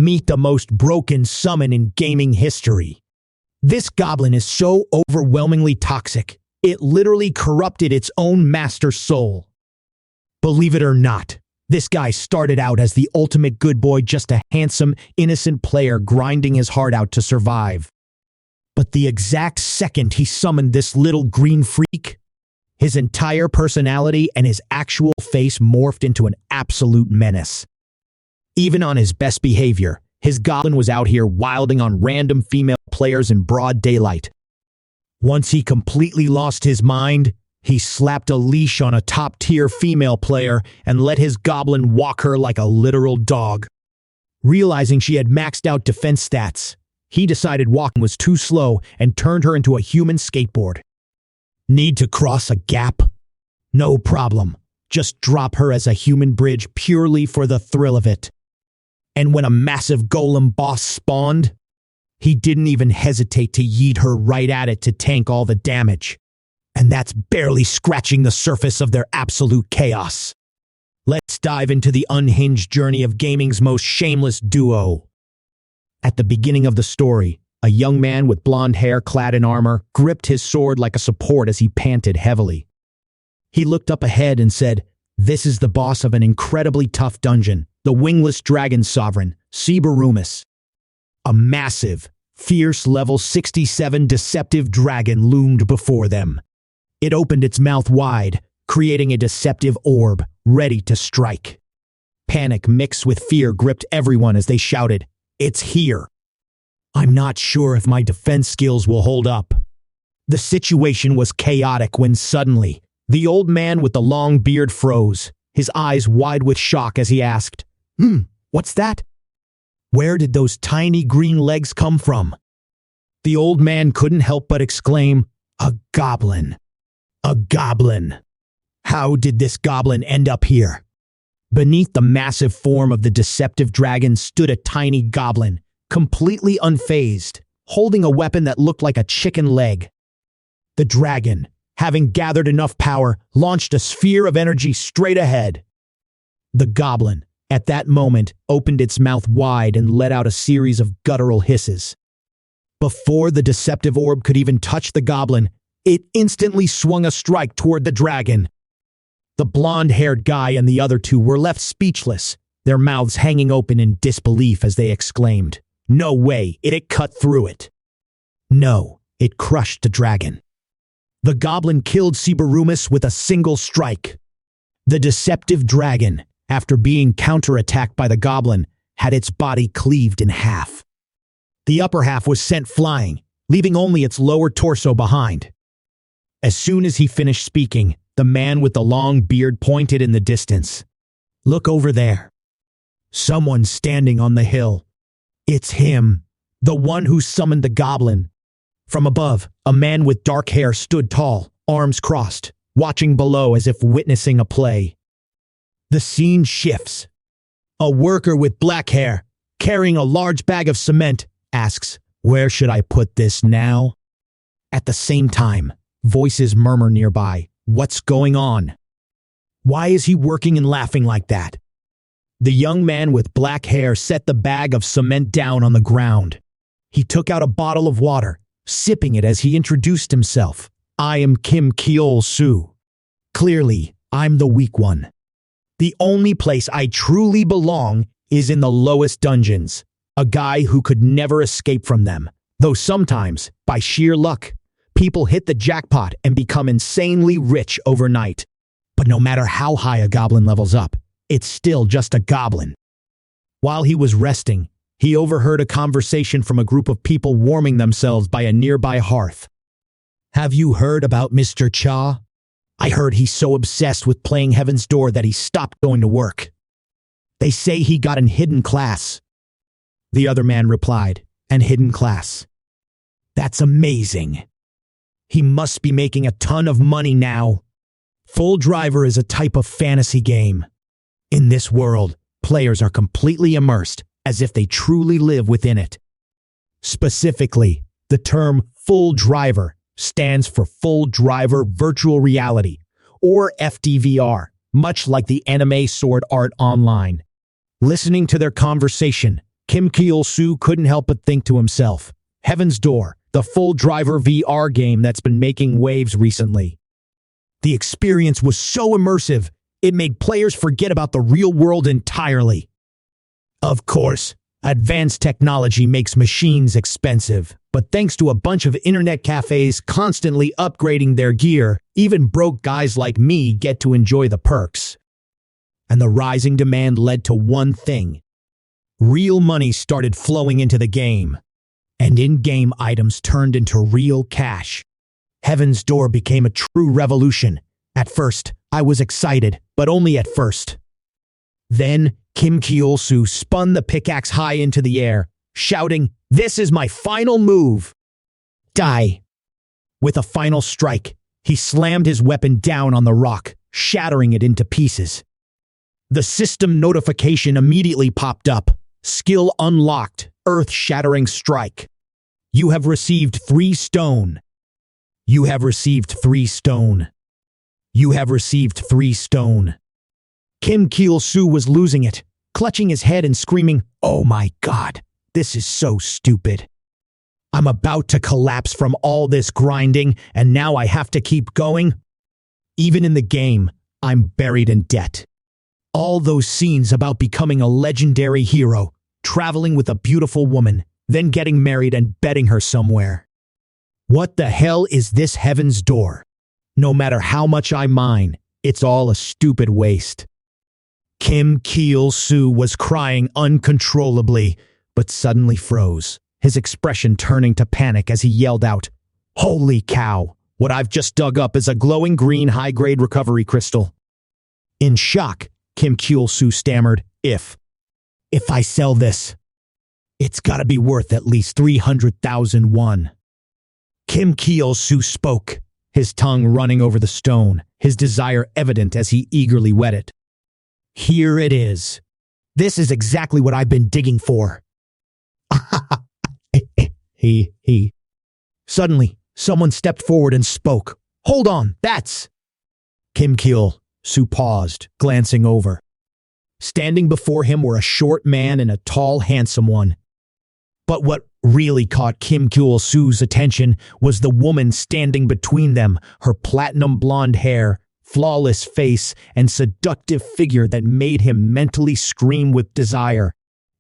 Meet the most broken summon in gaming history. This goblin is so overwhelmingly toxic, it literally corrupted its own master soul. Believe it or not, this guy started out as the ultimate good boy, just a handsome, innocent player grinding his heart out to survive. But the exact second he summoned this little green freak, his entire personality and his actual face morphed into an absolute menace. Even on his best behavior, his goblin was out here wilding on random female players in broad daylight. Once he completely lost his mind, he slapped a leash on a top-tier female player and let his goblin walk her like a literal dog. Realizing she had maxed out defense stats, he decided walking was too slow and turned her into a human skateboard. Need to cross a gap? No problem. Just drop her as a human bridge purely for the thrill of it. And when a massive golem boss spawned, he didn't even hesitate to yeet her right at it to tank all the damage. And that's barely scratching the surface of their absolute chaos. Let's dive into the unhinged journey of gaming's most shameless duo. At the beginning of the story, a young man with blonde hair clad in armor gripped his sword like a support as he panted heavily. He looked up ahead and said, "This is the boss of an incredibly tough dungeon, the wingless dragon sovereign, Sibarumis." A massive, fierce level 67 deceptive dragon loomed before them. It opened its mouth wide, creating a deceptive orb, ready to strike. Panic mixed with fear gripped everyone as they shouted, "It's here!" I'm not sure if my defense skills will hold up. The situation was chaotic when suddenly, the old man with the long beard froze, his eyes wide with shock as he asked, what's that? Where did those tiny green legs come from?" The old man couldn't help but exclaim, "A goblin! A goblin! How did this goblin end up here?" Beneath the massive form of the deceptive dragon stood a tiny goblin, completely unfazed, holding a weapon that looked like a chicken leg. The dragon, having gathered enough power, launched a sphere of energy straight ahead. The goblin, at that moment, opened its mouth wide and let out a series of guttural hisses. Before the deceptive orb could even touch the goblin, it instantly swung a strike toward the dragon. The blonde-haired guy and the other two were left speechless, their mouths hanging open in disbelief as they exclaimed, "No way, it cut through it." No, it crushed the dragon. The goblin killed Sibarumis with a single strike. The deceptive dragon, after being counterattacked by the goblin, had its body cleaved in half. The upper half was sent flying, leaving only its lower torso behind. As soon as he finished speaking, the man with the long beard pointed in the distance. "Look over there. Someone's standing on the hill. It's him, the one who summoned the goblin." From above, a man with dark hair stood tall, arms crossed, watching below as if witnessing a play. The scene shifts. A worker with black hair, carrying a large bag of cement, asks, "Where should I put this now?" At the same time, voices murmur nearby, "What's going on? Why is he working and laughing like that?" The young man with black hair set the bag of cement down on the ground. He took out a bottle of water, sipping it as he introduced himself. "I am Kim Cheol Soo. Clearly, I'm the weak one. The only place I truly belong is in the lowest dungeons, a guy who could never escape from them, though sometimes, by sheer luck, people hit the jackpot and become insanely rich overnight. But no matter how high a goblin levels up, it's still just a goblin." While he was resting, he overheard a conversation from a group of people warming themselves by a nearby hearth. "Have you heard about Mr. Cha? I heard he's so obsessed with playing Heaven's Door that he stopped going to work. They say he got an hidden class." The other man replied, "An hidden class? That's amazing. He must be making a ton of money now." Full Driver is a type of fantasy game. In this world, players are completely immersed, as if they truly live within it. Specifically, the term Full Driver stands for Full Driver Virtual Reality, or FDVR, much like the anime Sword Art Online. Listening to their conversation, Kim Chulsoo couldn't help but think to himself, Heaven's Door, the full driver VR game that's been making waves recently. The experience was so immersive, it made players forget about the real world entirely. Of course, advanced technology makes machines expensive, but thanks to a bunch of internet cafes constantly upgrading their gear, even broke guys like me get to enjoy the perks. And the rising demand led to one thing. Real money started flowing into the game, and in-game items turned into real cash. Heaven's Door became a true revolution. At first, I was excited, but only at first. Then, Kim Chulsoo spun the pickaxe high into the air, shouting, "This is my final move!" Die! With a final strike, he slammed his weapon down on the rock, shattering it into pieces. The system notification immediately popped up. Skill unlocked, earth-shattering strike. You have received 3 stone. You have received 3 stone. You have received 3 stone. Kim Chulsoo was losing it, clutching his head and screaming, "Oh my God, this is so stupid. I'm about to collapse from all this grinding, and now I have to keep going." Even in the game, I'm buried in debt. All those scenes about becoming a legendary hero, traveling with a beautiful woman, then getting married and betting her somewhere. What the hell is this Heaven's Door? No matter how much I mine, it's all a stupid waste. Kim Chulsoo was crying uncontrollably, but suddenly froze, his expression turning to panic as he yelled out, "Holy cow! What I've just dug up is a glowing green high-grade recovery crystal." In shock, Kim Chulsoo stammered, If I sell this, it's gotta be worth at least 300,000 won." Kim Chulsoo spoke, his tongue running over the stone, his desire evident as he eagerly wet it. "Here it is. This is exactly what I've been digging for." He. Suddenly, someone stepped forward and spoke. "Hold on, that's..." Kim Chulsoo paused, glancing over. Standing before him were a short man and a tall, handsome one. But what really caught Kim Chulsoo's attention was the woman standing between them, her platinum blonde hair, flawless face, and seductive figure that made him mentally scream with desire.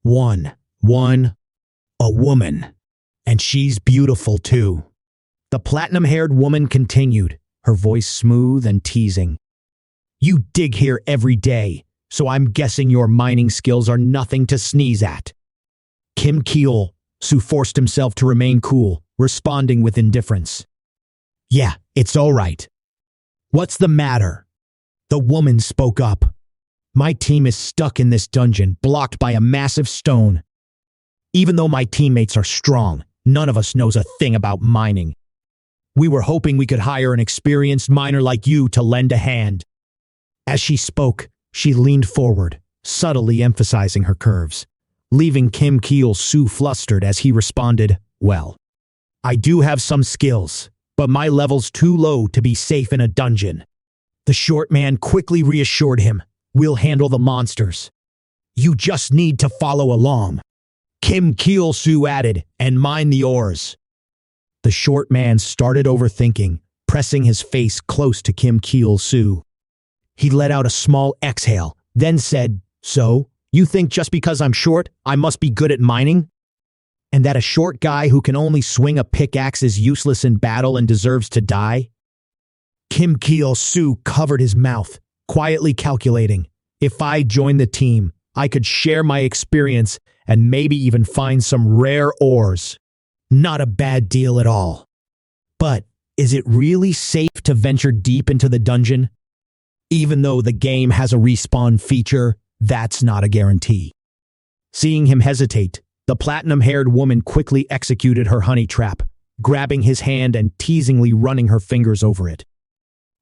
A woman. And she's beautiful too. The platinum-haired woman continued, her voice smooth and teasing. "You dig here every day, so I'm guessing your mining skills are nothing to sneeze at." Kim Chulsoo forced himself to remain cool, responding with indifference. "Yeah, it's all right." "What's the matter?" The woman spoke up. "My team is stuck in this dungeon, blocked by a massive stone. Even though my teammates are strong, none of us knows a thing about mining. We were hoping we could hire an experienced miner like you to lend a hand." As she spoke, she leaned forward, subtly emphasizing her curves, leaving Kim Chulsoo flustered as he responded, "Well, I do have some skills, but my level's too low to be safe in a dungeon." The short man quickly reassured him, "We'll handle the monsters. You just need to follow along." Kim Chulsoo added, "And mine the ores." The short man started overthinking, pressing his face close to Kim Chulsoo. He let out a small exhale, then said, "So, you think just because I'm short, I must be good at mining? And that a short guy who can only swing a pickaxe is useless in battle and deserves to die?" Kim Chulsoo covered his mouth, quietly calculating, "If I joined the team, I could share my experience and maybe even find some rare ores. Not a bad deal at all. But is it really safe to venture deep into the dungeon? Even though the game has a respawn feature, that's not a guarantee." Seeing him hesitate, the platinum-haired woman quickly executed her honey trap, grabbing his hand and teasingly running her fingers over it.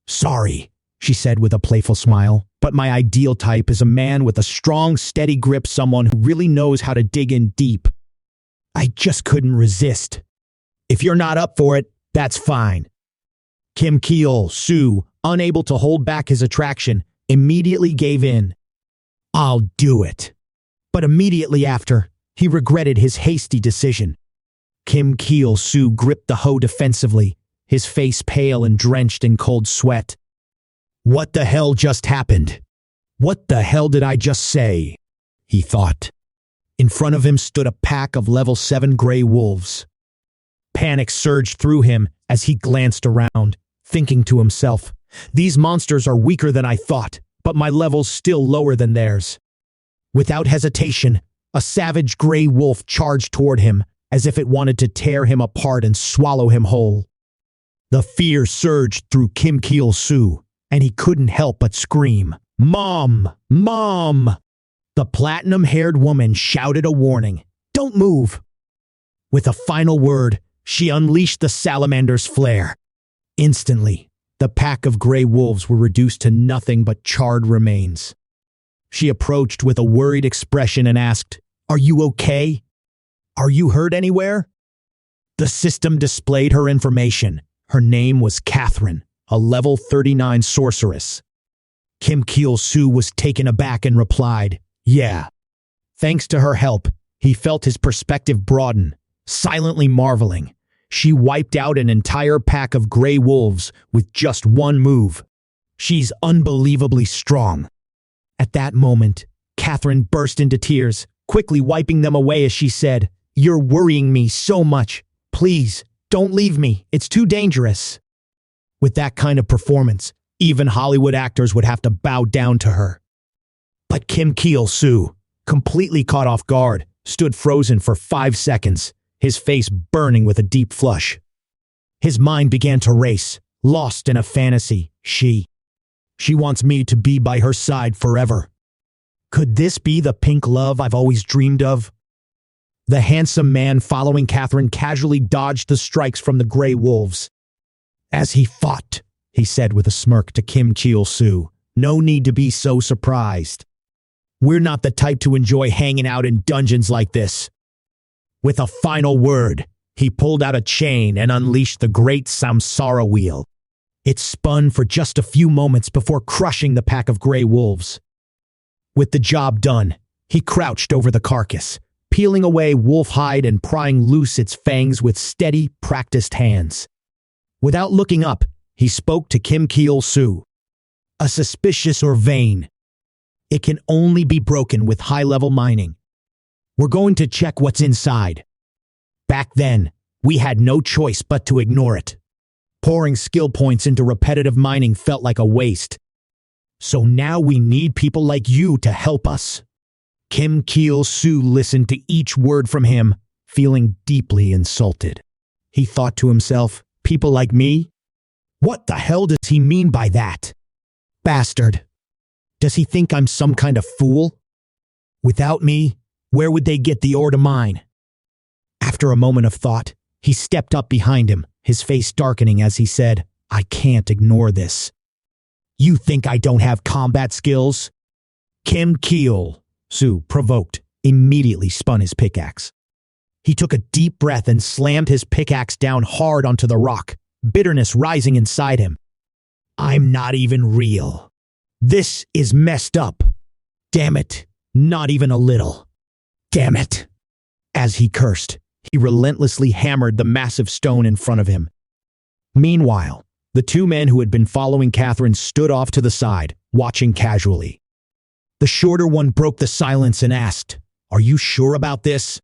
"Sorry," she said with a playful smile, "but my ideal type is a man with a strong, steady grip, someone who really knows how to dig in deep. I just couldn't resist. If you're not up for it, that's fine." Kim Chulsoo, unable to hold back his attraction, immediately gave in. "I'll do it." But immediately after, He regretted his hasty decision. Kim Chulsoo Soo gripped the hoe defensively, his face pale and drenched in cold sweat. What the hell just happened? What the hell did I just say? He thought. In front of him stood a pack of level 7 gray wolves. Panic surged through him as he glanced around, thinking to himself, these monsters are weaker than I thought, but my level's still lower than theirs. Without hesitation, a savage gray wolf charged toward him, as if it wanted to tear him apart and swallow him whole. The fear surged through Kim Chulsoo Soo, and he couldn't help but scream, "Mom! Mom!" The platinum-haired woman shouted a warning, "Don't move!" With a final word, she unleashed the salamander's flare. Instantly, the pack of gray wolves were reduced to nothing but charred remains. She approached with a worried expression and asked, "Are you okay? Are you hurt anywhere?" The system displayed her information. Her name was Catherine, a level 39 sorceress. Kim Chulsoo Soo was taken aback and replied, "Yeah." Thanks to her help, he felt his perspective broaden, silently marveling. She wiped out an entire pack of gray wolves with just one move. She's unbelievably strong. At that moment, Catherine burst into tears, quickly wiping them away as she said, "You're worrying me so much. Please, don't leave me. It's too dangerous." With that kind of performance, even Hollywood actors would have to bow down to her. But Kim Chulsoo Soo, completely caught off guard, stood frozen for 5 seconds, his face burning with a deep flush. His mind began to race, lost in a fantasy. She wants me to be by her side forever. Could this be the pink love I've always dreamed of? The handsome man following Catherine casually dodged the strikes from the gray wolves. As he fought, he said with a smirk to Kim Chulsoo Soo, "No need to be so surprised. We're not the type to enjoy hanging out in dungeons like this." With a final word, he pulled out a chain and unleashed the great Samsara wheel. It spun for just a few moments before crushing the pack of gray wolves. With the job done, he crouched over the carcass, peeling away wolf hide and prying loose its fangs with steady, practiced hands. Without looking up, he spoke to Kim Chulsoo Soo. "A suspicious or vein. It can only be broken with high-level mining. We're going to check what's inside." Back then, we had no choice but to ignore it. Pouring skill points into repetitive mining felt like a waste. So now we need people like you to help us. Kim Chulsoo Soo listened to each word from him, feeling deeply insulted. He thought to himself, people like me? What the hell does he mean by that? Bastard. Does he think I'm some kind of fool? Without me, where would they get the ore to mine? After a moment of thought, he stepped up behind him, his face darkening as he said, "I can't ignore this. You think I don't have combat skills?" Kim Chulsoo Soo, provoked, immediately spun his pickaxe. He took a deep breath and slammed his pickaxe down hard onto the rock, bitterness rising inside him. "I'm not even real. This is messed up. Damn it, not even a little. Damn it." As he cursed, he relentlessly hammered the massive stone in front of him. Meanwhile, the two men who had been following Catherine stood off to the side, watching casually. The shorter one broke the silence and asked, "Are you sure about this?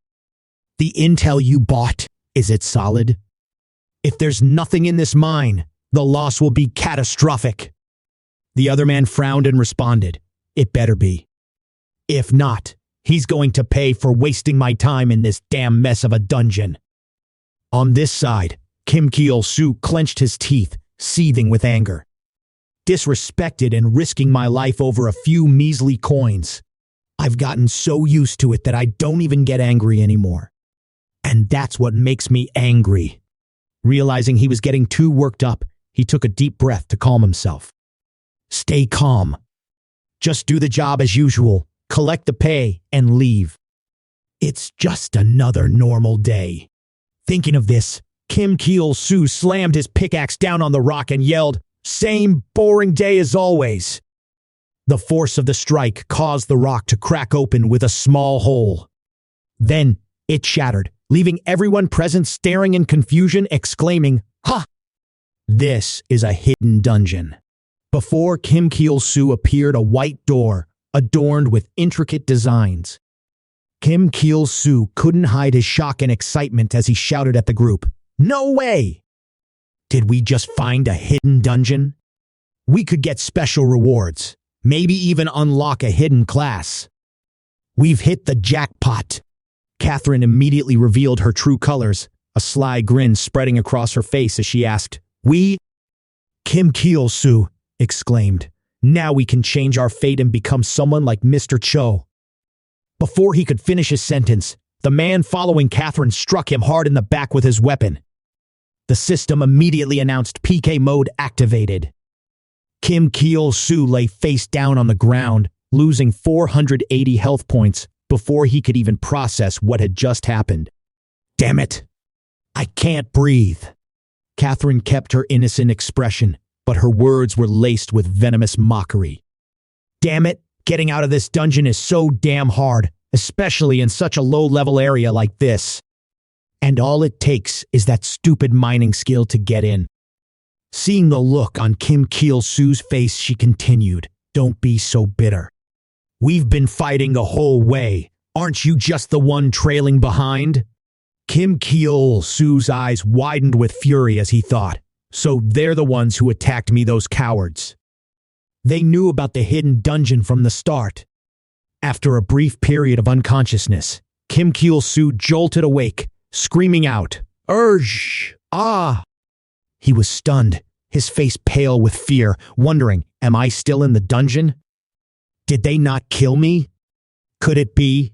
The intel you bought, is it solid? If there's nothing in this mine, the loss will be catastrophic." The other man frowned and responded, "It better be. If not, he's going to pay for wasting my time in this damn mess of a dungeon." On this side, Kim Chulsoo Soo clenched his teeth, seething with anger. Disrespected and risking my life over a few measly coins. I've gotten so used to it that I don't even get angry anymore. And that's what makes me angry. Realizing he was getting too worked up, he took a deep breath to calm himself. Stay calm. Just do the job as usual, collect the pay, and leave. It's just another normal day. Thinking of this, Kim Chulsoo Soo slammed his pickaxe down on the rock and yelled, "Same boring day as always." The force of the strike caused the rock to crack open with a small hole. Then it shattered, leaving everyone present staring in confusion, exclaiming, "Ha! This is a hidden dungeon." Before Kim Cheol Soo appeared a white door, adorned with intricate designs. Kim Cheol Soo couldn't hide his shock and excitement as he shouted at the group, "No way! Did we just find a hidden dungeon? We could get special rewards, maybe even unlock a hidden class. We've hit the jackpot." Catherine immediately revealed her true colors, a sly grin spreading across her face as she asked, "We?" Kim Cheol Soo exclaimed, "Now we can change our fate and become someone like Mr. Cho." Before he could finish his sentence, the man following Catherine struck him hard in the back with his weapon. The system immediately announced PK mode activated. Kim Cheol Soo lay face down on the ground, losing 480 health points before he could even process what had just happened. "Damn it! I can't breathe." Catherine kept her innocent expression, but her words were laced with venomous mockery. "Damn it! Getting out of this dungeon is so damn hard, especially in such a low-level area like this. And all it takes is that stupid mining skill to get in." Seeing the look on Kim Cheol Soo's face, she continued, "Don't be so bitter. We've been fighting the whole way. Aren't you just the one trailing behind?" Kim Cheol Soo's eyes widened with fury as he thought, "So they're the ones who attacked me, those cowards. They knew about the hidden dungeon from the start." After a brief period of unconsciousness, Kim Cheol Soo jolted awake, screaming out, "Urgh! Ah!" He was stunned, his face pale with fear, wondering, "Am I still in the dungeon? Did they not kill me? Could it be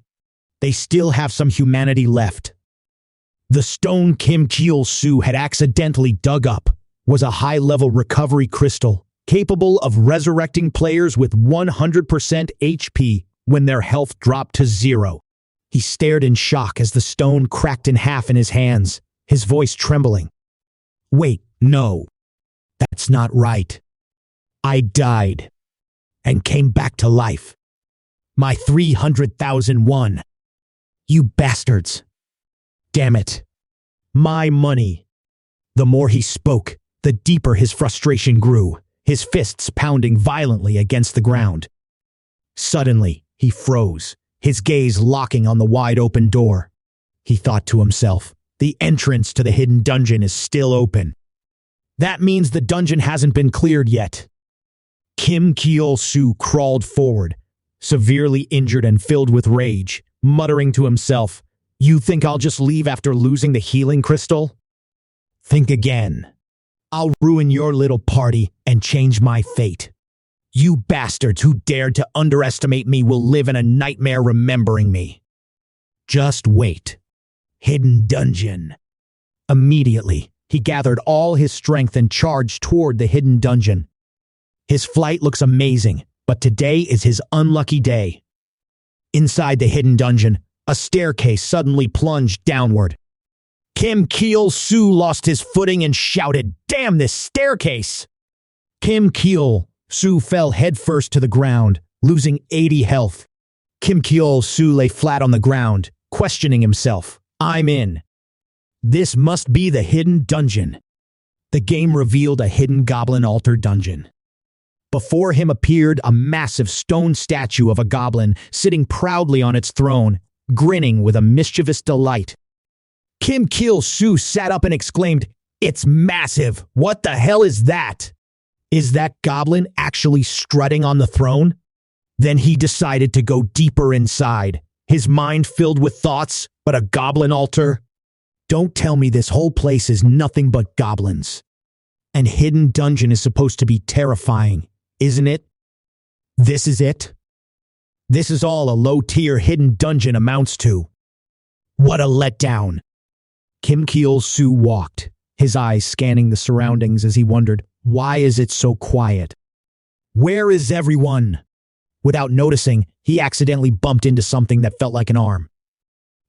they still have some humanity left?" The stone Kim Cheol Soo had accidentally dug up was a high-level recovery crystal, capable of resurrecting players with 100% HP when their health dropped to 0. He stared in shock as the stone cracked in half in his hands, his voice trembling. "Wait, no. That's not right. I died and came back to life. My 300,001. You bastards. Damn it. My money." The more he spoke, the deeper his frustration grew, his fists pounding violently against the ground. Suddenly, he froze, his gaze locking on the wide-open door. He thought to himself, the entrance to the hidden dungeon is still open. That means the dungeon hasn't been cleared yet. Kim Cheol Soo crawled forward, severely injured and filled with rage, muttering to himself, "You think I'll just leave after losing the healing crystal? Think again. I'll ruin your little party and change my fate. You bastards who dared to underestimate me will live in a nightmare remembering me. Just wait. Hidden dungeon." Immediately, he gathered all his strength and charged toward the hidden dungeon. His flight looks amazing, but today is his unlucky day. Inside the hidden dungeon, a staircase suddenly plunged downward. Kim Cheol Soo lost his footing and shouted, "Damn this staircase!" Kim Cheol Soo fell headfirst to the ground, losing 80 health. Kim Cheol Soo lay flat on the ground, questioning himself. "I'm in. This must be the hidden dungeon." The game revealed a hidden goblin altar dungeon. Before him appeared a massive stone statue of a goblin sitting proudly on its throne, grinning with a mischievous delight. Kim Cheol Soo sat up and exclaimed, "It's massive! What the hell is that? Is that goblin actually strutting on the throne?" Then he decided to go deeper inside, his mind filled with thoughts, but a goblin altar? Don't tell me this whole place is nothing but goblins. And hidden dungeon is supposed to be terrifying, isn't it? This is it? This is all a low-tier hidden dungeon amounts to. What a letdown. Kim Cheol Soo walked, his eyes scanning the surroundings as he wondered, why is it so quiet? Where is everyone? Without noticing, he accidentally bumped into something that felt like an arm.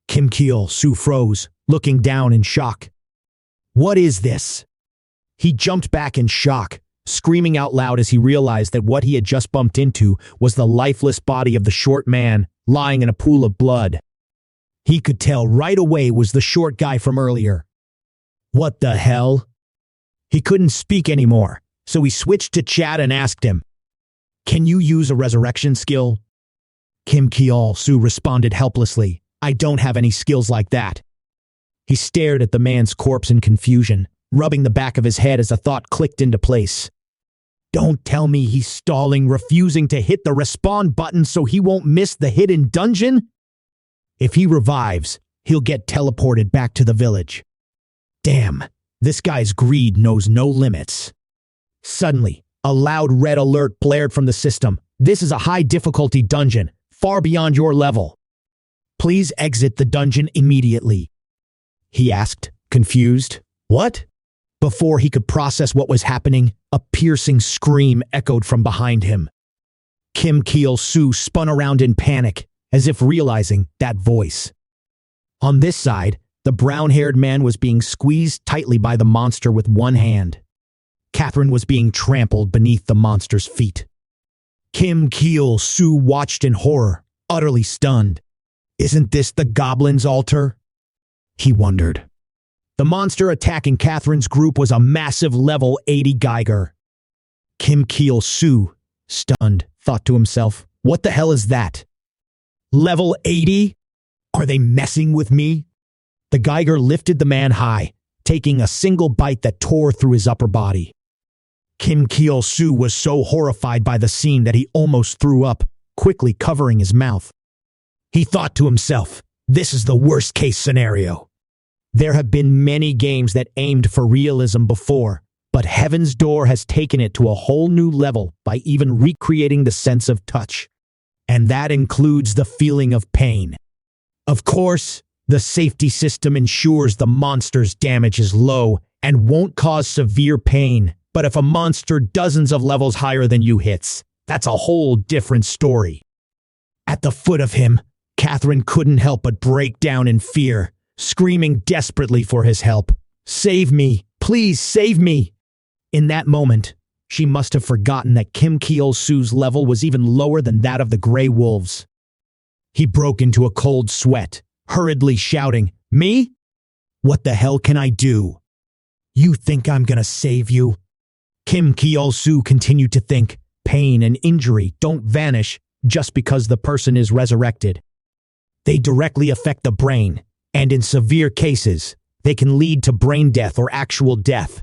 Kim Cheol Soo froze, looking down in shock. What is this? He jumped back in shock, screaming out loud as he realized that what he had just bumped into was the lifeless body of the short man, lying in a pool of blood. He could tell right away it was the short guy from earlier. What the hell? He couldn't speak anymore, so he switched to chat and asked him, "Can you use a resurrection skill?" Kim Chulsoo Soo responded helplessly, "I don't have any skills like that." He stared at the man's corpse in confusion, rubbing the back of his head as a thought clicked into place. Don't tell me he's stalling, refusing to hit the respawn button so he won't miss the hidden dungeon? If he revives, he'll get teleported back to the village. Damn, this guy's greed knows no limits. Suddenly, a loud red alert blared from the system. This is a high-difficulty dungeon, far beyond your level. Please exit the dungeon immediately. He asked, confused. What? Before he could process what was happening, a piercing scream echoed from behind him. Kim Chulsoo spun around in panic, as if realizing that voice. On this side, the brown-haired man was being squeezed tightly by the monster with one hand. Catherine was being trampled beneath the monster's feet. Kim Chulsoo watched in horror, utterly stunned. Isn't this the Goblin's altar? He wondered. The monster attacking Catherine's group was a massive level 80 Geiger. Kim Chulsoo, stunned, thought to himself, what the hell is that? Level 80? Are they messing with me? The Geiger lifted the man high, taking a single bite that tore through his upper body. Kim Chulsoo was so horrified by the scene that he almost threw up, quickly covering his mouth. He thought to himself, this is the worst-case scenario. There have been many games that aimed for realism before, but Heaven's Door has taken it to a whole new level by even recreating the sense of touch. And that includes the feeling of pain. Of course, the safety system ensures the monster's damage is low and won't cause severe pain, but if a monster dozens of levels higher than you hits, that's a whole different story. At the foot of him, Catherine couldn't help but break down in fear, screaming desperately for his help. Save me! Please save me! In that moment, she must have forgotten that Kim Chulsoo's level was even lower than that of the Grey Wolves. He broke into a cold sweat, hurriedly shouting, Me? What the hell can I do? You think I'm gonna save you? Kim Chulsoo continued to think, pain and injury don't vanish just because the person is resurrected. They directly affect the brain, and in severe cases, they can lead to brain death or actual death.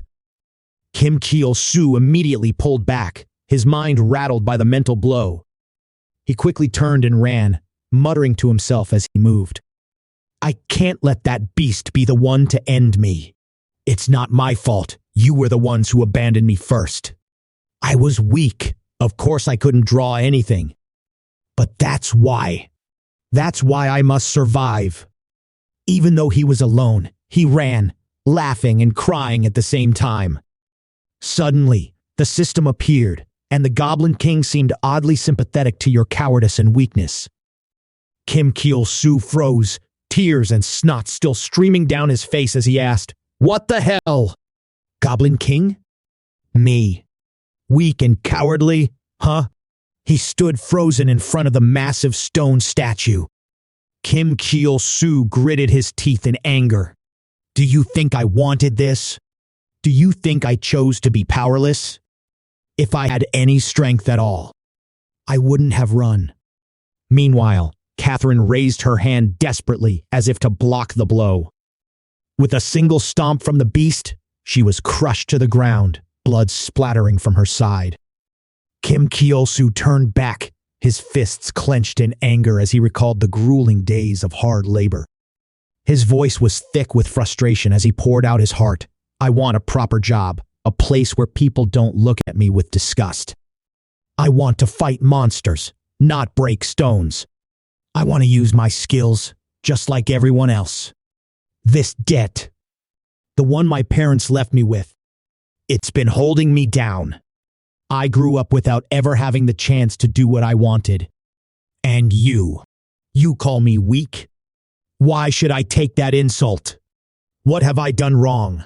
Kim Chulsoo immediately pulled back, his mind rattled by the mental blow. He quickly turned and ran, muttering to himself as he moved. I can't let that beast be the one to end me. It's not my fault. You were the ones who abandoned me first. I was weak. Of course I couldn't draw anything. But that's why. That's why I must survive. Even though he was alone, he ran, laughing and crying at the same time. Suddenly, the system appeared, and the Goblin King seemed oddly sympathetic to your cowardice and weakness. Kim Chulsoo froze, tears and snot still streaming down his face as he asked, What the hell? Goblin King? Me. Weak and cowardly, huh? He stood frozen in front of the massive stone statue. Kim Chulsoo gritted his teeth in anger. Do you think I wanted this? Do you think I chose to be powerless? If I had any strength at all, I wouldn't have run. Meanwhile, Catherine raised her hand desperately as if to block the blow. With a single stomp from the beast, she was crushed to the ground, blood splattering from her side. Kim Chulsoo turned back, his fists clenched in anger as he recalled the grueling days of hard labor. His voice was thick with frustration as he poured out his heart. I want a proper job, a place where people don't look at me with disgust. I want to fight monsters, not break stones. I want to use my skills, just like everyone else. This debt, the one my parents left me with, it's been holding me down. I grew up without ever having the chance to do what I wanted. And you call me weak? Why should I take that insult? What have I done wrong?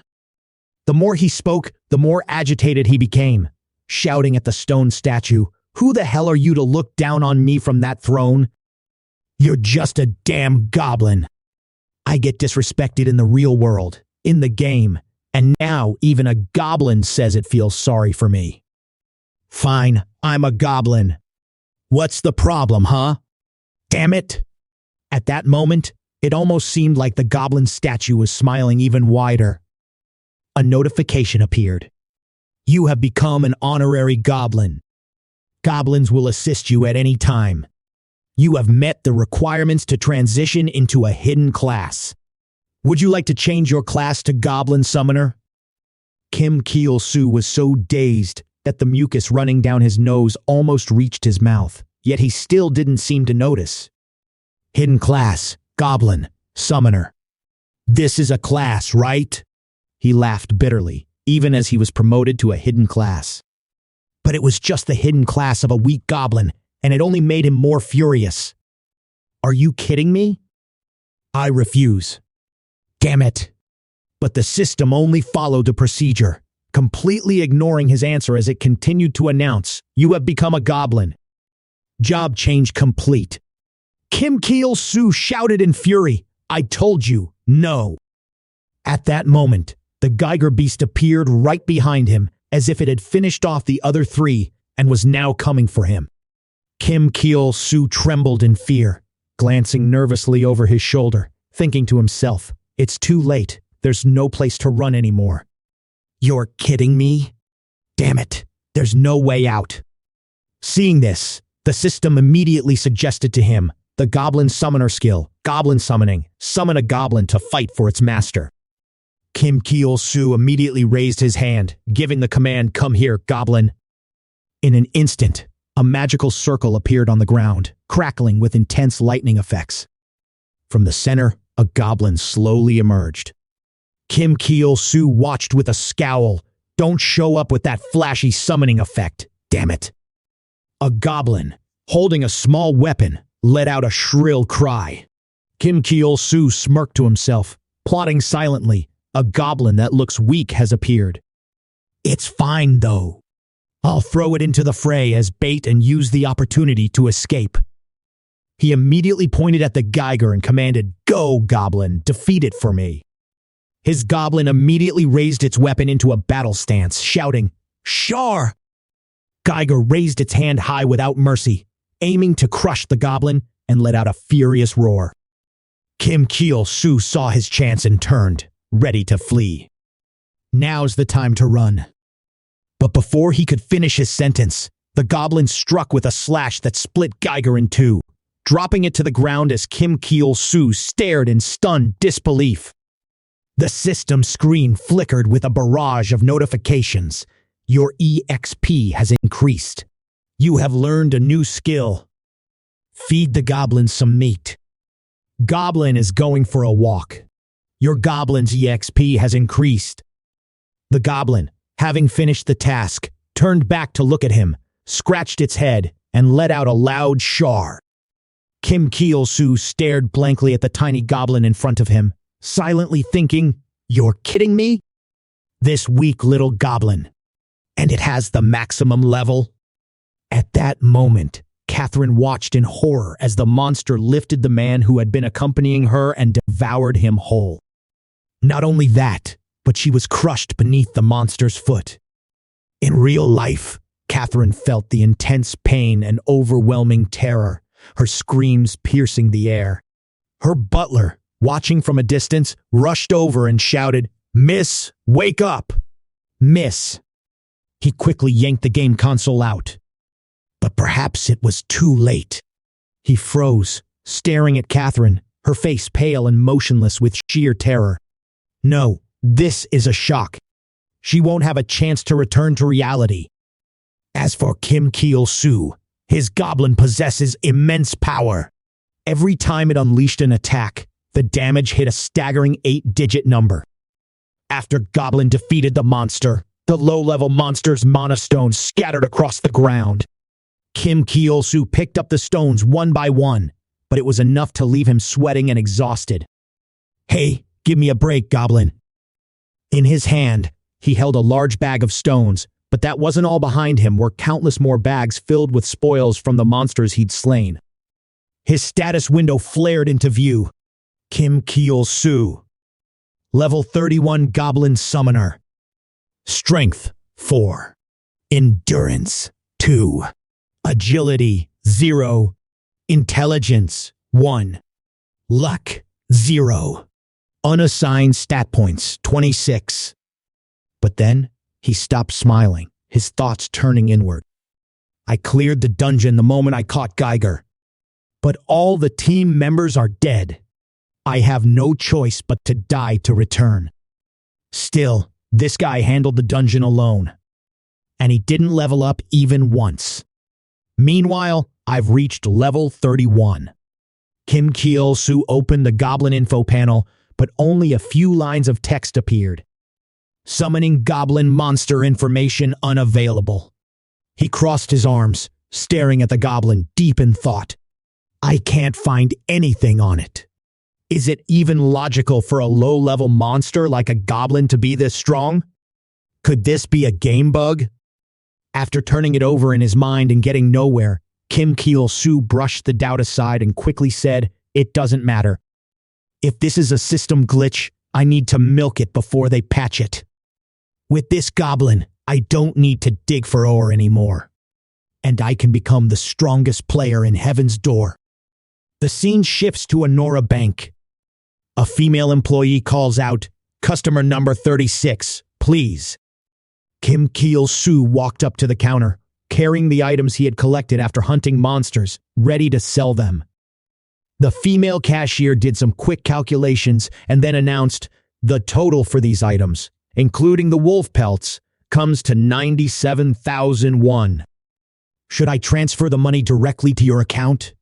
The more he spoke, the more agitated he became, shouting at the stone statue, Who the hell are you to look down on me from that throne? You're just a damn goblin. I get disrespected in the real world, in the game, and now even a goblin says it feels sorry for me. Fine, I'm a goblin. What's the problem, huh? Damn it! At that moment, it almost seemed like the goblin statue was smiling even wider. A notification appeared. You have become an honorary goblin. Goblins will assist you at any time. You have met the requirements to transition into a hidden class. Would you like to change your class to Goblin Summoner? Kim Chulsoo Soo was so dazed that the mucus running down his nose almost reached his mouth, yet he still didn't seem to notice. Hidden class, Goblin Summoner. This is a class, right? He laughed bitterly, even as he was promoted to a hidden class. But it was just the hidden class of a weak goblin, and it only made him more furious. Are you kidding me? I refuse. Damn it. But the system only followed the procedure, completely ignoring his answer as it continued to announce, you have become a goblin. Job change complete. Kim Chulsoo Soo shouted in fury, I told you, no. At that moment, the Geiger beast appeared right behind him, as if it had finished off the other three and was now coming for him. Kim Chulsoo Soo trembled in fear, glancing nervously over his shoulder, thinking to himself, it's too late, there's no place to run anymore. You're kidding me? Damn it, there's no way out. Seeing this, the system immediately suggested to him the Goblin Summoner skill, Goblin Summoning, summon a goblin to fight for its master. Kim Chulsoo Soo immediately raised his hand, giving the command, come here, goblin. In an instant, a magical circle appeared on the ground, crackling with intense lightning effects. From the center, a goblin slowly emerged. Kim Chulsoo Soo watched with a scowl. Don't show up with that flashy summoning effect, damn it. A goblin, holding a small weapon, let out a shrill cry. Kim Chulsoo Soo smirked to himself, plotting silently. A goblin that looks weak has appeared. It's fine, though. I'll throw it into the fray as bait and use the opportunity to escape. He immediately pointed at the Geiger and commanded, go, goblin, defeat it for me. His goblin immediately raised its weapon into a battle stance, shouting, Shar! Geiger raised its hand high without mercy, aiming to crush the goblin and let out a furious roar. Kim Chulsoo Soo saw his chance and turned, ready to flee. Now's the time to run. But before he could finish his sentence, the goblin struck with a slash that split Geiger in two, dropping it to the ground as Kim Chulsoo Soo stared in stunned disbelief. The system screen flickered with a barrage of notifications. Your EXP has increased. You have learned a new skill. Feed the goblin some meat. Goblin is going for a walk. Your goblin's EXP has increased. The goblin, having finished the task, turned back to look at him, scratched its head, and let out a loud shar. Kim Chulsoo Soo stared blankly at the tiny goblin in front of him, silently thinking, you're kidding me? This weak little goblin. And it has the maximum level? At that moment, Catherine watched in horror as the monster lifted the man who had been accompanying her and devoured him whole. Not only that, but she was crushed beneath the monster's foot. In real life, Catherine felt the intense pain and overwhelming terror, her screams piercing the air. Her butler, watching from a distance, rushed over and shouted, Miss, wake up! Miss. He quickly yanked the game console out. But perhaps it was too late. He froze, staring at Catherine, her face pale and motionless with sheer terror. No, this is a shock. She won't have a chance to return to reality. As for Kim Chulsoo Soo, his goblin possesses immense power. Every time it unleashed an attack, the damage hit a staggering 8-digit number. After Goblin defeated the monster, the low-level monster's mana stones scattered across the ground. Kim Chulsoo Soo picked up the stones one by one, but it was enough to leave him sweating and exhausted. Hey, give me a break, Goblin. In his hand, he held a large bag of stones, but that wasn't all. Behind him were countless more bags filled with spoils from the monsters he'd slain. His status window flared into view. Kim Chulsoo. Level 31 Goblin Summoner. Strength 4. Endurance 2. Agility 0. Intelligence 1. Luck 0. Unassigned stat points 26. But then he stopped smiling, his thoughts turning inward. I cleared the dungeon the moment I caught Geiger. But all the team members are dead. I have no choice but to die to return. Still, this guy handled the dungeon alone. And he didn't level up even once. Meanwhile, I've reached level 31. Kim Chulsoo opened the Goblin info panel, but only a few lines of text appeared. Summoning Goblin monster information unavailable. He crossed his arms, staring at the Goblin deep in thought. I can't find anything on it. Is it even logical for a low-level monster like a Goblin to be this strong? Could this be a game bug? After turning it over in his mind and getting nowhere, Kim Chulsoo brushed the doubt aside and quickly said, "It doesn't matter. If this is a system glitch, I need to milk it before they patch it. With this Goblin, I don't need to dig for ore anymore. And I can become the strongest player in Heaven's Door." The scene shifts to a Nora bank. A female employee calls out, "Customer number 36, please." Kim Chulsoo walked up to the counter, carrying the items he had collected after hunting monsters, ready to sell them. The female cashier did some quick calculations and then announced, "The total for these items, including the wolf pelts, comes to 97,001. Should I transfer the money directly to your account?"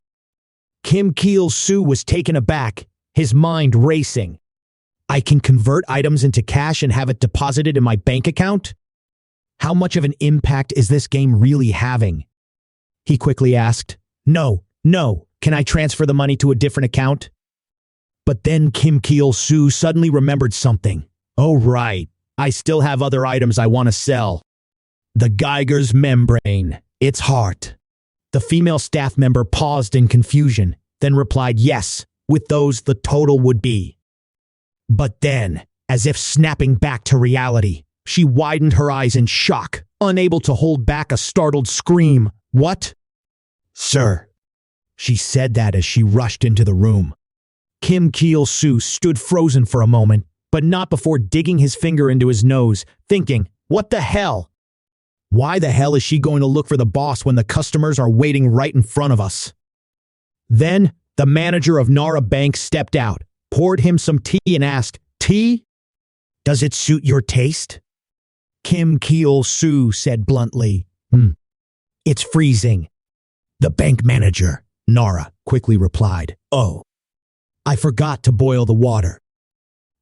Kim Chulsoo was taken aback, his mind racing. I can convert items into cash and have it deposited in my bank account? How much of an impact is this game really having? He quickly asked, No, can I transfer the money to a different account?" But then Kim Chulsoo suddenly remembered something. "Oh right, I still have other items I want to sell. The Geiger's membrane, its heart." The female staff member paused in confusion, then replied yes, with those the total would be. But then, as if snapping back to reality, she widened her eyes in shock, unable to hold back a startled scream. "What?" "Sir." She said that as she rushed into the room. Kim Chulsoo stood frozen for a moment, but not before digging his finger into his nose, thinking, what the hell? Why the hell is she going to look for the boss when the customers are waiting right in front of us? Then, the manager of Nara Bank stepped out, poured him some tea and asked, "Tea? Does it suit your taste?" Kim Chulsoo said bluntly, "It's freezing." The bank manager, Nara, quickly replied, "Oh, I forgot to boil the water."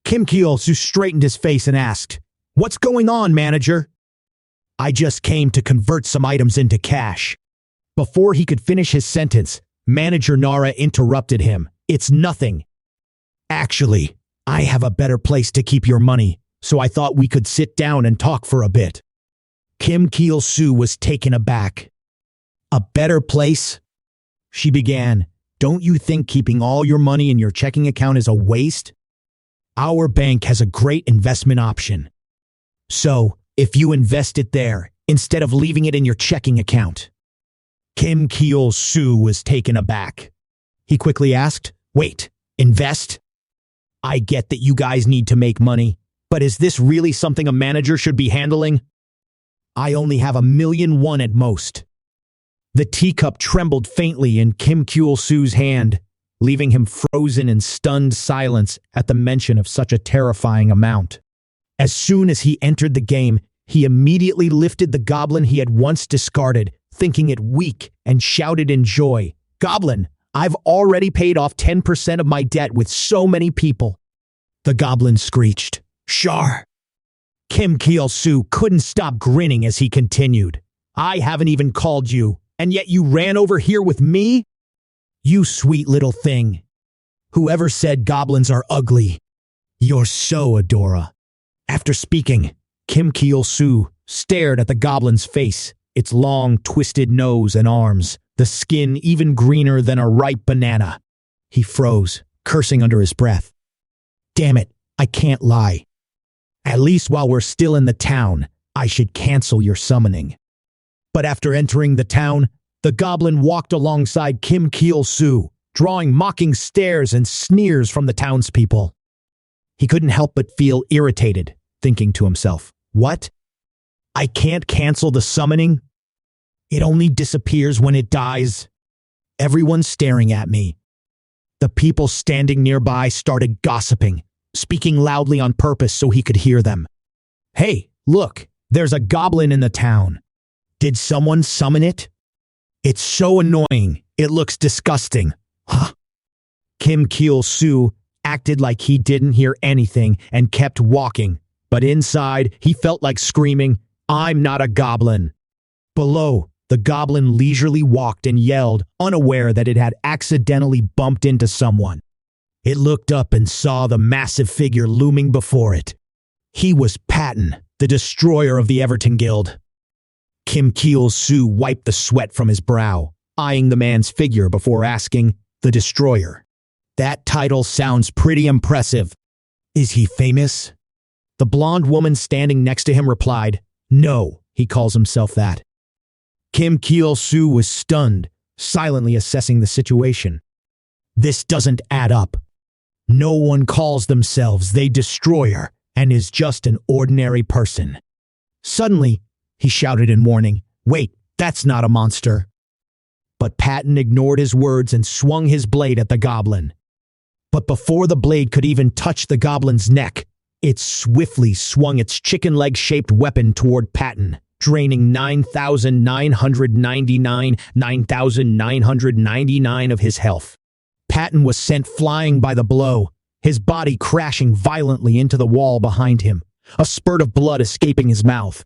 Kim Chulsoo straightened his face and asked, "What's going on, manager?" "I just came to convert some items into cash." Before he could finish his sentence, Manager Nara interrupted him. "It's nothing. Actually, I have a better place to keep your money, so I thought we could sit down and talk for a bit." Kim Chulsoo was taken aback. "A better place?" She began. "Don't you think keeping all your money in your checking account is a waste? Our bank has a great investment option. So, if you invest it there, instead of leaving it in your checking account." Kim Chulsoo was taken aback. He quickly asked, "Wait, invest? I get that you guys need to make money, but is this really something a manager should be handling? I only have 1,000,001 at most." The teacup trembled faintly in Kim Chulsoo's hand, leaving him frozen in stunned silence at the mention of such a terrifying amount. As soon as he entered the game, he immediately lifted the goblin he had once discarded, thinking it weak, and shouted in joy, "Goblin, I've already paid off 10% of my debt with so many people." The goblin screeched, "Shar." Kim Chulsoo couldn't stop grinning as he continued, "I haven't even called you, and yet you ran over here with me? You sweet little thing. Whoever said goblins are ugly? You're so adora." After speaking, Kim Chulsoo stared at the goblin's face, its long, twisted nose and arms, the skin even greener than a ripe banana. He froze, cursing under his breath. Damn it, I can't lie. At least while we're still in the town, I should cancel your summoning. But after entering the town, the goblin walked alongside Kim Chulsoo, drawing mocking stares and sneers from the townspeople. He couldn't help but feel irritated, thinking to himself, what? I can't cancel the summoning? It only disappears when it dies. Everyone's staring at me. The people standing nearby started gossiping, speaking loudly on purpose so he could hear them. Hey, look, there's a goblin in the town. Did someone summon it? It's so annoying. It looks disgusting. Huh? Kim Chulsoo acted like he didn't hear anything and kept walking, but inside he felt like screaming, I'm not a goblin. Below, the goblin leisurely walked and yelled, unaware that it had accidentally bumped into someone. It looked up and saw the massive figure looming before it. He was Patton, the destroyer of the Everton Guild. Kim Chulsoo wiped the sweat from his brow, eyeing the man's figure before asking, the destroyer. That title sounds pretty impressive. Is he famous? The blonde woman standing next to him replied, no, he calls himself that. Kim Chulsoo was stunned, silently assessing the situation. This doesn't add up. No one calls themselves the destroyer and is just an ordinary person. Suddenly, he shouted in warning, wait, that's not a monster. But Patton ignored his words and swung his blade at the goblin. But before the blade could even touch the goblin's neck, it swiftly swung its chicken leg-shaped weapon toward Patton, draining 9,999 of his health. Patton was sent flying by the blow, his body crashing violently into the wall behind him, a spurt of blood escaping his mouth.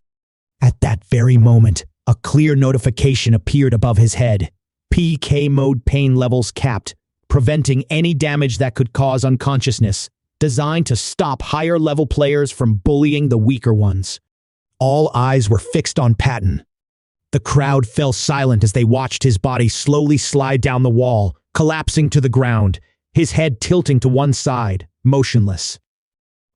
At that very moment, a clear notification appeared above his head. PK mode pain levels capped, preventing any damage that could cause unconsciousness, designed to stop higher-level players from bullying the weaker ones. All eyes were fixed on Patton. The crowd fell silent as they watched his body slowly slide down the wall, collapsing to the ground, his head tilting to one side, motionless.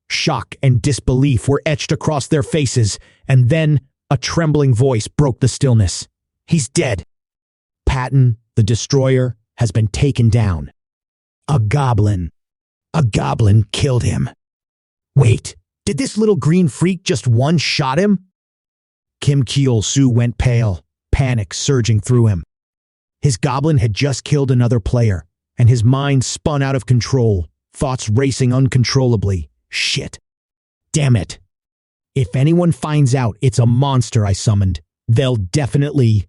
Shock and disbelief were etched across their faces, and then a trembling voice broke the stillness. He's dead. Patton, the destroyer, has been taken down. A goblin. A goblin killed him. Wait, did this little green freak just one-shot him? Kim Chulsoo went pale, panic surging through him. His goblin had just killed another player, and his mind spun out of control, thoughts racing uncontrollably. Shit. Damn it. If anyone finds out it's a monster I summoned, they'll definitely...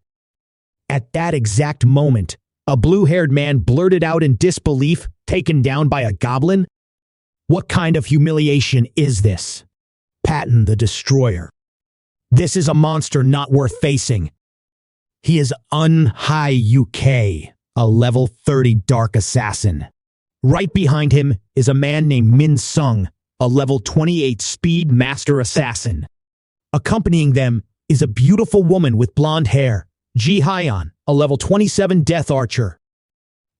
At that exact moment, a blue-haired man blurted out in disbelief, taken down by a goblin? What kind of humiliation is this? Patton the Destroyer. This is a monster not worth facing. He is UK, a level 30 dark assassin. Right behind him is a man named Min Sung, a level 28 speed master assassin. Accompanying them is a beautiful woman with blonde hair, Ji Hyeon, a level 27 death archer.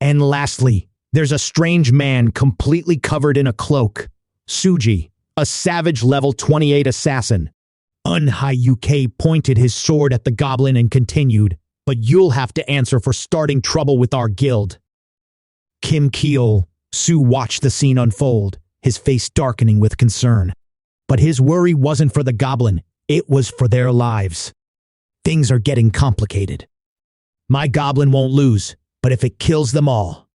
And lastly, there's a strange man completely covered in a cloak, Suji, a savage level 28 assassin. UK pointed his sword at the goblin and continued, but you'll have to answer for starting trouble with our guild. Kim Chulsoo watched the scene unfold, his face darkening with concern. But his worry wasn't for the goblin, it was for their lives. Things are getting complicated. My goblin won't lose, but if it kills them all,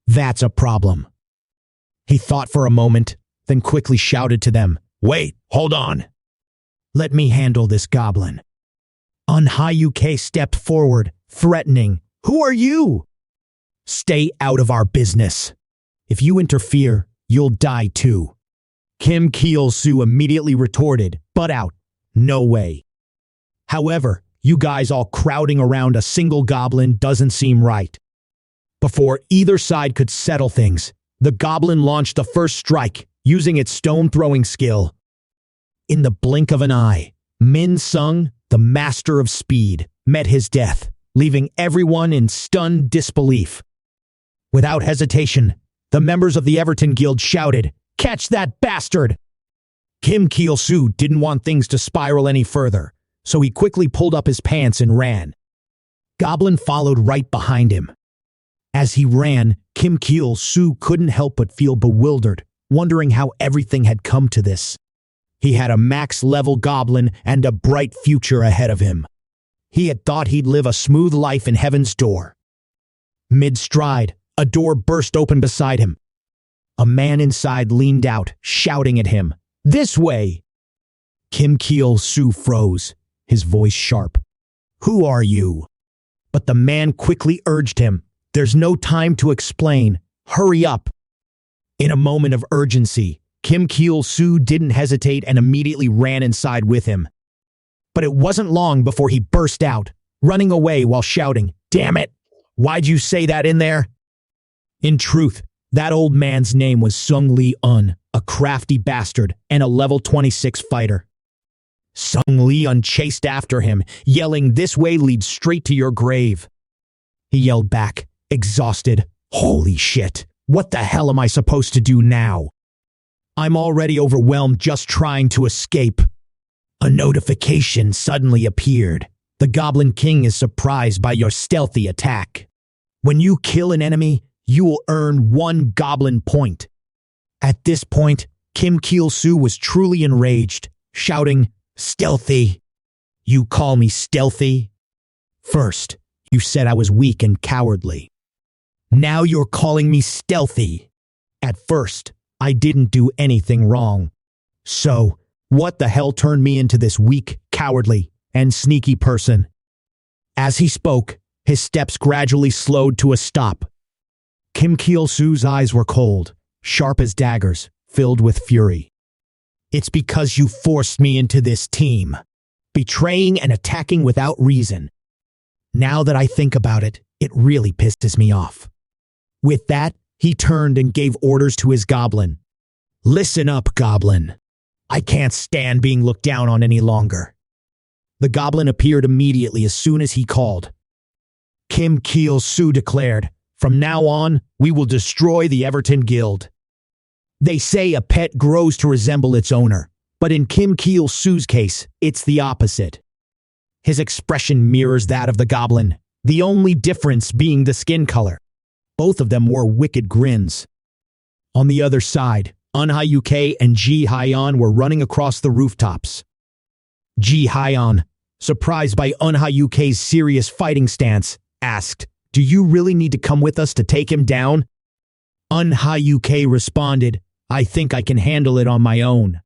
that's a problem. He thought for a moment, then quickly shouted to them, wait, hold on. Let me handle this goblin. UK stepped forward, threatening, who are you? Stay out of our business. If you interfere, you'll die too. Kim Chulsoo immediately retorted, butt out, no way. However, you guys all crowding around a single goblin doesn't seem right. Before either side could settle things, the goblin launched the first strike, using its stone-throwing skill. In the blink of an eye, Min Sung, the master of speed, met his death, leaving everyone in stunned disbelief. Without hesitation, The members of the Everton Guild shouted, "Catch that bastard!" Kim Chulsoo didn't want things to spiral any further, so he quickly pulled up his pants and ran. Goblin followed right behind him. As he ran, Kim Chulsoo couldn't help but feel bewildered, wondering how everything had come to this. He had a max-level goblin and a bright future ahead of him. He had thought he'd live a smooth life in Heaven's Door. Mid-stride, a door burst open beside him. A man inside leaned out, shouting at him, "This way!" Kim Chulsoo froze, his voice sharp. "Who are you?" But the man quickly urged him, "There's no time to explain. Hurry up." In a moment of urgency, Kim Chulsoo didn't hesitate and immediately ran inside with him. But it wasn't long before he burst out, running away while shouting, "Damn it! Why'd you say that in there?" In truth, that old man's name was Sung Lee-un, a crafty bastard and a level 26 fighter. Sung Lee-un chased after him, yelling, "This way leads straight to your grave." He yelled back, exhausted, "Holy shit, what the hell am I supposed to do now? I'm already overwhelmed just trying to escape." A notification suddenly appeared. The Goblin King is surprised by your stealthy attack. When you kill an enemy, you will earn 1 goblin point. At this point, Kim Chulsoo was truly enraged, shouting, "Stealthy? You call me stealthy? First, you said I was weak and cowardly. Now you're calling me stealthy. At first, I didn't do anything wrong. So, what the hell turned me into this weak, cowardly, and sneaky person?" As he spoke, his steps gradually slowed to a stop. Kim Chulsoo's eyes were cold, sharp as daggers, filled with fury. "It's because you forced me into this team, betraying and attacking without reason. Now that I think about it, it really pisses me off." With that, he turned and gave orders to his goblin. "Listen up, goblin. I can't stand being looked down on any longer." The goblin appeared immediately as soon as he called. Kim Chulsoo declared, "From now on, we will destroy the Everton Guild." They say a pet grows to resemble its owner, but in Kim Chulsoo's case, it's the opposite. His expression mirrors that of the goblin, the only difference being the skin color. Both of them wore wicked grins. On the other side, Eunha and Ji Hyeon were running across the rooftops. Ji Hyeon, surprised by Eunha's serious fighting stance, asked, "Do you really need to come with us to take him down?" Eunha responded, "I think I can handle it on my own."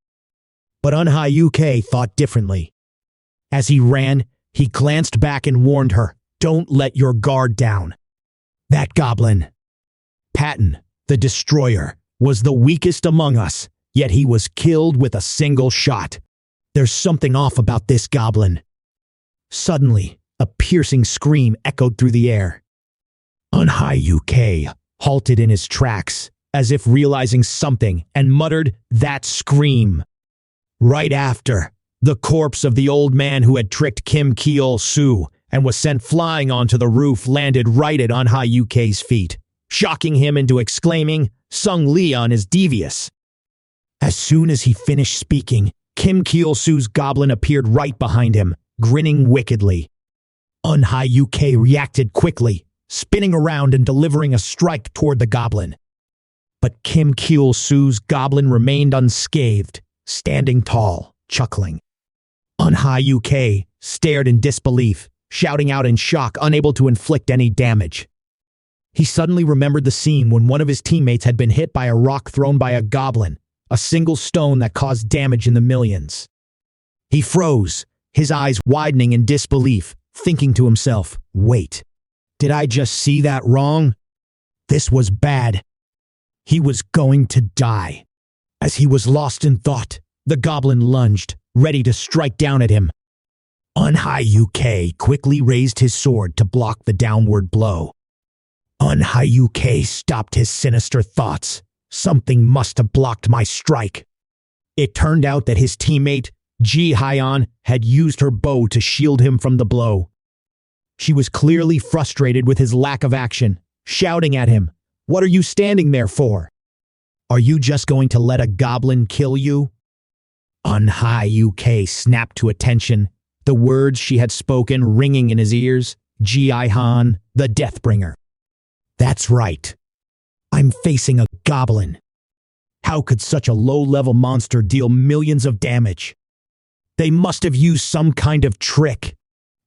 But Eunha thought differently. As he ran, he glanced back and warned her, "Don't let your guard down." That goblin, Patton, the Destroyer, was the weakest among us, yet he was killed with a single shot. There's something off about this goblin. Suddenly, a piercing scream echoed through the air. Eunha halted in his tracks, as if realizing something, and muttered, "That scream." Right after, the corpse of the old man who had tricked Kim Chulsoo and was sent flying onto the roof landed right at Eunha's feet, shocking him into exclaiming, "Sung Lee-un is devious." As soon as he finished speaking, Kim Chulsoo's goblin appeared right behind him, grinning wickedly. Eunha reacted quickly, spinning around and delivering a strike toward the goblin. But Kim Chulsoo's goblin remained unscathed, standing tall, chuckling. Eunha stared in disbelief, shouting out in shock, unable to inflict any damage. He suddenly remembered the scene when one of his teammates had been hit by a rock thrown by a goblin, a single stone that caused damage in the millions. He froze, his eyes widening in disbelief, thinking to himself, "Wait, did I just see that wrong? This was bad." He was going to die. As he was lost in thought, the goblin lunged, ready to strike down at him. Eunha quickly raised his sword to block the downward blow. Eunha stopped his sinister thoughts. Something must have blocked my strike. It turned out that his teammate, Ji Hyeon, had used her bow to shield him from the blow. She was clearly frustrated with his lack of action, shouting at him, What are you standing there for? Are you just going to let a goblin kill you? Unha UK snapped to attention, the words she had spoken ringing in his ears. Ji-Han, the Deathbringer. That's right. I'm facing a goblin. How could such a low-level monster deal millions of damage? They must have used some kind of trick.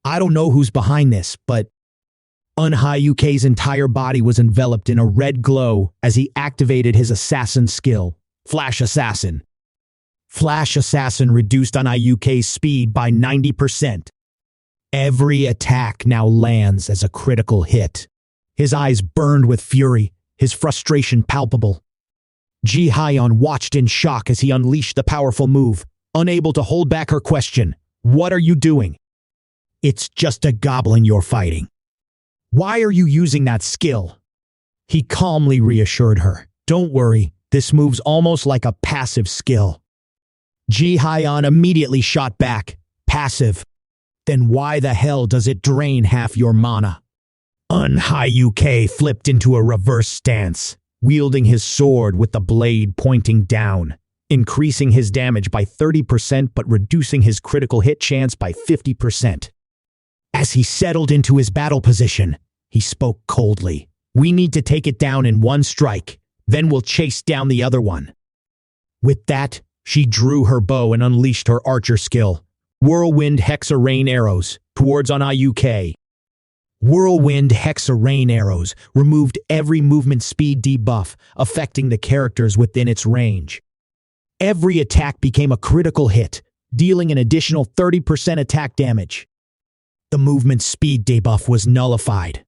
I don't know who's behind this, but Unha UK's entire body was enveloped in a red glow as he activated his assassin skill, Flash Assassin. Flash Assassin reduced Unha UK's speed by 90%. Every attack now lands as a critical hit. His eyes burned with fury, his frustration palpable. Ji-Han watched in shock as he unleashed the powerful move, unable to hold back her question. What are you doing? It's just a goblin you're fighting. Why are you using that skill? He calmly reassured her. Don't worry, this move's almost like a passive skill. Ji-Han immediately shot back. Passive? Then why the hell does it drain half your mana? Unha UK flipped into a reverse stance, wielding his sword with the blade pointing down, increasing his damage by 30% but reducing his critical hit chance by 50%. As he settled into his battle position, he spoke coldly. We need to take it down in one strike, then we'll chase down the other one. With that, she drew her bow and unleashed her archer skill, Whirlwind Hexa Rain Arrows, towards Unha UK. Whirlwind Hexa Rain Arrows removed every movement speed debuff, affecting the characters within its range. Every attack became a critical hit, dealing an additional 30% attack damage. The movement speed debuff was nullified.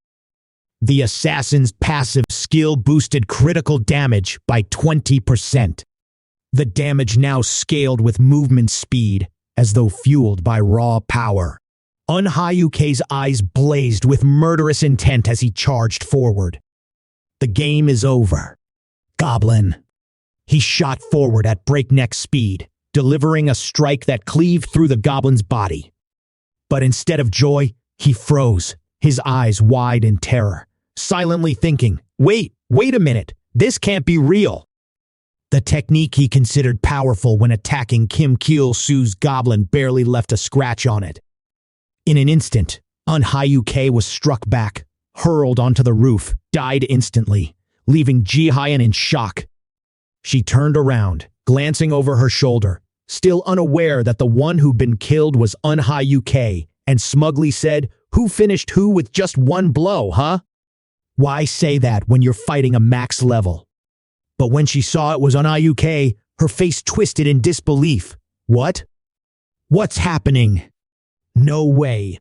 The assassin's passive skill boosted critical damage by 20%. The damage now scaled with movement speed, as though fueled by raw power. Unha UK's eyes blazed with murderous intent as he charged forward. The game is over. Goblin. He shot forward at breakneck speed, delivering a strike that cleaved through the goblin's body. But instead of joy, he froze, his eyes wide in terror, silently thinking, wait a minute, this can't be real. The technique he considered powerful when attacking Kim Chulsoo's Soo's goblin barely left a scratch on it. In an instant, Unha UK was struck back, hurled onto the roof, died instantly, leaving Ji-Han in shock. She turned around, glancing over her shoulder, still unaware that the one who'd been killed was Unha UK, and smugly said, "Who finished who with just one blow, huh?" Why say that when you're fighting a max level? But when she saw it was Unha UK, her face twisted in disbelief. What? What's happening? No way.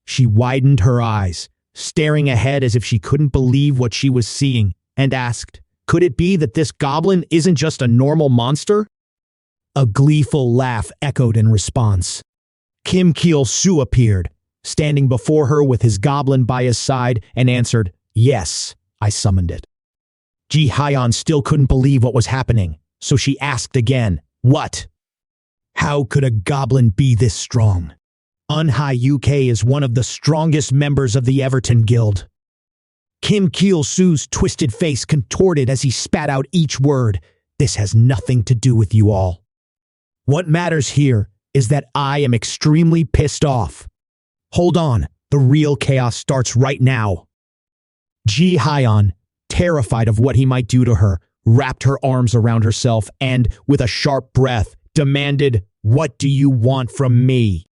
She widened her eyes, staring ahead as if she couldn't believe what she was seeing, and asked, could it be that this goblin isn't just a normal monster? A gleeful laugh echoed in response. Kim Chulsoo appeared, standing before her with his goblin by his side, and answered, yes, I summoned it. Ji-Han still couldn't believe what was happening, so she asked again, what? How could a goblin be this strong? Unha UK is one of the strongest members of the Everton Guild. Kim Chulsoo's twisted face contorted as he spat out each word. This has nothing to do with you all. What matters here is that I am extremely pissed off. Hold on, the real chaos starts right now. Ji-Han, terrified of what he might do to her, wrapped her arms around herself and, with a sharp breath, demanded, what do you want from me?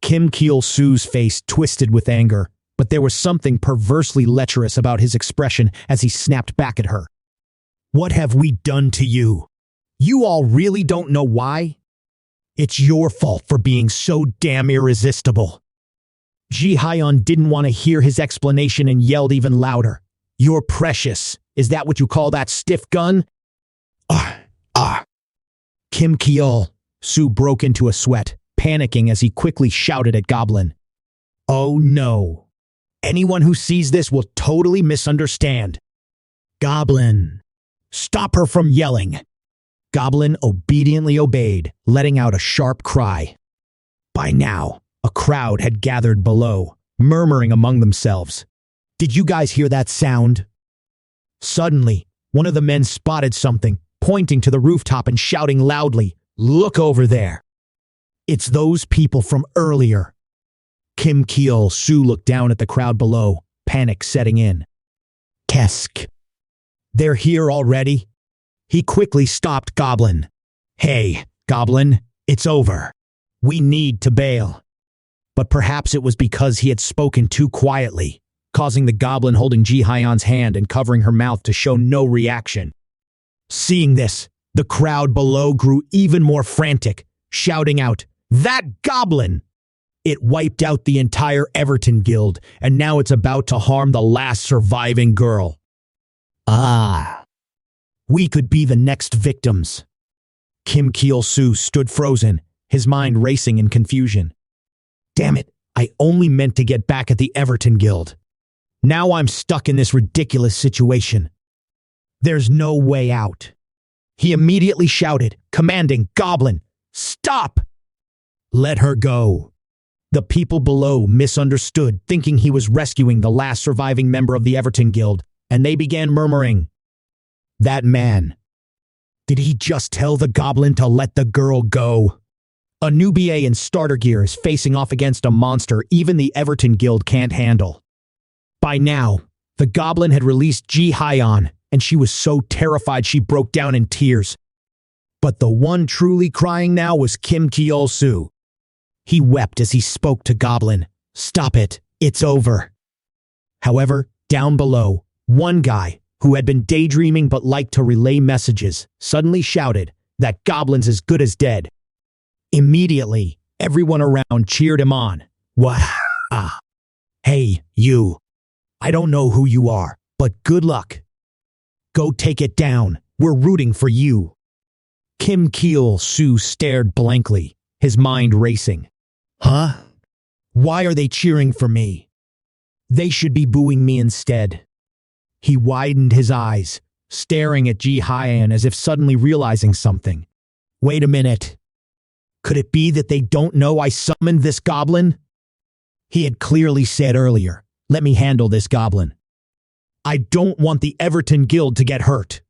Kim Chulsoo's face twisted with anger, but there was something perversely lecherous about his expression as he snapped back at her. What have we done to you? You all really don't know why? It's your fault for being so damn irresistible. Ji-Han didn't want to hear his explanation and yelled even louder. You're precious. Is that what you call that stiff gun? Kim Chulsoo broke into a sweat, panicking as he quickly shouted at Goblin. Oh no. Anyone who sees this will totally misunderstand. Goblin. Stop her from yelling. Goblin obediently obeyed, letting out a sharp cry. By now, a crowd had gathered below, murmuring among themselves. Did you guys hear that sound? Suddenly, one of the men spotted something, pointing to the rooftop and shouting loudly, "Look over there! It's those people from earlier." Kim Cheol Soo looked down at the crowd below, panic setting in. Kesk. They're here already? He quickly stopped Goblin. Hey, Goblin, it's over. We need to bail. But perhaps it was because he had spoken too quietly, causing the Goblin holding Ji Hyeon's hand and covering her mouth to show no reaction. Seeing this, the crowd below grew even more frantic, shouting out, "That Goblin!" It wiped out the entire Everton Guild, and now it's about to harm the last surviving girl. We could be the next victims. Kim Cheol Soo stood frozen, his mind racing in confusion. Damn it, I only meant to get back at the Everton Guild. Now I'm stuck in this ridiculous situation. There's no way out. He immediately shouted, commanding Goblin, "Stop! Let her go." The people below misunderstood, thinking he was rescuing the last surviving member of the Everton Guild, and they began murmuring, "That man. Did he just tell the Goblin to let the girl go?" A newbie in starter gear is facing off against a monster even the Everton Guild can't handle. By now, the Goblin had released Ji Hyeon, and she was so terrified she broke down in tears. But the one truly crying now was Kim Cheol Soo. He wept as he spoke to Goblin. "Stop it, it's over." However, down below, one guy, who had been daydreaming but liked to relay messages, suddenly shouted that Goblin's as good as dead. Immediately, everyone around cheered him on. "What? Hey, you. I don't know who you are, but good luck. Go take it down. We're rooting for you." Kim Cheol Soo stared blankly, his mind racing. Huh? Why are they cheering for me? They should be booing me instead. He widened his eyes, staring at Ji Hyeon as if suddenly realizing something. Wait a minute. Could it be that they don't know I summoned this Goblin? He had clearly said earlier, "Let me handle this Goblin. I don't want the Everton Guild to get hurt."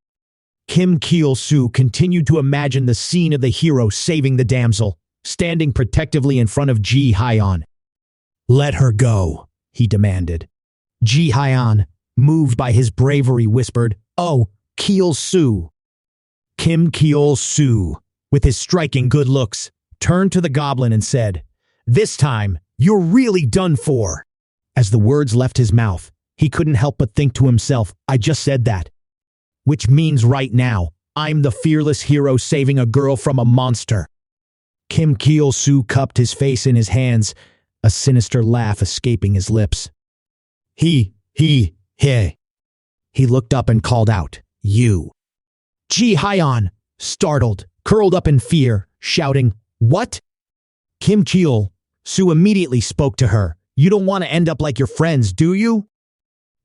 Kim Cheol Soo continued to imagine the scene of the hero saving the damsel, standing protectively in front of Ji Hyeon. "Let her go," he demanded. Ji Hyeon, moved by his bravery, whispered, "Oh, Cheol Soo." Kim Cheol Soo, with his striking good looks, turned to the Goblin and said, "This time, you're really done for." As the words left his mouth, he couldn't help but think to himself, I just said that. Which means right now, I'm the fearless hero saving a girl from a monster. Kim Cheol Soo cupped his face in his hands, a sinister laugh escaping his lips. He. He looked up and called out, "You." Ji Hyeon, startled, curled up in fear, shouting, "What?" Kim Cheol Soo immediately spoke to her. "You don't want to end up like your friends, do you?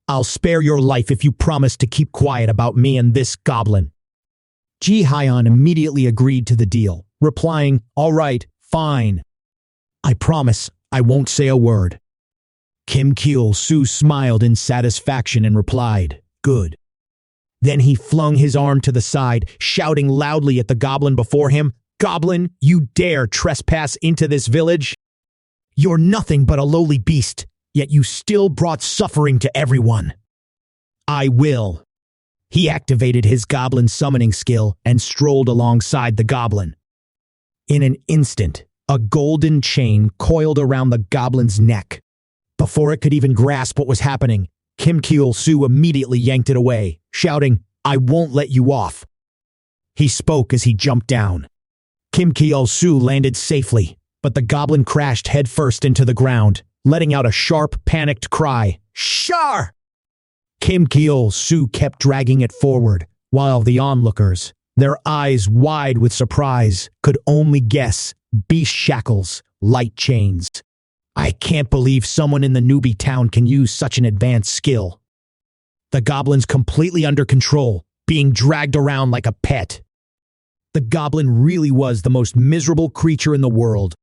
I'll spare your life if you promise to keep quiet about me and this Goblin." Ji Hyeon immediately agreed to the deal, replying, "All right, fine. I promise I won't say a word." Kim Cheol Soo smiled in satisfaction and replied, "Good." Then he flung his arm to the side, shouting loudly at the Goblin before him, "Goblin, you dare trespass into this village? You're nothing but a lowly beast, yet you still brought suffering to everyone. I will." He activated his Goblin summoning skill and strolled alongside the Goblin. In an instant, a golden chain coiled around the Goblin's neck. Before it could even grasp what was happening, Kim Cheol Soo immediately yanked it away, shouting, "I won't let you off." He spoke as he jumped down. Kim Cheol Soo landed safely, but the Goblin crashed headfirst into the ground, letting out a sharp, panicked cry, "Shar!" Kim Cheol Soo kept dragging it forward, while the onlookers, their eyes wide with surprise, could only guess beast shackles, light chains. I can't believe someone in the newbie town can use such an advanced skill. The Goblin's completely under control, being dragged around like a pet. The Goblin really was the most miserable creature in the world.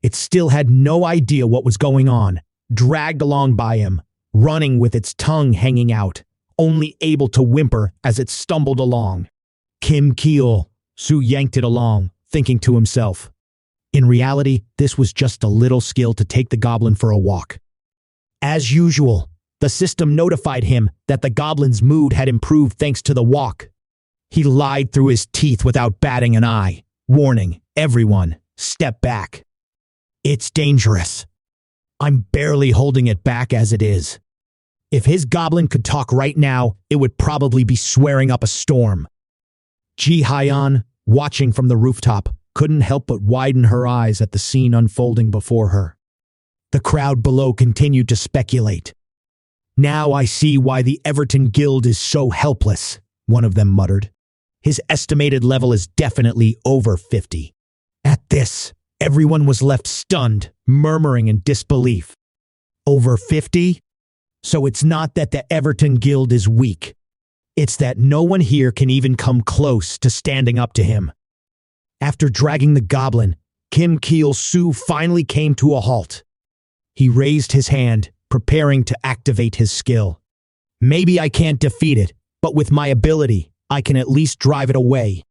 It still had no idea what was going on, dragged along by him, running with its tongue hanging out, only able to whimper as it stumbled along. Kim Chulsoo yanked it along, thinking to himself. In reality, this was just a little skill to take the goblin for a walk. As usual, the system notified him that the goblin's mood had improved thanks to the walk. He lied through his teeth without batting an eye, warning everyone, step back. It's dangerous. I'm barely holding it back as it is. If his goblin could talk right now, it would probably be swearing up a storm. Ji Hyeon, watching from the rooftop, couldn't help but widen her eyes at the scene unfolding before her. The crowd below continued to speculate. Now I see why the Everton Guild is so helpless, one of them muttered. His estimated level is definitely over 50. At this, everyone was left stunned, murmuring in disbelief. Over 50? So it's not that the Everton Guild is weak. It's that no one here can even come close to standing up to him. After dragging the goblin, Kim Chulsoo finally came to a halt. He raised his hand, preparing to activate his skill. Maybe I can't defeat it, but with my ability, I can at least drive it away.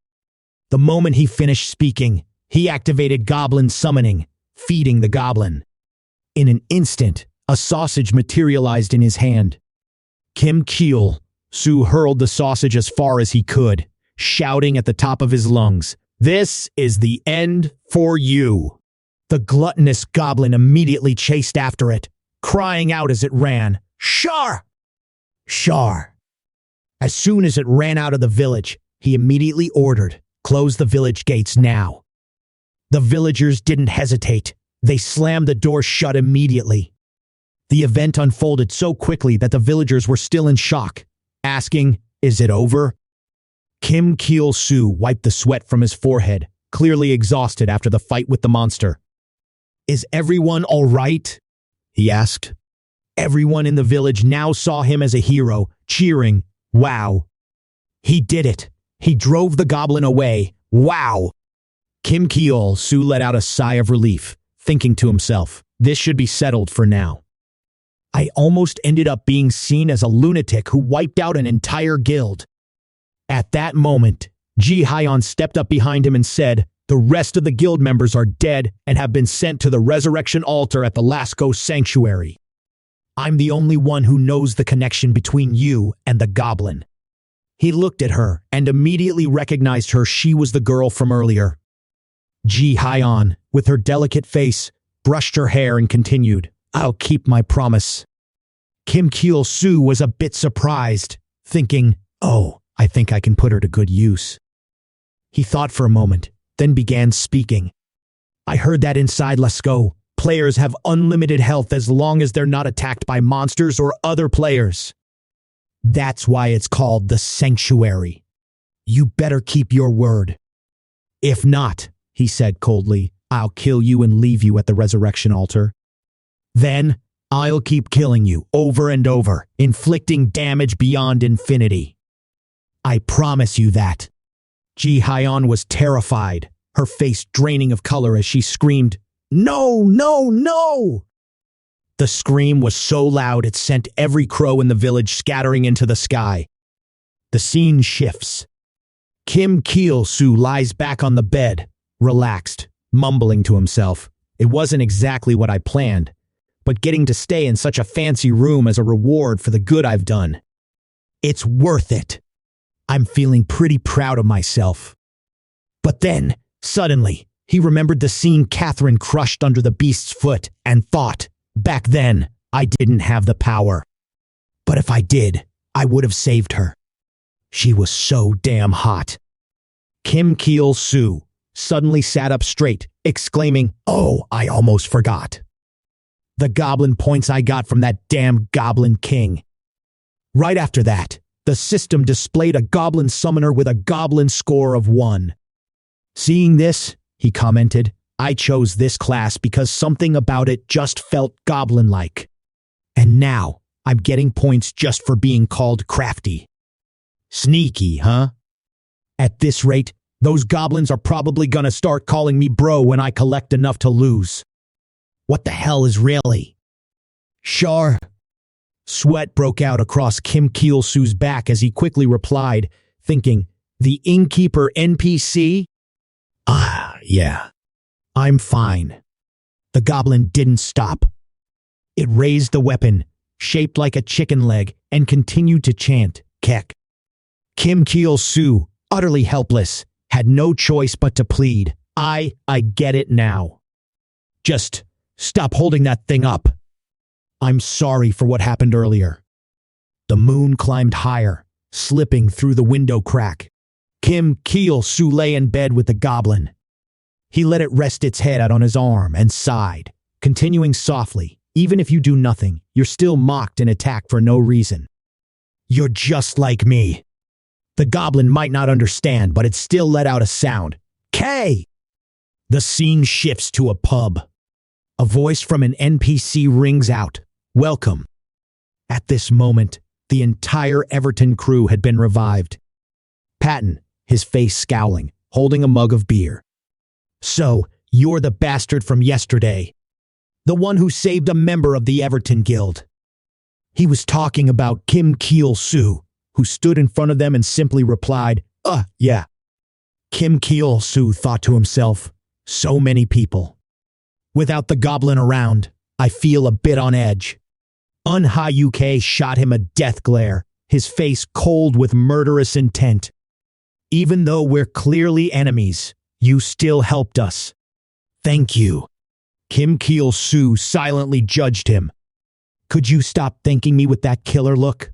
The moment he finished speaking, he activated Goblin Summoning, feeding the goblin. In an instant, a sausage materialized in his hand. Kim Chulsoo hurled the sausage as far as he could, shouting at the top of his lungs, "This is the end for you." The gluttonous goblin immediately chased after it, crying out as it ran, "Shar! Shar!" As soon as it ran out of the village, he immediately ordered, "Close the village gates now." The villagers didn't hesitate. They slammed the door shut immediately. The event unfolded so quickly that the villagers were still in shock, asking, "Is it over?" Kim Chulsoo wiped the sweat from his forehead, clearly exhausted after the fight with the monster. "Is everyone all right?" he asked. Everyone in the village now saw him as a hero, cheering, "Wow! He did it! He drove the goblin away! Wow!" Kim Chulsoo let out a sigh of relief, thinking to himself, "This should be settled for now." I almost ended up being seen as a lunatic who wiped out an entire guild. At that moment, Ji Hyeon stepped up behind him and said, "The rest of the guild members are dead and have been sent to the resurrection altar at the Lasco sanctuary. I'm the only one who knows the connection between you and the goblin." He looked at her and immediately recognized her. She was the girl from earlier. Ji Hyeon, with her delicate face, brushed her hair and continued, "I'll keep my promise." Kim Chulsoo was a bit surprised, thinking, "Oh, I think I can put her to good use." He thought for a moment, then began speaking. "I heard that inside Lasco, players have unlimited health as long as they're not attacked by monsters or other players. That's why it's called the Sanctuary. You better keep your word. If not," he said coldly, "I'll kill you and leave you at the resurrection altar. Then, I'll keep killing you over and over, inflicting damage beyond infinity. I promise you that." Ji Hyeon was terrified, her face draining of color as she screamed, "No, no, no!" The scream was so loud it sent every crow in the village scattering into the sky. The scene shifts. Kim Chulsoo lies back on the bed, relaxed, mumbling to himself, "It wasn't exactly what I planned, but getting to stay in such a fancy room as a reward for the good I've done. It's worth it. I'm feeling pretty proud of myself." But then, suddenly, he remembered the scene Catherine crushed under the beast's foot and thought, "Back then, I didn't have the power. But if I did, I would have saved her. She was so damn hot." Kim Chulsoo suddenly sat up straight, exclaiming, "Oh, I almost forgot. The goblin points I got from that damn Goblin King." Right after that, the system displayed a Goblin Summoner with a Goblin score of 1. "Seeing this," he commented, "I chose this class because something about it just felt goblin-like. And now, I'm getting points just for being called crafty. Sneaky, huh? At this rate, those goblins are probably gonna start calling me bro when I collect enough to lose. What the hell is really? Shar? Sweat broke out across Kim Chulsoo's back as he quickly replied, thinking, "The innkeeper NPC? Ah, yeah. I'm fine." The goblin didn't stop. It raised the weapon, shaped like a chicken leg, and continued to chant, "Kek." Kim Chulsoo, utterly helpless, had no choice but to plead, I get it now. Just stop holding that thing up. I'm sorry for what happened earlier." The moon climbed higher, slipping through the window crack. Kim Chulsoo lay in bed with the goblin. He let it rest its head out on his arm and sighed, continuing softly, "Even if you do nothing, you're still mocked and attacked for no reason. You're just like me." The goblin might not understand, but it still let out a sound. K! The scene shifts to a pub. A voice from an NPC rings out, "Welcome." At this moment, the entire Everton crew had been revived. Patton, his face scowling, holding a mug of beer. "So, you're the bastard from yesterday. The one who saved a member of the Everton Guild." He was talking about Kim Chulsoo, who stood in front of them and simply replied, yeah." Kim Chulsoo thought to himself, so many people. Without the goblin around, I feel a bit on edge. Manhwa shot him a death glare, his face cold with murderous intent. "Even though we're clearly enemies, you still helped us. Thank you." Kim Chulsoo silently judged him. "Could you stop thanking me with that killer look?"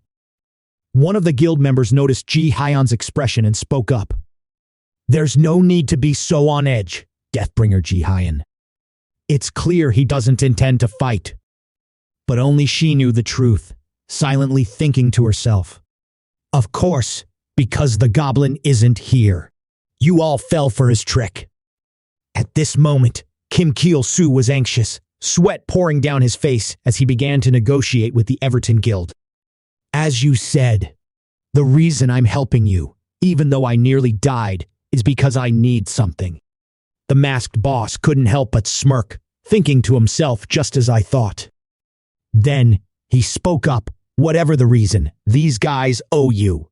One of the guild members noticed Ji Hyun's expression and spoke up. "There's no need to be so on edge, Deathbringer Ji Hyun. It's clear he doesn't intend to fight." But only she knew the truth, silently thinking to herself, "Of course, because the goblin isn't here. You all fell for his trick." At this moment, Kim Chulsoo was anxious, sweat pouring down his face as he began to negotiate with the Everton Guild. "As you said, the reason I'm helping you, even though I nearly died, is because I need something." The masked boss couldn't help but smirk, thinking to himself just as I thought. Then, he spoke up, "Whatever the reason, these guys owe you.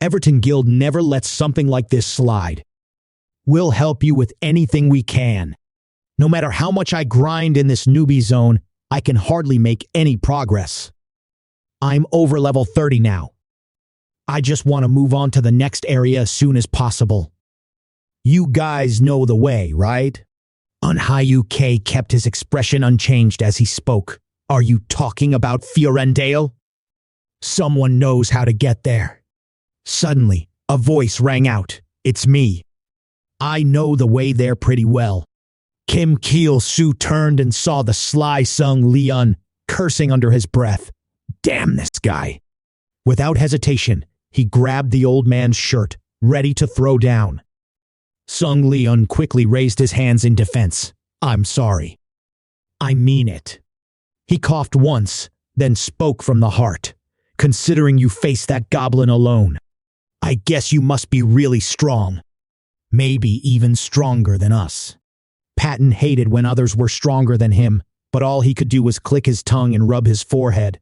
Everton Guild never lets something like this slide. We'll help you with anything we can. No matter how much I grind in this newbie zone, I can hardly make any progress. I'm over level 30 now. I just want to move on to the next area as soon as possible. You guys know the way, right?" Manhwa kept his expression unchanged as he spoke. "Are you talking about Fiorendale? Someone knows how to get there." Suddenly, a voice rang out. "It's me. I know the way there pretty well." Kim Chulsoo turned and saw the sly Sung Leon, cursing under his breath. "Damn this guy." Without hesitation, he grabbed the old man's shirt, ready to throw down. Sung Leon quickly raised his hands in defense. "I'm sorry. I mean it." He coughed once, then spoke from the heart. "Considering you faced that goblin alone, I guess you must be really strong. Maybe even stronger than us." Patton hated when others were stronger than him, but all he could do was click his tongue and rub his forehead.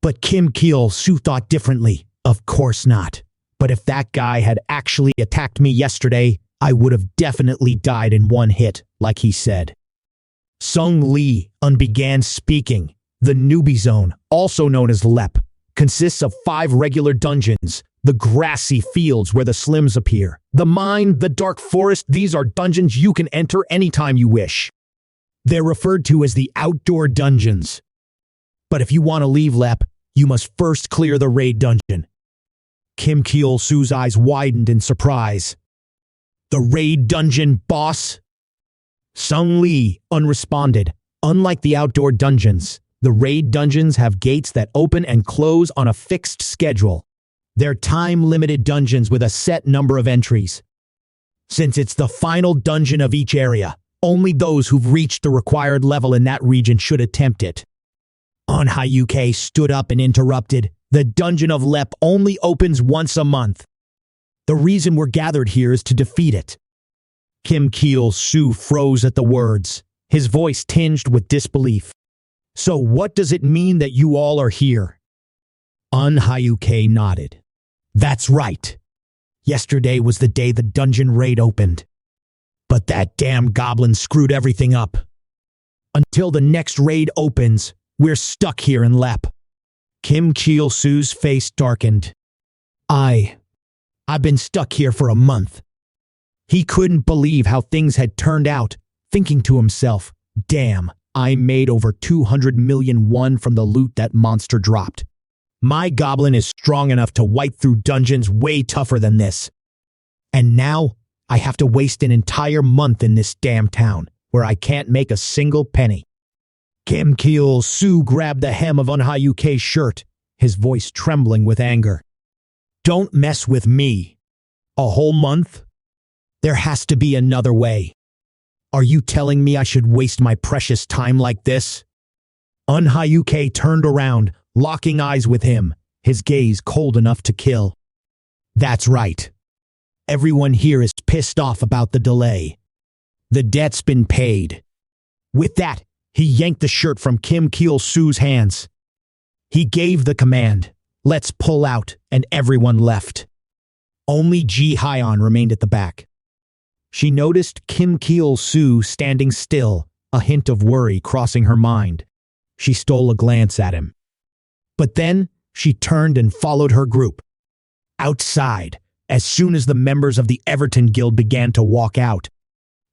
But Kim Chulsoo thought differently. "Of course not. But if that guy had actually attacked me yesterday, I would have definitely died in one hit, like he said." Sung Leon began speaking. The newbie zone, also known as LEP, consists of 5 regular dungeons. The grassy fields where the slims appear, the mine, the dark forest, these are dungeons you can enter anytime you wish. They're referred to as the outdoor dungeons. But if you want to leave LEP, you must first clear the raid dungeon. Kim Chulsoo's eyes widened in surprise. "The raid dungeon, boss?" Sung Lee unresponded. Unlike the outdoor dungeons, the raid dungeons have gates that open and close on a fixed schedule. They're time-limited dungeons with a set number of entries. Since it's the final dungeon of each area, only those who've reached the required level in that region should attempt it. Manhwa stood up and interrupted. "The Dungeon of LEP only opens once a month. The reason we're gathered here is to defeat it." Kim Chulsoo froze at the words, his voice tinged with disbelief. So what does it mean that you all are here? Hyuk nodded. That's right. Yesterday was the day the dungeon raid opened. But that damn goblin screwed everything up. Until the next raid opens, we're stuck here in Lep. Kim Chulsoo's face darkened. I've been stuck here for a month. He couldn't believe how things had turned out, thinking to himself, damn, I made over 200 million won from the loot that monster dropped. My goblin is strong enough to wipe through dungeons way tougher than this. And now, I have to waste an entire month in this damn town, where I can't make a single penny. Kim Chulsoo grabbed the hem of Hyuk's shirt, his voice trembling with anger. Don't mess with me. A whole month? There has to be another way. Are you telling me I should waste my precious time like this? Hyuk turned around, locking eyes with him, his gaze cold enough to kill. That's right. Everyone here is pissed off about the delay. The debt's been paid. With that, he yanked the shirt from Kim Chulsoo's hands. He gave the command, let's pull out, and everyone left. Only Ji Hyeon remained at the back. She noticed Kim Chulsoo standing still, a hint of worry crossing her mind. She stole a glance at him. But then, she turned and followed her group. Outside, as soon as the members of the Everton Guild began to walk out,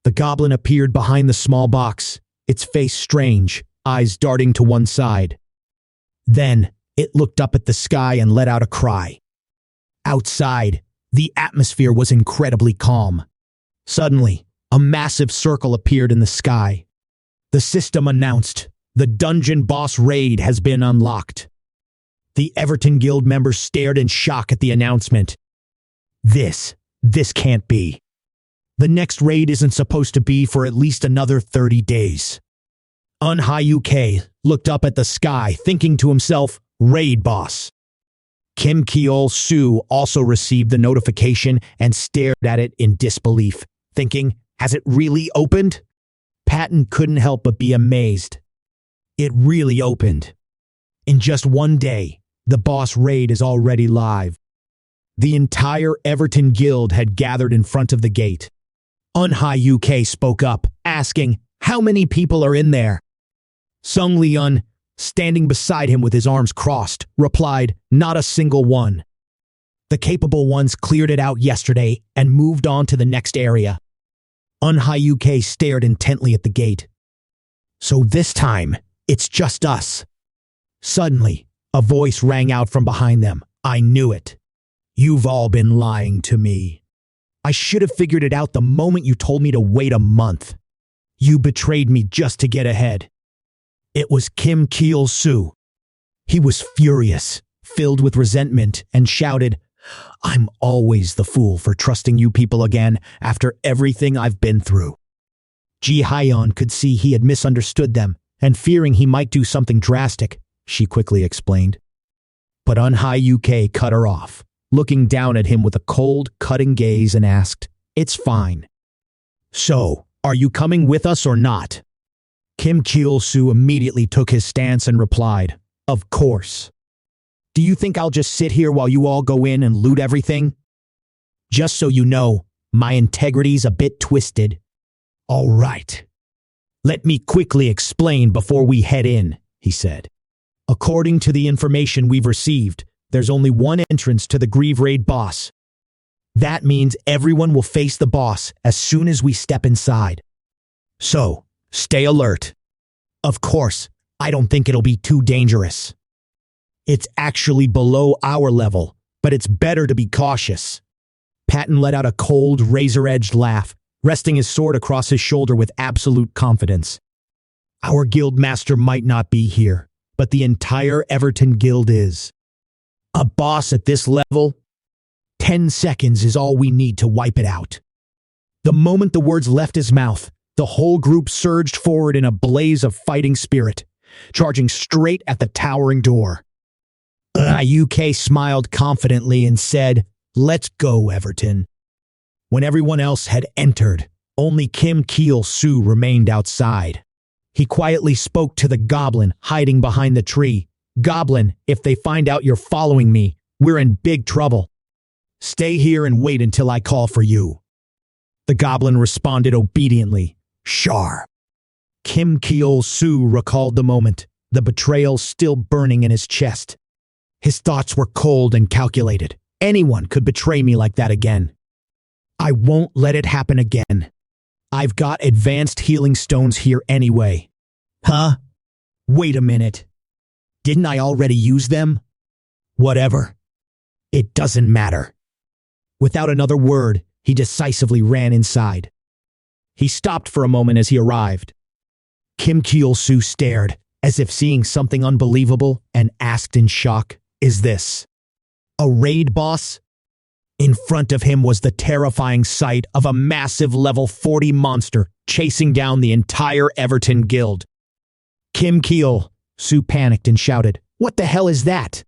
the goblin appeared behind the small box, its face strange, eyes darting to one side. Then, it looked up at the sky and let out a cry. Outside, the atmosphere was incredibly calm. Suddenly, a massive circle appeared in the sky. The system announced, the dungeon boss raid has been unlocked. The Everton Guild members stared in shock at the announcement. This can't be. The next raid isn't supposed to be for at least another 30 days. Hyuk looked up at the sky, thinking to himself, raid boss. Kim Chulsoo also received the notification and stared at it in disbelief, thinking, has it really opened? Patton couldn't help but be amazed. It really opened. In just one day, the boss raid is already live. The entire Everton Guild had gathered in front of the gate. Hyuk spoke up, asking, how many people are in there? Sung Leon, standing beside him with his arms crossed, replied, not a single one. The capable ones cleared it out yesterday and moved on to the next area. Hyuk stared intently at the gate. So this time, it's just us. Suddenly, a voice rang out from behind them. I knew it. You've all been lying to me. I should have figured it out the moment you told me to wait a month. You betrayed me just to get ahead. It was Kim Chulsoo. He was furious, filled with resentment, and shouted, I'm always the fool for trusting you people again after everything I've been through. Ji Hyeon could see he had misunderstood them, and fearing he might do something drastic, she quickly explained. But Hyuk cut her off, looking down at him with a cold, cutting gaze and asked, it's fine. So, are you coming with us or not? Kim Chulsoo immediately took his stance and replied, of course. Do you think I'll just sit here while you all go in and loot everything? Just so you know, my integrity's a bit twisted. All right. Let me quickly explain before we head in, he said. According to the information we've received, there's only one entrance to the Grieve Raid boss. That means everyone will face the boss as soon as we step inside. So, stay alert. Of course, I don't think it'll be too dangerous. It's actually below our level, but it's better to be cautious. Patton let out a cold, razor-edged laugh, resting his sword across his shoulder with absolute confidence. Our guild master might not be here, but the entire Everton Guild is. A boss at this level? 10 seconds is all we need to wipe it out. The moment the words left his mouth, the whole group surged forward in a blaze of fighting spirit, charging straight at the towering door. Hyuk smiled confidently and said, let's go, Everton. When everyone else had entered, only Kim Chulsoo remained outside. He quietly spoke to the goblin hiding behind the tree. Goblin, if they find out you're following me, we're in big trouble. Stay here and wait until I call for you. The goblin responded obediently. Shar. Kim Cheol Soo recalled the moment, the betrayal still burning in his chest. His thoughts were cold and calculated. Anyone could betray me like that again. I won't let it happen again. I've got advanced healing stones here anyway. Huh? Wait a minute. Didn't I already use them? Whatever. It doesn't matter. Without another word, he decisively ran inside. He stopped for a moment as he arrived. Kim Cheol Soo stared, as if seeing something unbelievable, and asked in shock, Is this a raid boss? In front of him was the terrifying sight of a massive level 40 monster chasing down the entire Everton guild. Kim Cheol Soo panicked and shouted, What the hell is that?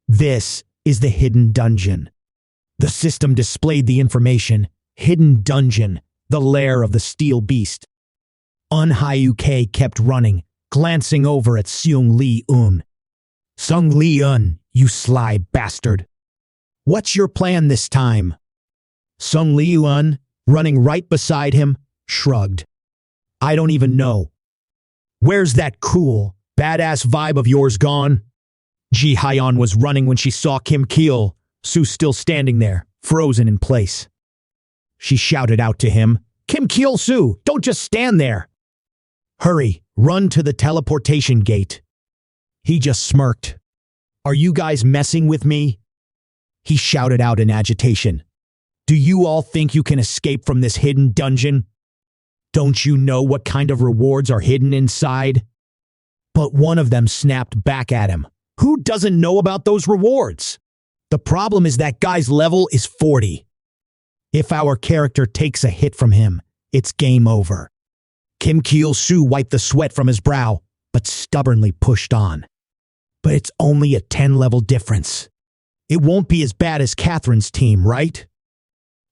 This is the hidden dungeon. The system displayed the information, Hidden Dungeon, the lair of the steel beast. Hyuk kept running, glancing over at Seung Lee-un. Seung Lee-un, you sly bastard. What's your plan this time? Seung Lee-un, running right beside him, shrugged. I don't even know. Where's that cool, badass vibe of yours gone? Ji Hyeon was running when she saw Kim Cheol Soo still standing there, frozen in place. She shouted out to him, Kim Cheol Soo, don't just stand there. Hurry, run to the teleportation gate. He just smirked. Are you guys messing with me? He shouted out in agitation. Do you all think you can escape from this hidden dungeon? Don't you know what kind of rewards are hidden inside? But one of them snapped back at him. Who doesn't know about those rewards? The problem is that guy's level is 40. If our character takes a hit from him, it's game over. Kim Cheol Soo wiped the sweat from his brow, but stubbornly pushed on. But it's only a 10-level difference. It won't be as bad as Catherine's team, right?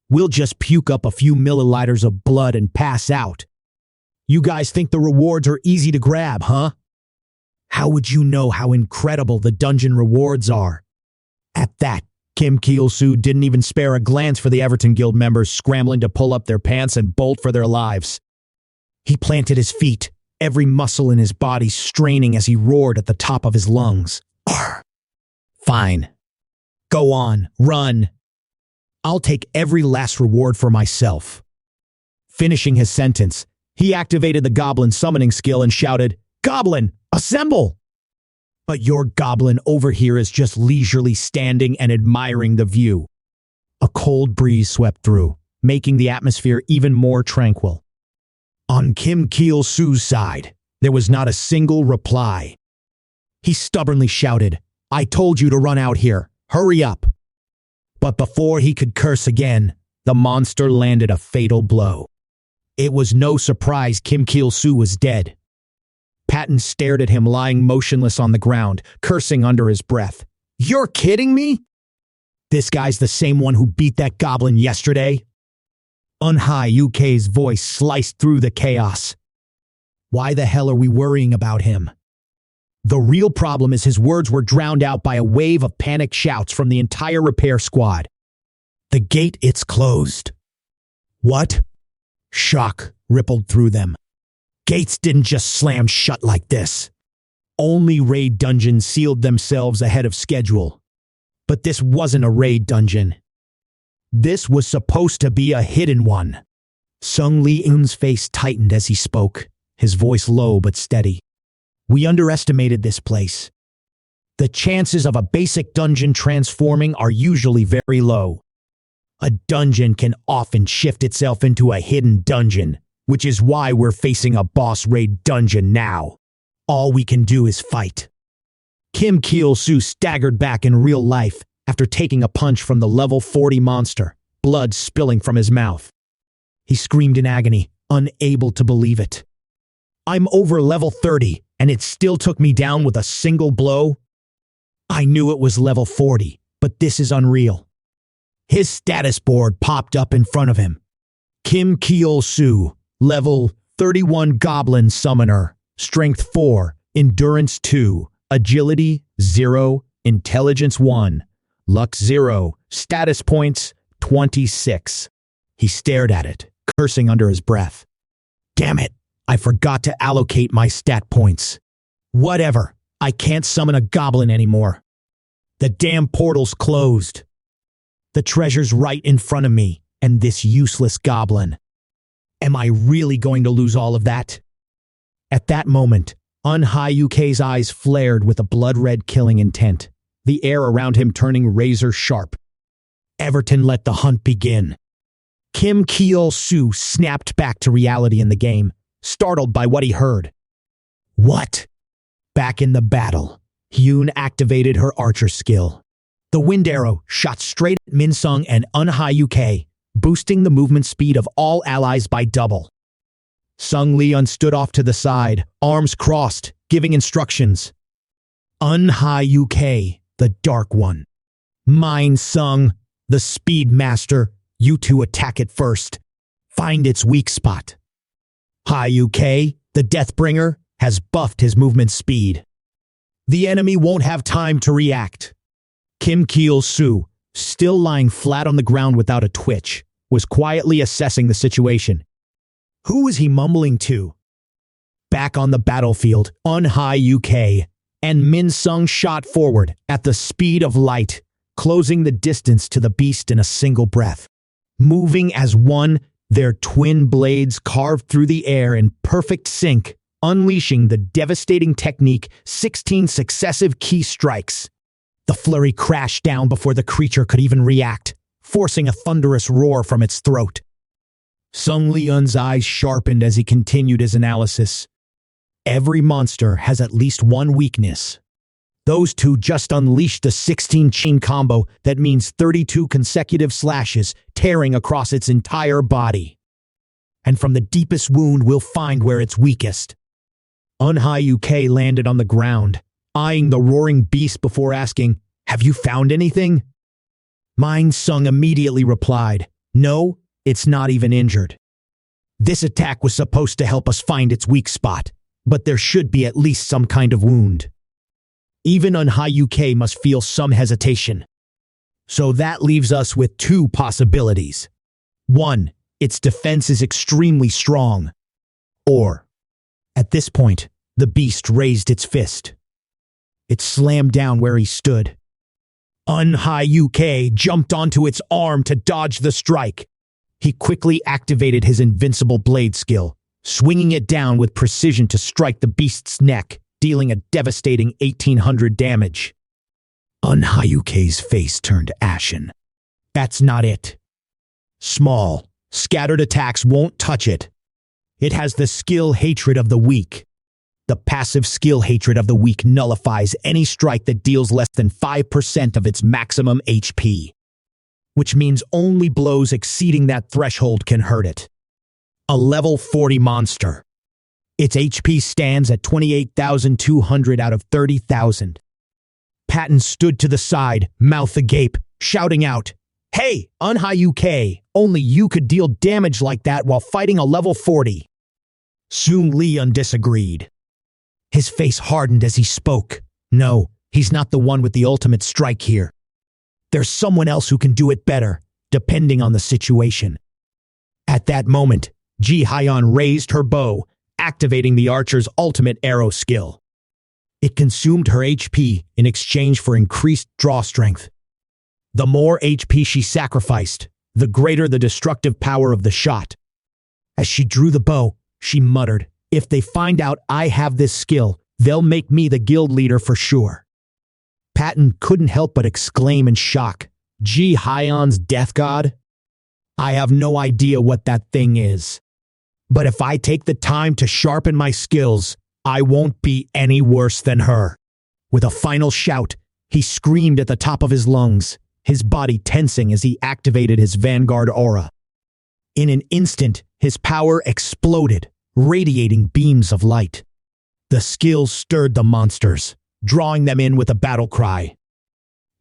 We'll just puke up a few milliliters of blood and pass out. You guys think the rewards are easy to grab, huh? How would you know how incredible the dungeon rewards are? At that, Kim Cheol Soo didn't even spare a glance for the Everton Guild members scrambling to pull up their pants and bolt for their lives. He planted his feet, every muscle in his body straining as he roared at the top of his lungs. Arr. Fine. Go on, run. I'll take every last reward for myself. Finishing his sentence, he activated the Goblin summoning skill and shouted, Goblin, assemble! But your goblin over here is just leisurely standing and admiring the view. A cold breeze swept through, making the atmosphere even more tranquil. On Kim Cheol Soo's side, there was not a single reply. He stubbornly shouted, I told you to run out here. Hurry up. But before he could curse again, the monster landed a fatal blow. It was no surprise Kim Cheol Soo was dead. Patton stared at him lying motionless on the ground, cursing under his breath. You're kidding me? This guy's the same one who beat that goblin yesterday? Hyuk's voice sliced through the chaos. Why the hell are we worrying about him? The real problem is his words were drowned out by a wave of panicked shouts from the entire repair squad. The gate, it's closed. What? Shock rippled through them. Gates didn't just slam shut like this. Only raid dungeons sealed themselves ahead of schedule. But this wasn't a raid dungeon. This was supposed to be a hidden one. Seung Lee-un's face tightened as he spoke, his voice low but steady. We underestimated this place. The chances of a basic dungeon transforming are usually very low. A dungeon can often shift itself into a hidden dungeon, which is why we're facing a boss raid dungeon now. All we can do is fight. Kim Cheol Soo staggered back in real life after taking a punch from the level 40 monster, blood spilling from his mouth. He screamed in agony, unable to believe it. I'm over level 30, and it still took me down with a single blow? I knew it was level 40, but this is unreal. His status board popped up in front of him. Kim Cheol Soo, level 31 Goblin Summoner, Strength 4, Endurance 2, Agility 0, Intelligence 1, Luck 0, Status Points 26. He stared at it, cursing under his breath. Damn it, I forgot to allocate my stat points. Whatever, I can't summon a goblin anymore. The damn portal's closed. The treasure's right in front of me, and this useless goblin. Am I really going to lose all of that? At that moment, Yuke's eyes flared with a blood-red killing intent, the air around him turning razor-sharp. Everton let the hunt begin. Kim Cheol Soo snapped back to reality in the game, startled by what he heard. What? Back in the battle, Hyun activated her archer skill. The wind arrow shot straight at Minsung and Yuke, boosting the movement speed of all allies by double. Sung Leon stood off to the side, arms crossed, giving instructions. Yuke, the Dark One. Mine Sung, the Speed Master, you two attack it first. Find its weak spot. Yuke, the Deathbringer, has buffed his movement speed. The enemy won't have time to react. Kim Cheol Soo, still lying flat on the ground without a twitch, was quietly assessing the situation. Who was he mumbling to? Back on the battlefield, Yuke, and Min Sung shot forward at the speed of light, closing the distance to the beast in a single breath. Moving as one, their twin blades carved through the air in perfect sync, unleashing the devastating technique 16 successive key strikes. The flurry crashed down before the creature could even react, forcing a thunderous roar from its throat. Sung Leon's eyes sharpened as he continued his analysis. Every monster has at least one weakness. Those two just unleashed the 16 chain combo that means 32 consecutive slashes tearing across its entire body. And from the deepest wound we'll find where it's weakest. Yuke landed on the ground, eyeing the roaring beast before asking, "Have you found anything?" Mine Sung immediately replied, "No, it's not even injured. This attack was supposed to help us find its weak spot, but there should be at least some kind of wound." Even Yuke must feel some hesitation. So that leaves us with two possibilities. One, its defense is extremely strong. Or, at this point, the beast raised its fist. It slammed down where he stood. Yuke jumped onto its arm to dodge the strike. He quickly activated his invincible blade skill, swinging it down with precision to strike the beast's neck, dealing a devastating 1,800 damage. Yuke's face turned ashen. That's not it. Small, scattered attacks won't touch it. It has the skill hatred of the weak. The passive skill hatred of the weak nullifies any strike that deals less than 5% of its maximum HP, which means only blows exceeding that threshold can hurt it. A level 40 monster. Its HP stands at 28,200 out of 30,000. Patton stood to the side, mouth agape, shouting out, "Hey, Yuke, only you could deal damage like that while fighting a level 40. Sung Leon disagreed. His face hardened as he spoke. No, he's not the one with the ultimate strike here. There's someone else who can do it better, depending on the situation. At that moment, Ji Hyeon raised her bow, activating the archer's ultimate arrow skill. It consumed her HP in exchange for increased draw strength. The more HP she sacrificed, the greater the destructive power of the shot. As she drew the bow, she muttered, "If they find out I have this skill, they'll make me the guild leader for sure." Patton couldn't help but exclaim in shock, "Ji Hyeon's death god? I have no idea what that thing is. But if I take the time to sharpen my skills, I won't be any worse than her." With a final shout, he screamed at the top of his lungs, his body tensing as he activated his Vanguard aura. In an instant, his power exploded, radiating beams of light. The skill stirred the monsters, drawing them in with a battle cry.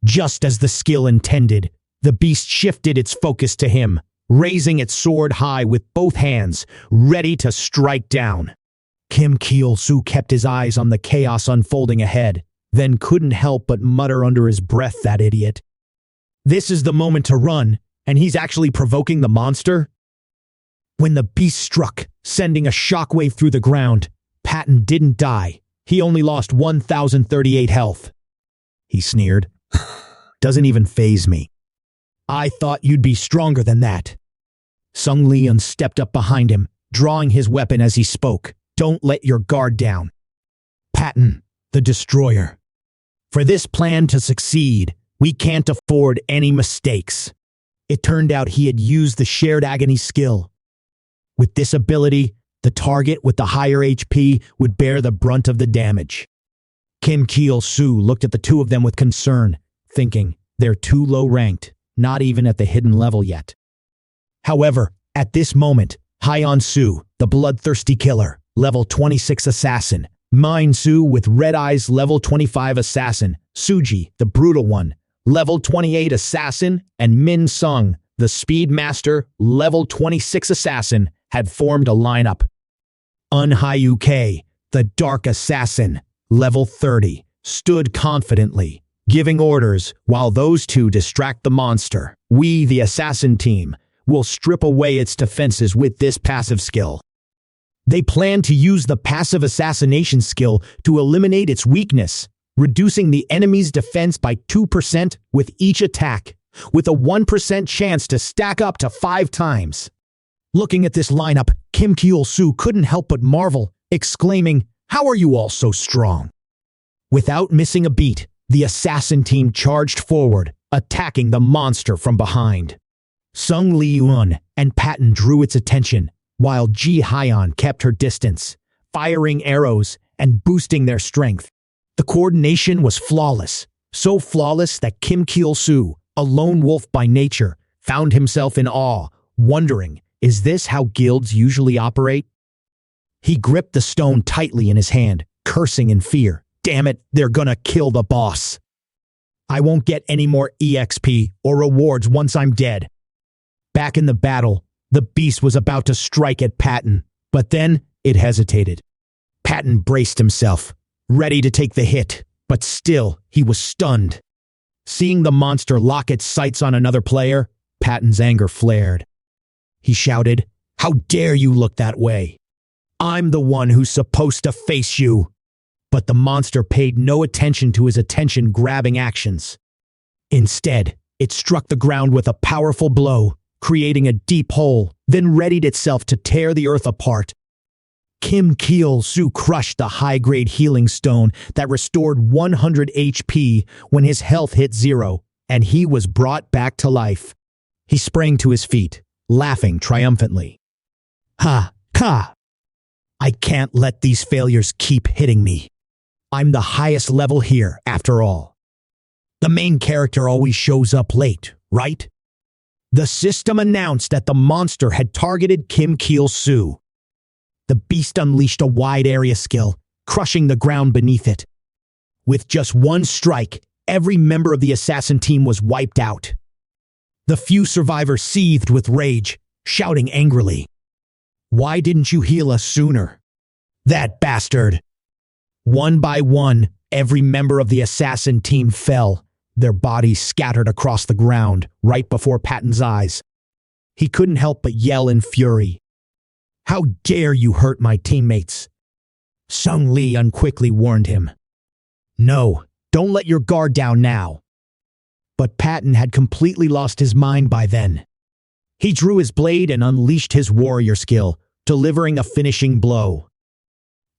Just as the skill intended, the beast shifted its focus to him, raising its sword high with both hands, ready to strike down. Kim Cheol Soo kept his eyes on the chaos unfolding ahead, then couldn't help but mutter under his breath, "That idiot. This is the moment to run, and he's actually provoking the monster?" When the beast struck, sending a shockwave through the ground, Patton didn't die. He only lost 1,038 health. He sneered. "Doesn't even faze me. I thought you'd be stronger than that." Sung Leon stepped up behind him, drawing his weapon as he spoke. "Don't let your guard down. Patton, the Destroyer. For this plan to succeed, we can't afford any mistakes." It turned out he had used the shared agony skill. With this ability, the target with the higher HP would bear the brunt of the damage. Kim Cheol Soo looked at the two of them with concern, thinking, they're too low ranked, not even at the hidden level yet. However, at this moment, Hyeon Soo, the bloodthirsty killer, level 26 assassin, Min Soo with red eyes, level 25 assassin, Suji, the brutal one, level 28 assassin, and Min Sung, the speed master, level 26 assassin, had formed a lineup. Hyuk, the dark assassin, level 30, stood confidently, giving orders while those two distract the monster. We, the assassin team, will strip away its defenses with this passive skill. They plan to use the passive assassination skill to eliminate its weakness, reducing the enemy's defense by 2% with each attack, with a 1% chance to stack up to 5 times. Looking at this lineup, Kim Cheol Soo couldn't help but marvel, exclaiming, "How are you all so strong?" Without missing a beat, the assassin team charged forward, attacking the monster from behind. Sung Leon and Patton drew its attention, while Ji Hyeon kept her distance, firing arrows and boosting their strength. The coordination was flawless, so flawless that Kim Cheol Soo, a lone wolf by nature, found himself in awe, wondering, is this how guilds usually operate? He gripped the stone tightly in his hand, cursing in fear. Damn it, they're gonna kill the boss. I won't get any more EXP or rewards once I'm dead. Back in the battle, the beast was about to strike at Patton, but then it hesitated. Patton braced himself, ready to take the hit, but still he was stunned. Seeing the monster lock its sights on another player, Patton's anger flared. He shouted, "How dare you look that way? I'm the one who's supposed to face you." But the monster paid no attention to his attention-grabbing actions. Instead, it struck the ground with a powerful blow, creating a deep hole, then readied itself to tear the earth apart. Kim Cheol Soo crushed the high-grade healing stone that restored 100 HP when his health hit 0, and he was brought back to life. He sprang to his feet, laughing triumphantly. "Ha! Ha! I can't let these failures keep hitting me. I'm the highest level here, after all. The main character always shows up late, right?" The system announced that the monster had targeted Kim Cheol Soo. The beast unleashed a wide area skill, crushing the ground beneath it. With just one strike, every member of the assassin team was wiped out. The few survivors seethed with rage, shouting angrily, "Why didn't you heal us sooner? That bastard!" One by one, every member of the assassin team fell, their bodies scattered across the ground right before Patton's eyes. He couldn't help but yell in fury. "How dare you hurt my teammates?" Sung Leon quickly warned him. "No, don't let your guard down now." But Patton had completely lost his mind by then. He drew his blade and unleashed his warrior skill, delivering a finishing blow.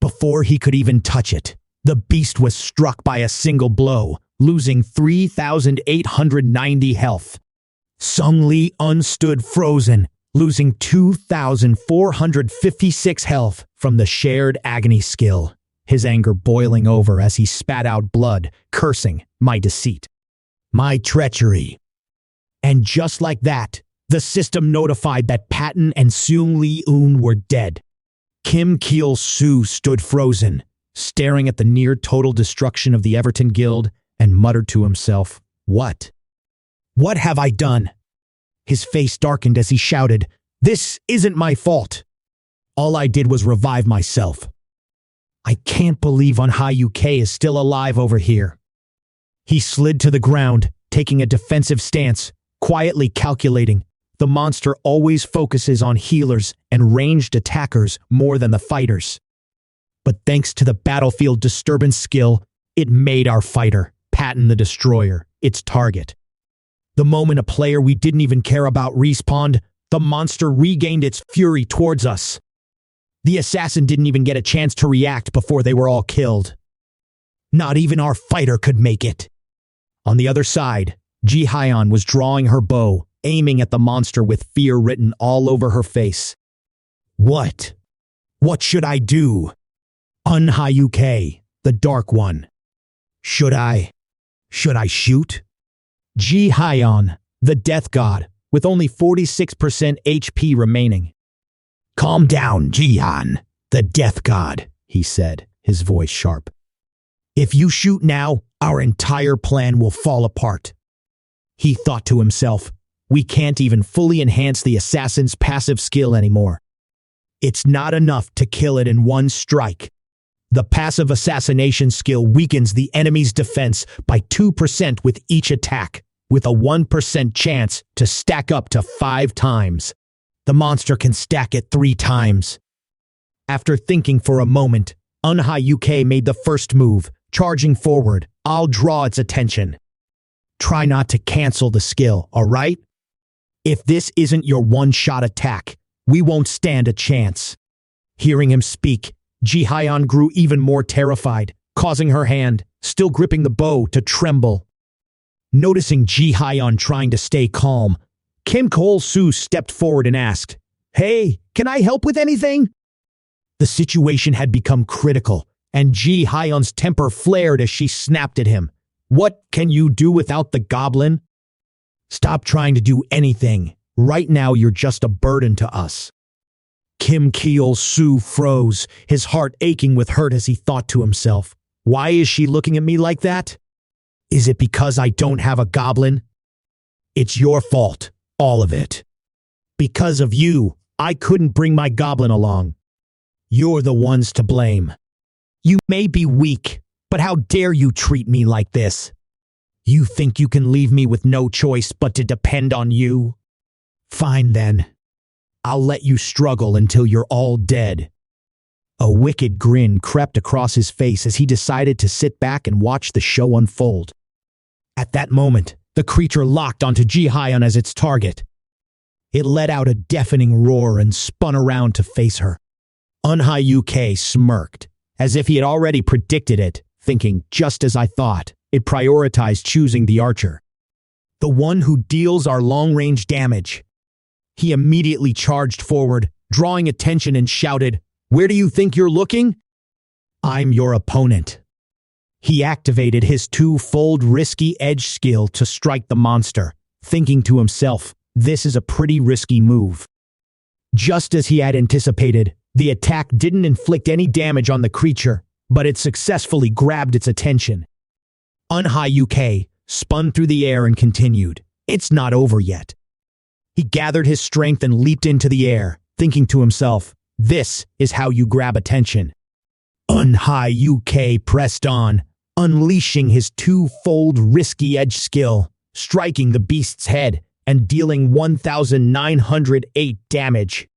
Before he could even touch it, the beast was struck by a single blow, losing 3,890 health. Sung Leon stood frozen, losing 2,456 health from the shared agony skill, his anger boiling over as he spat out blood, cursing, "My deceit. My treachery." And just like that, the system notified that Patton and Sung Leon were dead. Kim Cheol Soo stood frozen, staring at the near-total destruction of the Everton Guild, and muttered to himself, What have I done?" His face darkened as he shouted, "This isn't my fault. All I did was revive myself. I can't believe Manhwa is still alive over here." He slid to the ground, taking a defensive stance, quietly calculating. The monster always focuses on healers and ranged attackers more than the fighters. But thanks to the battlefield disturbance skill, it made our fighter, Patton the Destroyer, its target. The moment a player we didn't even care about respawned, the monster regained its fury towards us. The assassin didn't even get a chance to react before they were all killed. Not even our fighter could make it. On the other side, Ji Hyeon was drawing her bow, aiming at the monster with fear written all over her face. What? What should I do? Manhwa, the Dark One. Should I shoot? Ji Hyeon, the Death God, with only 46% HP remaining. Calm down, Jihan, the Death God, he said, his voice sharp. If you shoot now, our entire plan will fall apart. He thought to himself, we can't even fully enhance the assassin's passive skill anymore. It's not enough to kill it in one strike. The passive assassination skill weakens the enemy's defense by 2% with each attack, with a 1% chance to stack up to 5 times. The monster can stack it 3 times. After thinking for a moment, Manhwa made the first move, charging forward. I'll draw its attention. Try not to cancel the skill, alright? If this isn't your one-shot attack, we won't stand a chance. Hearing him speak, Ji Hyeon grew even more terrified, causing her hand, still gripping the bow, to tremble. Noticing Ji Hyeon trying to stay calm, Kim Chulsoo stepped forward and asked, "Hey, can I help with anything?" The situation had become critical, and Ji Hyeon's temper flared as she snapped at him. "What can you do without the goblin? Stop trying to do anything. Right now you're just a burden to us." Kim Chulsoo froze, his heart aching with hurt as he thought to himself, "Why is she looking at me like that? Is it because I don't have a goblin? It's your fault, all of it. Because of you, I couldn't bring my goblin along. You're the ones to blame. You may be weak, but how dare you treat me like this? You think you can leave me with no choice but to depend on you? Fine then. I'll let you struggle until you're all dead." A wicked grin crept across his face as he decided to sit back and watch the show unfold. At that moment, the creature locked onto Ji Hyeon as its target. It let out a deafening roar and spun around to face her. Manhwa smirked, as if he had already predicted it, thinking, just as I thought. It prioritized choosing the archer, the one who deals our long-range damage. He immediately charged forward, drawing attention, and shouted, "Where do you think you're looking? I'm your opponent." He activated his 2-fold risky edge skill to strike the monster, thinking to himself, this is a pretty risky move. Just as he had anticipated, the attack didn't inflict any damage on the creature, but it successfully grabbed its attention. Manhwa spun through the air and continued, "It's not over yet." He gathered his strength and leaped into the air, thinking to himself, this is how you grab attention. Manhwa pressed on, unleashing his 2-fold risky edge skill, striking the beast's head and dealing 1,908 damage.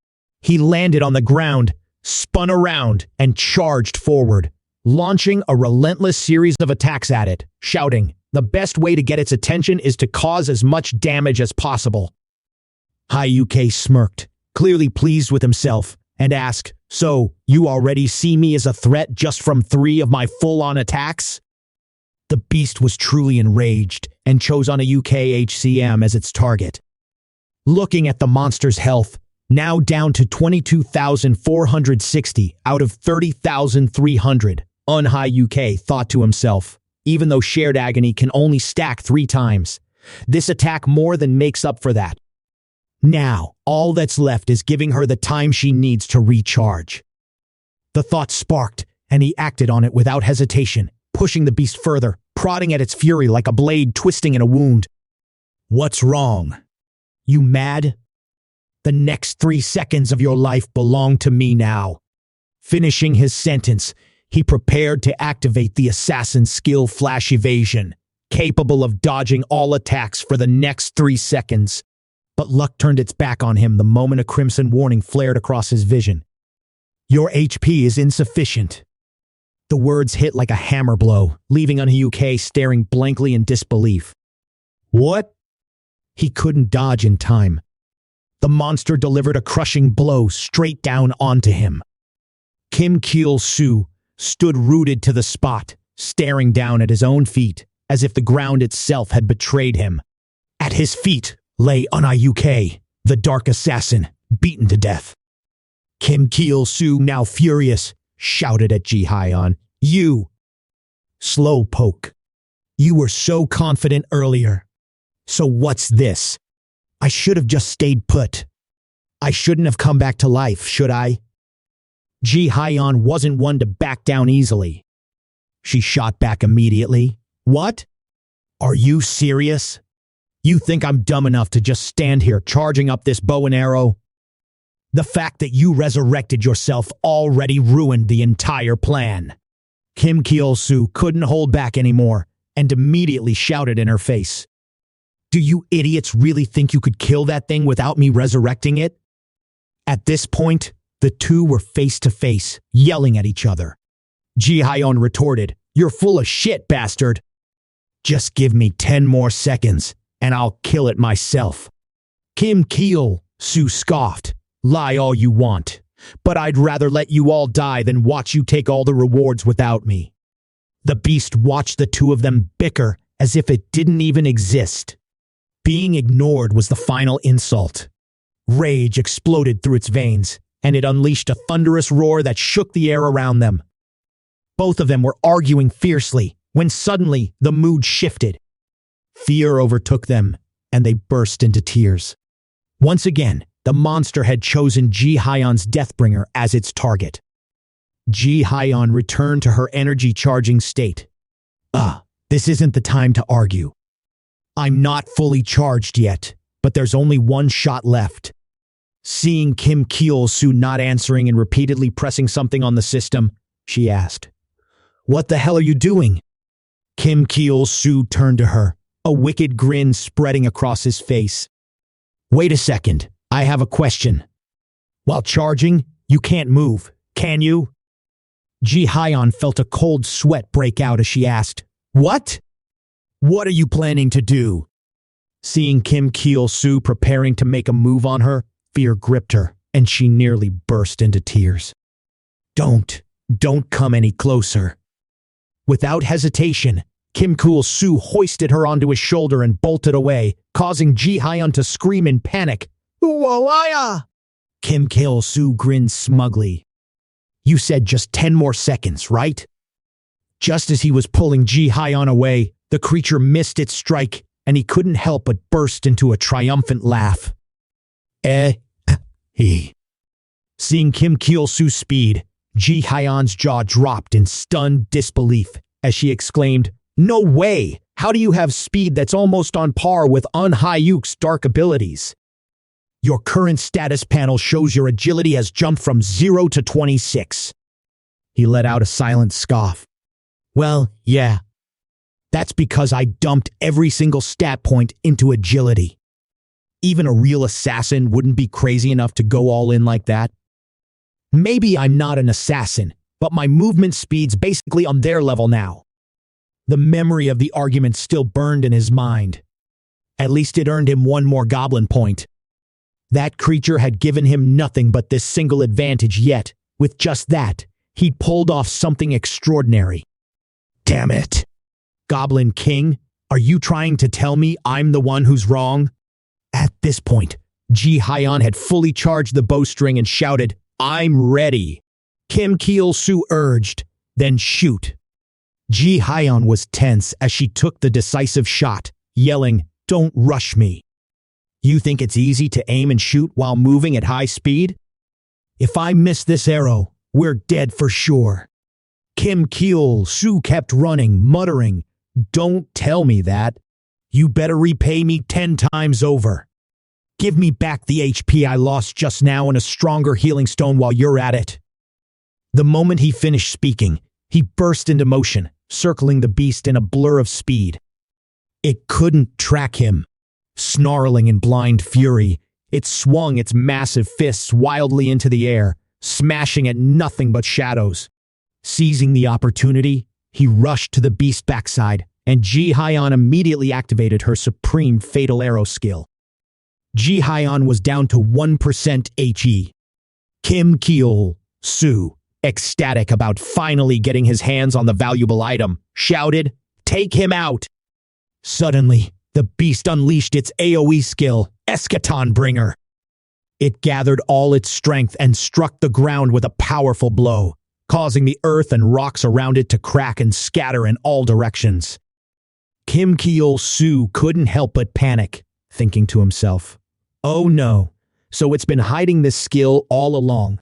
He landed on the ground, spun around, and charged forward, launching a relentless series of attacks at it, shouting, the best way to get its attention is to cause as much damage as possible. Manhwa smirked, clearly pleased with himself, and asked, "So, you already see me as a threat just from 3 of my full-on attacks?" The beast was truly enraged and chose Manhwa HCM as its target. Looking at the monster's health, now down to 22,460 out of 30,300, Manhwa thought to himself, even though shared agony can only stack 3 times, this attack more than makes up for that. Now, all that's left is giving her the time she needs to recharge. The thought sparked, and he acted on it without hesitation, pushing the beast further, prodding at its fury like a blade twisting in a wound. "What's wrong? You mad? The next 3 seconds of your life belong to me now. Finishing his sentence, he prepared to activate the assassin's skill flash evasion, capable of dodging all attacks for the next 3 seconds. But luck turned its back on him the moment a crimson warning flared across his vision. Your HP is insufficient. The words hit like a hammer blow, leaving UK staring blankly in disbelief. What? He couldn't dodge in time. The monster delivered a crushing blow straight down onto him. Kim Chulsoo stood rooted to the spot, staring down at his own feet, as if the ground itself had betrayed him. At his feet lay UK, the dark assassin, beaten to death. Kim Chulsoo, now furious, shouted at Ji-hyun, "You slowpoke. You were so confident earlier. So what's this? I should have just stayed put. I shouldn't have come back to life, should I?" Ji-hyun wasn't one to back down easily. She shot back immediately. What? Are you serious? You think I'm dumb enough to just stand here charging up this bow and arrow? The fact that you resurrected yourself already ruined the entire plan. Kim Chulsoo couldn't hold back anymore and immediately shouted in her face. Do you idiots really think you could kill that thing without me resurrecting it? At this point, the two were face to face, yelling at each other. Ji-hyun retorted, "You're full of shit, bastard. Just give me 10 more seconds, and I'll kill it myself." Kim Chulsoo scoffed, "Lie all you want, but I'd rather let you all die than watch you take all the rewards without me." The beast watched the two of them bicker as if it didn't even exist. Being ignored was the final insult. Rage exploded through its veins, and it unleashed a thunderous roar that shook the air around them. Both of them were arguing fiercely when suddenly the mood shifted. Fear overtook them, and they burst into tears. Once again, the monster had chosen Ji-hyun's Deathbringer as its target. Ji-hyun returned to her energy-charging state. This isn't the time to argue. I'm not fully charged yet, but there's only one shot left. Seeing Kim Chulsoo not answering and repeatedly pressing something on the system, she asked, "What the hell are you doing?" Kim Chulsoo turned to her, a wicked grin spreading across his face. "Wait a second, I have a question. While charging, you can't move, can you?" Ji-hyun felt a cold sweat break out as she asked, "What? What are you planning to do?" Seeing Kim Chulsoo preparing to make a move on her, fear gripped her, and she nearly burst into tears. Don't come any closer." Without hesitation, Kim Chulsoo hoisted her onto his shoulder and bolted away, causing Ji-hyun to scream in panic. "Uwalaya!" Kim Chulsoo grinned smugly. "You said just 10 more seconds, right?" Just as he was pulling Ji-hyun away, the creature missed its strike, and he couldn't help but burst into a triumphant laugh. Seeing Kim Chulsoo's speed, Ji-hyun's jaw dropped in stunned disbelief as she exclaimed, "No way! How do you have speed that's almost on par with Un-hyuk's dark abilities? Your current status panel shows your agility has jumped from 0 to 26. He let out a silent scoff. "Well, yeah. That's because I dumped every single stat point into agility. Even a real assassin wouldn't be crazy enough to go all in like that. Maybe I'm not an assassin, but my movement speed's basically on their level now." The memory of the argument still burned in his mind. At least it earned him one more goblin point. That creature had given him nothing but this single advantage, yet, with just that, he'd pulled off something extraordinary. Damn it! Goblin King, are you trying to tell me I'm the one who's wrong? At this point, Ji-hyun had fully charged the bowstring and shouted, "I'm ready." Kim Chulsoo urged, "Then shoot." Ji-hyun was tense as she took the decisive shot, yelling, "Don't rush me. You think it's easy to aim and shoot while moving at high speed? If I miss this arrow, we're dead for sure." Kim Chulsoo kept running, muttering, "Don't tell me that. You better repay me 10 times over." Give me back the HP I lost just now and a stronger healing stone while you're at it. The moment he finished speaking, he burst into motion, circling the beast in a blur of speed. It couldn't track him. Snarling in blind fury, it swung its massive fists wildly into the air, smashing at nothing but shadows. Seizing the opportunity, he rushed to the beast's backside, and Ji Hyeon immediately activated her supreme fatal arrow skill. Ji Hyeon was down to 1% HE. Kim Chulsoo, ecstatic about finally getting his hands on the valuable item, shouted, "Take him out!" Suddenly, the beast unleashed its AoE skill, Eschaton Bringer. It gathered all its strength and struck the ground with a powerful blow, causing the earth and rocks around it to crack and scatter in all directions. Kim Chulsoo couldn't help but panic, thinking to himself, "Oh no, so it's been hiding this skill all along."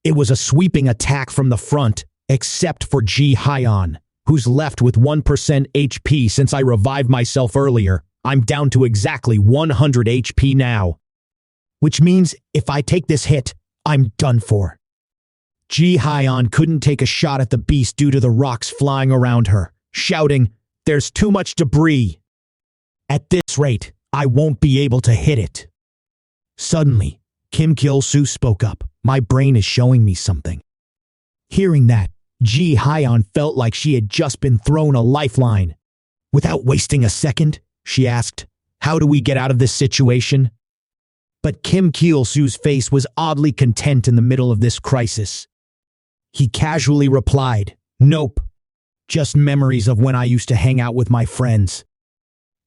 It was a sweeping attack from the front, except for Ji Hyeon, who's left with 1% HP since I revived myself earlier. I'm down to exactly 100 HP now. Which means if I take this hit, I'm done for. Ji Hyeon couldn't take a shot at the beast due to the rocks flying around her, shouting, "There's too much debris. At this rate, I won't be able to hit it." Suddenly, Kim Chulsoo spoke up. "My brain is showing me something." Hearing that, Ji Hyeon felt like she had just been thrown a lifeline. Without wasting a second, she asked, "How do we get out of this situation?" But Kim Chulsoo's face was oddly content in the middle of this crisis. He casually replied, "Nope. Just memories of when I used to hang out with my friends."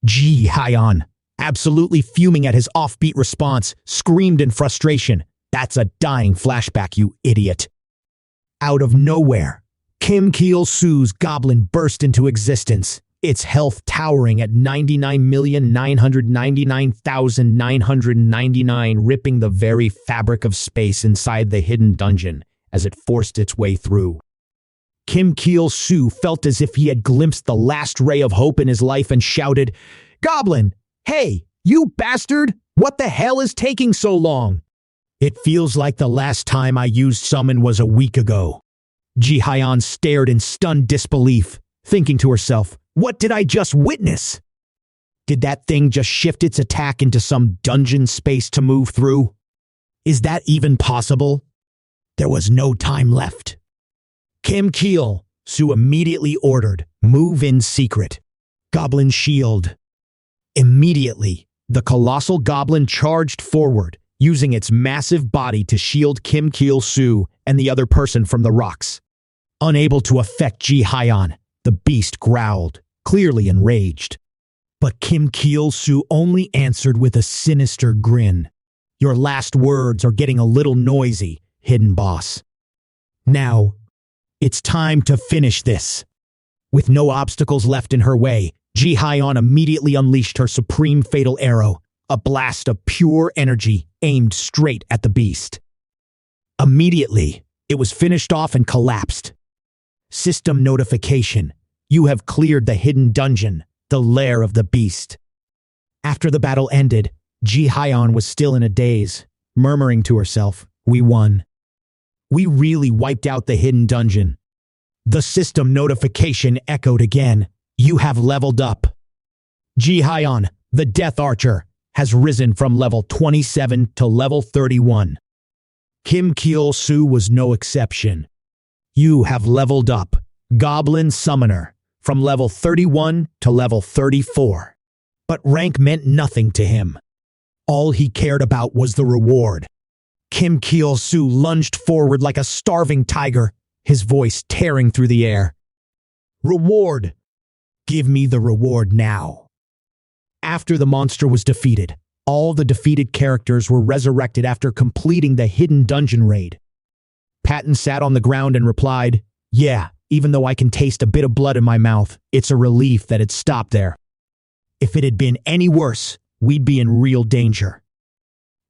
Ji Hyeon, absolutely fuming at his offbeat response, screamed in frustration, "That's a dying flashback, you idiot." Out of nowhere, Kim Chulsoo's goblin burst into existence, its health towering at 99,999,999, ripping the very fabric of space inside the hidden dungeon as it forced its way through. Kim Chulsoo felt as if he had glimpsed the last ray of hope in his life and shouted, "Goblin, hey, you bastard! What the hell is taking so long? It feels like the last time I used summon was a week ago." Ji Hyeon stared in stunned disbelief, thinking to herself, "What did I just witness? Did that thing just shift its attack into some dungeon space to move through? Is that even possible?" There was no time left. Kim Chulsoo immediately ordered, "Move in secret. Goblin shield." Immediately, the colossal goblin charged forward, using its massive body to shield Kim Chulsoo and the other person from the rocks. Unable to affect Ji Hyeon, the beast growled, clearly enraged. But Kim Chulsoo only answered with a sinister grin. "Your last words are getting a little noisy, hidden boss. Now, it's time to finish this." With no obstacles left in her way, Ji Hyeon immediately unleashed her supreme fatal arrow, a blast of pure energy aimed straight at the beast. Immediately, it was finished off and collapsed. System notification. You have cleared the hidden dungeon, the lair of the beast. After the battle ended, Ji Hyeon was still in a daze, murmuring to herself, "We won. We really wiped out the hidden dungeon." The system notification echoed again. "You have leveled up. Ji Hyeon, the Death Archer, has risen from level 27 to level 31. Kim Chulsoo was no exception. You have leveled up, Goblin Summoner, from level 31 to level 34. But rank meant nothing to him. All he cared about was the reward. Kim Chulsoo lunged forward like a starving tiger, his voice tearing through the air. "Reward! Give me the reward now." After the monster was defeated, all the defeated characters were resurrected after completing the hidden dungeon raid. Patton sat on the ground and replied, "Yeah, even though I can taste a bit of blood in my mouth, it's a relief that it stopped there. If it had been any worse, we'd be in real danger."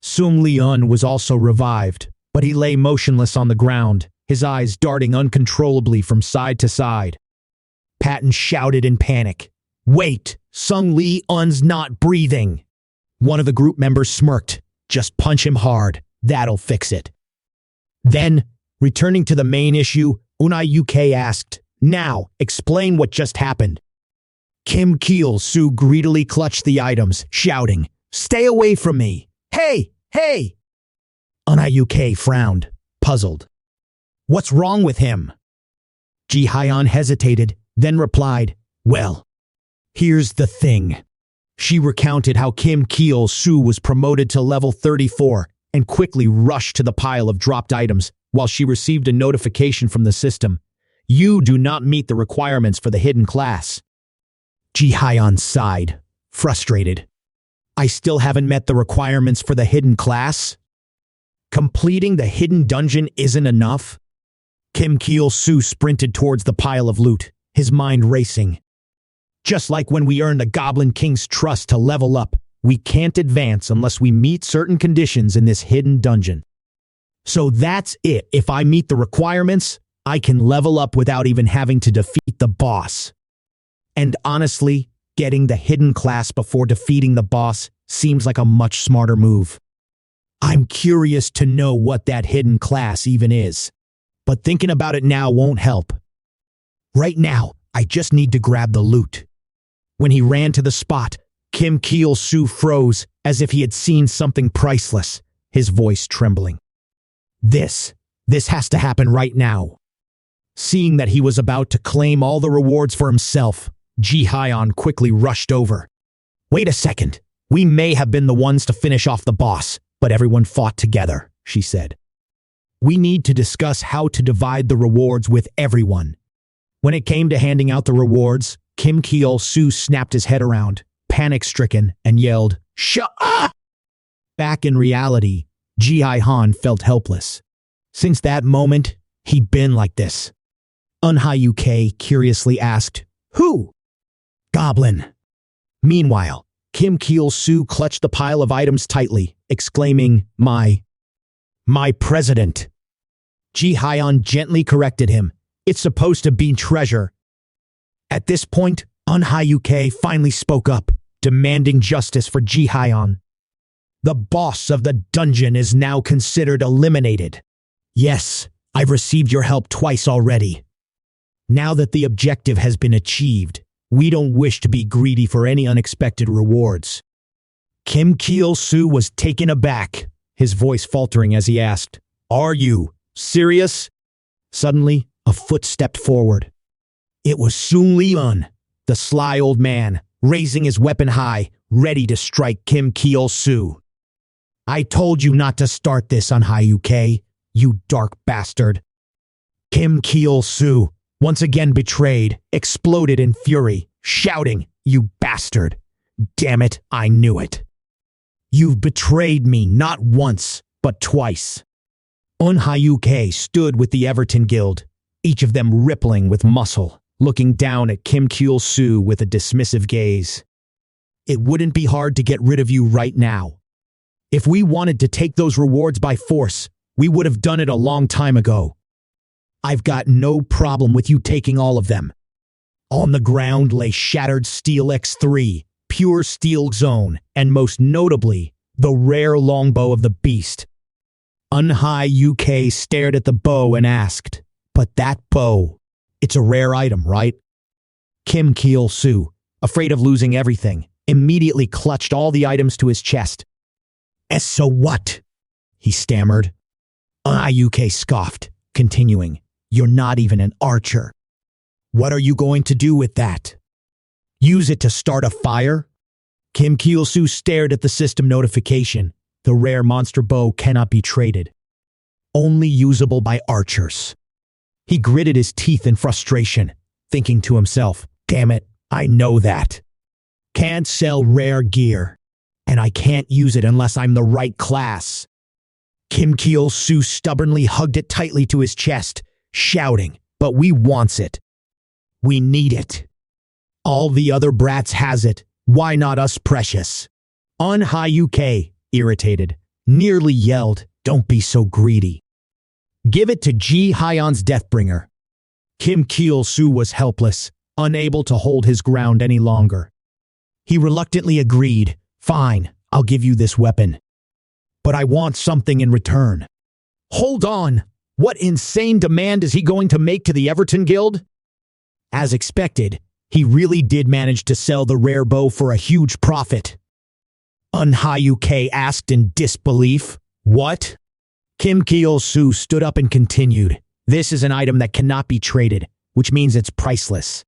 Sung Leon was also revived, but he lay motionless on the ground, his eyes darting uncontrollably from side to side. Patton shouted in panic, "Wait, Sung Leon's not breathing." One of the group members smirked, Just punch him hard. That'll fix it. Then, returning to the main issue, Unayuk asked, "Now, explain what just happened." Kim Chulsoo greedily clutched the items, shouting, "Stay away from me! Hey! Hey!" Unayuk frowned, puzzled. "What's wrong with him?" Ji-hyun hesitated, then replied, "Well, here's the thing." She recounted how Kim Chulsoo was promoted to level 34 and quickly rushed to the pile of dropped items while she received a notification from the system. "You do not meet the requirements for the hidden class." Ji-hyun sighed, frustrated. "I still haven't met the requirements for the hidden class? Completing the hidden dungeon isn't enough?" Kim Chulsoo sprinted towards the pile of loot, his mind racing. "Just like when we earned the Goblin King's trust to level up, we can't advance unless we meet certain conditions in this hidden dungeon. So that's it. If I meet the requirements, I can level up without even having to defeat the boss. And honestly, getting the hidden class before defeating the boss seems like a much smarter move. I'm curious to know what that hidden class even is. But thinking about it now won't help. Right now, I just need to grab the loot." When he ran to the spot, Kim Chulsoo froze as if he had seen something priceless, his voice trembling. This has to happen right now." Seeing that he was about to claim all the rewards for himself, Ji-hyun quickly rushed over. "Wait a second. We may have been the ones to finish off the boss, but everyone fought together," she said. "We need to discuss how to divide the rewards with everyone." When it came to handing out the rewards, Kim Chulsoo snapped his head around, panic-stricken, and yelled, "Shut up!" Back in reality, Ji-hyun felt helpless. Since that moment, he'd been like this. Unhayuk curiously asked, "Who?" "Goblin." Meanwhile, Kim Chulsoo clutched the pile of items tightly, exclaiming, My president." Ji-hyun gently corrected him. "It's supposed to be treasure." At this point, Unhayuk finally spoke up, demanding justice for Ji-hyun. "The boss of the dungeon is now considered eliminated. Yes, I've received your help twice already. Now that the objective has been achieved, we don't wish to be greedy for any unexpected rewards." Kim Chulsoo was taken aback, his voice faltering as he asked, "Are you serious?" Suddenly, a foot stepped forward. It was Sun-leun, the sly old man, raising his weapon high, ready to strike Kim Chulsoo. "I told you not to start this, Unhayuk, you dark bastard." Kim Chulsoo, once again betrayed, exploded in fury, shouting, "You bastard! Damn it, I knew it. You've betrayed me not once, but twice." Unhayuk stood with the Everton Guild, each of them rippling with muscle, looking down at Kim Chulsoo with a dismissive gaze. "It wouldn't be hard to get rid of you right now. If we wanted to take those rewards by force, we would have done it a long time ago. I've got no problem with you taking all of them." On the ground lay shattered steel X3, pure steel zone, and most notably, the rare longbow of the beast. Unhayuk stared at the bow and asked, "But that bow, it's a rare item, right?" Kim Chulsoo, afraid of losing everything, immediately clutched all the items to his chest. So what?" he stammered. Unhayuk scoffed, continuing, "You're not even an archer. What are you going to do with that? Use it to start a fire?" Kim Chulsoo stared at the system notification. The rare monster bow cannot be traded. Only usable by archers. He gritted his teeth in frustration, thinking to himself, "Damn it, I know that. Can't sell rare gear, and I can't use it unless I'm the right class." Kim Chulsoo stubbornly hugged it tightly to his chest, shouting, "But we wants it. We need it. All the other brats has it. Why not us, precious?" Unhayuk, irritated, nearly yelled, "Don't be so greedy. Give it to Ji-hyun's Deathbringer." Kim Chulsoo was helpless, unable to hold his ground any longer. He reluctantly agreed, "Fine, I'll give you this weapon." but I want something in return. Hold on, what insane demand is he going to make to the Everton Guild? As expected, he really did manage to sell the rare bow for a huge profit. Manhwa asked in disbelief. What? Kim Chulsoo stood up and continued. This is an item that cannot be traded, which means it's priceless.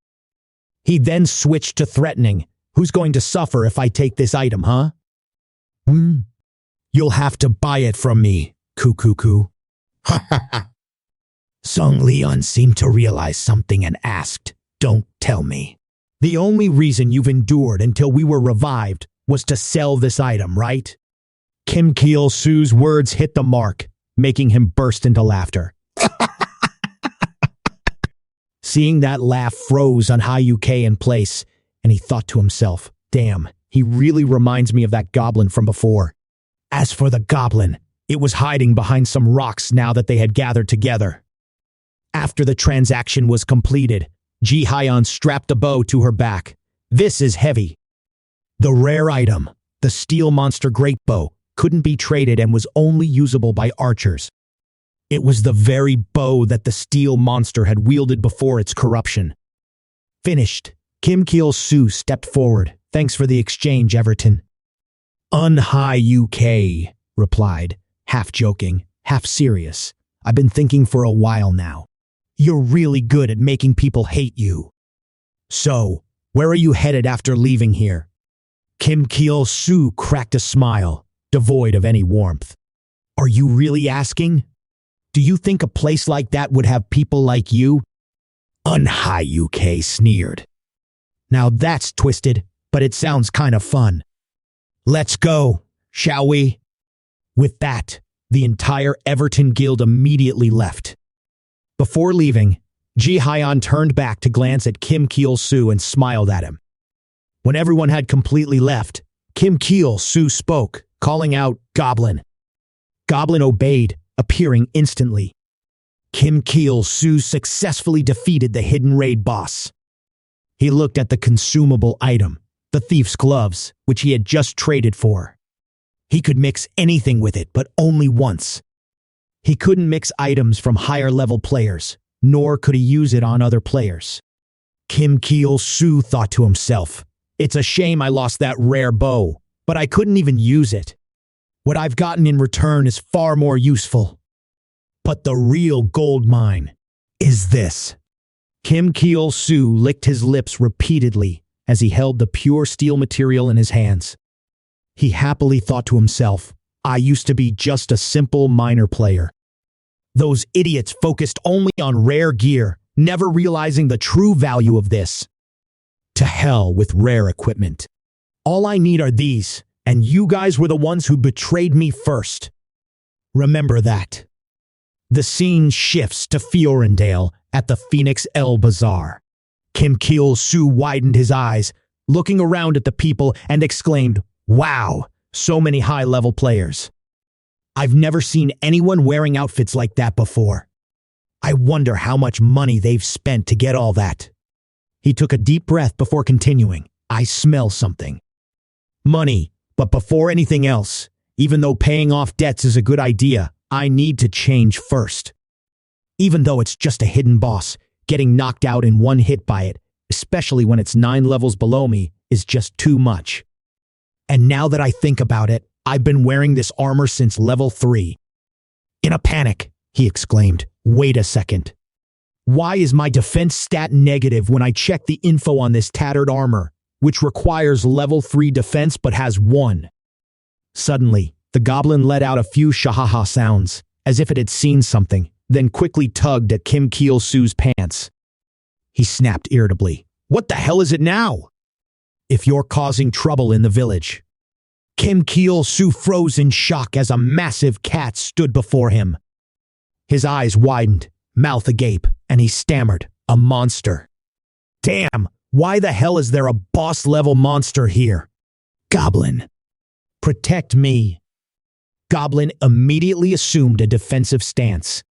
He then switched to threatening. Who's going to suffer if I take this item, huh? You'll have to buy it from me, Kukuku. Ha ha ha. Sung Leon seemed to realize something and asked, Don't tell me. The only reason you've endured until we were revived was to sell this item, right? Kim Chulsoo's words hit the mark, making him burst into laughter. Seeing that laugh froze on Manhwa in place, and he thought to himself, damn, he really reminds me of that goblin from before. As for the goblin, it was hiding behind some rocks now that they had gathered together. After the transaction was completed, Ji-hyun strapped a bow to her back. This is heavy. The rare item, the steel monster great bow, couldn't be traded and was only usable by archers. It was the very bow that the steel monster had wielded before its corruption. Finished, Kim Chulsoo stepped forward. Thanks for the exchange, Everton. Manhwa replied, half joking, half serious. I've been thinking for a while now. You're really good at making people hate you. So, where are you headed after leaving here? Kim Chulsoo cracked a smile, devoid of any warmth. Are you really asking? Do you think a place like that would have people like you? Manhwa sneered. Now that's twisted, but it sounds kind of fun. Let's go, shall we? With that, the entire Everton Guild immediately left. Before leaving, Ji-hyun turned back to glance at Kim Chulsoo and smiled at him. When everyone had completely left, Kim Chulsoo spoke, calling out, Goblin. Goblin obeyed, appearing instantly. Kim Chulsoo successfully defeated the hidden raid boss. He looked at the consumable item, the thief's gloves, which he had just traded for. He could mix anything with it, but only once. He couldn't mix items from higher-level players, nor could he use it on other players. Kim Chulsoo thought to himself, it's a shame I lost that rare bow, but I couldn't even use it. What I've gotten in return is far more useful. But the real gold mine is this. Kim Chulsoo licked his lips repeatedly as he held the pure steel material in his hands. He happily thought to himself, I used to be just a simple miner player. Those idiots focused only on rare gear, never realizing the true value of this. To hell with rare equipment. All I need are these, and you guys were the ones who betrayed me first. Remember that. The scene shifts to Fiorendale at the Phoenix El Bazaar. Kim Chulsoo widened his eyes, looking around at the people and exclaimed, Wow, so many high-level players. I've never seen anyone wearing outfits like that before. I wonder how much money they've spent to get all that. He took a deep breath before continuing. I smell something. Money, but before anything else, even though paying off debts is a good idea, I need to change first. Even though it's just a hidden boss, getting knocked out in one hit by it, especially when it's 9 levels below me, is just too much. And now that I think about it, I've been wearing this armor since level 3. In a panic, he exclaimed, Wait a second. Why is my defense stat negative when I check the info on this tattered armor, which requires level 3 defense but has 1? Suddenly, the goblin let out a few shahaha sounds, as if it had seen something, then quickly tugged at Kim Chulsoo's pants. He snapped irritably. What the hell is it now? If you're causing trouble in the village. Kim Chulsoo froze in shock as a massive cat stood before him. His eyes widened, mouth agape, and he stammered, a monster. Damn, why the hell is there a boss-level monster here? Goblin. Protect me. Goblin immediately assumed a defensive stance.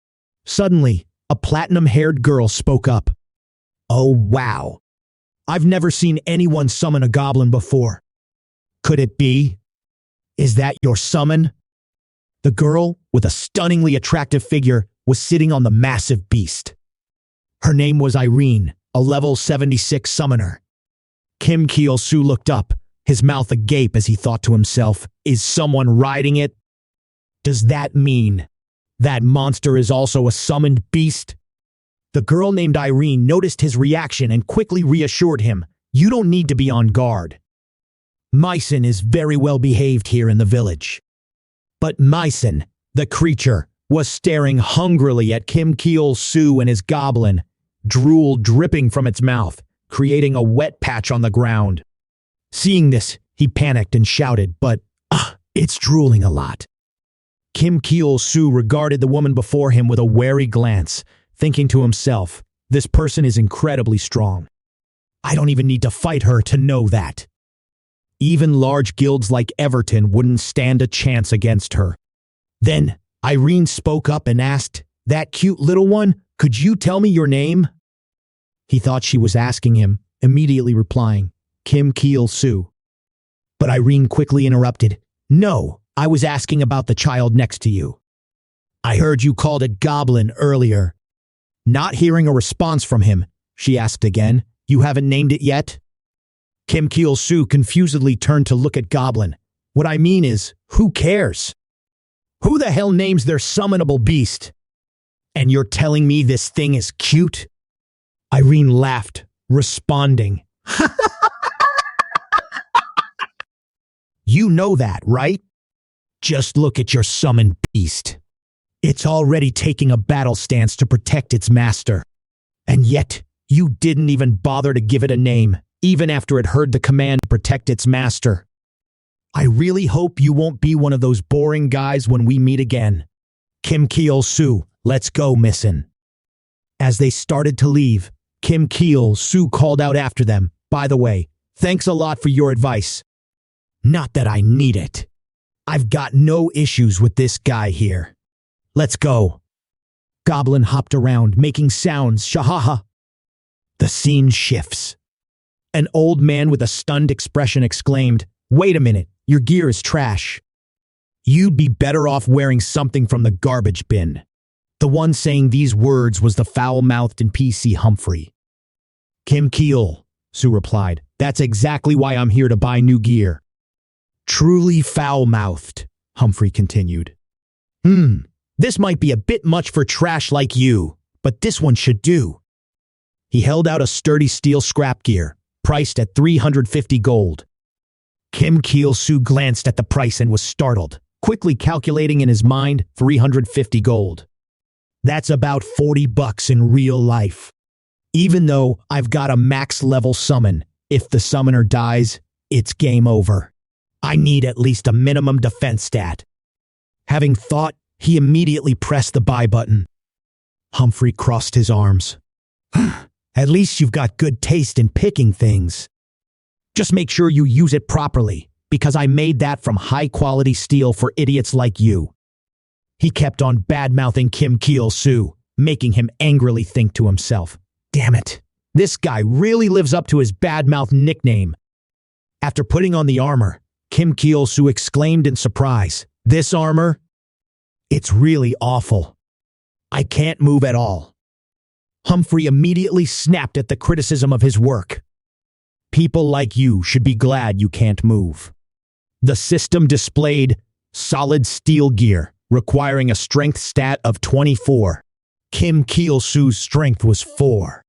Suddenly, a platinum-haired girl spoke up. Oh, wow. I've never seen anyone summon a goblin before. Could it be? Is that your summon? The girl, with a stunningly attractive figure, was sitting on the massive beast. Her name was Irene, a level 76 summoner. Kim Chulsoo looked up, his mouth agape as he thought to himself, is someone riding it? Does that mean that monster is also a summoned beast? The girl named Irene noticed his reaction and quickly reassured him, you don't need to be on guard. Myson is very well behaved here in the village. But Myson, the creature, was staring hungrily at Kim Chulsoo and his goblin, drool dripping from its mouth, creating a wet patch on the ground. Seeing this, he panicked and shouted, but, it's drooling a lot. Kim Chulsoo regarded the woman before him with a wary glance, thinking to himself, this person is incredibly strong. I don't even need to fight her to know that. Even large guilds like Everton wouldn't stand a chance against her. Then, Irene spoke up and asked, that cute little one, could you tell me your name? He thought she was asking him, immediately replying, Kim Chulsoo. But Irene quickly interrupted, no, I was asking about the child next to you. I heard you called it Goblin earlier. Not hearing a response from him, she asked again, you haven't named it yet? Kim Chulsoo confusedly turned to look at Goblin. What I mean is, who cares? Who the hell names their summonable beast? And you're telling me this thing is cute? Irene laughed, responding. You know that, right? Just look at your summoned beast. It's already taking a battle stance to protect its master. And yet, you didn't even bother to give it a name, even after it heard the command to protect its master. I really hope you won't be one of those boring guys when we meet again. Kim Chulsoo, let's go, missin'. As they started to leave, Kim Chulsoo called out after them, by the way, thanks a lot for your advice. Not that I need it. I've got no issues with this guy here. Let's go. Goblin hopped around, making sounds, shahaha. The scene shifts. An old man with a stunned expression exclaimed, wait a minute, your gear is trash. You'd be better off wearing something from the garbage bin. The one saying these words was the foul-mouthed NPC Humphrey. Kim Chulsoo replied, that's exactly why I'm here to buy new gear. Truly foul-mouthed, Humphrey continued. This might be a bit much for trash like you, but this one should do. He held out a sturdy steel scrap gear, priced at 350 gold. Kim Chulsoo glanced at the price and was startled, quickly calculating in his mind 350 gold. That's about $40 in real life. Even though I've got a max level summon, if the summoner dies, it's game over. I need at least a minimum defense stat. Having thought, he immediately pressed the buy button. Humphrey crossed his arms. At least you've got good taste in picking things. Just make sure you use it properly, because I made that from high-quality steel for idiots like you. He kept on bad-mouthing Kim Chulsoo, making him angrily think to himself, damn it, this guy really lives up to his bad-mouth nickname. After putting on the armor, Kim Chulsoo exclaimed in surprise, this armor? It's really awful. I can't move at all. Humphrey immediately snapped at the criticism of his work. People like you should be glad you can't move. The system displayed solid steel gear, requiring a strength stat of 24. Kim Chulsoo's strength was 4.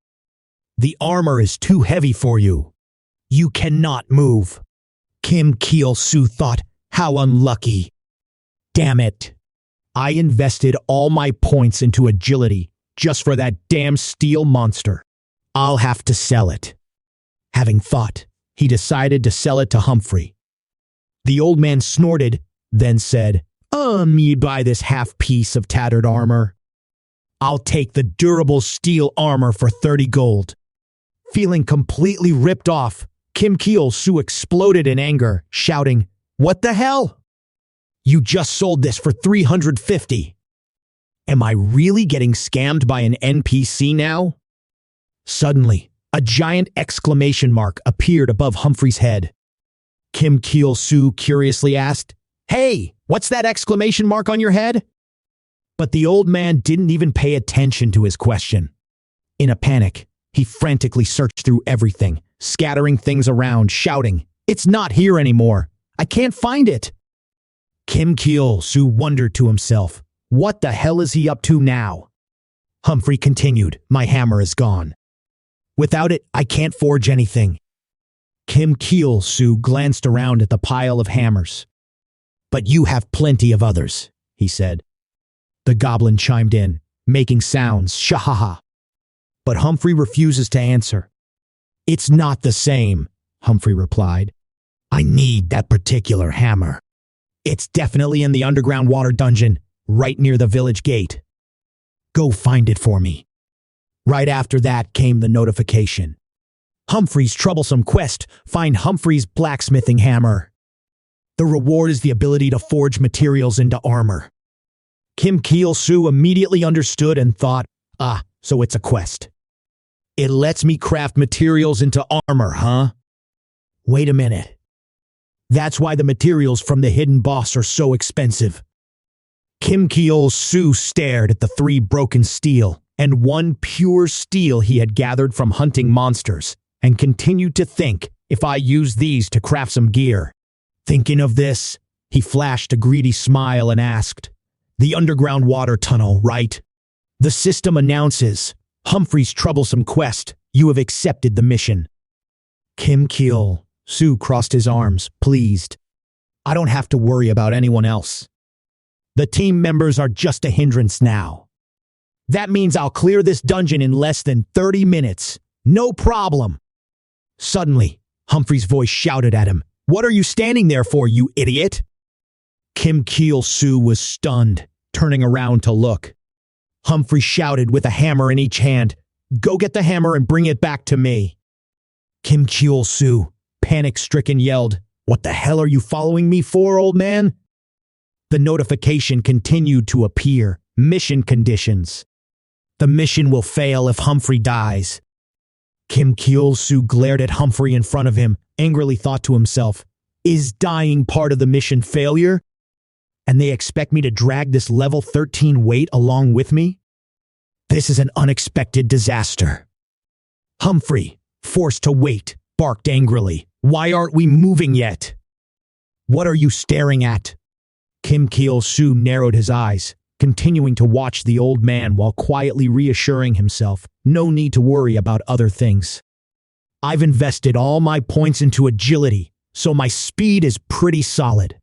The armor is too heavy for you. You cannot move. Kim Chulsoo thought, how unlucky. Damn it. I invested all my points into agility just for that damn steel monster. I'll have to sell it. Having thought, he decided to sell it to Humphrey. The old man snorted, then said, you'd buy this half piece of tattered armor. I'll take the durable steel armor for 30 gold. Feeling completely ripped off, Kim Chulsoo exploded in anger, shouting, what the hell? You just sold this for 350. Am I really getting scammed by an NPC now? Suddenly, a giant exclamation mark appeared above Humphrey's head. Kim Chulsoo curiously asked, hey, What's that exclamation mark on your head? But the old man didn't even pay attention to his question. In a panic, he frantically searched through everything, scattering things around, shouting, "It's not here anymore! I can't find it!" Kim Cheol Soo wondered to himself, what the hell is he up to now? Humphrey continued, "My hammer is gone. Without it, I can't forge anything." Kim Cheol Soo glanced around at the pile of hammers. "But you have plenty of others," he said. The goblin chimed in, making sounds, shahaha. But Humphrey refuses to answer. "It's not the same," Humphrey replied. "I need that particular hammer. It's definitely in the underground water dungeon, right near the village gate. Go find it for me." Right after that came the notification. Humphrey's troublesome quest, find Humphrey's blacksmithing hammer. The reward is the ability to forge materials into armor. Kim Cheol Soo immediately understood and thought, so it's a quest. It lets me craft materials into armor, huh? Wait a minute. That's why the materials from the hidden boss are so expensive. Kim Cheol Soo stared at the 3 broken steel and 1 pure steel he had gathered from hunting monsters, and continued to think, if I use these to craft some gear. Thinking of this, he flashed a greedy smile and asked, "The underground water tunnel, right? The system announces, Humphrey's troublesome quest, you have accepted the mission." Kim Cheol Soo crossed his arms, pleased. I don't have to worry about anyone else. The team members are just a hindrance now. That means I'll clear this dungeon in less than 30 minutes. No problem. Suddenly, Humphrey's voice shouted at him, "What are you standing there for, you idiot?" Kim Cheol Soo was stunned, turning around to look. Humphrey shouted with a hammer in each hand, "Go get the hammer and bring it back to me." Kim Chulsoo, Soo, panic-stricken, yelled, "What the hell are you following me for, old man?" The notification continued to appear. Mission conditions. The mission will fail if Humphrey dies. Kim Cheol Soo glared at Humphrey in front of him, angrily thought to himself, "Is dying part of the mission failure? And they expect me to drag this level 13 weight along with me? This is an unexpected disaster." Humphrey, forced to wait, barked angrily, "Why aren't we moving yet? What are you staring at?" Kim Cheol Soo narrowed his eyes, continuing to watch the old man while quietly reassuring himself, no need to worry about other things. "I've invested all my points into agility, so my speed is pretty solid.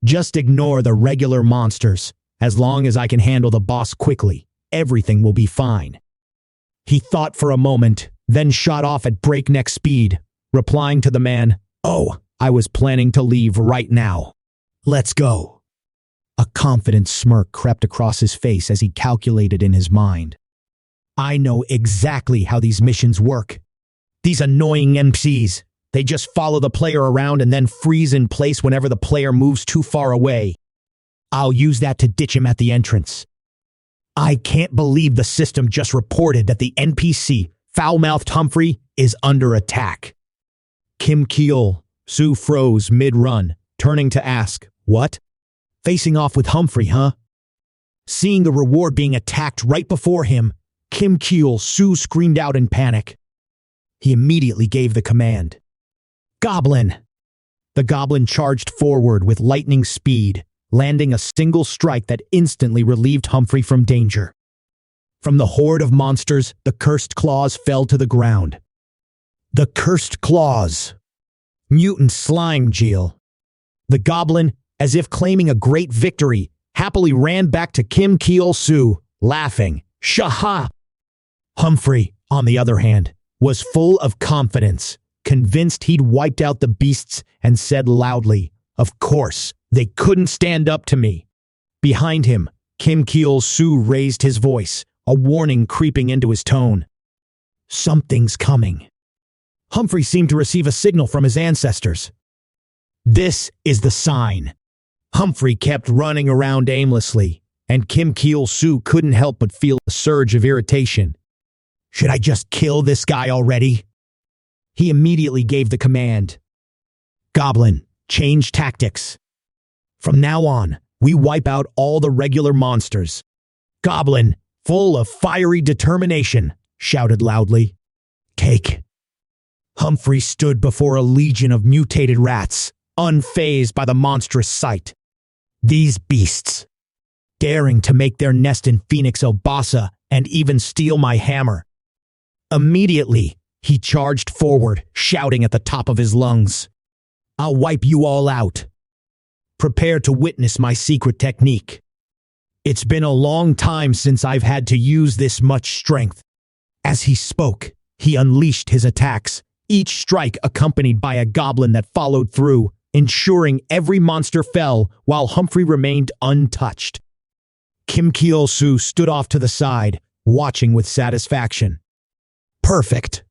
Just ignore the regular monsters. As long as I can handle the boss quickly, everything will be fine." He thought for a moment, then shot off at breakneck speed, replying to the man, "Oh, I was planning to leave right now. Let's go." A confident smirk crept across his face as he calculated in his mind. "I know exactly how these missions work. These annoying NPCs, they just follow the player around and then freeze in place whenever the player moves too far away. I'll use that to ditch him at the entrance." I can't believe the system just reported that the NPC, foul-mouthed Humphrey, is under attack. Kim Cheol Soo froze mid-run, turning to ask, "What? Facing off with Humphrey, huh?" Seeing the reward being attacked right before him, Kim Cheol Soo screamed out in panic. He immediately gave the command. "Goblin!" The goblin charged forward with lightning speed, landing a single strike that instantly relieved Humphrey from danger. From the horde of monsters, the cursed claws fell to the ground. The cursed claws! Mutant slime Jill. The goblin, as if claiming a great victory, happily ran back to Kim Cheol Soo, laughing, "Shaha!" Humphrey, on the other hand, was full of confidence, convinced he'd wiped out the beasts, and said loudly, "Of course, they couldn't stand up to me." Behind him, Kim Cheol Soo raised his voice, a warning creeping into his tone. "Something's coming." Humphrey seemed to receive a signal from his ancestors. This is the sign. Humphrey kept running around aimlessly, and Kim Cheol Soo couldn't help but feel a surge of irritation. Should I just kill this guy already? He immediately gave the command. "Goblin, change tactics. From now on, we wipe out all the regular monsters. Goblin, full of fiery determination, shouted loudly. Cake. Humphrey stood before a legion of mutated rats, unfazed by the monstrous sight. These beasts, daring to make their nest in Phoenix Obasa and even steal my hammer. Immediately, he charged forward, shouting at the top of his lungs. I'll wipe you all out. Prepare to witness my secret technique. It's been a long time since I've had to use this much strength. As he spoke, he unleashed his attacks, each strike accompanied by a goblin that followed through, ensuring every monster fell while Humphrey remained untouched. Kim Chulsoo stood off to the side, watching with satisfaction. Perfect.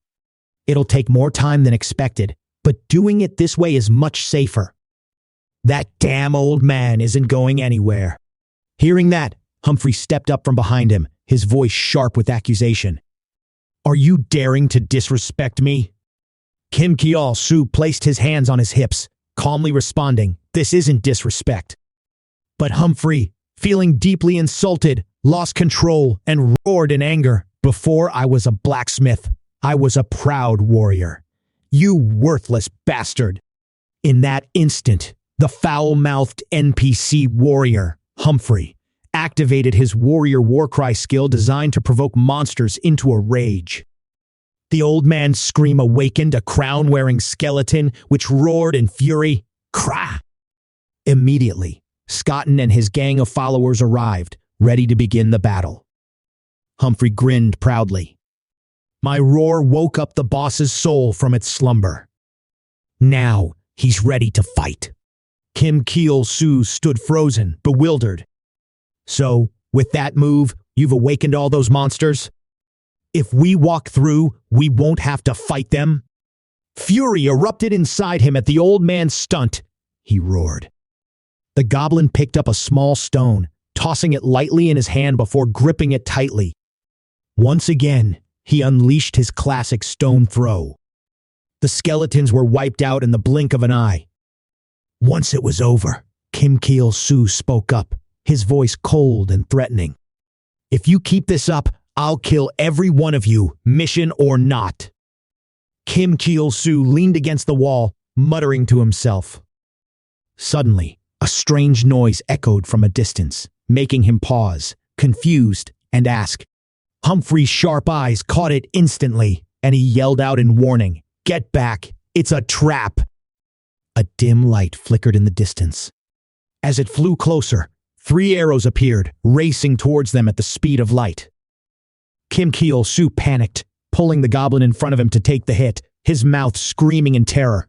It'll take more time than expected, but doing it this way is much safer. That damn old man isn't going anywhere. Hearing that, Humphrey stepped up from behind him, his voice sharp with accusation. Are you daring to disrespect me? Kim Chulsoo placed his hands on his hips, calmly responding, this isn't disrespect. But Humphrey, feeling deeply insulted, lost control and roared in anger. Before I was a blacksmith, I was a proud warrior. You worthless bastard. In that instant, the foul-mouthed NPC warrior, Humphrey, activated his warrior warcry skill designed to provoke monsters into a rage. The old man's scream awakened a crown-wearing skeleton which roared in fury. Krah! Immediately, Scotton and his gang of followers arrived, ready to begin the battle. Humphrey grinned proudly. My roar woke up the boss's soul from its slumber. Now, he's ready to fight. Kim Chulsoo stood frozen, bewildered. So, with that move, you've awakened all those monsters? If we walk through, we won't have to fight them? Fury erupted inside him at the old man's stunt. He roared. The goblin picked up a small stone, tossing it lightly in his hand before gripping it tightly. Once again, he unleashed his classic stone throw. The skeletons were wiped out in the blink of an eye. Once it was over, Kim Chulsoo spoke up, his voice cold and threatening. If you keep this up, I'll kill every one of you, mission or not. Kim Chulsoo leaned against the wall, muttering to himself. Suddenly, a strange noise echoed from a distance, making him pause, confused, and ask. Humphrey's sharp eyes caught it instantly, and he yelled out in warning, Get back! It's a trap! A dim light flickered in the distance. As it flew closer, 3 arrows appeared, racing towards them at the speed of light. Kim Chulsoo panicked, pulling the goblin in front of him to take the hit, his mouth screaming in terror.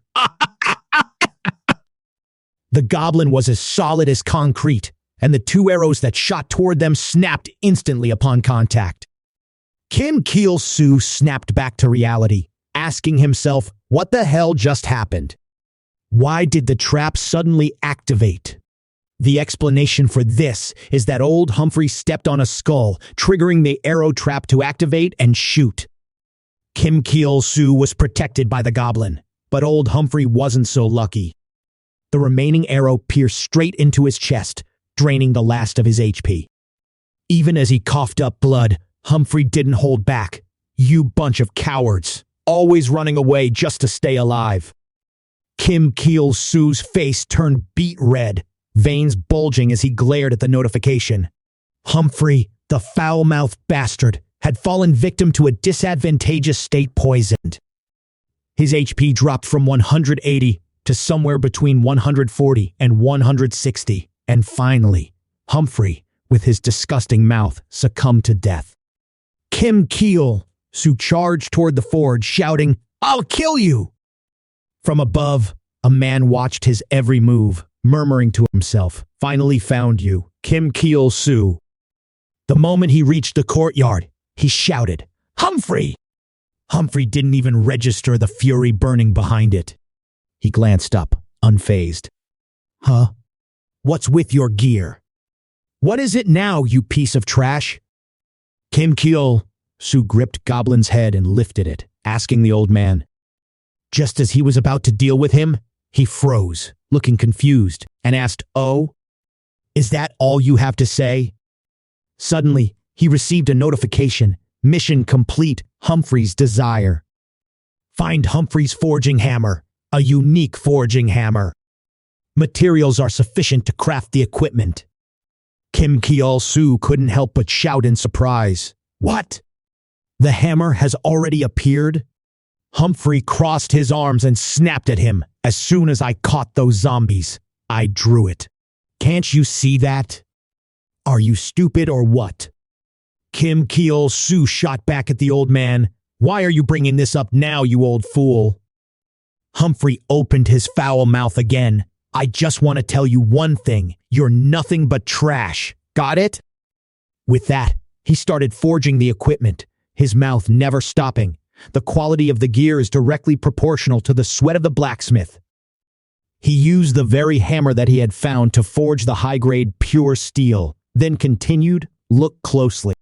The goblin was as solid as concrete, and the 2 arrows that shot toward them snapped instantly upon contact. Kim Chulsoo snapped back to reality, asking himself, what the hell just happened? Why did the trap suddenly activate? The explanation for this is that old Humphrey stepped on a skull, triggering the arrow trap to activate and shoot. Kim Chulsoo was protected by the goblin, but old Humphrey wasn't so lucky. The remaining arrow pierced straight into his chest, draining the last of his HP. Even as he coughed up blood, Humphrey didn't hold back. You bunch of cowards, always running away just to stay alive. Kim Chulsoo's face turned beet red, veins bulging as he glared at the notification. Humphrey, the foul-mouthed bastard, had fallen victim to a disadvantageous state poisoned. His HP dropped from 180 to somewhere between 140 and 160, and finally, Humphrey, with his disgusting mouth, succumbed to death. Kim Chulsoo charged toward the forge, shouting, I'll kill you! From above, a man watched his every move, murmuring to himself, Finally found you, Kim Chulsoo. The moment he reached the courtyard, he shouted, Humphrey! Humphrey didn't even register the fury burning behind it. He glanced up, unfazed. Huh? What's with your gear? What is it now, you piece of trash? Kim Chulsoo gripped Goblin's head and lifted it, asking the old man. Just as he was about to deal with him, he froze, looking confused, and asked, Oh? Is that all you have to say? Suddenly, he received a notification. Mission complete, Humphrey's desire. Find Humphrey's forging hammer, a unique forging hammer. Materials are sufficient to craft the equipment. Kim Cheol Soo couldn't help but shout in surprise. What? The hammer has already appeared? Humphrey crossed his arms and snapped at him. As soon as I caught those zombies, I drew it. Can't you see that? Are you stupid or what? Kim Cheol Soo shot back at the old man. Why are you bringing this up now, you old fool? Humphrey opened his foul mouth again. I just want to tell you one thing. You're nothing but trash. Got it? With that, he started forging the equipment, his mouth never stopping. The quality of the gear is directly proportional to the sweat of the blacksmith. He used the very hammer that he had found to forge the high-grade pure steel, then continued, look closely.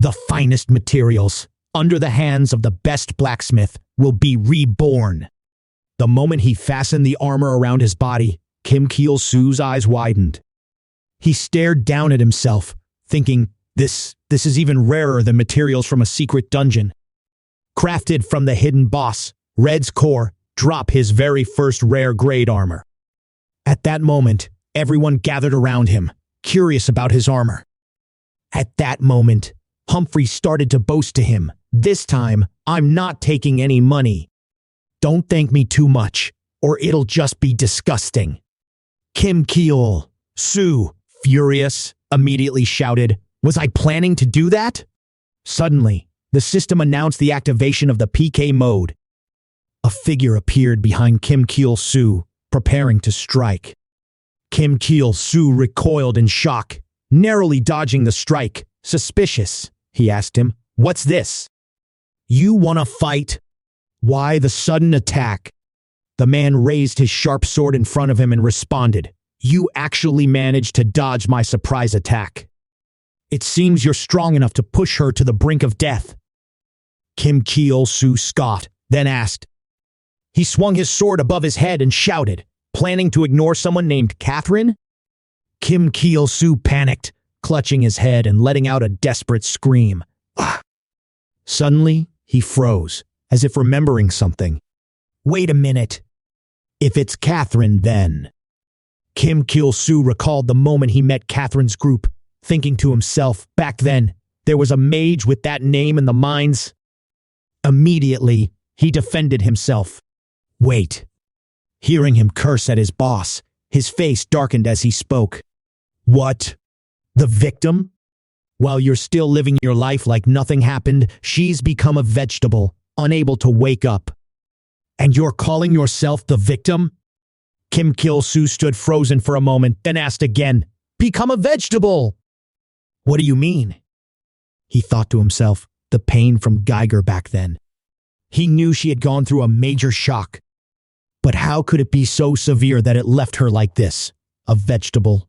The finest materials, under the hands of the best blacksmith, will be reborn. The moment he fastened the armor around his body, Kim Cheol Soo's eyes widened. He stared down at himself, thinking, this is even rarer than materials from a secret dungeon. Crafted from the hidden boss, Red's core, drop his very first rare grade armor. At that moment, everyone gathered around him, curious about his armor. At that moment, Humphrey started to boast to him, this time, I'm not taking any money. Don't thank me too much, or it'll just be disgusting. Kim Cheol Soo, furious, immediately shouted, was I planning to do that? Suddenly, the system announced the activation of the PK mode. A figure appeared behind Kim Cheol Soo, preparing to strike. Kim Cheol Soo recoiled in shock, narrowly dodging the strike. Suspicious, he asked him. What's this? You want to fight? Why the sudden attack? The man raised his sharp sword in front of him and responded, You actually managed to dodge my surprise attack. It seems you're strong enough to push her to the brink of death. Kim Cheol Soo scoffed, then asked. He swung his sword above his head and shouted, planning to ignore someone named Catherine? Kim Cheol Soo panicked, clutching his head and letting out a desperate scream. Ah. Suddenly, he froze, as if remembering something. Wait a minute. If it's Catherine, then. Kim Cheol Soo recalled the moment he met Catherine's group, thinking to himself, back then, there was a mage with that name in the mines. Immediately, he defended himself. Wait. Hearing him curse at his boss, his face darkened as he spoke. What? The victim? While you're still living your life like nothing happened, she's become a vegetable, unable to wake up. And you're calling yourself the victim? Kim Cheol Soo stood frozen for a moment, then asked again, Become a vegetable! What do you mean? He thought to himself, the pain from Geiger back then. He knew she had gone through a major shock. But how could it be so severe that it left her like this, a vegetable?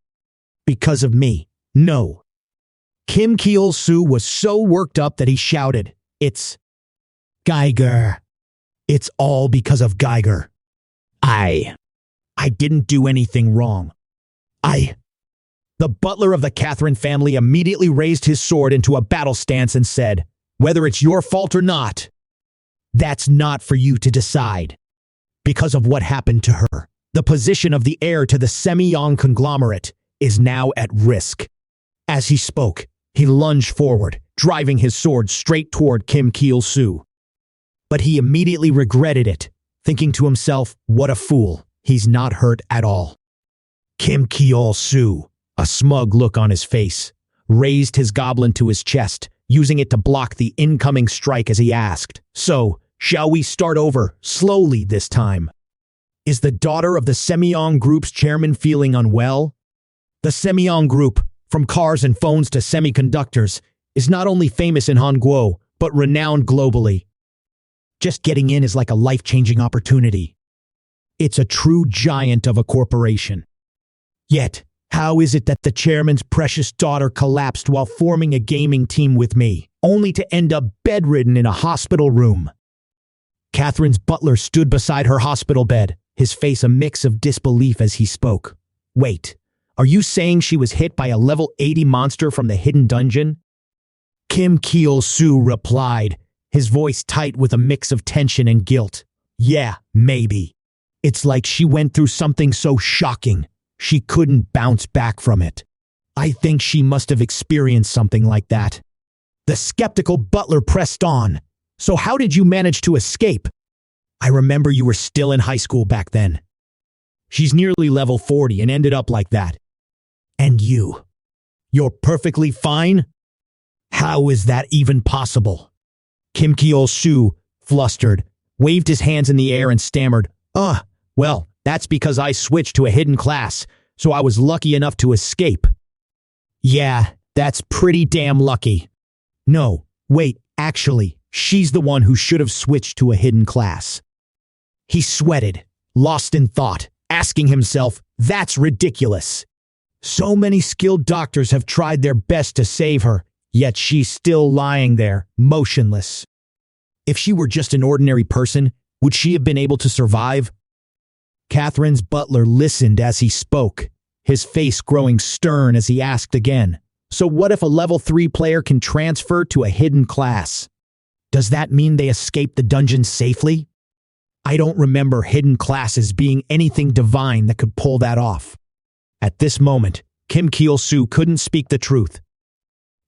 Because of me. No. Kim Cheol Soo was so worked up that he shouted, It's Geiger. It's all because of Geiger. I didn't do anything wrong. The butler of the Catherine family immediately raised his sword into a battle stance and said, Whether it's your fault or not, that's not for you to decide. Because of what happened to her, the position of the heir to the Semyong conglomerate is now at risk. As he spoke, he lunged forward, driving his sword straight toward Kim Cheol Soo. But he immediately regretted it, thinking to himself, what a fool, he's not hurt at all. Kim Cheol Soo, a smug look on his face, raised his goblin to his chest, using it to block the incoming strike as he asked, So, shall we start over, slowly this time? Is the daughter of the Semyong Group's chairman feeling unwell? The Semyong Group, from cars and phones to semiconductors, is not only famous in Hangguo, but renowned globally. Just getting in is like a life-changing opportunity. It's a true giant of a corporation. Yet, how is it that the chairman's precious daughter collapsed while forming a gaming team with me, only to end up bedridden in a hospital room? Catherine's butler stood beside her hospital bed, his face a mix of disbelief as he spoke. Wait, Are you saying she was hit by a level 80 monster from the hidden dungeon? Kim Cheol Soo replied, his voice tight with a mix of tension and guilt. Yeah, maybe. It's like she went through something so shocking, she couldn't bounce back from it. I think she must have experienced something like that. The skeptical butler pressed on. So how did you manage to escape? I remember you were still in high school back then. She's nearly level 40 and ended up like that. And you? You're perfectly fine? How is that even possible? Kim Cheol Soo, flustered, waved his hands in the air and stammered, well, that's because I switched to a hidden class, so I was lucky enough to escape. Yeah, that's pretty damn lucky. No, wait, actually, she's the one who should have switched to a hidden class. He sweated, lost in thought, asking himself, that's ridiculous. So many skilled doctors have tried their best to save her, yet she's still lying there, motionless. If she were just an ordinary person, would she have been able to survive? Catherine's butler listened as he spoke, his face growing stern as he asked again, so what if a level 3 player can transfer to a hidden class? Does that mean they escaped the dungeon safely? I don't remember hidden classes being anything divine that could pull that off. At this moment, Kim Cheol Soo couldn't speak the truth.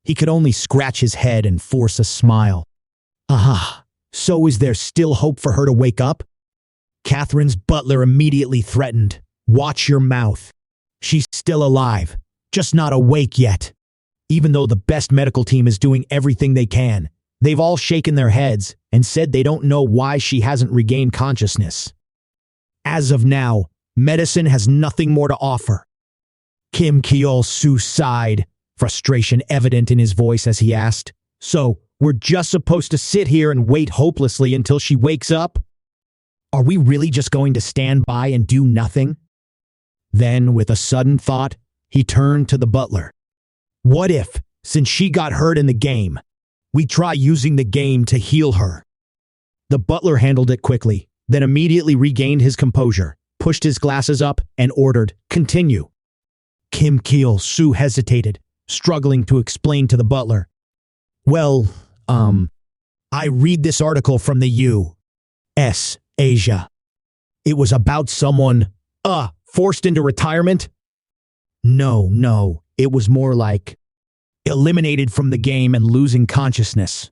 He could only scratch his head and force a smile. Aha, so is there still hope for her to wake up? Catherine's butler immediately threatened, watch your mouth. She's still alive, just not awake yet. Even though the best medical team is doing everything they can, they've all shaken their heads and said they don't know why she hasn't regained consciousness. As of now, medicine has nothing more to offer. Kim Cheol Soo sighed, frustration evident in his voice as he asked, so we're just supposed to sit here and wait hopelessly until she wakes up? Are we really just going to stand by and do nothing? Then, with a sudden thought, he turned to the butler. What if, since she got hurt in the game, we try using the game to heal her? The butler handled it quickly, then immediately regained his composure, pushed his glasses up, and ordered, continue. Kim Cheol Soo hesitated, struggling to explain to the butler. Well, I read this article from the U.S. Asia. It was about someone, forced into retirement? No, it was more like eliminated from the game and losing consciousness.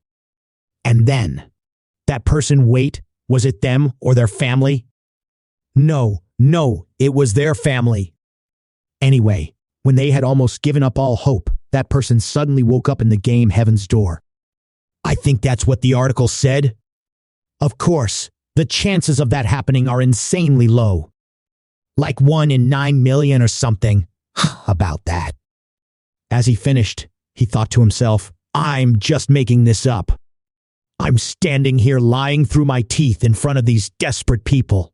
And then, that person, wait, was it them or their family? No, it was their family. Anyway, when they had almost given up all hope, that person suddenly woke up in the game heaven's door. I think that's what the article said. Of course, the chances of that happening are insanely low. Like 1 in 9 million or something. About that. As he finished, he thought to himself, I'm just making this up. I'm standing here lying through my teeth in front of these desperate people.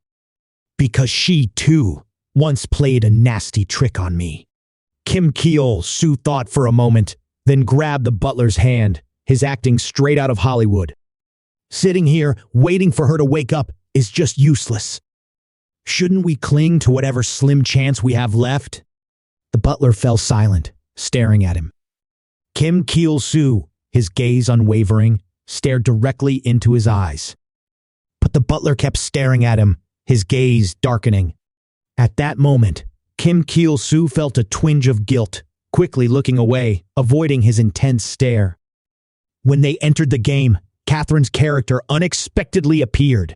Because she, too, once played a nasty trick on me. Kim Cheol Soo thought for a moment, then grabbed the butler's hand, his acting straight out of Hollywood. Sitting here, waiting for her to wake up, is just useless. Shouldn't we cling to whatever slim chance we have left? The butler fell silent, staring at him. Kim Cheol Soo, his gaze unwavering, stared directly into his eyes. But the butler kept staring at him, his gaze darkening. At that moment, Kim Cheol Soo felt a twinge of guilt, quickly looking away, avoiding his intense stare. When they entered the game, Catherine's character unexpectedly appeared.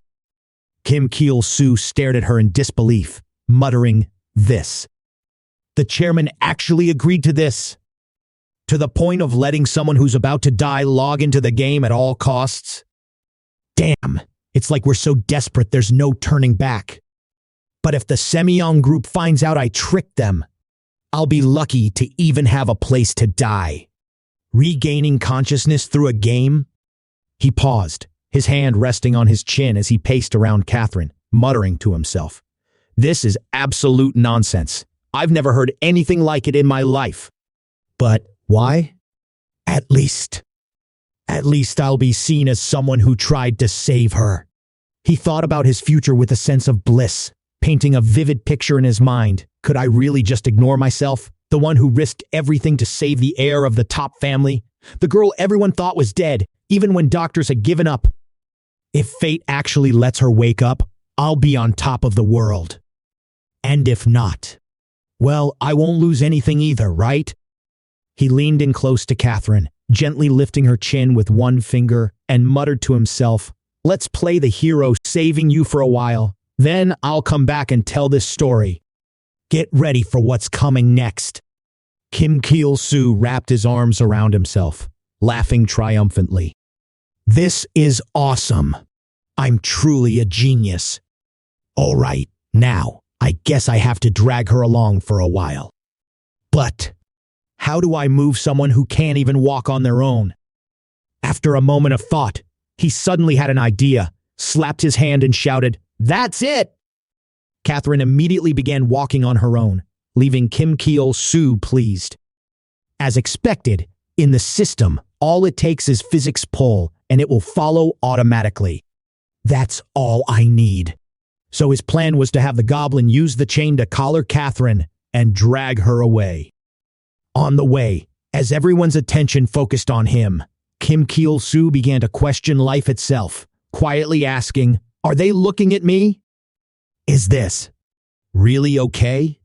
Kim Cheol Soo stared at her in disbelief, muttering, this. The chairman actually agreed to this? To the point of letting someone who's about to die log into the game at all costs? Damn, it's like we're so desperate there's no turning back. But if the Semyong group finds out I tricked them, I'll be lucky to even have a place to die. Regaining consciousness through a game? He paused, his hand resting on his chin as he paced around Catherine, muttering to himself. This is absolute nonsense. I've never heard anything like it in my life. But why? At least I'll be seen as someone who tried to save her. He thought about his future with a sense of bliss, painting a vivid picture in his mind, Could I really just ignore myself? The one who risked everything to save the heir of the top family? The girl everyone thought was dead, even when doctors had given up. If fate actually lets her wake up, I'll be on top of the world. And if not, well, I won't lose anything either, right? He leaned in close to Catherine, gently lifting her chin with one finger, and muttered to himself, "Let's play the hero, saving you for a while. Then I'll come back and tell this story. Get ready for what's coming next." Kim Cheol Soo wrapped his arms around himself, laughing triumphantly. "This is awesome. I'm truly a genius. All right, now, I guess I have to drag her along for a while. But how do I move someone who can't even walk on their own?" After a moment of thought, he suddenly had an idea, slapped his hand and shouted, "That's it!" Catherine immediately began walking on her own, leaving Kim Cheol Soo pleased. As expected, in the system, all it takes is physics pull, and it will follow automatically. That's all I need. So his plan was to have the goblin use the chain to collar Catherine and drag her away. On the way, as everyone's attention focused on him, Kim Cheol Soo began to question life itself, quietly asking, "Are they looking at me? Is this really okay?"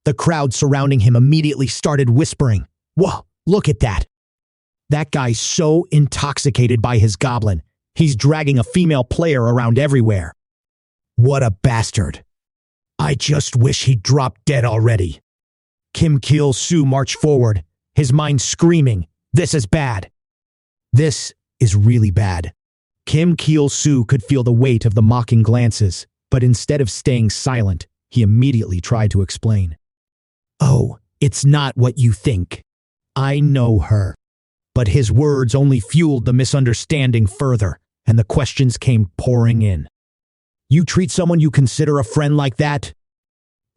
The crowd surrounding him immediately started whispering, "Whoa, look at that. That guy's so intoxicated by his goblin, he's dragging a female player around everywhere. What a bastard. I just wish he'd dropped dead already." Kim Cheol Soo marched forward, his mind screaming, "This is bad. This is really bad." Kim Cheol Soo could feel the weight of the mocking glances, but instead of staying silent, he immediately tried to explain. "Oh, it's not what you think. I know her." But his words only fueled the misunderstanding further, and the questions came pouring in. "You treat someone you consider a friend like that?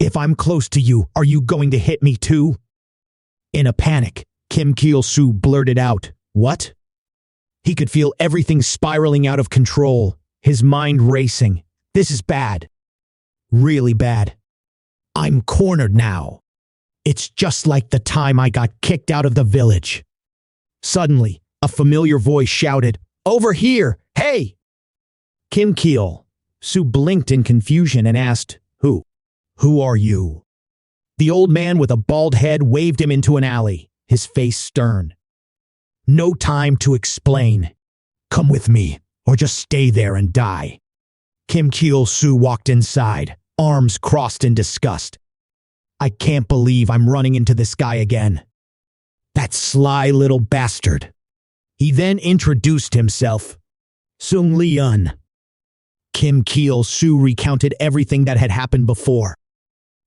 If I'm close to you, are you going to hit me too?" In a panic, Kim Cheol Soo blurted out, "What?" He could feel everything spiraling out of control, his mind racing. This is bad. Really bad. I'm cornered now. It's just like the time I got kicked out of the village. Suddenly, a familiar voice shouted, "Over here! Hey!" Kim Cheol Soo blinked in confusion and asked, "Who? Who are you?" The old man with a bald head waved him into an alley, his face stern. "No time to explain. Come with me, or just stay there and die." Kim Cheol Soo walked inside, arms crossed in disgust. "I can't believe I'm running into this guy again. That sly little bastard." He then introduced himself. "Sung Leon." Kim Cheol Soo recounted everything that had happened before.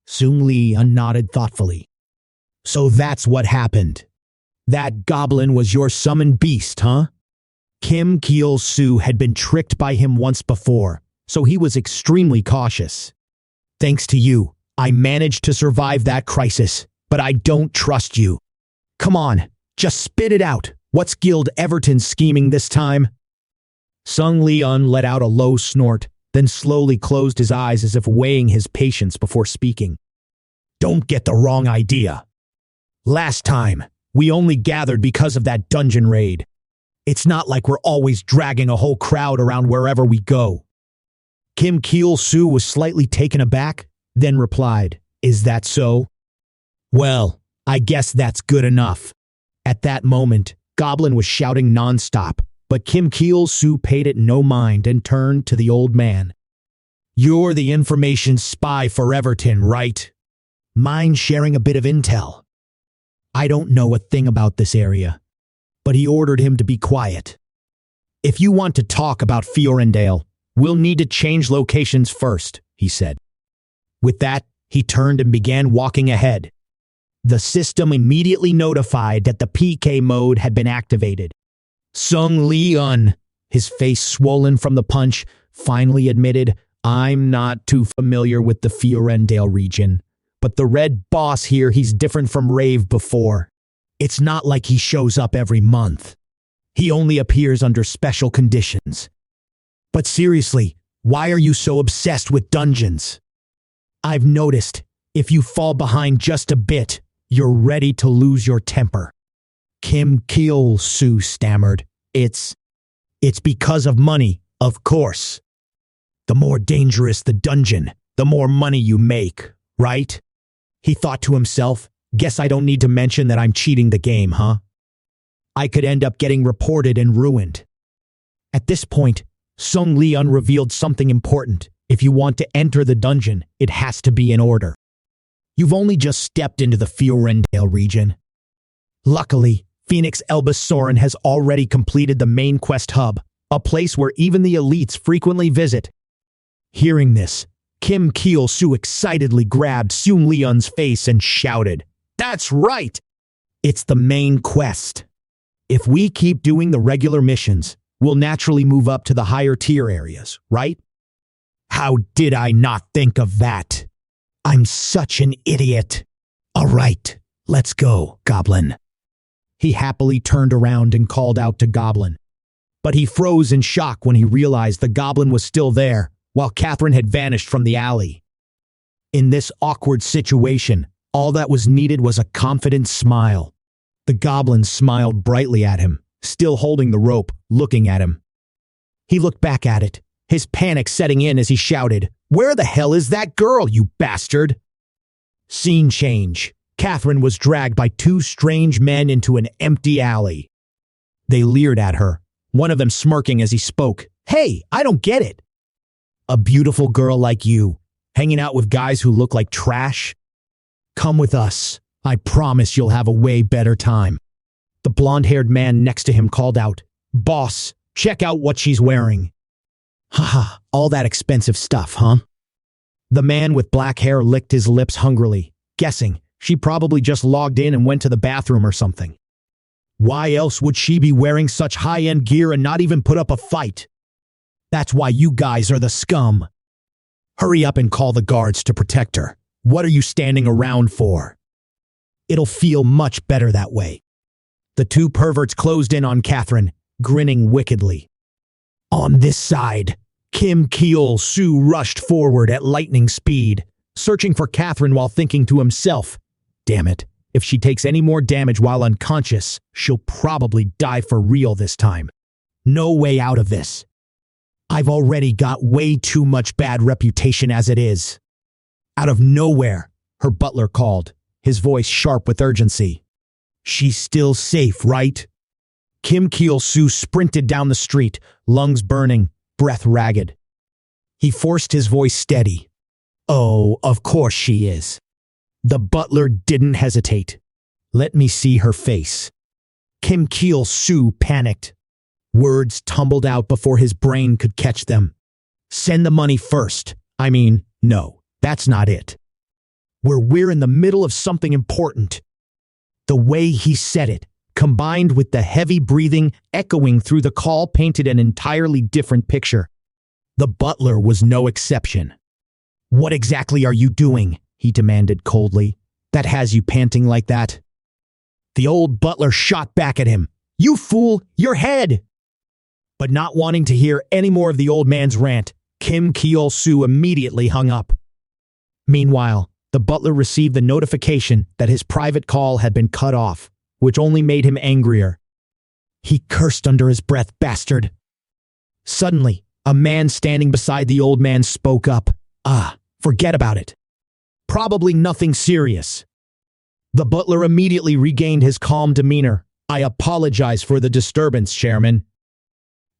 Sung Leon nodded thoughtfully. "So that's what happened. That goblin was your summoned beast, huh?" Kim Cheol Soo had been tricked by him once before, so he was extremely cautious. "Thanks to you, I managed to survive that crisis, but I don't trust you. Come on, just spit it out. What's Guild Everton's scheming this time?" Sung Leon let out a low snort, then slowly closed his eyes as if weighing his patience before speaking. "Don't get the wrong idea. Last time, we only gathered because of that dungeon raid. It's not like we're always dragging a whole crowd around wherever we go." Kim Cheol Soo was slightly taken aback, then replied, "Is that so? Well, I guess that's good enough." At that moment, Goblin was shouting nonstop, but Kim Cheol Soo paid it no mind and turned to the old man. "You're the information spy for Everton, right? Mind sharing a bit of intel?" "I don't know a thing about this area." But he ordered him to be quiet. "If you want to talk about Fiorendale, we'll need to change locations first," he said. With that, he turned and began walking ahead. The system immediately notified that the PK mode had been activated. Sung Leon, his face swollen from the punch, finally admitted, "I'm not too familiar with the Fiorendale region, but the red boss here, he's different from Rave before. It's not like he shows up every month. He only appears under special conditions. But seriously, why are you so obsessed with dungeons? I've noticed If you fall behind just a bit, you're ready to lose your temper. Kim Cheol Soo stammered. It's because of money, of course. The more dangerous the dungeon, the more money you make, right? He thought to himself, guess I don't need to mention that I'm cheating the game, huh? I could end up getting reported and ruined. At this point, Sung Leon revealed something important. If you want to enter the dungeon, it has to be in order. You've only just stepped into the Fiorendale region. Luckily, Phoenix Elba Soren has already completed the main quest hub, a place where even the elites frequently visit. Hearing this, Kim Cheol Soo excitedly grabbed Sung Leon's face and shouted, "That's right! It's the main quest. If we keep doing the regular missions, we'll naturally move up to the higher tier areas, right? How did I not think of that? I'm such an idiot. All right, let's go, Goblin." He happily turned around and called out to Goblin. But he froze in shock when he realized the Goblin was still there, while Catherine had vanished from the alley. In this awkward situation, all that was needed was a confident smile. The Goblin smiled brightly at him, still holding the rope, looking at him. He looked back at it, his panic setting in as he shouted, "Where the hell is that girl, you bastard?" Scene change. Catherine was dragged by two strange men into an empty alley. They leered at her, one of them smirking as he spoke. "Hey, I don't get it. A beautiful girl like you, hanging out with guys who look like trash? Come with us. I promise you'll have a way better time." The blonde-haired man next to him called out, "Boss, check out what she's wearing." "Haha, all that expensive stuff, huh?" The man with black hair licked his lips hungrily, guessing she probably just logged in and went to the bathroom or something. Why else would she be wearing such high-end gear and not even put up a fight? That's why you guys are the scum. Hurry up and call the guards to protect her. What are you standing around for? It'll feel much better that way. The two perverts closed in on Catherine, grinning wickedly. On this side, Kim Cheol Soo rushed forward at lightning speed, searching for Catherine while thinking to himself, "Damn it, if she takes any more damage while unconscious, she'll probably die for real this time. No way out of this. I've already got way too much bad reputation as it is." Out of nowhere, her butler called, his voice sharp with urgency. "She's still safe, right?" Kim Cheol Soo sprinted down the street, lungs burning, breath ragged. He forced his voice steady. "Oh, of course she is." The butler didn't hesitate. "Let me see her face." Kim Cheol Soo panicked. Words tumbled out before his brain could catch them. "Send the money first. I mean, no, that's not it. We're in the middle of something important." The way he said it, combined with the heavy breathing echoing through the call, painted an entirely different picture. The butler was no exception. "What exactly are you doing?" he demanded coldly. "That has you panting like that?" The old butler shot back at him. "You fool, your head!" But not wanting to hear any more of the old man's rant, Kim Cheol Soo immediately hung up. Meanwhile, the butler received the notification that his private call had been cut off, which only made him angrier. He cursed under his breath, "Bastard." Suddenly, a man standing beside the old man spoke up. Forget about it. Probably nothing serious." The butler immediately regained his calm demeanor. "I apologize for the disturbance, Chairman."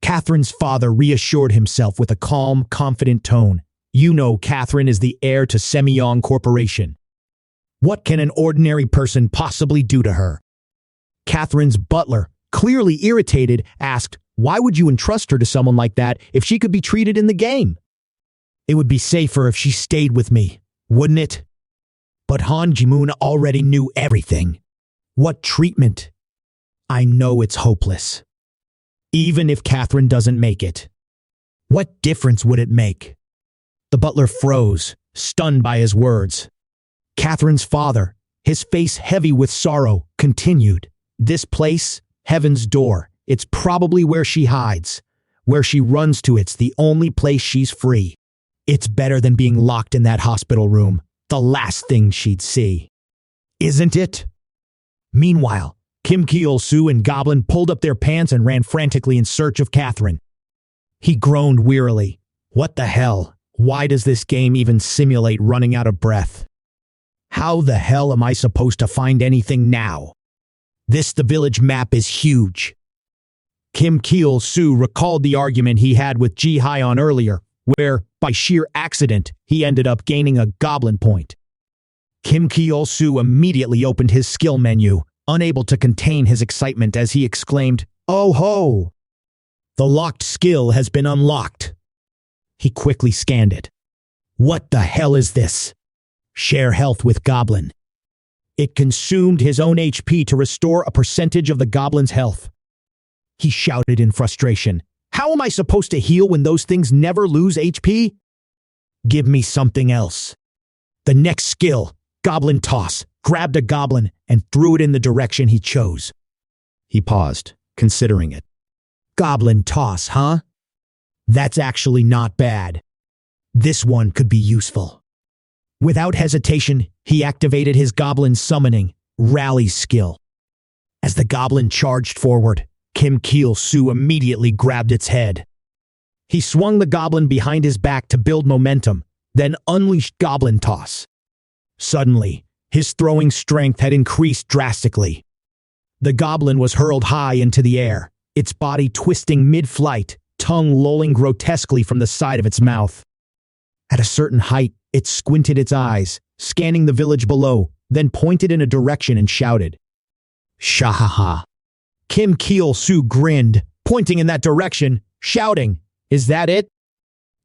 Catherine's father reassured himself with a calm, confident tone. "You know Catherine is the heir to Semyong Corporation. What can an ordinary person possibly do to her?" Catherine's butler, clearly irritated, asked, "Why would you entrust her to someone like that if she could be treated in the game?" "It would be safer if she stayed with me, wouldn't it?" But Han Ji-moon already knew everything. "What treatment?" "I know it's hopeless. Even if Catherine doesn't make it, what difference would it make?" The butler froze, stunned by his words. Catherine's father, his face heavy with sorrow, continued, "This place, Heaven's Door, it's probably where she hides. Where she runs to, it's the only place she's free. It's better than being locked in that hospital room. the last thing she'd see. Isn't it? Meanwhile, Kim Chulsoo and Goblin pulled up their pants and ran frantically in search of Catherine. He groaned wearily. What the hell? Why does this game even simulate running out of breath? How the hell am I supposed to find anything now? The village map is huge. Kim Chulsoo recalled the argument he had with Ji Hyon earlier, where, by sheer accident, he ended up gaining a goblin point. Kim Chulsoo immediately opened his skill menu, unable to contain his excitement as he exclaimed, "Oh ho! The locked skill has been unlocked." He quickly scanned it. What the hell is this? Share health with Goblin. It consumed his own HP to restore a percentage of the Goblin's health. He shouted in frustration. How am I supposed to heal when those things never lose HP? Give me something else. The next skill, Goblin Toss, grabbed a goblin and threw it in the direction he chose. He paused, considering it. Goblin Toss, huh? That's actually not bad. This one could be useful. Without hesitation, he activated his Goblin Summoning, Rally skill. As the goblin charged forward, Kim Chulsoo immediately grabbed its head. He swung the goblin behind his back to build momentum, then unleashed Goblin Toss. Suddenly, his throwing strength had increased drastically. The goblin was hurled high into the air, its body twisting mid-flight, tongue lolling grotesquely from the side of its mouth. At a certain height, it squinted its eyes, scanning the village below, then pointed in a direction and shouted, "Shahaha." Kim Chulsoo grinned, pointing in that direction, shouting, "Is that it?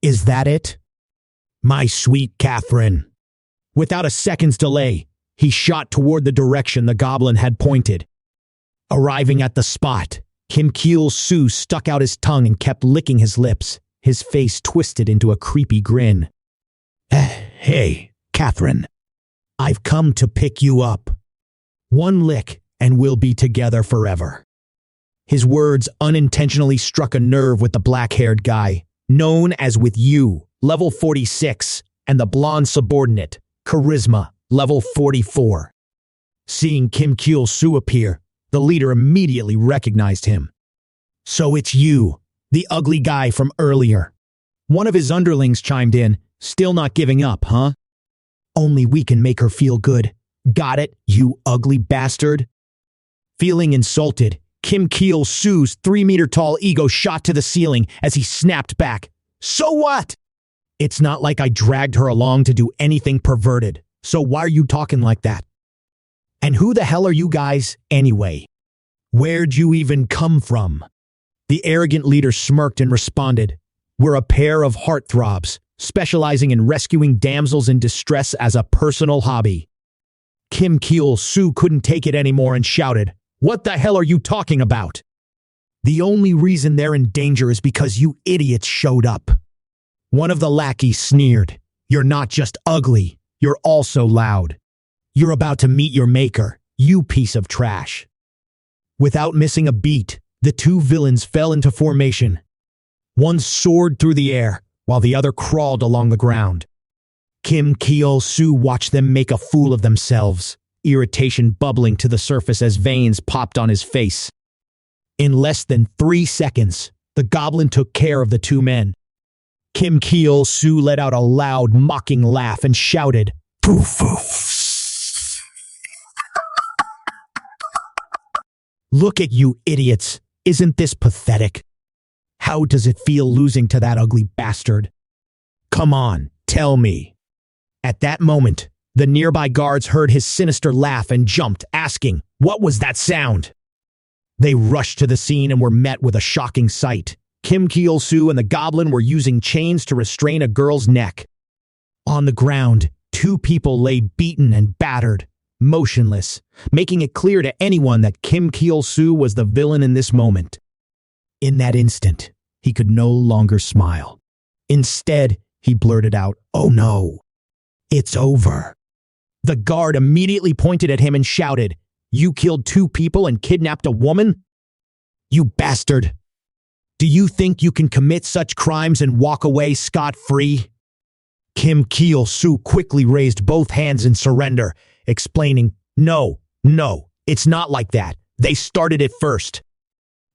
Is that it? My sweet Catherine." Without a second's delay, he shot toward the direction the goblin had pointed. Arriving at the spot, Kim Chulsoo stuck out his tongue and kept licking his lips, his face twisted into a creepy grin. Hey, Catherine. I've come to pick you up. One lick, and we'll be together forever. His words unintentionally struck a nerve with the black-haired guy, known as With You, level 46, and the blonde subordinate, Charisma, level 44. Seeing Kim Chulsoo appear, the leader immediately recognized him. So it's you, the ugly guy from earlier. One of his underlings chimed in, still not giving up, huh? Only we can make her feel good. Got it, you ugly bastard? Feeling insulted, Kim Chulsoo's 3-meter-tall ego shot to the ceiling as he snapped back. So what? It's not like I dragged her along to do anything perverted, so why are you talking like that? And who the hell are you guys, anyway? Where'd you even come from? The arrogant leader smirked and responded, We're a pair of heartthrobs, specializing in rescuing damsels in distress as a personal hobby. Kim Chulsoo couldn't take it anymore and shouted, What the hell are you talking about? The only reason they're in danger is because you idiots showed up. One of the lackeys sneered, You're not just ugly, you're also loud. You're about to meet your maker, you piece of trash. Without missing a beat, the two villains fell into formation. One soared through the air, while the other crawled along the ground. Kim Chulsoo watched them make a fool of themselves, irritation bubbling to the surface as veins popped on his face. In less than 3 seconds, the goblin took care of the two men. Kim Chulsoo let out a loud, mocking laugh and shouted, Poof, poof. Look at you idiots, isn't this pathetic? How does it feel losing to that ugly bastard? Come on, tell me. At that moment, the nearby guards heard his sinister laugh and jumped, asking, What was that sound? They rushed to the scene and were met with a shocking sight. Kim Chulsoo and the goblin were using chains to restrain a girl's neck. On the ground, 2 people lay beaten and battered, motionless, making it clear to anyone that Kim Chulsoo was the villain in this moment. In that instant, he could no longer smile. Instead, he blurted out, Oh no, it's over. The guard immediately pointed at him and shouted, You killed 2 people and kidnapped a woman? You bastard! Do you think you can commit such crimes and walk away scot-free? Kim Chulsoo quickly raised both hands in surrender, explaining, "No, it's not like that. They started it first."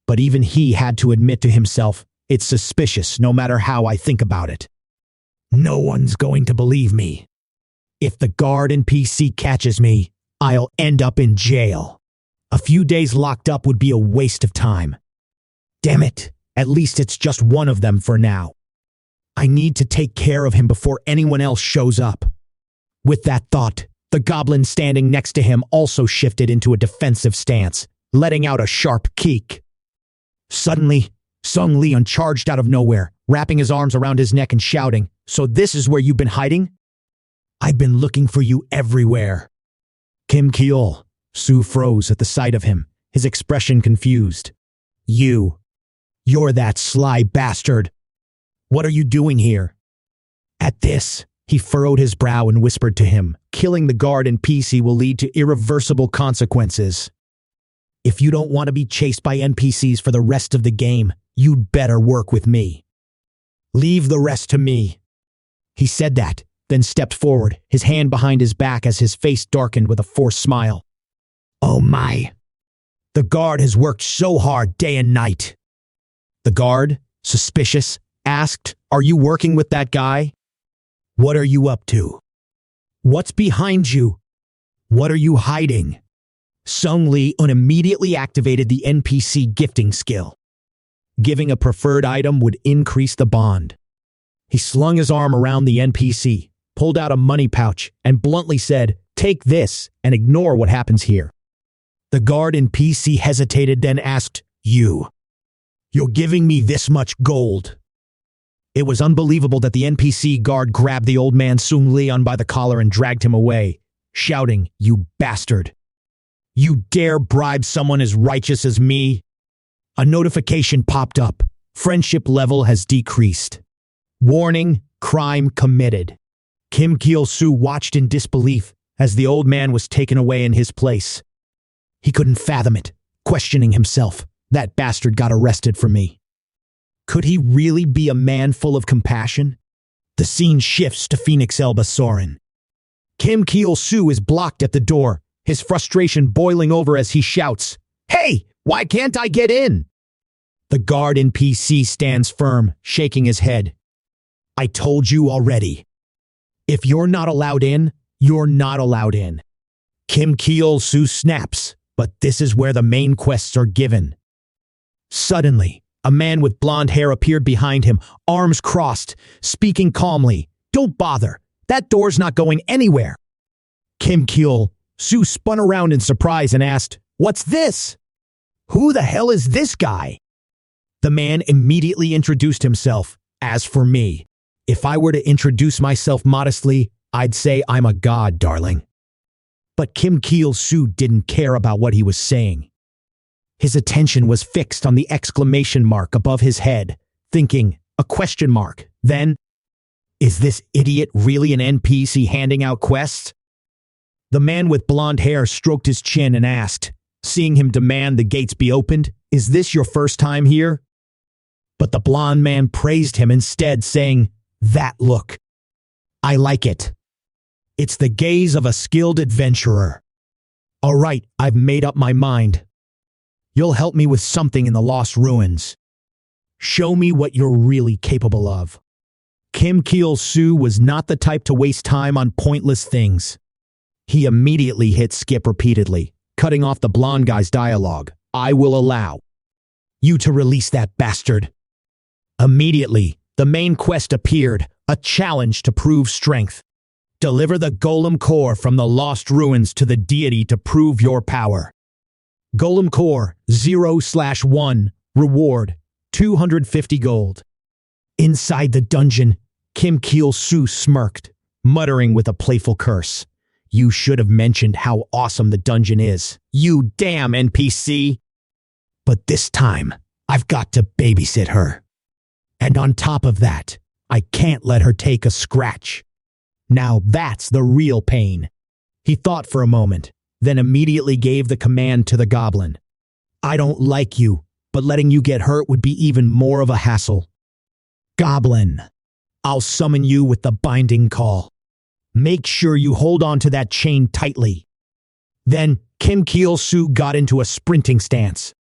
But even he had to admit to himself, "It's suspicious no matter how I think about it. No one's going to believe me. If the guard NPC catches me, I'll end up in jail. A few days locked up would be a waste of time. Damn it, at least it's just one of them for now. I need to take care of him before anyone else shows up." With that thought, the goblin standing next to him also shifted into a defensive stance, letting out a sharp keek. Suddenly, Sung Leon charged out of nowhere, wrapping his arms around his neck and shouting, "So this is where you've been hiding? I've been looking for you everywhere." Kim Chulsoo froze at the sight of him, his expression confused. You're that sly bastard. What are you doing here?" At this, he furrowed his brow and whispered to him, "Killing the guard NPC will lead to irreversible consequences. If you don't want to be chased by NPCs for the rest of the game, you'd better work with me. Leave the rest to me." He said that, then stepped forward, his hand behind his back as his face darkened with a forced smile. "Oh my. The guard has worked so hard day and night." The guard, suspicious, asked, "Are you working with that guy? What are you up to? What's behind you? What are you hiding?" Sung Leon immediately activated the NPC gifting skill. Giving a preferred item would increase the bond. He slung his arm around the NPC, pulled out a money pouch, and bluntly said, "Take this and ignore what happens here." The guard NPC hesitated, then asked, You're giving me this much gold?" It was unbelievable that the NPC guard grabbed the old man Sung Leon by the collar and dragged him away, shouting, "You bastard! You dare bribe someone as righteous as me?" A notification popped up. "Friendship level has decreased. Warning, crime committed." Kim Chulsoo watched in disbelief as the old man was taken away in his place. He couldn't fathom it, questioning himself. That bastard got arrested for me. Could he really be a man full of compassion? The scene shifts to Phoenix Elba Soren. Kim Chulsoo is blocked at the door, his frustration boiling over as he shouts, "Hey, why can't I get in?" The guard NPC stands firm, shaking his head. "I told you already. If you're not allowed in, you're not allowed in." Kim Chulsoo snaps, but this is where the main quests are given. Suddenly, a man with blonde hair appeared behind him, arms crossed, speaking calmly. "Don't bother. That door's not going anywhere." Kim Chulsoo spun around in surprise and asked, "What's this? Who the hell is this guy?" The man immediately introduced himself. "As for me, if I were to introduce myself modestly, I'd say I'm a god, darling." But Kim Chulsoo didn't care about what he was saying. His attention was fixed on the exclamation mark above his head, thinking, a question mark. Then, is this idiot really an NPC handing out quests? The man with blonde hair stroked his chin and asked, seeing him demand the gates be opened, "Is this your first time here?" But the blonde man praised him instead, saying, "That look. I like it. It's the gaze of a skilled adventurer. All right, I've made up my mind. You'll help me with something in the Lost Ruins. Show me what you're really capable of." Kim Chulsoo was not the type to waste time on pointless things. He immediately hit skip repeatedly, cutting off the blonde guy's dialogue. "I will allow you to release that bastard." Immediately, the main quest appeared, a challenge to prove strength. Deliver the golem core from the Lost Ruins to the deity to prove your power. Golem core 0/1, reward 250 gold. Inside the dungeon, Kim Chulsoo smirked, muttering with a playful curse. "You should have mentioned how awesome the dungeon is, you damn NPC. But this time, I've got to babysit her. And on top of that, I can't let her take a scratch. Now that's the real pain." He thought for a moment, then immediately gave the command to the goblin. "I don't like you, but letting you get hurt would be even more of a hassle. Goblin, I'll summon you with the binding call. Make sure you hold on to that chain tightly." Then Kim Cheol Soo got into a sprinting stance.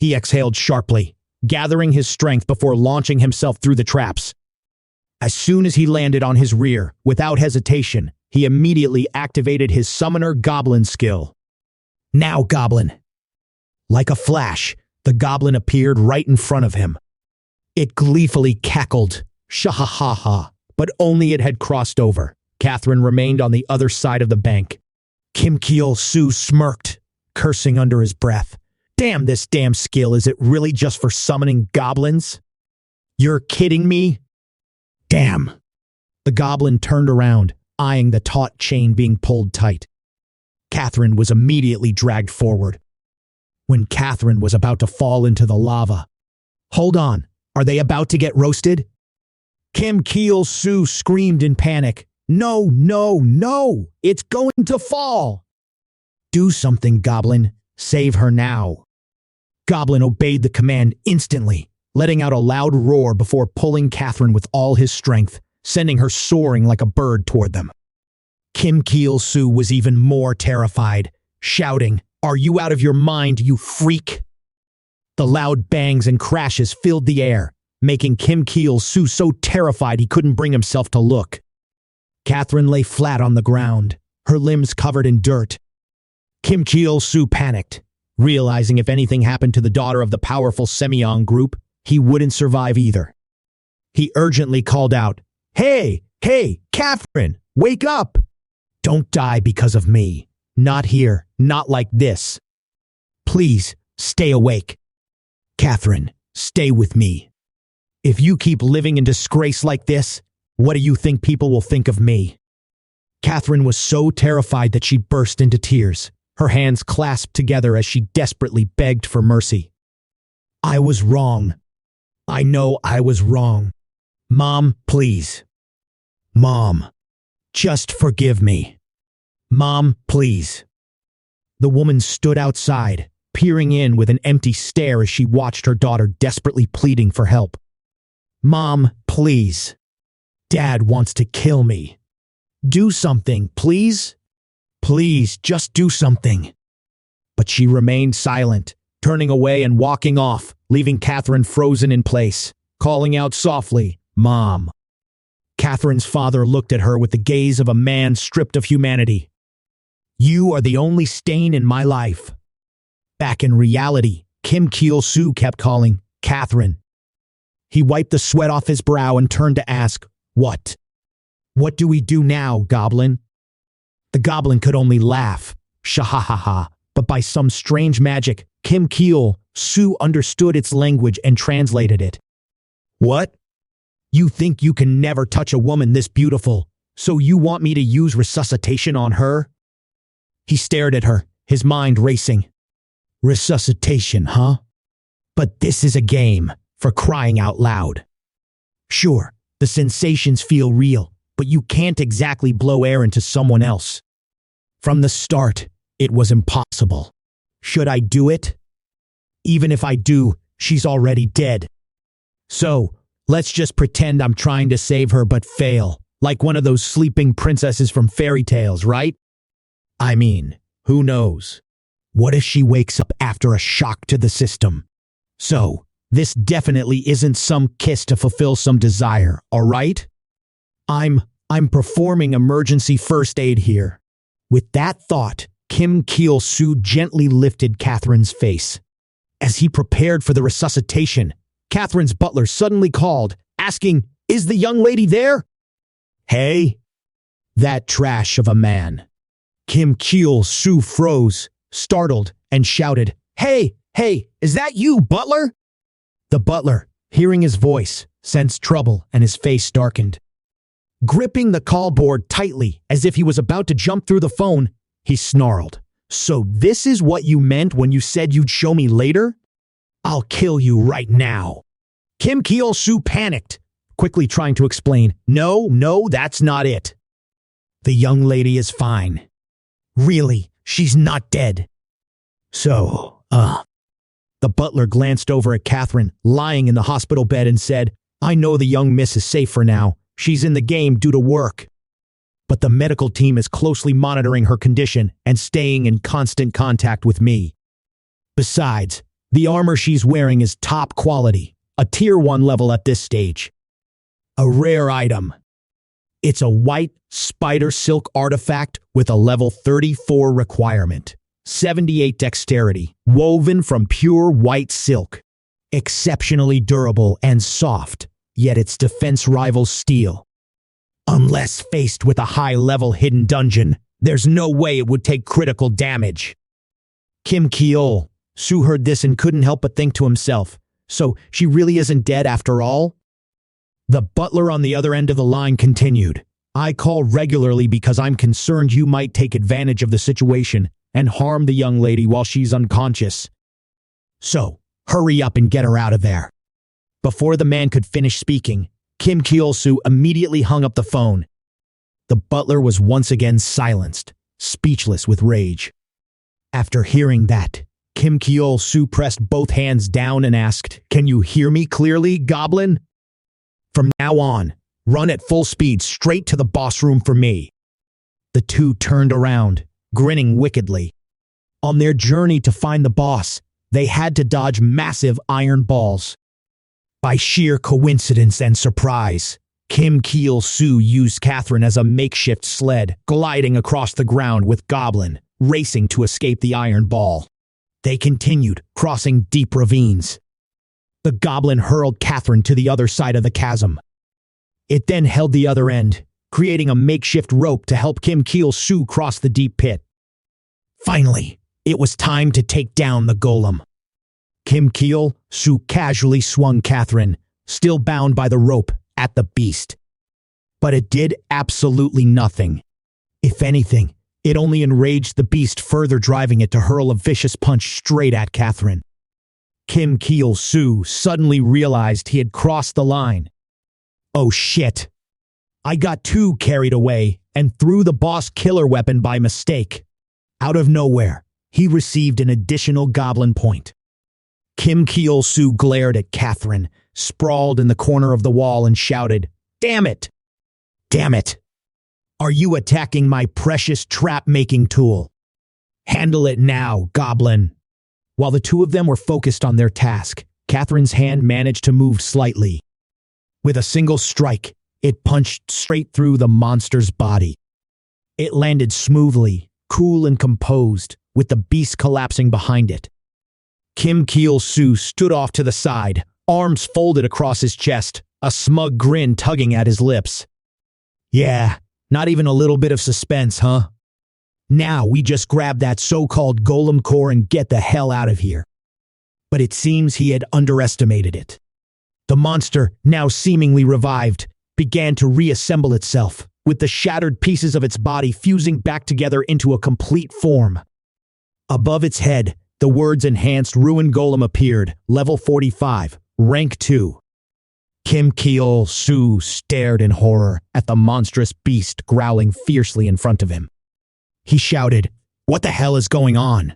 He exhaled sharply, gathering his strength before launching himself through the traps. As soon as he landed on his rear, without hesitation, he immediately activated his Summoner Goblin skill. "Now, Goblin!" Like a flash, the goblin appeared right in front of him. It gleefully cackled, "Shahahaha," but only it had crossed over. Catherine remained on the other side of the bank. Kim Cheol Soo smirked, cursing under his breath. "Damn this damn skill, is it really just for summoning goblins? You're kidding me?" "Damn." The goblin turned around, eyeing the taut chain being pulled tight. Catherine was immediately dragged forward. When Catherine was about to fall into the lava. "Hold on, are they about to get roasted?" Kim Cheol Soo screamed in panic. "No, no, no! It's going to fall!" "Do something, Goblin. Save her now." Goblin obeyed the command instantly, letting out a loud roar before pulling Catherine with all his strength, sending her soaring like a bird toward them. Kim Cheol Soo was even more terrified, shouting, "Are you out of your mind, you freak?" The loud bangs and crashes filled the air, making Kim Cheol Soo so terrified he couldn't bring himself to look. Catherine lay flat on the ground, her limbs covered in dirt. Kim Cheol Soo panicked, realizing if anything happened to the daughter of the powerful Semyong group, he wouldn't survive either. He urgently called out, "Hey, Catherine, wake up! Don't die because of me. Not here, not like this. Please, stay awake. Catherine, stay with me. If you keep living in disgrace like this, what do you think people will think of me?" Catherine was so terrified that she burst into tears, her hands clasped together as she desperately begged for mercy. "I was wrong. I know I was wrong. Mom, please. Mom, just forgive me. Mom, please." The woman stood outside, peering in with an empty stare as she watched her daughter desperately pleading for help. "Mom, please. Dad wants to kill me. Do something, please. Please, just do something." But she remained silent, turning away and walking off, leaving Catherine frozen in place, calling out softly, "Mom." Catherine's father looked at her with the gaze of a man stripped of humanity. "You are the only stain in my life." Back in reality, Kim Cheol Soo kept calling, "Catherine." He wiped the sweat off his brow and turned to ask, "What? What do we do now, Goblin?" The goblin could only laugh, "Shahahaha," but by some strange magic, Kim Cheol Soo understood its language and translated it. "What? You think you can never touch a woman this beautiful, so you want me to use resuscitation on her?" He stared at her, his mind racing. "Resuscitation, huh? But this is a game, for crying out loud. Sure, the sensations feel real, but you can't exactly blow air into someone else. From the start, it was impossible. Should I do it? Even if I do, she's already dead. So, let's just pretend I'm trying to save her but fail, like one of those sleeping princesses from fairy tales, right? I mean, who knows? What if she wakes up after a shock to the system? So, this definitely isn't some kiss to fulfill some desire, all right? I'm performing emergency first aid here." With that thought, Kim Cheol Soo gently lifted Catherine's face. As he prepared for the resuscitation, Catherine's butler suddenly called, asking, "Is the young lady there?" "Hey?" That trash of a man. Kim Cheol Soo froze, startled, and shouted, Hey, is that you, butler?" The butler, hearing his voice, sensed trouble and his face darkened. Gripping the call board tightly as if he was about to jump through the phone, he snarled, "So this is what you meant when you said you'd show me later? I'll kill you right now." Kim Cheol Soo panicked, quickly trying to explain, No, that's not it. The young lady is fine. Really, she's not dead. So, The butler glanced over at Catherine, lying in the hospital bed, and said, "I know the young miss is safe for now, she's in the game due to work. But the medical team is closely monitoring her condition and staying in constant contact with me. Besides, the armor she's wearing is top quality, a tier 1 level at this stage. A rare item. It's a white spider silk artifact with a level 34 requirement, 78 dexterity, woven from pure white silk. Exceptionally durable and soft, yet its defense rivals steel. Unless faced with a high-level hidden dungeon, there's no way it would take critical damage. Kim Cheol Soo heard this and couldn't help but think to himself, so she really isn't dead after all? The butler on the other end of the line continued, I call regularly because I'm concerned you might take advantage of the situation and harm the young lady while she's unconscious. So, hurry up and get her out of there. Before the man could finish speaking, Kim Chulsoo immediately hung up the phone. The butler was once again silenced, speechless with rage. After hearing that, Kim Chulsoo pressed both hands down and asked, Can you hear me clearly, Goblin? From now on, run at full speed straight to the boss room for me. The two turned around, grinning wickedly. On their journey to find the boss, they had to dodge massive iron balls. By sheer coincidence and surprise, Kim Chulsoo used Catherine as a makeshift sled, gliding across the ground with Goblin, racing to escape the iron ball. They continued, crossing deep ravines. The Goblin hurled Catherine to the other side of the chasm. It then held the other end, creating a makeshift rope to help Kim Chulsoo cross the deep pit. Finally, it was time to take down the golem. Kim Chulsoo casually swung Catherine, still bound by the rope, at the beast. But it did absolutely nothing. If anything, it only enraged the beast, further driving it to hurl a vicious punch straight at Catherine. Kim Chulsoo suddenly realized he had crossed the line. Oh shit. I got too carried away and threw the boss killer weapon by mistake. Out of nowhere, he received an additional goblin point. Kim Chulsoo glared at Catherine, sprawled in the corner of the wall, and shouted, Damn it! Damn it! Are you attacking my precious trap-making tool? Handle it now, Goblin! While the two of them were focused on their task, Catherine's hand managed to move slightly. With a single strike, it punched straight through the monster's body. It landed smoothly, cool and composed, with the beast collapsing behind it. Kim Chulsoo stood off to the side, arms folded across his chest, a smug grin tugging at his lips. Yeah, not even a little bit of suspense, huh? Now we just grab that so-called golem core and get the hell out of here. But it seems he had underestimated it. The monster, now seemingly revived, began to reassemble itself, with the shattered pieces of its body fusing back together into a complete form. Above its head, the words Enhanced Ruin Golem appeared, level 45, rank 2. Kim Chulsoo stared in horror at the monstrous beast growling fiercely in front of him. He shouted, What the hell is going on?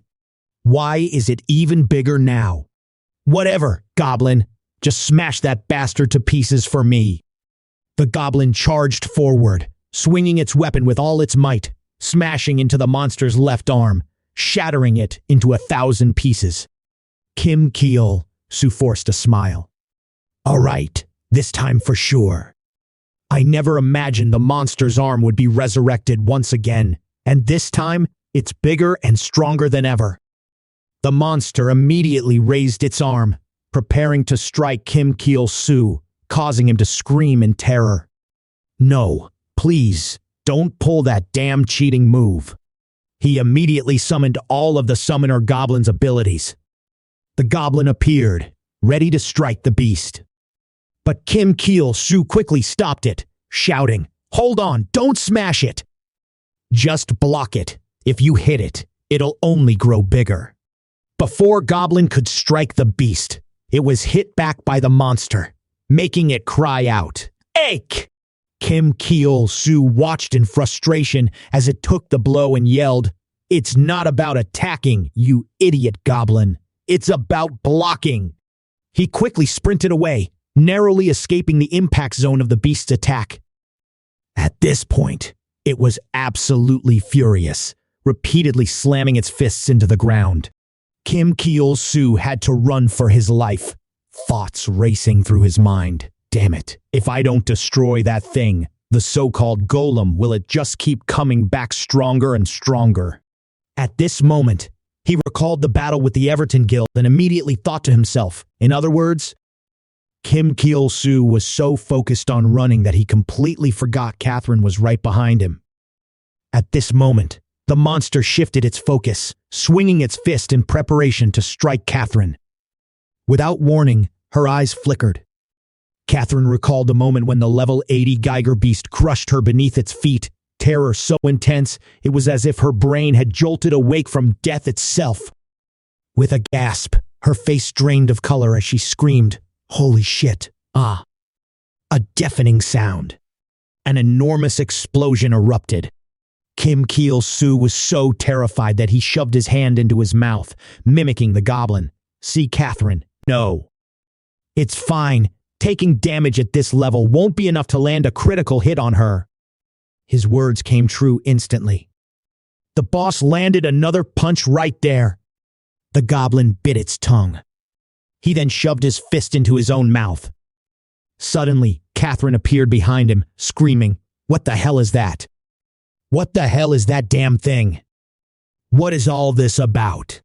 Why is it even bigger now? Whatever, Goblin. Just smash that bastard to pieces for me. The Goblin charged forward, swinging its weapon with all its might, smashing into the monster's left arm, shattering it into 1,000 pieces. Kim Chulsoo forced a smile. All right, this time for sure. I never imagined the monster's arm would be resurrected once again, and this time it's bigger and stronger than ever. The monster immediately raised its arm, preparing to strike Kim Chulsoo, causing him to scream in terror. No, please, don't pull that damn cheating move. He immediately summoned all of the Summoner Goblin's abilities. The Goblin appeared, ready to strike the beast. But Kim Chulsoo quickly stopped it, shouting, Hold on, don't smash it! Just block it. If you hit it, it'll only grow bigger. Before Goblin could strike the beast, it was hit back by the monster, making it cry out, Ache! Kim Chulsoo watched in frustration as it took the blow and yelled, It's not about attacking, you idiot Goblin. It's about blocking. He quickly sprinted away, narrowly escaping the impact zone of the beast's attack, At this point, it was absolutely furious, repeatedly slamming its fists into the ground. Kim Cheol Soo had to run for his life, thoughts racing through his mind. Damn it, if I don't destroy that thing, the so-called golem, will it just keep coming back stronger and stronger? At this moment, he recalled the battle with the Everton Guild and immediately thought to himself, in other words, Kim Cheol Soo was so focused on running that he completely forgot Catherine was right behind him. At this moment, the monster shifted its focus, swinging its fist in preparation to strike Catherine. Without warning, her eyes flickered. Catherine recalled the moment when the level 80 Geiger beast crushed her beneath its feet, terror so intense it was as if her brain had jolted awake from death itself. With a gasp, her face drained of color as she screamed, "Holy shit, ah!" A deafening sound. An enormous explosion erupted. Kim Cheol Soo was so terrified that he shoved his hand into his mouth, mimicking the goblin. "See, Catherine, no. It's fine. Taking damage at this level won't be enough to land a critical hit on her." His words came true instantly. The boss landed another punch right there. The goblin bit its tongue. He then shoved his fist into his own mouth. Suddenly, Catherine appeared behind him, screaming, "What the hell is that? What the hell is that damn thing? What is all this about?"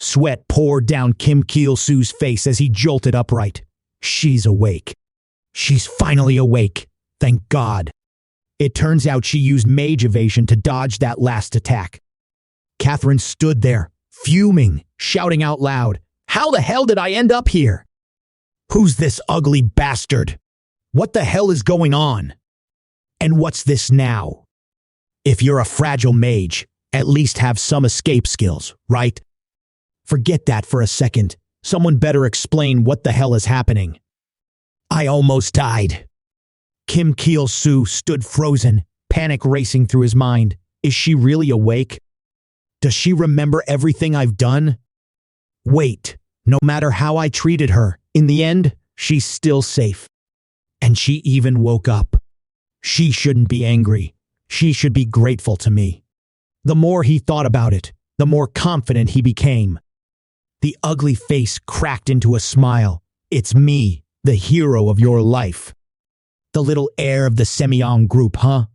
Sweat poured down Kim Cheol Soo's face as he jolted upright. She's awake. She's finally awake. Thank God. It turns out she used mage evasion to dodge that last attack. Catherine stood there, fuming, shouting out loud, "How the hell did I end up here? Who's this ugly bastard? What the hell is going on? And what's this now?" If you're a fragile mage, at least have some escape skills, right? Forget that for a second. Someone better explain what the hell is happening. I almost died. Kim Cheol Soo stood frozen, panic racing through his mind. Is she really awake? Does she remember everything I've done? Wait, no matter how I treated her, in the end, she's still safe. And she even woke up. She shouldn't be angry. She should be grateful to me. The more he thought about it, the more confident he became. The ugly face cracked into a smile. It's me, the hero of your life. The little heir of the Semyon group, huh?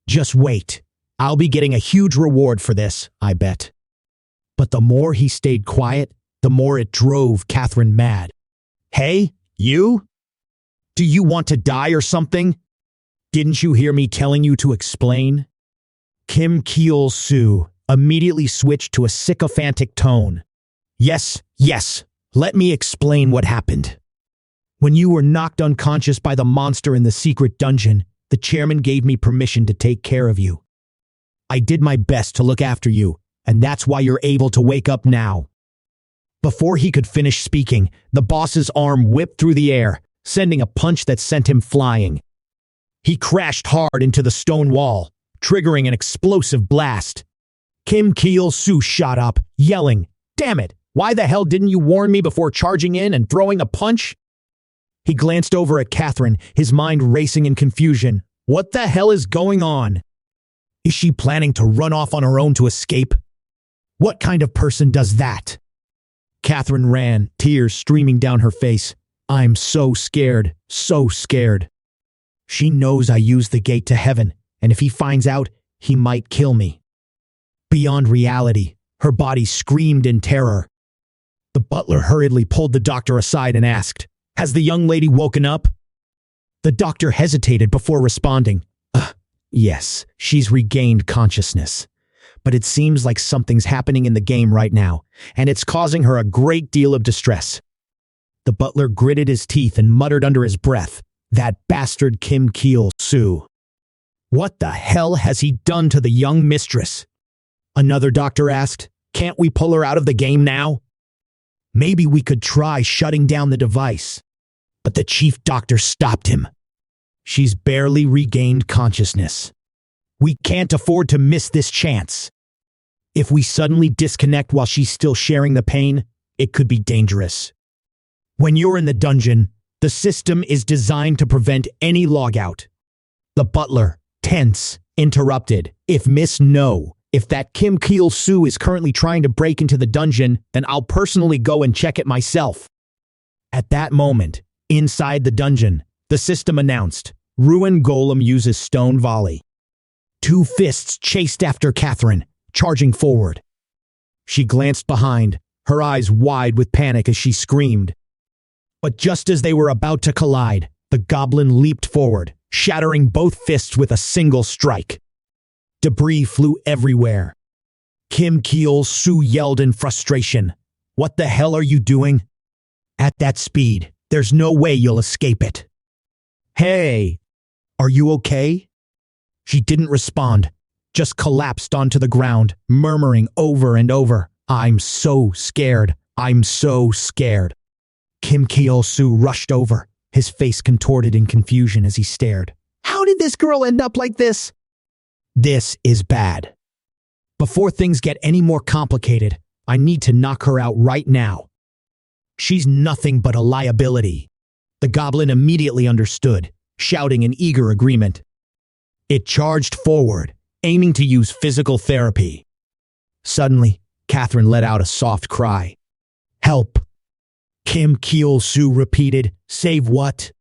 Just wait. I'll be getting a huge reward for this, I bet. But the more he stayed quiet, the more it drove Catherine mad. Hey, you? Do you want to die or something? Didn't you hear me telling you to explain? Kim Cheol Soo immediately switched to a sycophantic tone. Yes, let me explain what happened. When you were knocked unconscious by the monster in the secret dungeon, the chairman gave me permission to take care of you. I did my best to look after you, and that's why you're able to wake up now. Before he could finish speaking, the boss's arm whipped through the air, sending a punch that sent him flying. He crashed hard into the stone wall, triggering an explosive blast. Kim Cheol Soo shot up, yelling, "Damn it! Why the hell didn't you warn me before charging in and throwing a punch?" He glanced over at Catherine, his mind racing in confusion. What the hell is going on? Is she planning to run off on her own to escape? What kind of person does that? Catherine ran, tears streaming down her face. I'm so scared, so scared. She knows I used the gate to heaven, and if he finds out, he might kill me. Beyond reality, her body screamed in terror. The butler hurriedly pulled the doctor aside and asked, "Has the young lady woken up?" The doctor hesitated before responding. Yes, she's regained consciousness. But it seems like something's happening in the game right now, and it's causing her a great deal of distress." The butler gritted his teeth and muttered under his breath, "That bastard Kim Cheol Soo. What the hell has he done to the young mistress?" Another doctor asked, "Can't we pull her out of the game now?" Maybe we could try shutting down the device. But the chief doctor stopped him. She's barely regained consciousness. We can't afford to miss this chance. If we suddenly disconnect while she's still sharing the pain, it could be dangerous. When you're in the dungeon, the system is designed to prevent any logout. The butler, Tense, interrupted. If Miss No, if that Kim Chulsoo is currently trying to break into the dungeon, then I'll personally go and check it myself. At that moment, inside the dungeon, the system announced, Ruin Golem uses stone volley. Two fists chased after Catherine, charging forward. She glanced behind, her eyes wide with panic as she screamed. But just as they were about to collide, the goblin leaped forward, shattering both fists with a single strike. Debris flew everywhere. Kim Chulsoo yelled in frustration. What the hell are you doing? At that speed, there's no way you'll escape it. Hey, are you okay? She didn't respond, just collapsed onto the ground, murmuring over and over, I'm so scared, I'm so scared. Kim Chulsoo rushed over, his face contorted in confusion as he stared. How did this girl end up like this? This is bad. Before things get any more complicated, I need to knock her out right now. She's nothing but a liability. The goblin immediately understood, shouting in eager agreement. It charged forward, aiming to use physical therapy. Suddenly, Catherine let out a soft cry. Help! Kim Chulsoo repeated, Save what?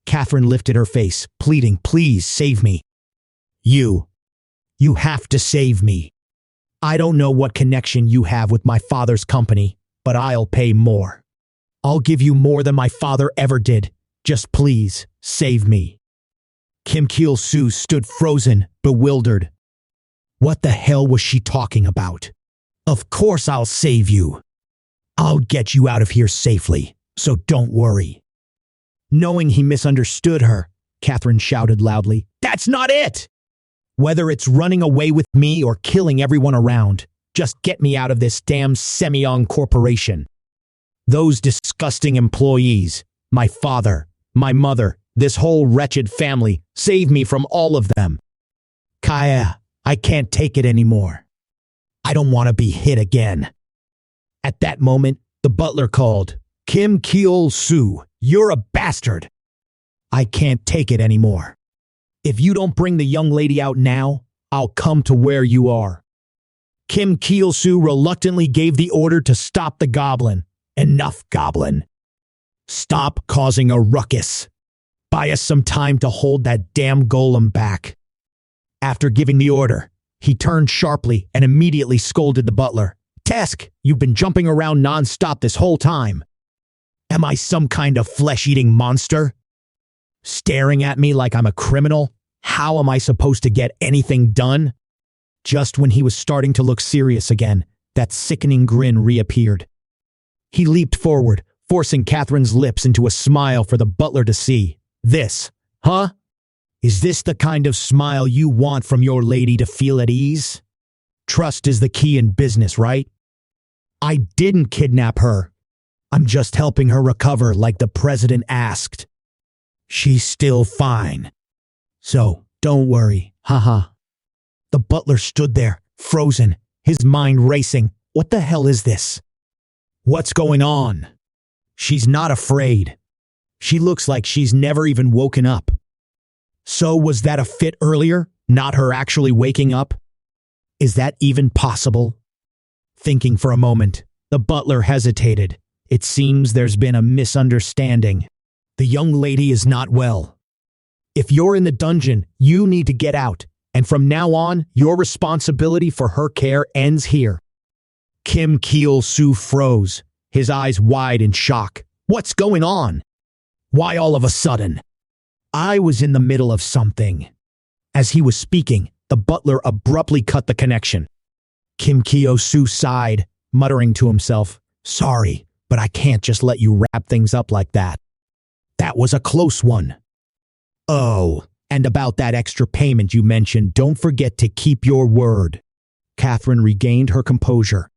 Catherine lifted her face, pleading, Please save me. You have to save me. I don't know what connection you have with my father's company, but I'll pay more. I'll give you more than my father ever did. Just please, save me. Kim Chulsoo stood frozen, bewildered. What the hell was she talking about? Of course I'll save you. I'll get you out of here safely, so don't worry. Knowing he misunderstood her, Catherine shouted loudly, That's not it! Whether it's running away with me or killing everyone around, just get me out of this damn Semyon corporation. Those disgusting employees, my father, my mother, this whole wretched family, save me from all of them. Kaya, I can't take it anymore. I don't want to be hit again. At that moment, the butler called, Kim Chulsoo, you're a bastard. I can't take it anymore. If you don't bring the young lady out now, I'll come to where you are. Kim Chulsoo reluctantly gave the order to stop the goblin. Enough, goblin. Stop causing a ruckus. Buy us some time to hold that damn golem back. After giving the order, he turned sharply and immediately scolded the butler. Tesk, you've been jumping around non-stop this whole time. Am I some kind of flesh-eating monster? Staring at me like I'm a criminal? How am I supposed to get anything done? Just when he was starting to look serious again, that sickening grin reappeared. He leaped forward, forcing Catherine's lips into a smile for the butler to see. This, huh? Is this the kind of smile you want from your lady to feel at ease? Trust is the key in business, right? I didn't kidnap her. I'm just helping her recover like the president asked. She's still fine. So, don't worry, haha. The butler stood there, frozen, his mind racing. What the hell is this? What's going on? She's not afraid. She looks like she's never even woken up. So was that a fit earlier, not her actually waking up? Is that even possible? Thinking for a moment, the butler hesitated. It seems there's been a misunderstanding. The young lady is not well. If you're in the dungeon, you need to get out, and from now on, your responsibility for her care ends here. Kim Chulsoo froze, his eyes wide in shock. What's going on? Why all of a sudden? I was in the middle of something. As he was speaking, the butler abruptly cut the connection. Kim Chulsoo sighed, muttering to himself, Sorry, but I can't just let you wrap things up like that. That was a close one. Oh, and about that extra payment you mentioned, don't forget to keep your word. Catherine regained her composure.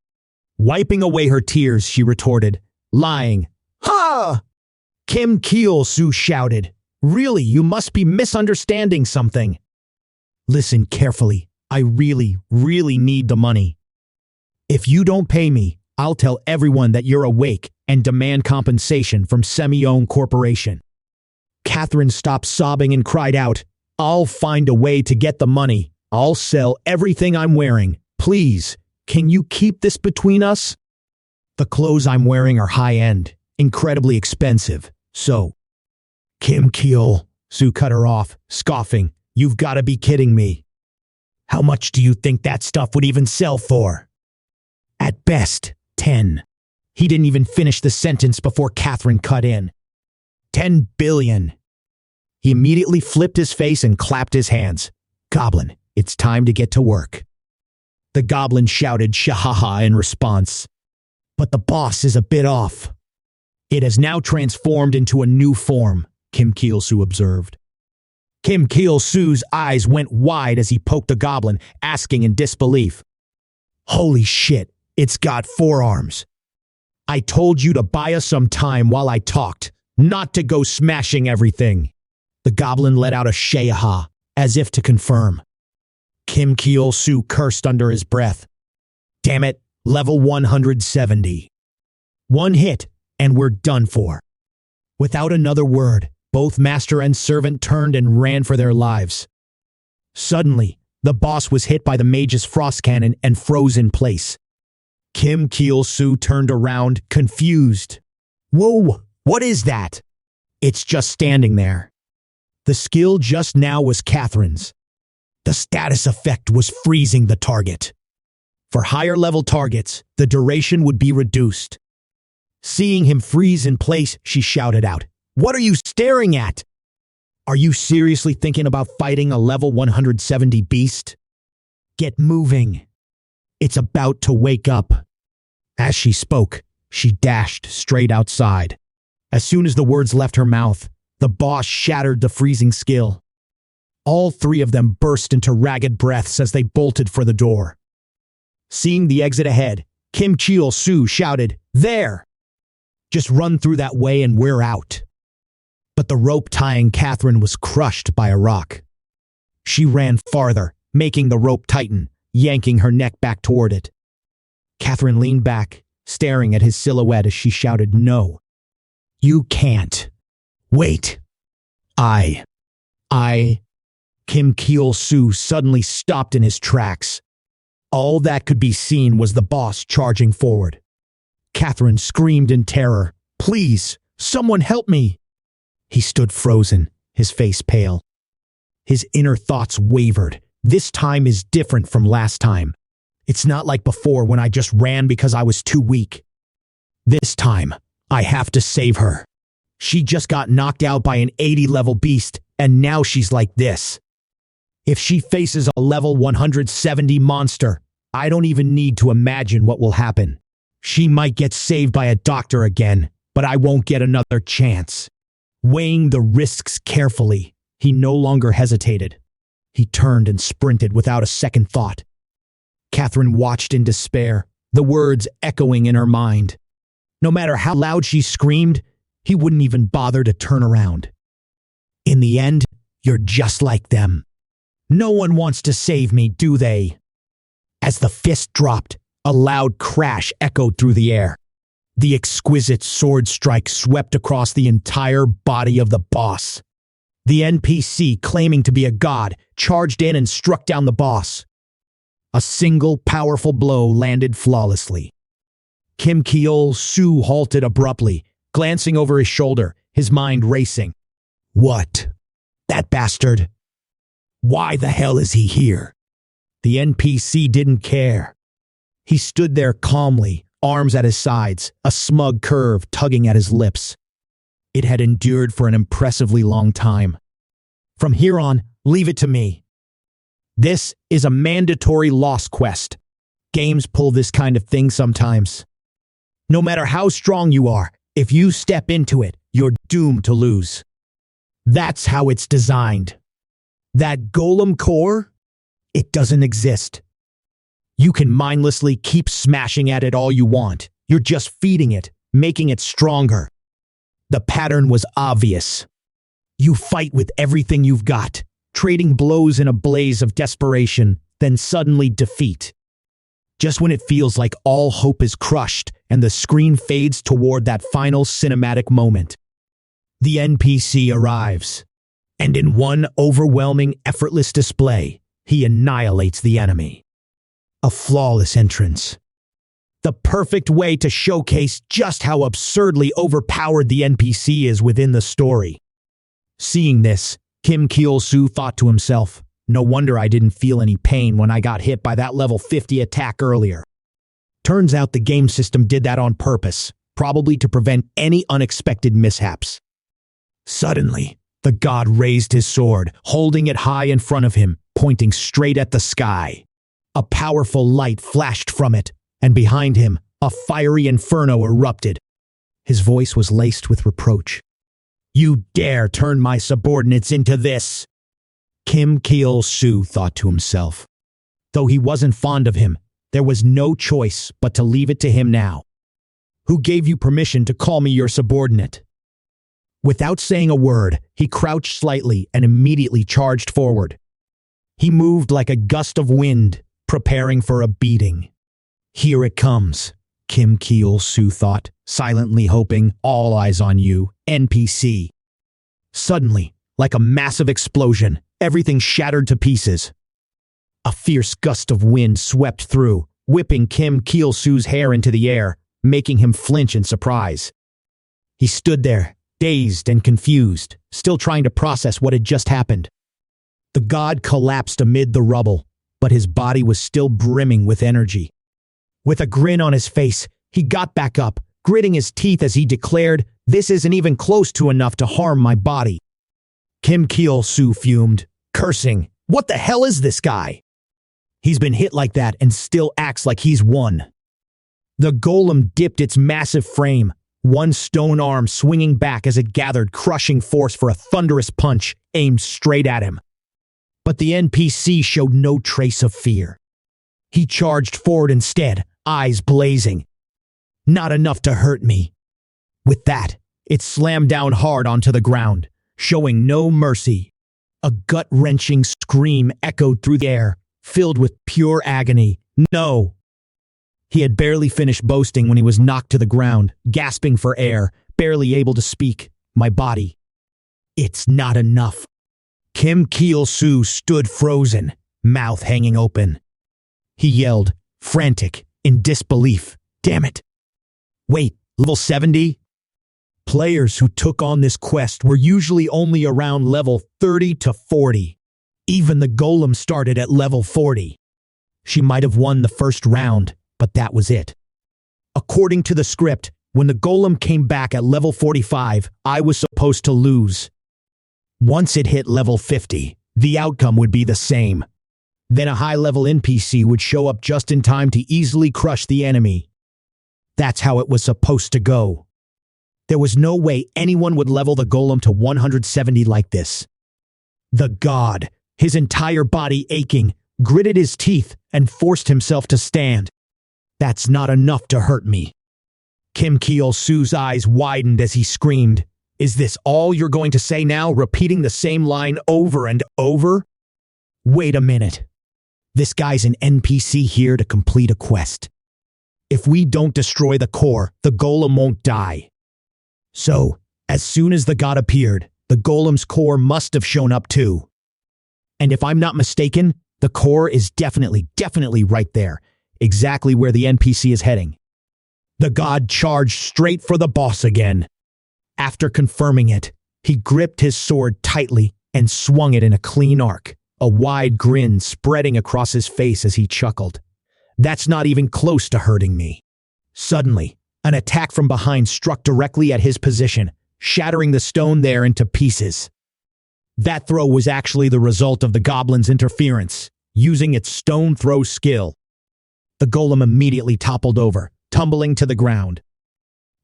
Wiping away her tears, she retorted, lying. Ha! Kim Chulsoo shouted. Really, you must be misunderstanding something. Listen carefully. I really need the money. If you don't pay me, I'll tell everyone that you're awake and demand compensation from Semyon Corporation. Catherine stopped sobbing and cried out, I'll find a way to get the money. I'll sell everything I'm wearing. Please, can you keep this between us? The clothes I'm wearing are high-end, incredibly expensive, so... Kim Chulsoo cut her off, scoffing. You've got to be kidding me. How much do you think that stuff would even sell for? At best, 10. He didn't even finish the sentence before Catherine cut in. 10 billion. He immediately flipped his face and clapped his hands. Goblin, it's time to get to work. The goblin shouted shahaha in response. But the boss is a bit off. It has now transformed into a new form, Kim Chulsoo observed. Kim Chulsoo's eyes went wide as he poked the goblin, asking in disbelief. Holy shit, it's got 4 arms. I told you to buy us some time while I talked, not to go smashing everything. The goblin let out a shaha, as if to confirm. Kim Chulsoo cursed under his breath. Damn it, level 170. 1 hit, and we're done for. Without another word, both master and servant turned and ran for their lives. Suddenly, the boss was hit by the mage's frost cannon and froze in place. Kim Chulsoo turned around, confused. Whoa, what is that? It's just standing there. The skill just now was Catherine's. The status effect was freezing the target. For higher level targets, the duration would be reduced. Seeing him freeze in place, she shouted out, What are you staring at? Are you seriously thinking about fighting a level 170 beast? Get moving. It's about to wake up. As she spoke, she dashed straight outside. As soon as the words left her mouth, the boss shattered the freezing skill. All 3 of them burst into ragged breaths as they bolted for the door. Seeing the exit ahead, Kim Chulsoo shouted, There! Just run through that way and we're out. But the rope tying Catherine was crushed by a rock. She ran farther, making the rope tighten, yanking her neck back toward it. Catherine leaned back, staring at his silhouette as she shouted, No. You can't. Wait. Kim Chulsoo suddenly stopped in his tracks. All that could be seen was the boss charging forward. Catherine screamed in terror, Please, someone help me. He stood frozen, his face pale. His inner thoughts wavered. This time is different from last time. It's not like before when I just ran because I was too weak. This time, I have to save her. She just got knocked out by an 80-level beast, and now she's like this. If she faces a level 170 monster, I don't even need to imagine what will happen. She might get saved by a doctor again, but I won't get another chance. Weighing the risks carefully, he no longer hesitated. He turned and sprinted without a second thought. Catherine watched in despair, the words echoing in her mind. No matter how loud she screamed, he wouldn't even bother to turn around. In the end, you're just like them. No one wants to save me, do they? As the fist dropped, a loud crash echoed through the air. The exquisite sword strike swept across the entire body of the boss. The NPC, claiming to be a god, charged in and struck down the boss. A single powerful blow landed flawlessly. Kim Chulsoo halted abruptly, glancing over his shoulder, his mind racing. What? That bastard? Why the hell is he here? The NPC didn't care. He stood there calmly, arms at his sides, a smug curve tugging at his lips. It had endured for an impressively long time. From here on, leave it to me. This is a mandatory lost quest. Games pull this kind of thing sometimes. No matter how strong you are, if you step into it, you're doomed to lose. That's how it's designed. That golem core? It doesn't exist. You can mindlessly keep smashing at it all you want. You're just feeding it, making it stronger. The pattern was obvious. You fight with everything you've got, trading blows in a blaze of desperation, then suddenly defeat. Just when it feels like all hope is crushed and the screen fades toward that final cinematic moment, the NPC arrives. And in one overwhelming, effortless display, he annihilates the enemy. A flawless entrance. The perfect way to showcase just how absurdly overpowered the NPC is within the story. Seeing this, Kim Chulsoo thought to himself, no wonder I didn't feel any pain when I got hit by that level 50 attack earlier. Turns out the game system did that on purpose, probably to prevent any unexpected mishaps. Suddenly, the god raised his sword, holding it high in front of him, pointing straight at the sky. A powerful light flashed from it, and behind him, a fiery inferno erupted. His voice was laced with reproach. You dare turn my subordinates into this? Kim Chulsoo thought to himself. Though he wasn't fond of him, there was no choice but to leave it to him now. Who gave you permission to call me your subordinate? Without saying a word, he crouched slightly and immediately charged forward. He moved like a gust of wind, preparing for a beating. Here it comes, Kim Chulsoo thought, silently hoping, all eyes on you, NPC. Suddenly, like a massive explosion, everything shattered to pieces. A fierce gust of wind swept through, whipping Kim Chulsoo's hair into the air, making him flinch in surprise. He stood there, dazed and confused, still trying to process what had just happened. The god collapsed amid the rubble, but his body was still brimming with energy. With a grin on his face, he got back up, gritting his teeth as he declared, "This isn't even close to enough to harm my body." Kim Chulsoo fumed, cursing, "What the hell is this guy? He's been hit like that and still acts like he's won." The golem dipped its massive frame, one stone arm swinging back as it gathered crushing force for a thunderous punch aimed straight at him. But the NPC showed no trace of fear. He charged forward instead, eyes blazing. Not enough to hurt me. With that, it slammed down hard onto the ground, showing no mercy. A gut-wrenching scream echoed through the air, filled with pure agony. No! He had barely finished boasting when he was knocked to the ground, gasping for air, barely able to speak. My body. It's not enough. Kim Chulsoo stood frozen, mouth hanging open. He yelled, frantic, in disbelief. Damn it. Wait, level 70? Players who took on this quest were usually only around level 30 to 40. Even the golem started at level 40. She might have won the first round, but that was it. According to the script, when the golem came back at level 45, I was supposed to lose. Once it hit level 50, the outcome would be the same. Then a high-level NPC would show up just in time to easily crush the enemy. That's how it was supposed to go. There was no way anyone would level the golem to 170 like this. The god, his entire body aching, gritted his teeth and forced himself to stand. That's not enough to hurt me. Kim Chulsoo's eyes widened as he screamed, "Is this all you're going to say now, repeating the same line over and over? Wait a minute. This guy's an NPC here to complete a quest. If we don't destroy the core, the golem won't die." So, as soon as the god appeared, the golem's core must have shown up too. And if I'm not mistaken, the core is definitely right there, exactly where the NPC is heading. The god charged straight for the boss again. After confirming it, he gripped his sword tightly and swung it in a clean arc, a wide grin spreading across his face as he chuckled. That's not even close to hurting me. Suddenly, an attack from behind struck directly at his position, shattering the stone there into pieces. That throw was actually the result of the goblin's interference, using its stone throw skill. The golem immediately toppled over, tumbling to the ground.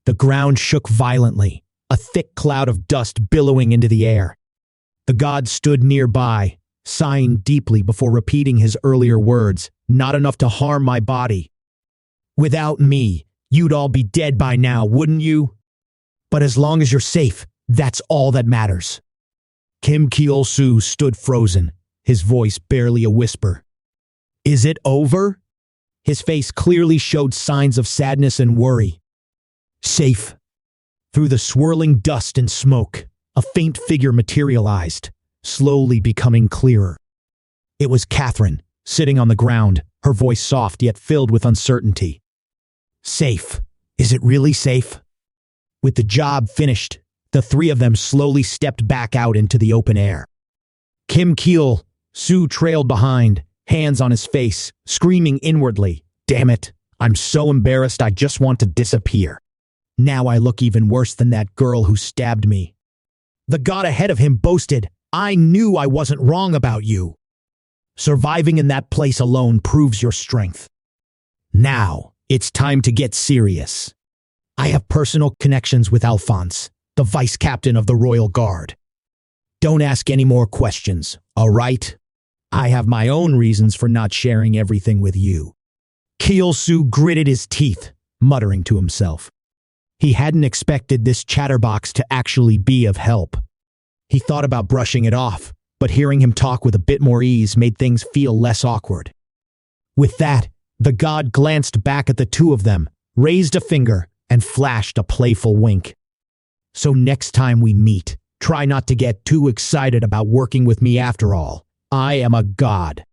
The ground shook violently, a thick cloud of dust billowing into the air. The god stood nearby, sighing deeply before repeating his earlier words, "Not enough to harm my body. Without me, you'd all be dead by now, wouldn't you? But as long as you're safe, that's all that matters." Kim Chulsoo stood frozen, his voice barely a whisper. "Is it over?" His face clearly showed signs of sadness and worry. Safe. Through the swirling dust and smoke, a faint figure materialized, slowly becoming clearer. It was Catherine, sitting on the ground, her voice soft yet filled with uncertainty. Safe. Is it really safe? With the job finished, the three of them slowly stepped back out into the open air. Kim Cheol Soo trailed behind, hands on his face, screaming inwardly, "Damn it, I'm so embarrassed I just want to disappear. Now I look even worse than that girl who stabbed me." The god ahead of him boasted, "I knew I wasn't wrong about you. Surviving in that place alone proves your strength. Now, it's time to get serious. I have personal connections with Alphonse, the vice captain of the Royal Guard. Don't ask any more questions, all right? I have my own reasons for not sharing everything with you." Cheol Soo gritted his teeth, muttering to himself. He hadn't expected this chatterbox to actually be of help. He thought about brushing it off, but hearing him talk with a bit more ease made things feel less awkward. With that, the god glanced back at the two of them, raised a finger, and flashed a playful wink. "So next time we meet, try not to get too excited about working with me after all. I am a god."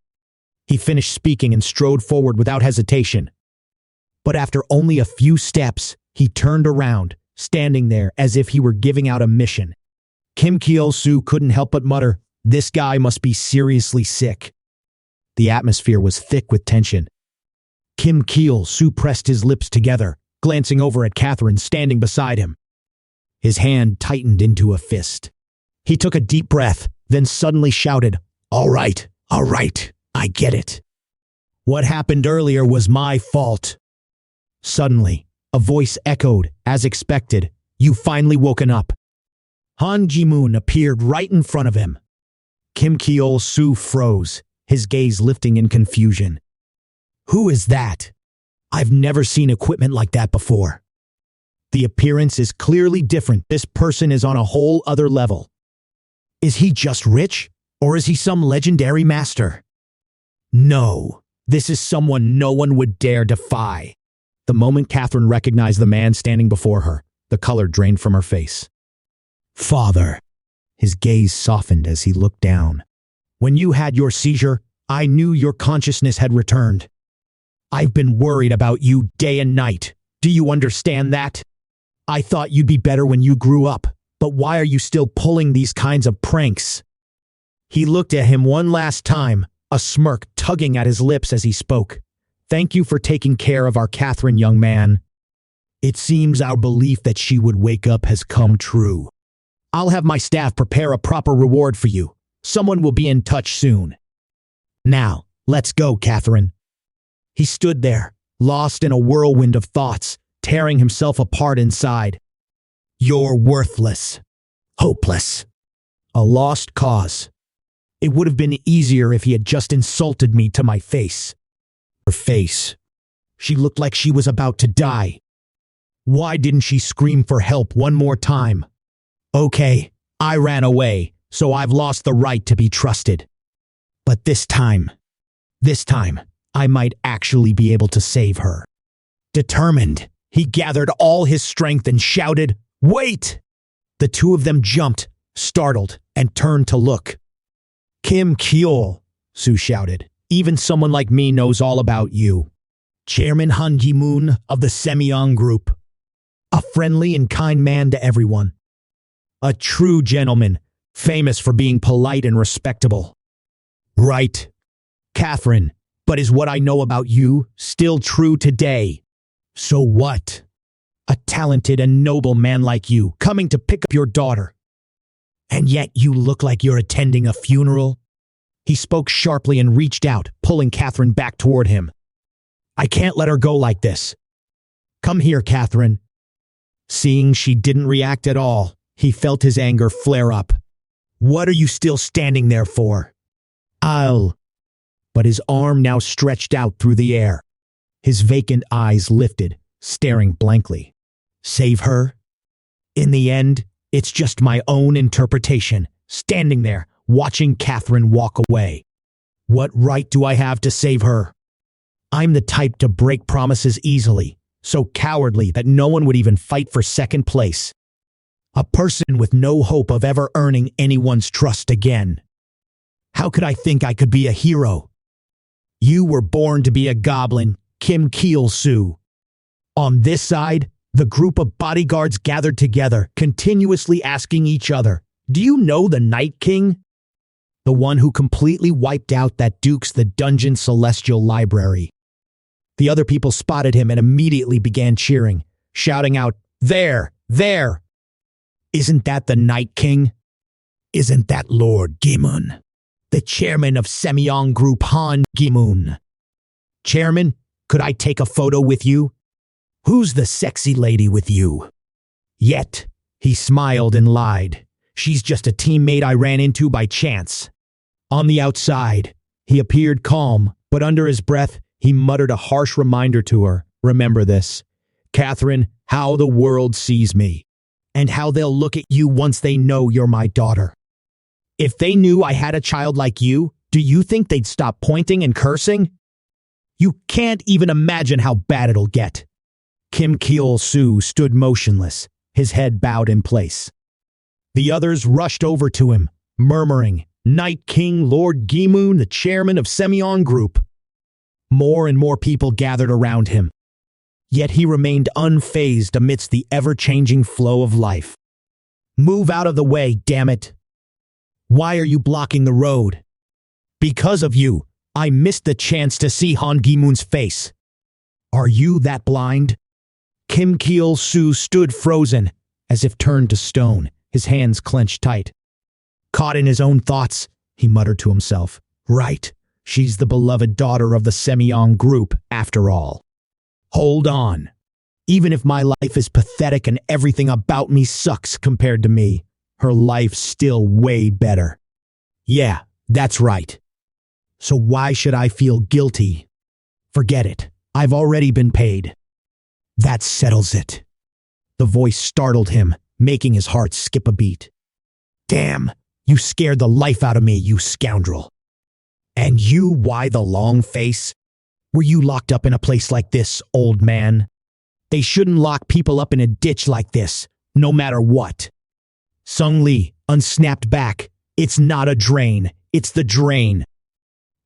He finished speaking and strode forward without hesitation. But after only a few steps, he turned around, standing there as if he were giving out a mission. Kim Cheol Soo couldn't help but mutter, "This guy must be seriously sick." The atmosphere was thick with tension. Kim Cheol Soo pressed his lips together, glancing over at Catherine standing beside him. His hand tightened into a fist. He took a deep breath, then suddenly shouted, all right, I get it. What happened earlier was my fault." Suddenly, a voice echoed, as expected, "You finally woken up." Han Ji-moon appeared right in front of him. Kim Cheol Soo froze, his gaze lifting in confusion. "Who is that? I've never seen equipment like that before. The appearance is clearly different. This person is on a whole other level. Is he just rich, or is he some legendary master? No, this is someone no one would dare defy." The moment Catherine recognized the man standing before her, the color drained from her face. "Father." His gaze softened as he looked down. "When you had your seizure, I knew your consciousness had returned. I've been worried about you day and night. Do you understand that? I thought you'd be better when you grew up, but why are you still pulling these kinds of pranks?" He looked at him one last time, a smirk tugging at his lips as he spoke. "Thank you for taking care of our Catherine, young man. It seems our belief that she would wake up has come true. I'll have my staff prepare a proper reward for you. Someone will be in touch soon. Now, let's go, Catherine." He stood there, lost in a whirlwind of thoughts, tearing himself apart inside. "You're worthless. Hopeless. A lost cause. It would have been easier if he had just insulted me to my face." Her face. She looked like she was about to die. Why didn't she scream for help one more time? Okay, I ran away, so I've lost the right to be trusted. But this time, I might actually be able to save her. Determined, he gathered all his strength and shouted, "Wait!" The two of them jumped, startled, and turned to look. "Kim Cheol," Soo shouted, "even someone like me knows all about you. Chairman Han Ji-moon of the Semyeong Group. A friendly and kind man to everyone. A true gentleman, famous for being polite and respectable. Right, Catherine, but is what I know about you still true today? So what? A talented and noble man like you coming to pick up your daughter. And yet you look like you're attending a funeral?" He spoke sharply and reached out, pulling Catherine back toward him. "I can't let her go like this. Come here, Catherine." Seeing she didn't react at all, he felt his anger flare up. "What are you still standing there for?" "I'll..." But his arm now stretched out through the air. His vacant eyes lifted, staring blankly. "Save her? In the end, it's just my own interpretation, standing there, watching Catherine walk away. What right do I have to save her? I'm the type to break promises easily, so cowardly that no one would even fight for second place. A person with no hope of ever earning anyone's trust again. How could I think I could be a hero? You were born to be a goblin, Kim Chulsoo. On this side, the group of bodyguards gathered together, continuously asking each other, "Do you know the Night King?" The one who completely wiped out that Duke's the Dungeon Celestial Library. The other people spotted him and immediately began cheering, shouting out, "There! There! Isn't that the Night King? Isn't that Lord Gimun, the chairman of Semyong Group Han Gimun? Chairman, could I take a photo with you? Who's the sexy lady with you?" Yet, he smiled and lied. "She's just a teammate I ran into by chance." On the outside, he appeared calm, but under his breath, he muttered a harsh reminder to her. "Remember this, Catherine, how the world sees me, and how they'll look at you once they know you're my daughter. If they knew I had a child like you, do you think they'd stop pointing and cursing? You can't even imagine how bad it'll get." Kim Chulsoo stood motionless, his head bowed in place. The others rushed over to him, murmuring, "Night King Lord Gimun, the chairman of Semyong Group." More and more people gathered around him. Yet he remained unfazed amidst the ever-changing flow of life. "Move out of the way, damn it! Why are you blocking the road? Because of you, I missed the chance to see Han Gimun's face. Are you that blind?" Kim Chulsoo stood frozen, as if turned to stone, his hands clenched tight. Caught in his own thoughts, he muttered to himself, "Right, she's the beloved daughter of the Semyong Group, after all. Hold on. Even if my life is pathetic and everything about me sucks compared to me, her life's still way better. Yeah, that's right. So why should I feel guilty? Forget it. I've already been paid." "That settles it." The voice startled him, making his heart skip a beat. "Damn, you scared the life out of me, you scoundrel. And you, why the long face? Were you locked up in a place like this, old man? They shouldn't lock people up in a ditch like this, no matter what." Sung Lee unsnapped back. "It's not a drain, it's the drain.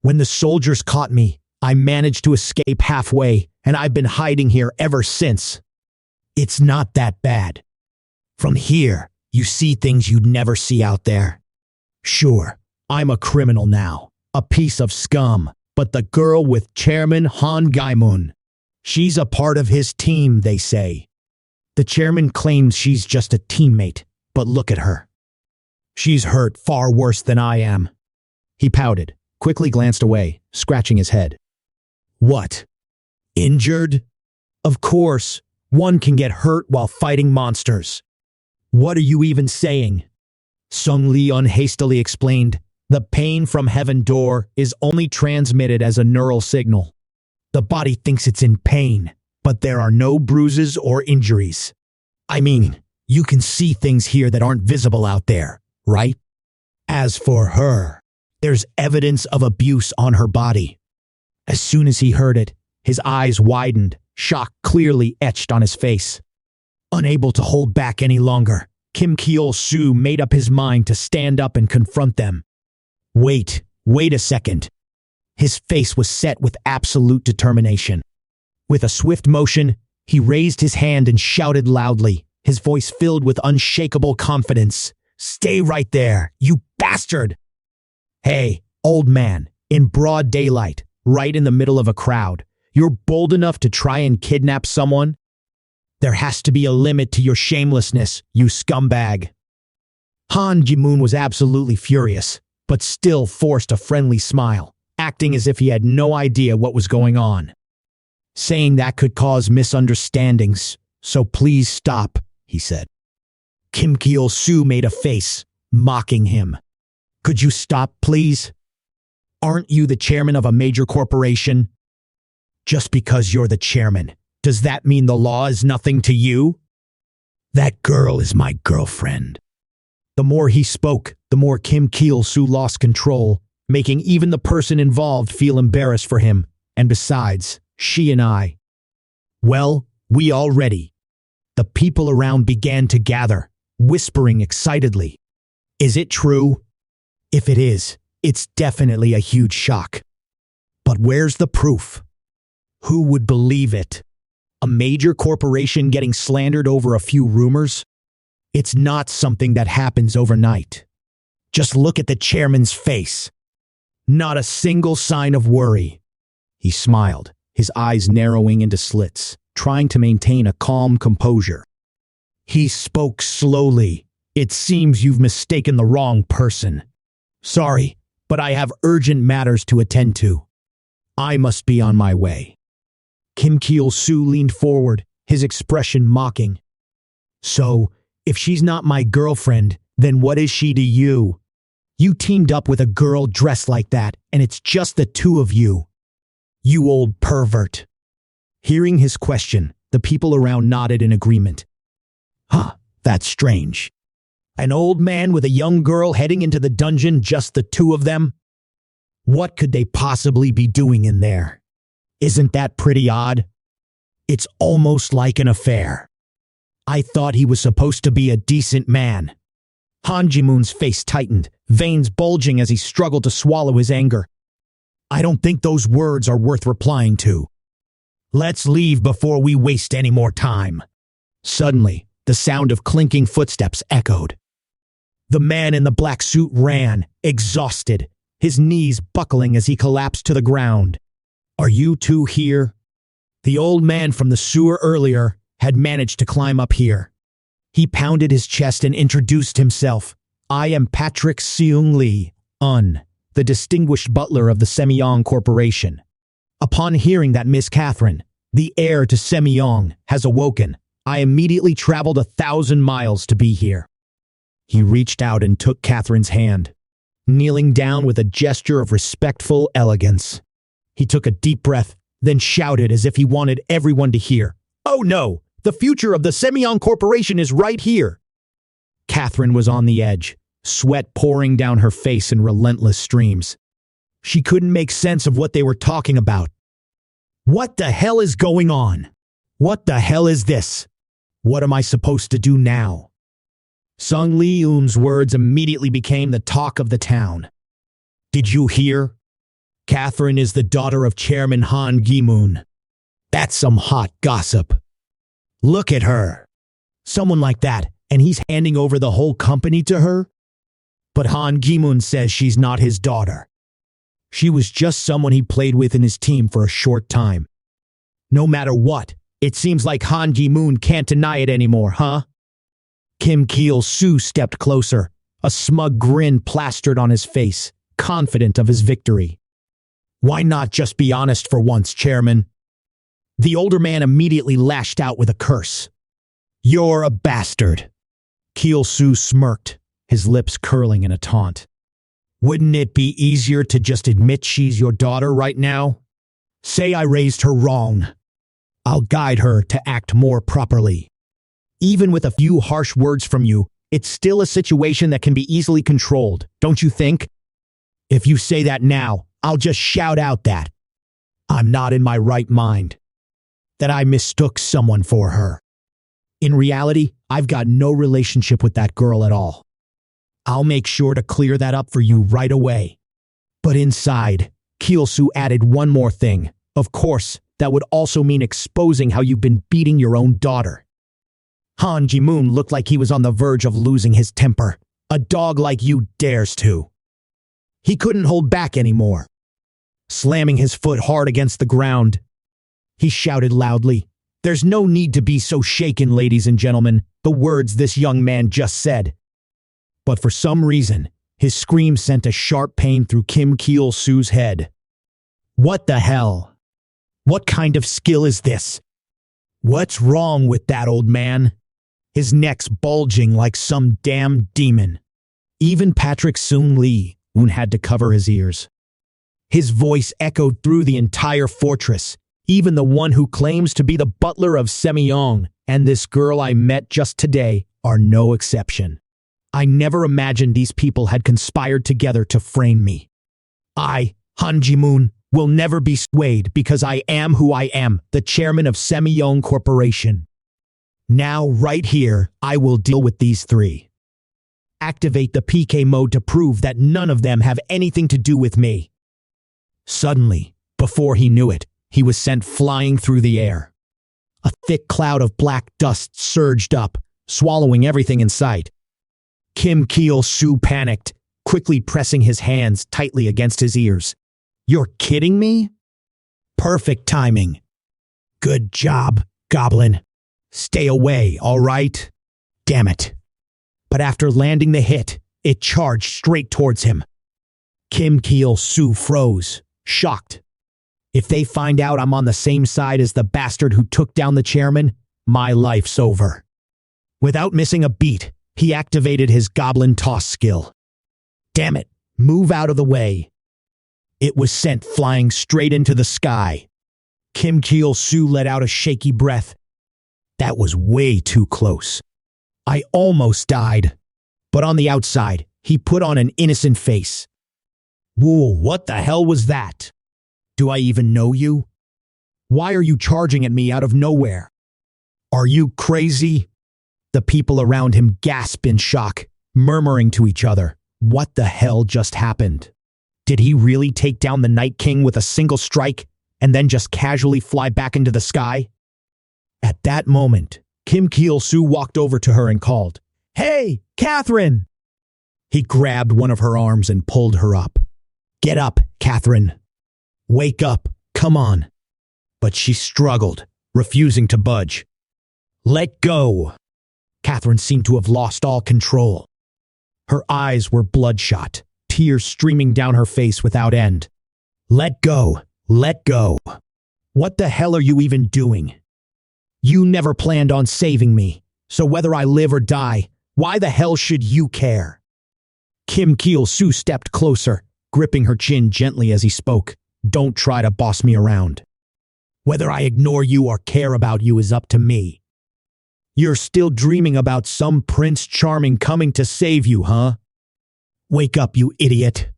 When the soldiers caught me, I managed to escape halfway, and I've been hiding here ever since. It's not that bad. From here, you see things you'd never see out there. Sure, I'm a criminal now, a piece of scum, but the girl with Chairman Han Gimun, she's a part of his team, they say. The chairman claims she's just a teammate, but look at her. She's hurt far worse than I am." He pouted, quickly glanced away, scratching his head. "What? Injured? Of course, one can get hurt while fighting monsters. What are you even saying?" Sung Lee unhastily explained, "The pain from heaven door is only transmitted as a neural signal. The body thinks it's in pain, but there are no bruises or injuries. I mean, you can see things here that aren't visible out there, right? As for her, there's evidence of abuse on her body." As soon as he heard it, his eyes widened, shock clearly etched on his face. Unable to hold back any longer, Kim Chulsoo made up his mind to stand up and confront them. Wait a second. His face was set with absolute determination. With a swift motion, he raised his hand and shouted loudly, his voice filled with unshakable confidence. "Stay right there, you bastard! Hey, old man, in broad daylight, right in the middle of a crowd, you're bold enough to try and kidnap someone? There has to be a limit to your shamelessness, you scumbag." Han Jimun was absolutely furious, but still forced a friendly smile, acting as if he had no idea what was going on. "Saying that could cause misunderstandings, so please stop," he said. Kim Chulsoo made a face, mocking him. "Could you stop, please? Aren't you the chairman of a major corporation? Just because you're the chairman, does that mean the law is nothing to you? That girl is my girlfriend." The more he spoke, the more Kim Chulsoo lost control, making even the person involved feel embarrassed for him. And besides, she and I. Well, we all ready. The people around began to gather, whispering excitedly. Is it true? If it is, it's definitely a huge shock. But where's the proof? Who would believe it? A major corporation getting slandered over a few rumors? It's not something that happens overnight. Just look at the chairman's face. Not a single sign of worry. He smiled, his eyes narrowing into slits, trying to maintain a calm composure. He spoke slowly. It seems you've mistaken the wrong person. Sorry, but I have urgent matters to attend to. I must be on my way. Kim Chulsoo leaned forward, his expression mocking. So, if she's not my girlfriend, then what is she to you? You teamed up with a girl dressed like that, and it's just the two of you. You old pervert. Hearing his question, the people around nodded in agreement. Huh, that's strange. An old man with a young girl heading into the dungeon, just the two of them? What could they possibly be doing in there? Isn't that pretty odd? It's almost like an affair. I thought he was supposed to be a decent man. Han Ji-moon's face tightened, veins bulging as he struggled to swallow his anger. I don't think those words are worth replying to. Let's leave before we waste any more time. Suddenly, the sound of clinking footsteps echoed. The man in the black suit ran, exhausted, his knees buckling as he collapsed to the ground. Are you two here? The old man from the sewer earlier had managed to climb up here. He pounded his chest and introduced himself. I am Patrick Seung Lee, the distinguished butler of the Semyong Corporation. Upon hearing that Miss Catherine, the heir to Semyong, has awoken, I immediately traveled 1,000 miles to be here. He reached out and took Catherine's hand, kneeling down with a gesture of respectful elegance. He took a deep breath, then shouted as if he wanted everyone to hear. Oh no, the future of the Semyong Corporation is right here. Catherine was on the edge, sweat pouring down her face in relentless streams. She couldn't make sense of what they were talking about. What the hell is going on? What the hell is this? What am I supposed to do now? Sung Lee-eun's words immediately became the talk of the town. Did you hear? Catherine is the daughter of Chairman Han Gi-moon. That's some hot gossip. Look at her. Someone like that, and he's handing over the whole company to her? But Han Gi-moon says she's not his daughter. She was just someone he played with in his team for a short time. No matter what, it seems like Han Gi-moon can't deny it anymore, huh? Kim Chulsoo stepped closer, a smug grin plastered on his face, confident of his victory. Why not just be honest for once, Chairman? The older man immediately lashed out with a curse. You're a bastard. Chulsoo smirked, his lips curling in a taunt. Wouldn't it be easier to just admit she's your daughter right now? Say I raised her wrong. I'll guide her to act more properly. Even with a few harsh words from you, it's still a situation that can be easily controlled, don't you think? If you say that now, I'll just shout out that I'm not in my right mind, that I mistook someone for her. In reality, I've got no relationship with that girl at all. I'll make sure to clear that up for you right away. But inside, Chulsoo added one more thing. Of course, that would also mean exposing how you've been beating your own daughter. Han Ji-moon looked like he was on the verge of losing his temper. A dog like you dares to. He couldn't hold back anymore. Slamming his foot hard against the ground, he shouted loudly, There's no need to be so shaken, ladies and gentlemen, the words this young man just said. But for some reason, his scream sent a sharp pain through Kim Chulsoo's head. What the hell? What kind of skill is this? What's wrong with that old man? His neck's bulging like some damn demon. Even Patrick Seung Lee-eun had to cover his ears. His voice echoed through the entire fortress, even the one who claims to be the butler of Semyong and this girl I met just today are no exception. I never imagined these people had conspired together to frame me. I, Han Ji-moon, will never be swayed because I am who I am, the chairman of Semyong Corporation. Now, right here, I will deal with these three. Activate the PK mode to prove that none of them have anything to do with me. Suddenly, before he knew it, he was sent flying through the air. A thick cloud of black dust surged up, swallowing everything in sight. Kim Cheol Soo panicked, quickly pressing his hands tightly against his ears. You're kidding me? Perfect timing. Good job, Goblin. Stay away, all right? Damn it. But after landing the hit, it charged straight towards him. Kim Cheol Soo froze, shocked. If they find out I'm on the same side as the bastard who took down the chairman, my life's over. Without missing a beat, he activated his goblin toss skill. Damn it, move out of the way. It was sent flying straight into the sky. Kim Cheol Soo let out a shaky breath. That was way too close. I almost died. But on the outside, he put on an innocent face. Whoa, what the hell was that? Do I even know you? Why are you charging at me out of nowhere? Are you crazy? The people around him gasped in shock, murmuring to each other, what the hell just happened? Did he really take down the Night King with a single strike and then just casually fly back into the sky? At that moment, Kim Cheol Soo walked over to her and called, Hey, Catherine! He grabbed one of her arms and pulled her up. Get up, Catherine. Wake up, come on. But she struggled, refusing to budge. Let go. Catherine seemed to have lost all control. Her eyes were bloodshot, tears streaming down her face without end. Let go, let go. What the hell are you even doing? You never planned on saving me, so whether I live or die, why the hell should you care? Kim Cheol Soo stepped closer, gripping her chin gently as he spoke. Don't try to boss me around. Whether I ignore you or care about you is up to me. You're still dreaming about some Prince Charming coming to save you, huh? Wake up, you idiot.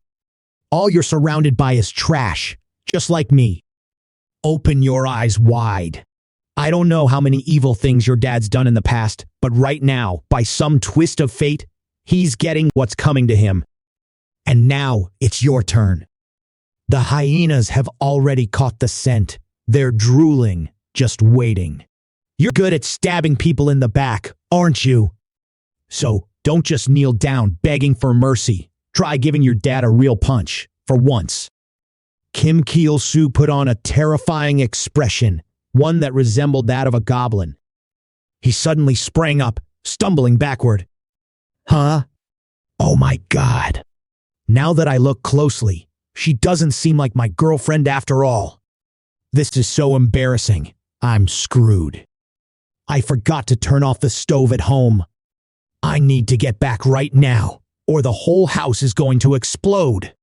All you're surrounded by is trash, just like me. Open your eyes wide. I don't know how many evil things your dad's done in the past, but right now, by some twist of fate, he's getting what's coming to him. And now it's your turn. The hyenas have already caught the scent. They're drooling, just waiting. You're good at stabbing people in the back, aren't you? So don't just kneel down begging for mercy. Try giving your dad a real punch, for once. Kim Cheol Soo put on a terrifying expression, one that resembled that of a goblin. He suddenly sprang up, stumbling backward. Huh? Oh my God. Now that I look closely, she doesn't seem like my girlfriend after all. This is so embarrassing. I'm screwed. I forgot to turn off the stove at home. I need to get back right now, or the whole house is going to explode.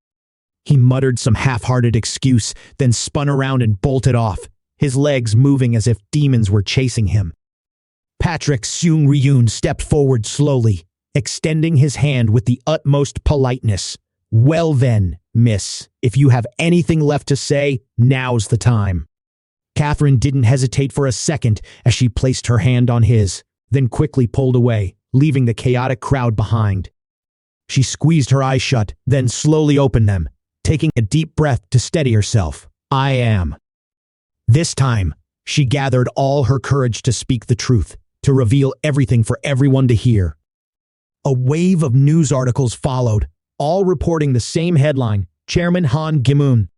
He muttered some half-hearted excuse, then spun around and bolted off, his legs moving as if demons were chasing him. Patrick Seung-ryun stepped forward slowly, extending his hand with the utmost politeness. Well then, miss, if you have anything left to say, now's the time. Catherine didn't hesitate for a second as she placed her hand on his, then quickly pulled away, leaving the chaotic crowd behind. She squeezed her eyes shut, then slowly opened them, taking a deep breath to steady herself. I am. This time, she gathered all her courage to speak the truth, to reveal everything for everyone to hear. A wave of news articles followed, all reporting the same headline, Chairman Han Gi-moon.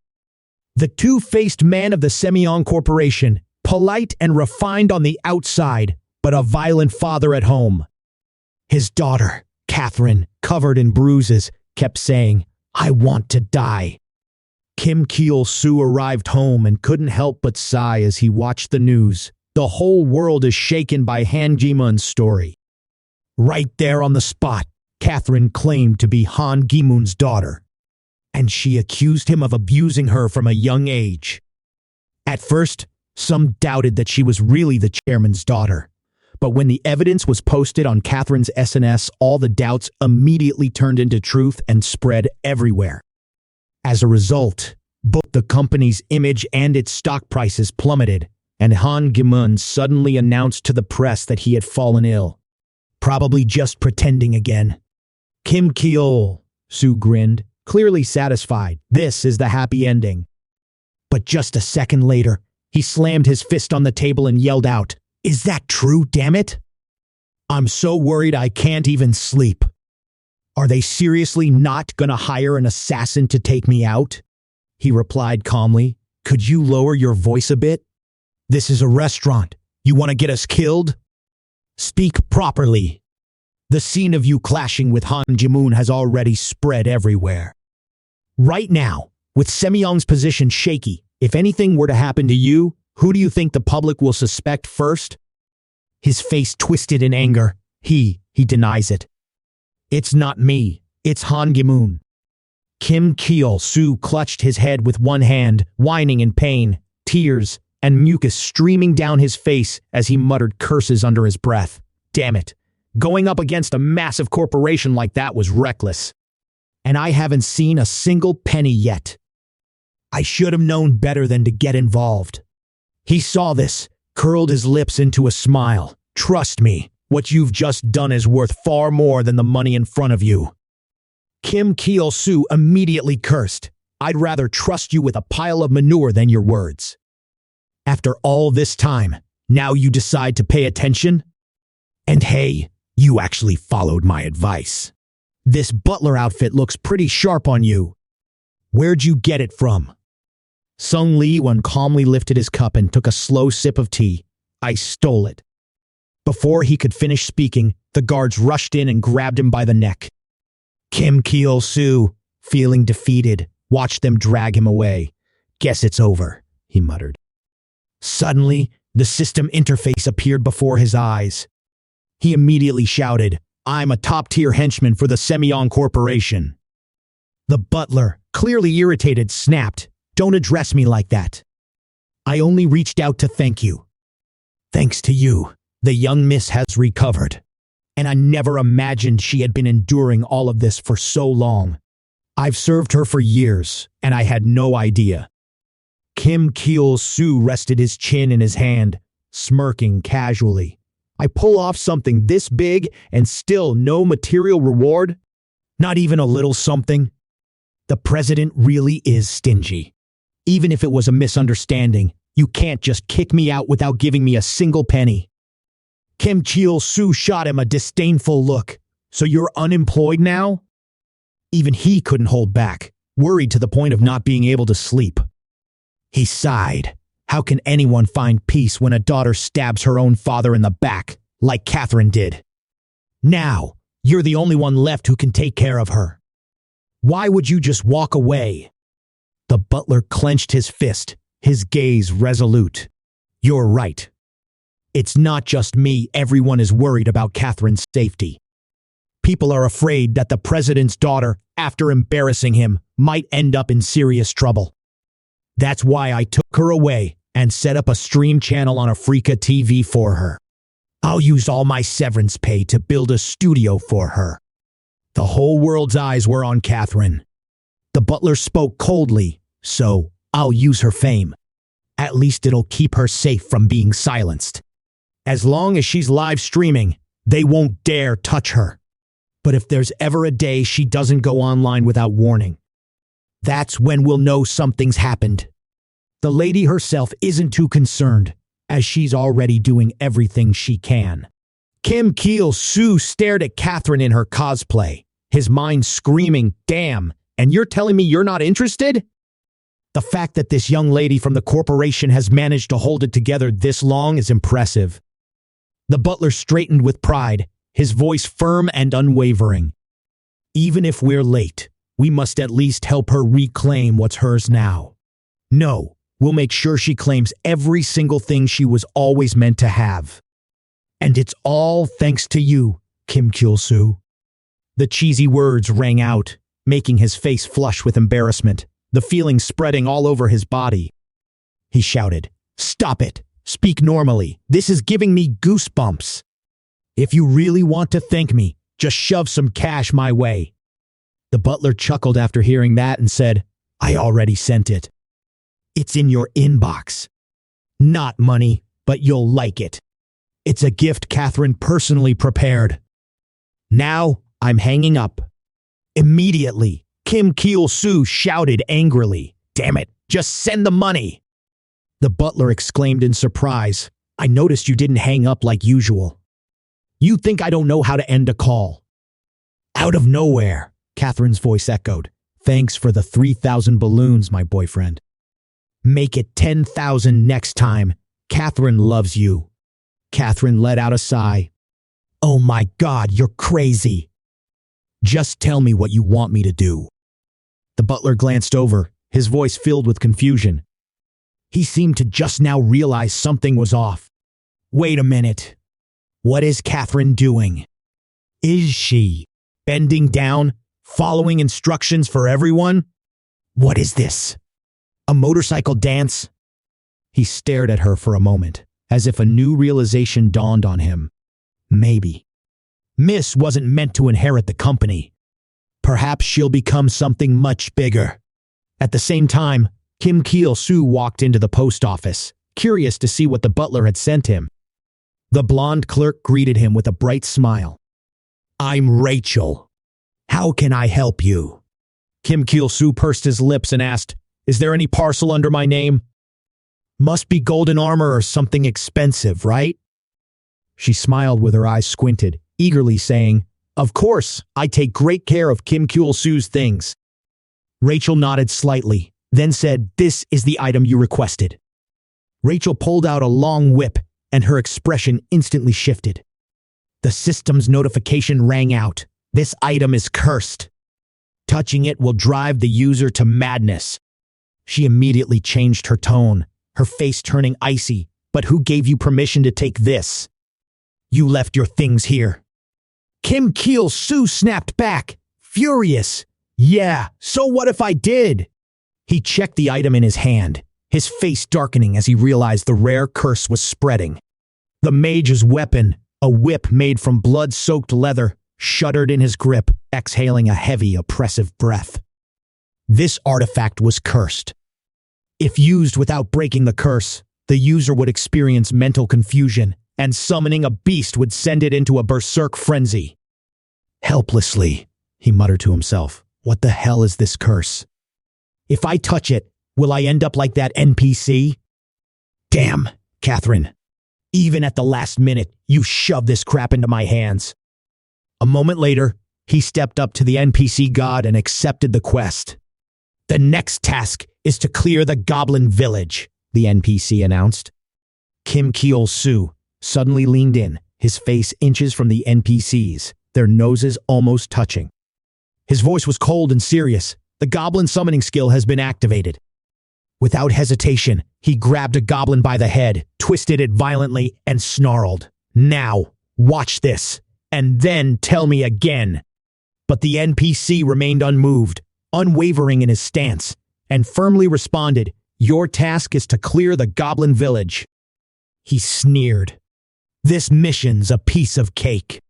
The two-faced man of the Semyon Corporation, polite and refined on the outside, but a violent father at home. His daughter, Catherine, covered in bruises, kept saying, I want to die. Kim Cheol Soo arrived home and couldn't help but sigh as he watched the news. The whole world is shaken by Han Gi-moon's story. Right there on the spot, Catherine claimed to be Han Gi-moon's daughter, and she accused him of abusing her from a young age. At first, some doubted that she was really the chairman's daughter, but when the evidence was posted on Catherine's SNS, all the doubts immediately turned into truth and spread everywhere. As a result, both the company's image and its stock prices plummeted, and Han Gi-mun suddenly announced to the press that he had fallen ill. Probably just pretending again. Kim Cheol Soo grinned, clearly satisfied. This is the happy ending. But just a second later, he slammed his fist on the table and yelled out, "Is that true, damn it? I'm so worried I can't even sleep. Are they seriously not gonna hire an assassin to take me out?" He replied calmly, "Could you lower your voice a bit? This is a restaurant. You want to get us killed? Speak properly. The scene of you clashing with Han Ji-moon has already spread everywhere. Right now, with Semyong's position shaky, if anything were to happen to you, who do you think the public will suspect first?" His face twisted in anger. He denies it. "It's not me. It's Han Gi-moon." Kim Cheol Soo clutched his head with one hand, whining in pain, tears and mucus streaming down his face as he muttered curses under his breath. Damn it. Going up against a massive corporation like that was reckless. And I haven't seen a single penny yet. I should have known better than to get involved. He saw this, curled his lips into a smile. "Trust me, what you've just done is worth far more than the money in front of you." Kim Cheol Soo immediately cursed. "I'd rather trust you with a pile of manure than your words. After all this time, now you decide to pay attention? And hey, you actually followed my advice. This butler outfit looks pretty sharp on you. Where'd you get it from?" Sung Lee-won calmly lifted his cup and took a slow sip of tea. "I stole it." Before he could finish speaking, the guards rushed in and grabbed him by the neck. Kim Cheol Soo, feeling defeated, watched them drag him away. "Guess it's over," he muttered. Suddenly, the system interface appeared before his eyes. He immediately shouted, "I'm a top-tier henchman for the Semyong Corporation." The butler, clearly irritated, snapped, "Don't address me like that. I only reached out to thank you. Thanks to you, the young miss has recovered. And I never imagined she had been enduring all of this for so long. I've served her for years, and I had no idea." Kim Cheol Soo rested his chin in his hand, smirking casually. "I pull off something this big and still no material reward? Not even a little something? The president really is stingy. Even if it was a misunderstanding, you can't just kick me out without giving me a single penny." Kim Cheol Soo shot him a disdainful look. "So you're unemployed now?" Even he couldn't hold back, worried to the point of not being able to sleep. He sighed. How can anyone find peace when a daughter stabs her own father in the back, like Catherine did? Now, you're the only one left who can take care of her. Why would you just walk away?" The butler clenched his fist, his gaze resolute. "You're right. It's not just me, everyone is worried about Catherine's safety. People are afraid that the president's daughter, after embarrassing him, might end up in serious trouble. That's why I took her away and set up a stream channel on Africa TV for her. I'll use all my severance pay to build a studio for her." The whole world's eyes were on Catherine. The butler spoke coldly, "So, I'll use her fame. At least it'll keep her safe from being silenced. As long as she's live streaming, they won't dare touch her. But if there's ever a day she doesn't go online without warning, that's when we'll know something's happened. The lady herself isn't too concerned, as she's already doing everything she can." Kim Cheol Soo stared at Catherine in her cosplay, his mind screaming, "Damn, and you're telling me you're not interested?" The fact that this young lady from the corporation has managed to hold it together this long is impressive. The butler straightened with pride, his voice firm and unwavering. "Even if we're late, we must at least help her reclaim what's hers now. No, we'll make sure she claims every single thing she was always meant to have. And it's all thanks to you, Kim Chulsoo." Soo." The cheesy words rang out, making his face flush with embarrassment, the feeling spreading all over his body. He shouted, "Stop it! Speak normally. This is giving me goosebumps. If you really want to thank me, just shove some cash my way." The butler chuckled after hearing that and said, "I already sent it. It's in your inbox." Not money, but you'll like it. It's a gift Catherine personally prepared. Now, I'm hanging up. Immediately, Kim Chulsoo shouted angrily, "Damn it, just send the money!" The butler exclaimed in surprise, "I noticed you didn't hang up like usual. You think I don't know how to end a call?" Out of nowhere, Catherine's voice echoed, "Thanks for the 3,000 balloons, my boyfriend. Make it 10,000 next time. Catherine loves you." Catherine let out a sigh. "Oh my God, you're crazy. Just tell me what you want me to do." The butler glanced over, his voice filled with confusion. He seemed to just now realize something was off. Wait a minute. What is Catherine doing? Is she bending down, following instructions for everyone? What is this? A motorcycle dance? He stared at her for a moment, as if a new realization dawned on him. Maybe Miss wasn't meant to inherit the company. Perhaps she'll become something much bigger. At the same time, Kim Chulsoo walked into the post office, curious to see what the butler had sent him. The blonde clerk greeted him with a bright smile. "I'm Rachel. How can I help you?" Kim Chulsoo pursed his lips and asked, "Is there any parcel under my name? Must be golden armor or something expensive, right?" She smiled with her eyes squinted, eagerly saying, "Of course, I take great care of Kim Chulsoo's things." Rachel nodded slightly, then said, "This is the item you requested." Rachel pulled out a long whip, and her expression instantly shifted. The system's notification rang out. "This item is cursed. Touching it will drive the user to madness." She immediately changed her tone, her face turning icy. "But who gave you permission to take this? You left your things here." Kim Chulsoo snapped back, furious. "Yeah, so what if I did?" He checked the item in his hand, his face darkening as he realized the rare curse was spreading. The mage's weapon, a whip made from blood-soaked leather, shuddered in his grip, exhaling a heavy, oppressive breath. This artifact was cursed. If used without breaking the curse, the user would experience mental confusion, and summoning a beast would send it into a berserk frenzy. Helplessly, he muttered to himself, "What the hell is this curse? If I touch it, will I end up like that NPC? Damn, Catherine. Even at the last minute, you shoved this crap into my hands." A moment later, he stepped up to the NPC god and accepted the quest. "The next task is to clear the Goblin Village," the NPC announced. Kim Chulsoo suddenly leaned in, his face inches from the NPCs, their noses almost touching. His voice was cold and serious. "The goblin summoning skill has been activated." Without hesitation, he grabbed a goblin by the head, twisted it violently, and snarled, "Now, watch this, and then tell me again." But the NPC remained unmoved, unwavering in his stance, and firmly responded, "Your task is to clear the Goblin Village." He sneered. "This mission's a piece of cake.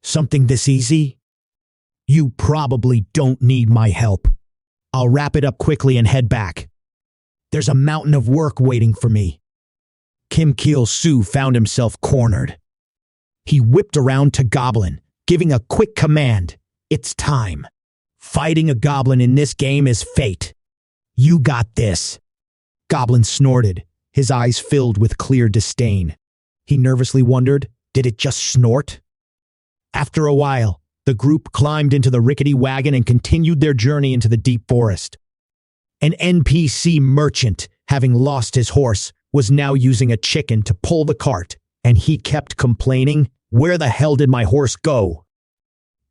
Something this easy? You probably don't need my help. I'll wrap it up quickly and head back. There's a mountain of work waiting for me." Kim Chulsoo found himself cornered. He whipped around to Goblin, giving a quick command. "It's time. Fighting a goblin in this game is fate. You got this." Goblin snorted, his eyes filled with clear disdain. He nervously wondered, did it just snort? After a while, the group climbed into the rickety wagon and continued their journey into the deep forest. An NPC merchant, having lost his horse, was now using a chicken to pull the cart, and he kept complaining, "Where the hell did my horse go?"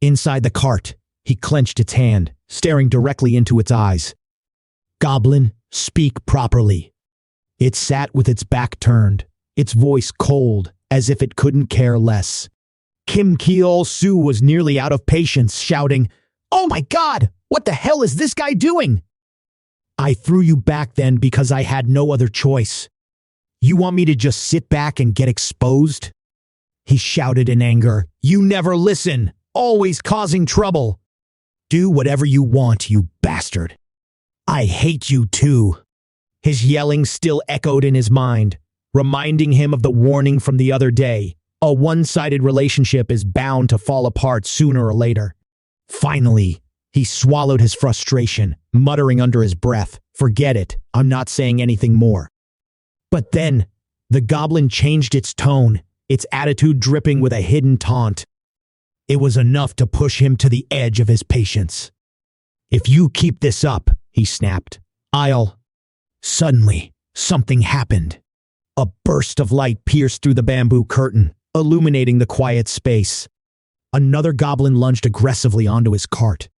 Inside the cart, he clenched its hand, staring directly into its eyes. "Goblin, speak properly." It sat with its back turned, its voice cold, as if it couldn't care less. Kim Chulsoo was nearly out of patience, shouting, "Oh my God, what the hell is this guy doing?" "I threw you back then because I had no other choice. You want me to just sit back and get exposed?" He shouted in anger. "You never listen, always causing trouble. Do whatever you want, you bastard. I hate you too." His yelling still echoed in his mind. reminding him of the warning from the other day. A one-sided relationship is bound to fall apart sooner or later. Finally, he swallowed his frustration, muttering under his breath, "Forget it, I'm not saying anything more." But then, the goblin changed its tone, its attitude dripping with a hidden taunt. It was enough to push him to the edge of his patience. "If you keep this up," he snapped, "I'll—" Suddenly, something happened. A burst of light pierced through the bamboo curtain, illuminating the quiet space. Another goblin lunged aggressively onto his cart.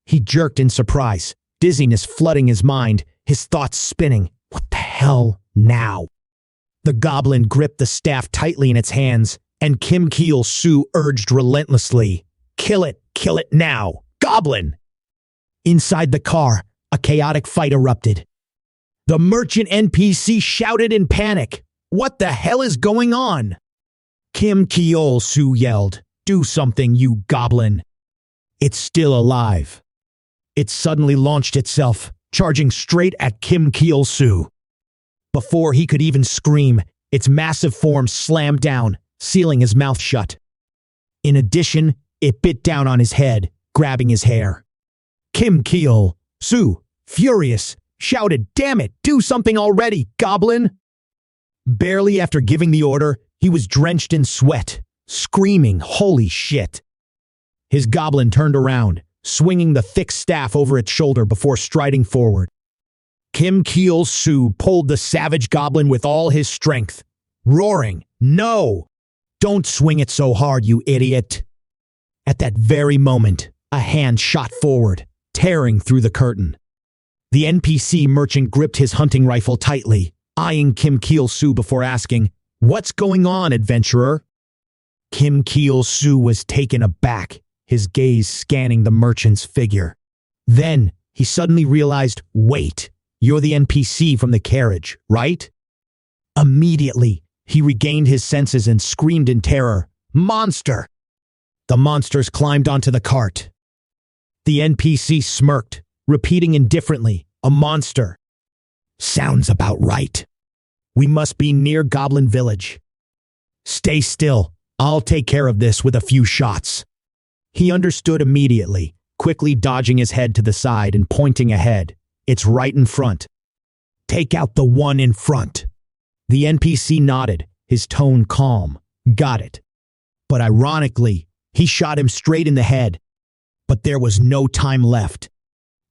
He jerked in surprise, dizziness flooding his mind, his thoughts spinning. What the hell now? The goblin gripped the staff tightly in its hands, and Kim Chulsoo urged relentlessly, kill it now, goblin!" Inside the car, a chaotic fight erupted. The merchant NPC shouted in panic, "What the hell is going on?" Kim Chulsoo yelled, "Do something, you goblin!" "It's still alive." It suddenly launched itself, charging straight at Kim Chulsoo. Before he could even scream, its massive form slammed down, sealing his mouth shut. In addition, it bit down on his head, grabbing his hair. Kim Chulsoo, furious, shouted, "Damn it, do something already, goblin!" Barely after giving the order, he was drenched in sweat, screaming, "Holy shit!" His goblin turned around, swinging the thick staff over its shoulder before striding forward. Kim Chulsoo pulled the savage goblin with all his strength, roaring, "No! Don't swing it so hard, you idiot!" At that very moment, a hand shot forward, tearing through the curtain. The NPC merchant gripped his hunting rifle tightly, eyeing Kim Chulsoo before asking, "What's going on, adventurer?" Kim Chulsoo was taken aback, his gaze scanning the merchant's figure. Then, he suddenly realized, "Wait, you're the NPC from the carriage, right?" Immediately, he regained his senses and screamed in terror, "Monster!" The monsters climbed onto the cart. The NPC smirked, repeating indifferently, "A monster. Sounds about right. We must be near Goblin Village. Stay still, I'll take care of this with a few shots." He understood immediately, quickly dodging his head to the side and pointing ahead. "It's right in front. Take out the one in front." The NPC nodded, his tone calm. "Got it." But ironically, he shot him straight in the head. But there was no time left.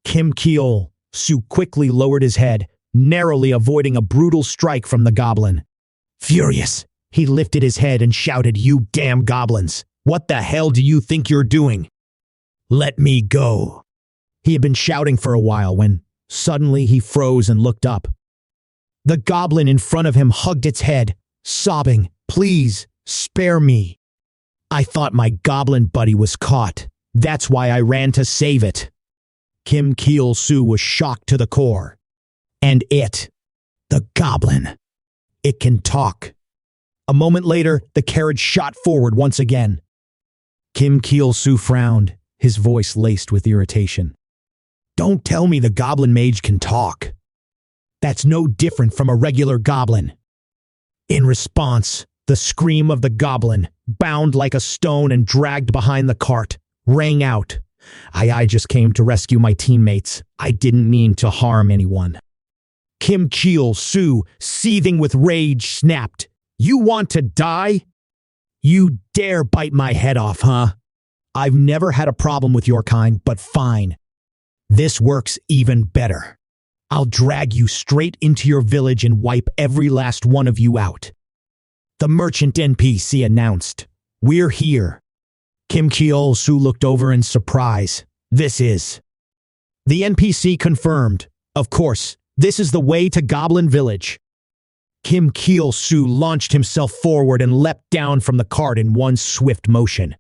Kim Chulsoo quickly lowered his head, narrowly avoiding a brutal strike from the goblin. Furious, he lifted his head and shouted, "You damn goblins! What the hell do you think you're doing? Let me go!" He had been shouting for a while when, suddenly, he froze and looked up. The goblin in front of him hugged its head, sobbing, "Please, spare me. I thought my goblin buddy was caught. That's why I ran to save it." Kim Chulsoo was shocked to the core. And it, the goblin, it can talk. A moment later, the carriage shot forward once again. Kim Chulsoo frowned, his voice laced with irritation. "Don't tell me the goblin mage can talk. That's no different from a regular goblin." In response, the scream of the goblin, bound like a stone and dragged behind the cart, rang out. I just came to rescue my teammates. I didn't mean to harm anyone." Kim Chulsoo, seething with rage, snapped, "You want to die? You dare bite my head off, huh? I've never had a problem with your kind, but fine. This works even better. I'll drag you straight into your village and wipe every last one of you out." The merchant NPC announced, "We're here." Kim Chulsoo looked over in surprise. "This is..." The NPC confirmed, "Of course, this is the way to Goblin Village." Kim Chulsoo launched himself forward and leapt down from the cart in one swift motion.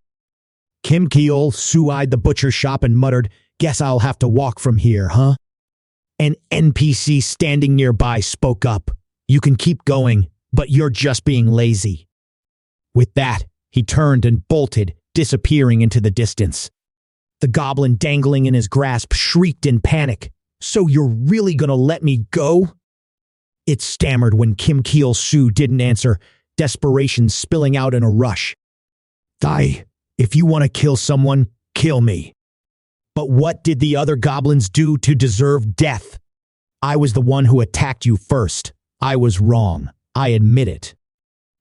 Kim Chulsoo eyed the butcher shop and muttered, "Guess I'll have to walk from here, huh?" An NPC standing nearby spoke up, "You can keep going, but you're just being lazy." With that, he turned and bolted, disappearing into the distance. The goblin dangling in his grasp shrieked in panic, "So you're really gonna let me go?" It stammered when Kim Cheol Soo didn't answer, desperation spilling out in a rush. Die. If you want to kill someone, kill me. But what did the other goblins do to deserve death? I was the one who attacked you first. I was wrong. I admit it.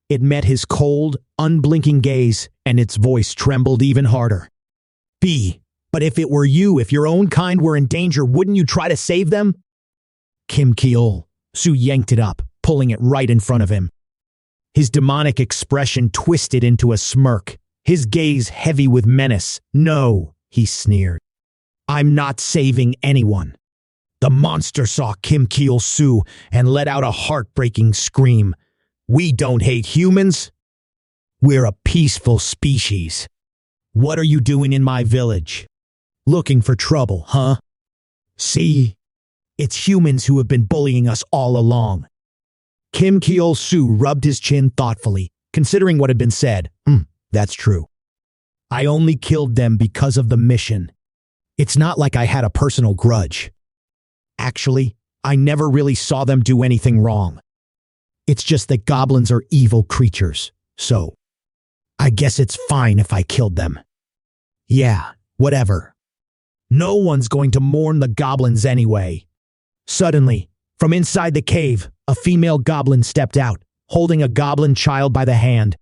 It met his cold, unblinking gaze, and its voice trembled even harder. But if it were you, if your own kind were in danger, wouldn't you try to save them? Kim Cheol Soo yanked it up, pulling it right in front of him. His demonic expression twisted into a smirk, his gaze heavy with menace. No, he sneered. I'm not saving anyone. The monster saw Kim Cheol Soo and let out a heartbreaking scream. We don't hate humans. We're a peaceful species. What are you doing in my village? Looking for trouble, huh? See? It's humans who have been bullying us all along. Kim Cheol Soo rubbed his chin thoughtfully, considering what had been said. That's true. I only killed them because of the mission. It's not like I had a personal grudge. Actually, I never really saw them do anything wrong. It's just that goblins are evil creatures, so I guess it's fine if I killed them. Yeah, whatever. No one's going to mourn the goblins anyway. Suddenly, from inside the cave, a female goblin stepped out, holding a goblin child by the hand.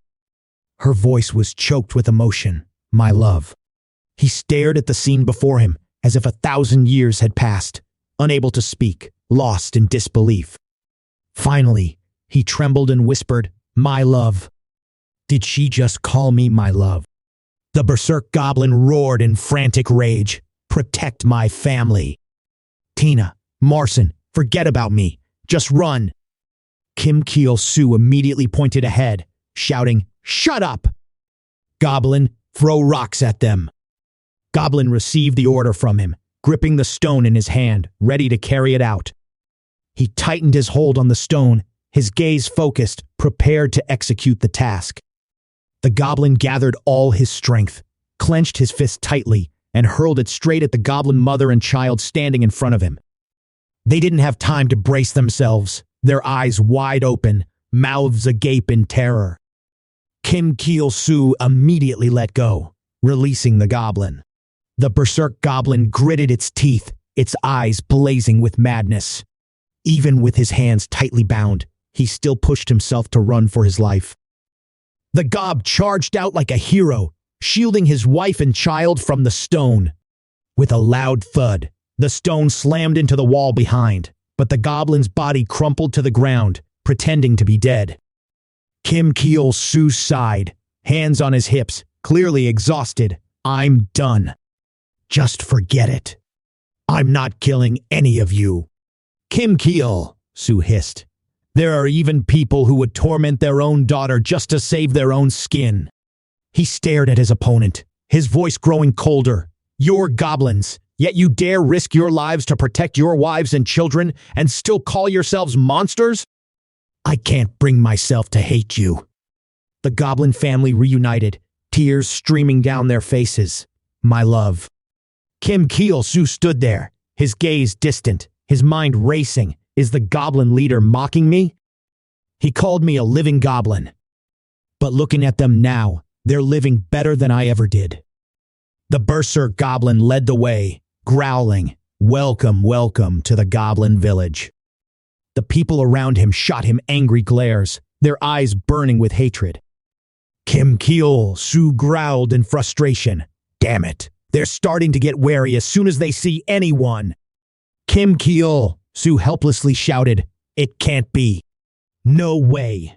Her voice was choked with emotion. My love. He stared at the scene before him, as if 1,000 years had passed, unable to speak, lost in disbelief. Finally, he trembled and whispered, my love. Did she just call me my love? The berserk goblin roared in frantic rage. Protect my family. Tina, Marson, forget about me. Just run. Kim Cheol Soo immediately pointed ahead, shouting, shut up! Goblin, throw rocks at them. Goblin received the order from him, gripping the stone in his hand, ready to carry it out. He tightened his hold on the stone, his gaze focused, prepared to execute the task. The goblin gathered all his strength, clenched his fist tightly, and hurled it straight at the goblin mother and child standing in front of him. They didn't have time to brace themselves, their eyes wide open, mouths agape in terror. Kim Cheol Soo immediately let go, releasing the goblin. The berserk goblin gritted its teeth, its eyes blazing with madness. Even with his hands tightly bound, he still pushed himself to run for his life. The gob charged out like a hero, shielding his wife and child from the stone. With a loud thud, the stone slammed into the wall behind, but the goblin's body crumpled to the ground, pretending to be dead. Kim Cheol Soo sighed, hands on his hips, clearly exhausted. I'm done. Just forget it. I'm not killing any of you. Kim Cheol Soo hissed. There are even people who would torment their own daughter just to save their own skin. He stared at his opponent, his voice growing colder. You're goblins, yet you dare risk your lives to protect your wives and children and still call yourselves monsters? I can't bring myself to hate you. The goblin family reunited, tears streaming down their faces. My love. Kim Cheol Soo stood there, his gaze distant, his mind racing. Is the goblin leader mocking me? He called me a living goblin. But looking at them now, they're living better than I ever did. The berserk goblin led the way, growling, welcome, welcome to the goblin village. The people around him shot him angry glares, their eyes burning with hatred. Kim Cheol Soo growled in frustration. Damn it, they're starting to get wary as soon as they see anyone. Kim Cheol Soo helplessly shouted, It can't be. No way.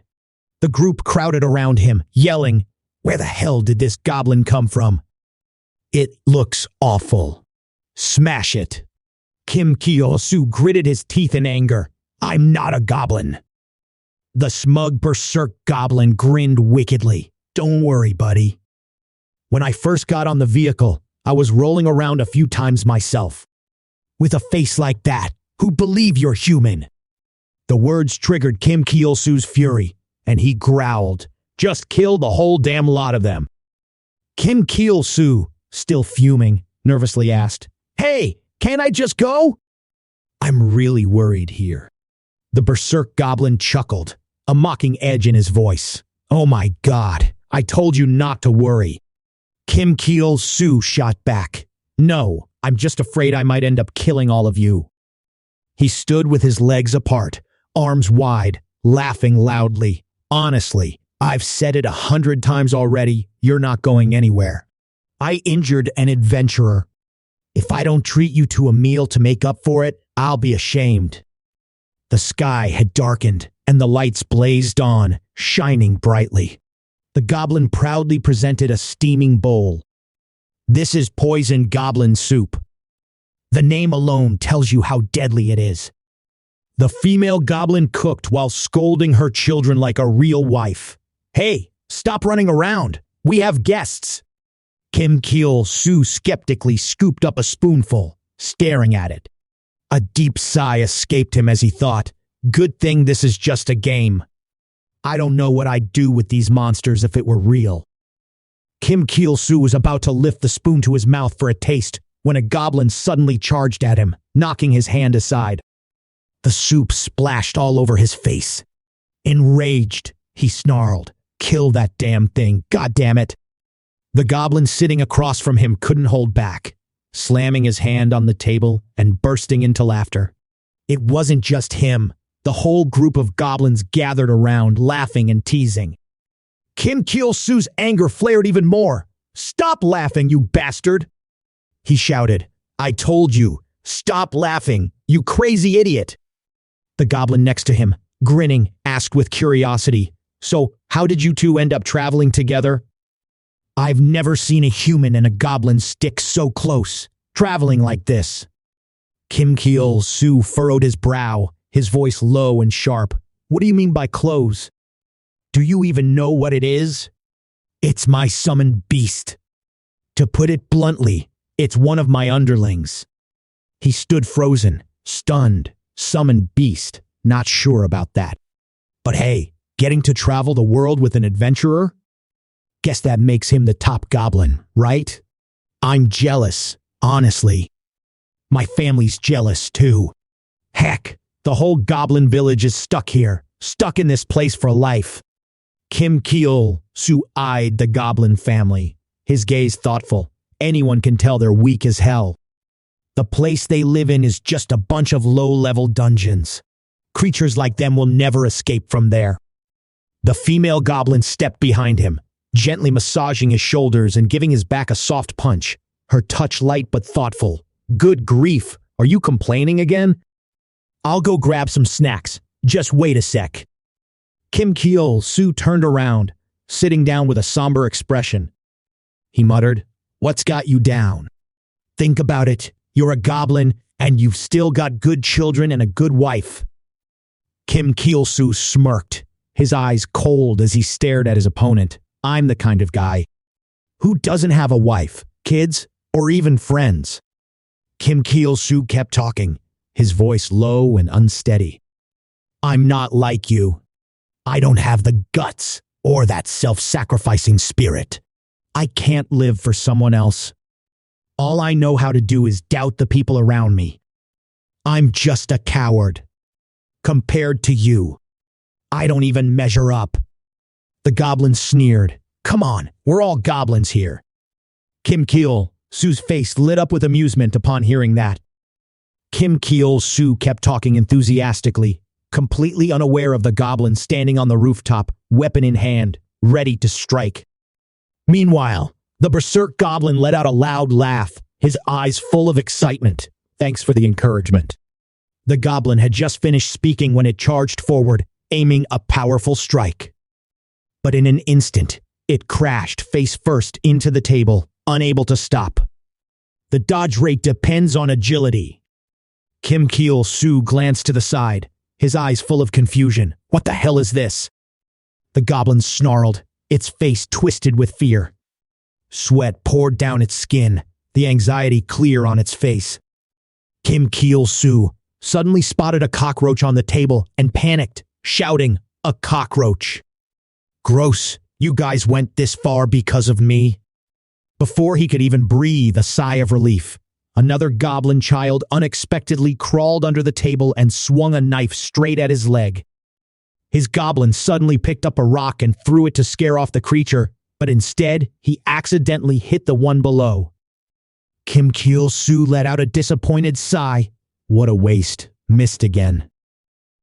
The group crowded around him, yelling, Where the hell did this goblin come from? It looks awful. Smash it. Kim Cheol Soo gritted his teeth in anger. I'm not a goblin. The smug berserk goblin grinned wickedly. Don't worry, buddy. When I first got on the vehicle, I was rolling around a few times myself. With a face like that, who'd believe you're human? The words triggered Kim Cheol Soo's fury, and he growled, Just kill the whole damn lot of them. Kim Cheol Soo, still fuming, nervously asked, Hey, can't I just go? I'm really worried here. The berserk goblin chuckled, a mocking edge in his voice. Oh my God, I told you not to worry. Kim Cheol Soo shot back. No, I'm just afraid I might end up killing all of you. He stood with his legs apart, arms wide, laughing loudly. Honestly, I've said it 100 times already, you're not going anywhere. I injured an adventurer. If I don't treat you to a meal to make up for it, I'll be ashamed. The sky had darkened, and the lights blazed on, shining brightly. The goblin proudly presented a steaming bowl. This is poisoned goblin soup. The name alone tells you how deadly it is. The female goblin cooked while scolding her children like a real wife. Hey, stop running around. We have guests. Kim Cheol Soo skeptically scooped up a spoonful, staring at it. A deep sigh escaped him as he thought, good thing this is just a game. I don't know what I'd do with these monsters if it were real. Kim Cheol Soo was about to lift the spoon to his mouth for a taste when a goblin suddenly charged at him, knocking his hand aside. The soup splashed all over his face. Enraged, he snarled, "Kill that damn thing, goddammit!" The goblin sitting across from him couldn't hold back, slamming his hand on the table and bursting into laughter. It wasn't just him. The whole group of goblins gathered around, laughing and teasing. Kim Cheol Soo's anger flared even more. "Stop laughing, you bastard!" he shouted. "I told you, stop laughing, you crazy idiot!" The goblin next to him, grinning, asked with curiosity, "So, how did you two end up traveling together?" "I've never seen a human and a goblin stick so close, traveling like this." Kim Cheol Soo furrowed his brow, his voice low and sharp. "What do you mean by close? Do you even know what it is?" "It's my summoned beast. To put it bluntly, it's one of my underlings." He stood frozen, stunned. Summoned beast, not sure about that. But hey, getting to travel the world with an adventurer? Guess that makes him the top goblin, right? I'm jealous, honestly. My family's jealous too. Heck, the whole goblin village is stuck here, stuck in this place for life. Kim Cheol Soo eyed the goblin family, his gaze thoughtful. Anyone can tell they're weak as hell. The place they live in is just a bunch of low-level dungeons. Creatures like them will never escape from there. The female goblin stepped behind him, gently massaging his shoulders and giving his back a soft punch, her touch light but thoughtful. "Good grief, are you complaining again?" "I'll go grab some snacks. Just wait a sec." Kim Cheol Soo turned around, sitting down with a somber expression. He muttered, "What's got you down? Think about it. You're a goblin, and you've still got good children and a good wife." Kim Cheol Soo smirked, his eyes cold as he stared at his opponent. "I'm the kind of guy who doesn't have a wife, kids, or even friends." Kim Cheol Soo kept talking, his voice low and unsteady. "I'm not like you. I don't have the guts or that self-sacrificing spirit. I can't live for someone else. All I know how to do is doubt the people around me. I'm just a coward. Compared to you, I don't even measure up." The goblin sneered. "Come on, we're all goblins here." Kim Cheol Soo's face lit up with amusement upon hearing that. Kim Cheol Soo kept talking enthusiastically, completely unaware of the goblin standing on the rooftop, weapon in hand, ready to strike. Meanwhile, the berserk goblin let out a loud laugh, his eyes full of excitement. "Thanks for the encouragement." The goblin had just finished speaking when it charged forward, aiming a powerful strike. But in an instant, it crashed face first into the table, unable to stop. The dodge rate depends on agility. Kim Cheol Soo glanced to the side, his eyes full of confusion. "What the hell is this?" The goblin snarled, its face twisted with fear. Sweat poured down its skin, the anxiety clear on its face. Kim Cheol Soo suddenly spotted a cockroach on the table and panicked, shouting, "A cockroach! Gross, you guys went this far because of me?" Before he could even breathe a sigh of relief, Another goblin child unexpectedly crawled under the table and swung a knife straight at his leg. His goblin suddenly picked up a rock and threw it to scare off the creature, but instead, he accidentally hit the one below. Kim Chulsoo let out a disappointed sigh. What a waste. Missed again.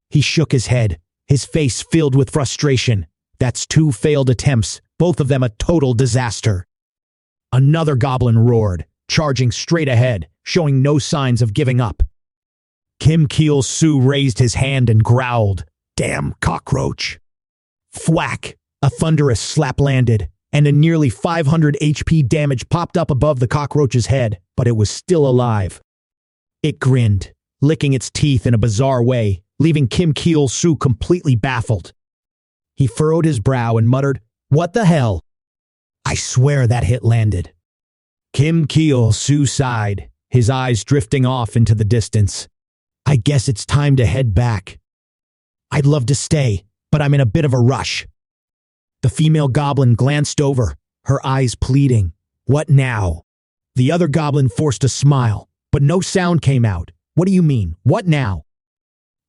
He shook his head, his face filled with frustration. That's 2 failed attempts, both of them a total disaster. Another goblin roared, charging straight ahead, showing no signs of giving up. Kim Chulsoo raised his hand and growled, "Damn cockroach!" Thwack! A thunderous slap landed, and a nearly 500 HP damage popped up above the cockroach's head, but it was still alive. It grinned, licking its teeth in a bizarre way, leaving Kim Chulsoo completely baffled. He furrowed his brow and muttered, "What the hell?" "I swear that hit landed." Kim Chulsoo sighed, his eyes drifting off into the distance. "I guess it's time to head back. I'd love to stay, but I'm in a bit of a rush." The female goblin glanced over, her eyes pleading. "What now?" The other goblin forced a smile, but no sound came out. "What do you mean? What now?"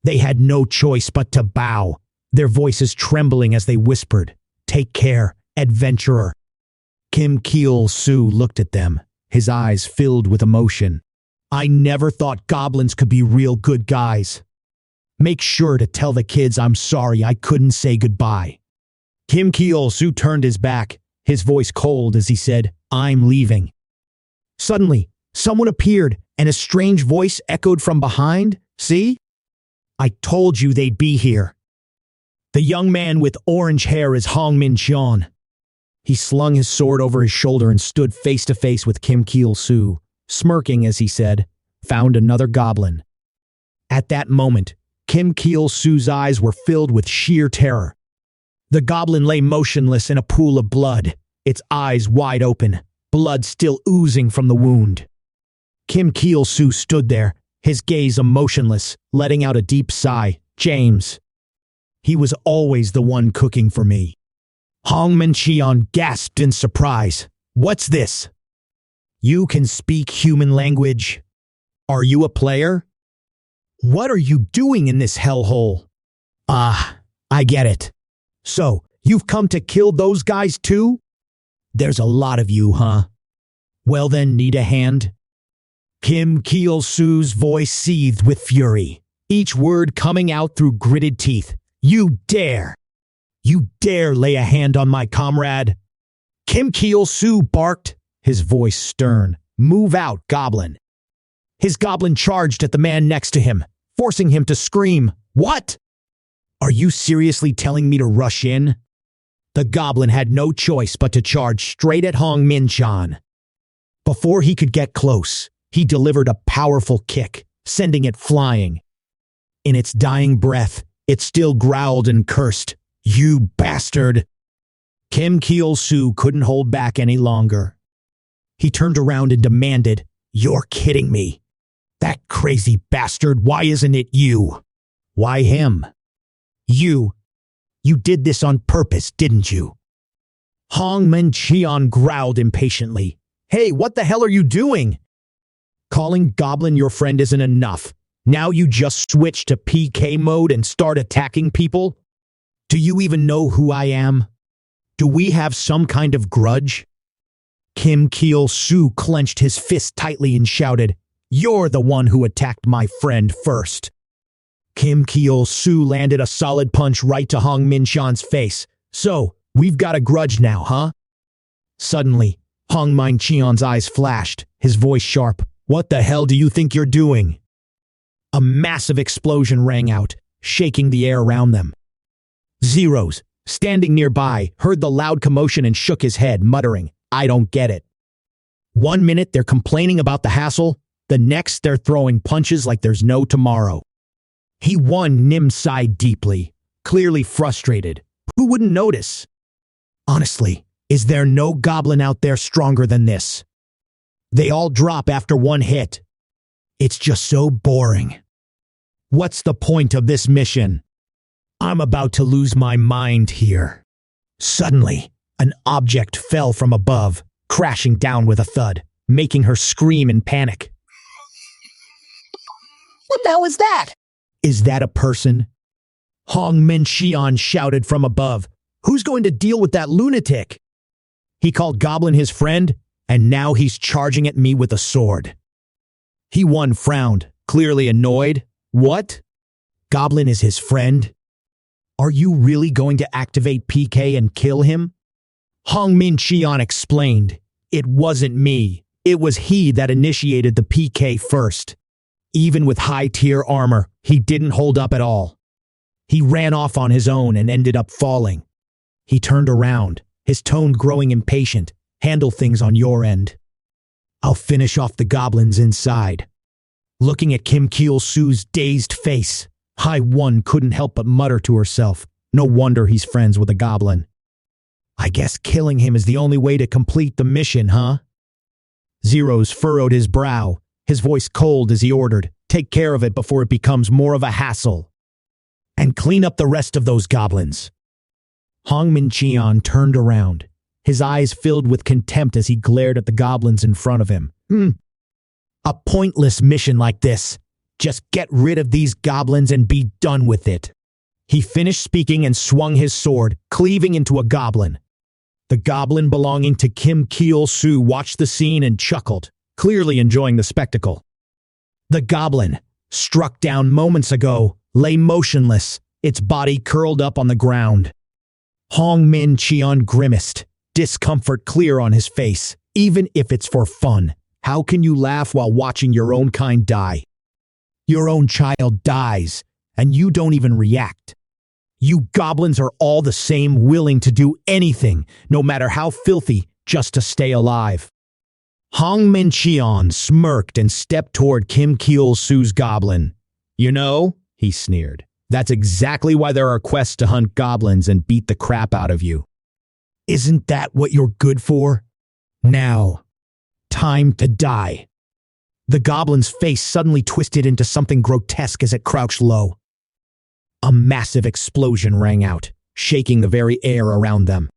They had no choice but to bow, their voices trembling as they whispered, "Take care, adventurer." Kim Chulsoo looked at them, his eyes filled with emotion. "I never thought goblins could be real good guys. Make sure to tell the kids I'm sorry I couldn't say goodbye." Kim Chulsoo turned his back, his voice cold as he said, "I'm leaving." Suddenly, someone appeared, and a strange voice echoed from behind. "See? I told you they'd be here." The young man with orange hair is Hong Min-cheon. He slung his sword over his shoulder and stood face to face with Kim Chulsoo, smirking as he said, "Found another goblin." At that moment, Kim Chulsoo's eyes were filled with sheer terror. The goblin lay motionless in a pool of blood, its eyes wide open, blood still oozing from the wound. Kim Chulsoo stood there, his gaze emotionless, letting out a deep sigh. "James. He was always the one cooking for me." Hong Min-cheon gasped in surprise. "What's this? You can speak human language? Are you a player? What are you doing in this hellhole?" "Ah, I get it. So, you've come to kill those guys too? There's a lot of you, huh? Well then, need a hand?" Kim Chulsoo's voice seethed with fury, each word coming out through gritted teeth. "You dare! You dare lay a hand on my comrade?" Kim Chulsoo barked, his voice stern. "Move out, goblin." His goblin charged at the man next to him, forcing him to scream, "What? Are you seriously telling me to rush in?" The goblin had no choice but to charge straight at Hong Min-cheon. Before he could get close, he delivered a powerful kick, sending it flying. In its dying breath, it still growled and cursed, "You bastard!" Kim Chulsoo couldn't hold back any longer. He turned around and demanded, "You're kidding me. That crazy bastard, why isn't it you?" "Why him?" You did this on purpose, didn't you?" Hong Min-cheon growled impatiently. "Hey, what the hell are you doing? Calling Goblin your friend isn't enough. Now you just switch to PK mode and start attacking people? Do you even know who I am? Do we have some kind of grudge?" Kim Chulsoo clenched his fist tightly and shouted, "You're the one who attacked my friend first." Kim Chulsoo landed a solid punch right to Hong Min-cheon's face. "So, we've got a grudge now, huh?" Suddenly, Hong Min-cheon's eyes flashed, his voice sharp. "What the hell do you think you're doing?" A massive explosion rang out, shaking the air around them. Zeros, standing nearby, heard the loud commotion and shook his head, muttering, "I don't get it." 1 minute they're complaining about the hassle, the next they're throwing punches like there's no tomorrow. He won. Nim sighed deeply, clearly frustrated. Who wouldn't notice? Honestly, is there no goblin out there stronger than this? They all drop after one hit. It's just so boring. What's the point of this mission? I'm about to lose my mind here. Suddenly, an object fell from above, crashing down with a thud, making her scream in panic. What the hell is that? Is that a person? Hong Min-cheon shouted from above. Who's going to deal with that lunatic? He called Goblin his friend, and now he's charging at me with a sword. He frowned, clearly annoyed. What? Goblin is his friend? Are you really going to activate PK and kill him? Hong Min-cheon explained. It wasn't me. It was he that initiated the PK first. Even with high-tier armor, he didn't hold up at all. He ran off on his own and ended up falling. He turned around, his tone growing impatient. Handle things on your end. I'll finish off the goblins inside. Looking at Kim Chulsoo's dazed face, Hai-1 couldn't help but mutter to herself. No wonder he's friends with a goblin. I guess killing him is the only way to complete the mission, huh? Zeros furrowed his brow, his voice cold as he ordered, take care of it before it becomes more of a hassle. And clean up the rest of those goblins. Hong Min-cheon turned around, his eyes filled with contempt as he glared at the goblins in front of him. A pointless mission like this. Just get rid of these goblins and be done with it. He finished speaking and swung his sword, cleaving into a goblin. The goblin belonging to Kim Chulsoo watched the scene and chuckled, clearly enjoying the spectacle. The goblin, struck down moments ago, lay motionless, its body curled up on the ground. Hong Min-cheon grimaced, discomfort clear on his face. Even if it's for fun, how can you laugh while watching your own kind die? Your own child dies, and you don't even react. You goblins are all the same, willing to do anything, no matter how filthy, just to stay alive. Hong Min-cheon smirked and stepped toward Kim Chulsoo's goblin. You know, he sneered, that's exactly why there are quests to hunt goblins and beat the crap out of you. Isn't that what you're good for? Now, time to die. The goblin's face suddenly twisted into something grotesque as it crouched low. A massive explosion rang out, shaking the very air around them.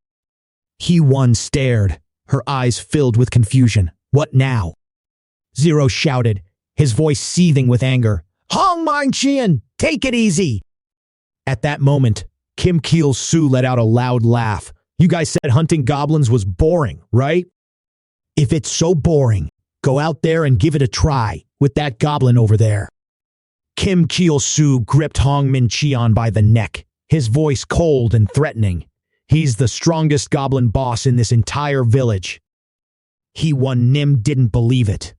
Hai-1 stared, her eyes filled with confusion. What now? Zero shouted, his voice seething with anger. Hong Min-cheon, take it easy! At that moment, Kim Chulsoo let out a loud laugh. You guys said hunting goblins was boring, right? If it's so boring, go out there and give it a try with that goblin over there. Kim Chulsoo gripped Hong Min-cheon by the neck, his voice cold and threatening. He's the strongest goblin boss in this entire village. Hai-1 Nim didn't believe it.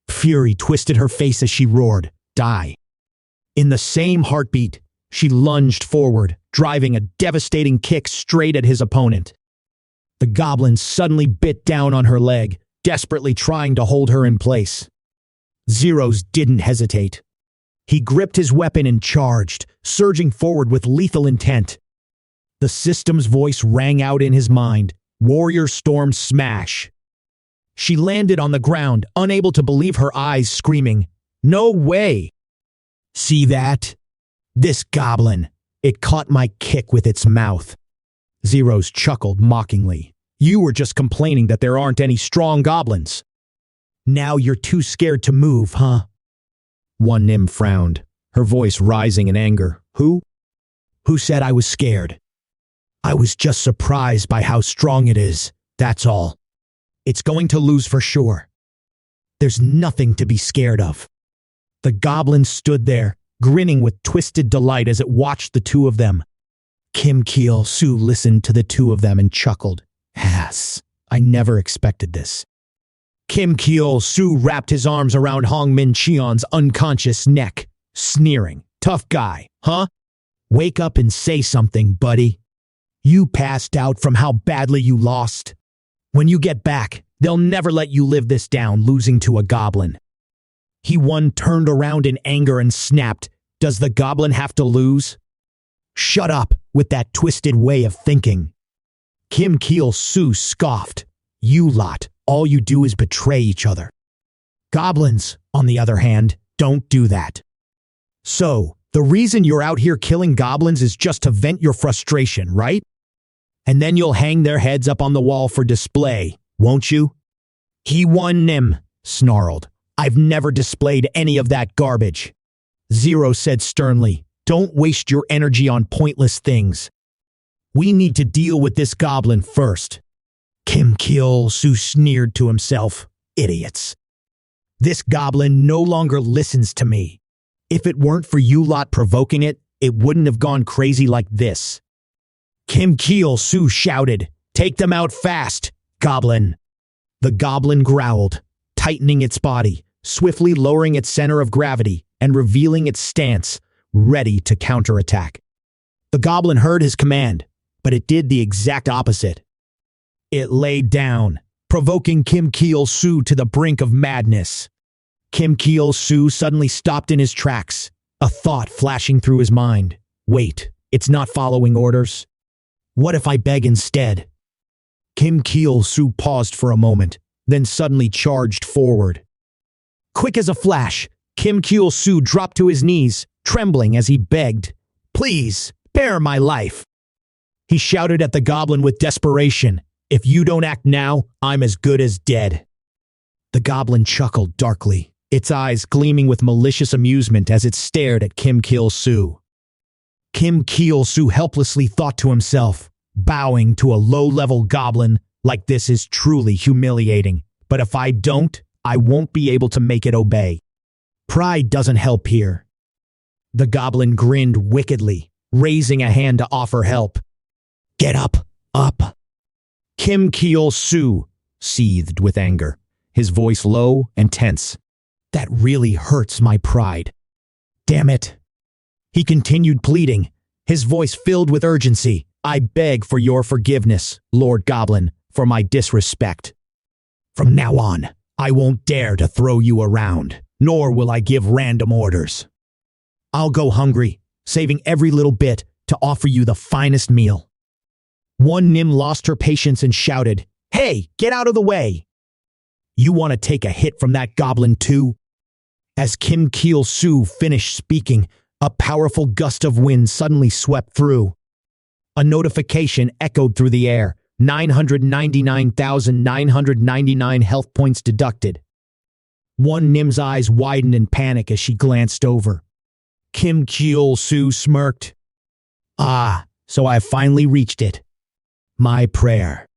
Fury twisted her face as she roared, die. In the same heartbeat, she lunged forward, driving a devastating kick straight at his opponent. The goblin suddenly bit down on her leg, desperately trying to hold her in place. Zeros didn't hesitate. He gripped his weapon and charged, surging forward with lethal intent. The system's voice rang out in his mind, Warrior Storm Smash. She landed on the ground, unable to believe her eyes, screaming, No way! See that? This goblin. It caught my kick with its mouth. Zeros chuckled mockingly. You were just complaining that there aren't any strong goblins. Now you're too scared to move, huh? One Nim frowned, her voice rising in anger. Who? Who said I was scared? I was just surprised by how strong it is, that's all. It's going to lose for sure. There's nothing to be scared of. The goblin stood there, grinning with twisted delight as it watched the two of them. Kim Chulsoo listened to the two of them and chuckled. Ass, I never expected this. Kim Chulsoo wrapped his arms around Hong Min-cheon's unconscious neck, sneering. Tough guy, huh? Wake up and say something, buddy. You passed out from how badly you lost. When you get back, they'll never let you live this down, losing to a goblin. Hai-1 turned around in anger and snapped, Does the goblin have to lose? Shut up with that twisted way of thinking. Kim Chulsoo scoffed. You lot, all you do is betray each other. Goblins, on the other hand, don't do that. So, the reason you're out here killing goblins is just to vent your frustration, right? And then you'll hang their heads up on the wall for display, won't you? Hai-1 Nim snarled. I've never displayed any of that garbage. Zero said sternly. Don't waste your energy on pointless things. We need to deal with this goblin first. Kim Cheol Soo sneered to himself. Idiots. This goblin no longer listens to me. If it weren't for you lot provoking it, it wouldn't have gone crazy like this. Kim Cheol Soo shouted, "Take them out fast, goblin." The goblin growled, tightening its body, swiftly lowering its center of gravity and revealing its stance, ready to counterattack. The goblin heard his command, but it did the exact opposite. It laid down, provoking Kim Cheol Soo to the brink of madness. Kim Cheol Soo suddenly stopped in his tracks, a thought flashing through his mind. Wait, it's not following orders? What if I beg instead? Kim Cheol Soo paused for a moment, then suddenly charged forward. Quick as a flash, Kim Cheol Soo dropped to his knees, trembling as he begged, "Please, spare my life." He shouted at the goblin with desperation, "If you don't act now, I'm as good as dead." The goblin chuckled darkly, its eyes gleaming with malicious amusement as it stared at Kim Cheol Soo. Kim Cheol Soo helplessly thought to himself, bowing to a low-level goblin like this is truly humiliating, but if I don't, I won't be able to make it obey. Pride doesn't help here. The goblin grinned wickedly, raising a hand to offer help. "Get up, up." Kim Cheol Soo seethed with anger, his voice low and tense. "That really hurts my pride. Damn it." He continued pleading, his voice filled with urgency. "I beg for your forgiveness, Lord Goblin, for my disrespect. From now on, I won't dare to throw you around, nor will I give random orders. I'll go hungry, saving every little bit to offer you the finest meal." One Nim lost her patience and shouted, "Hey, get out of the way! You want to take a hit from that goblin too?" As Kim Cheol Soo finished speaking, a powerful gust of wind suddenly swept through. A notification echoed through the air, 999,999 health points deducted. One Nim's eyes widened in panic as she glanced over. Kim Cheol Soo smirked. "Ah, so I have finally reached it. My prayer."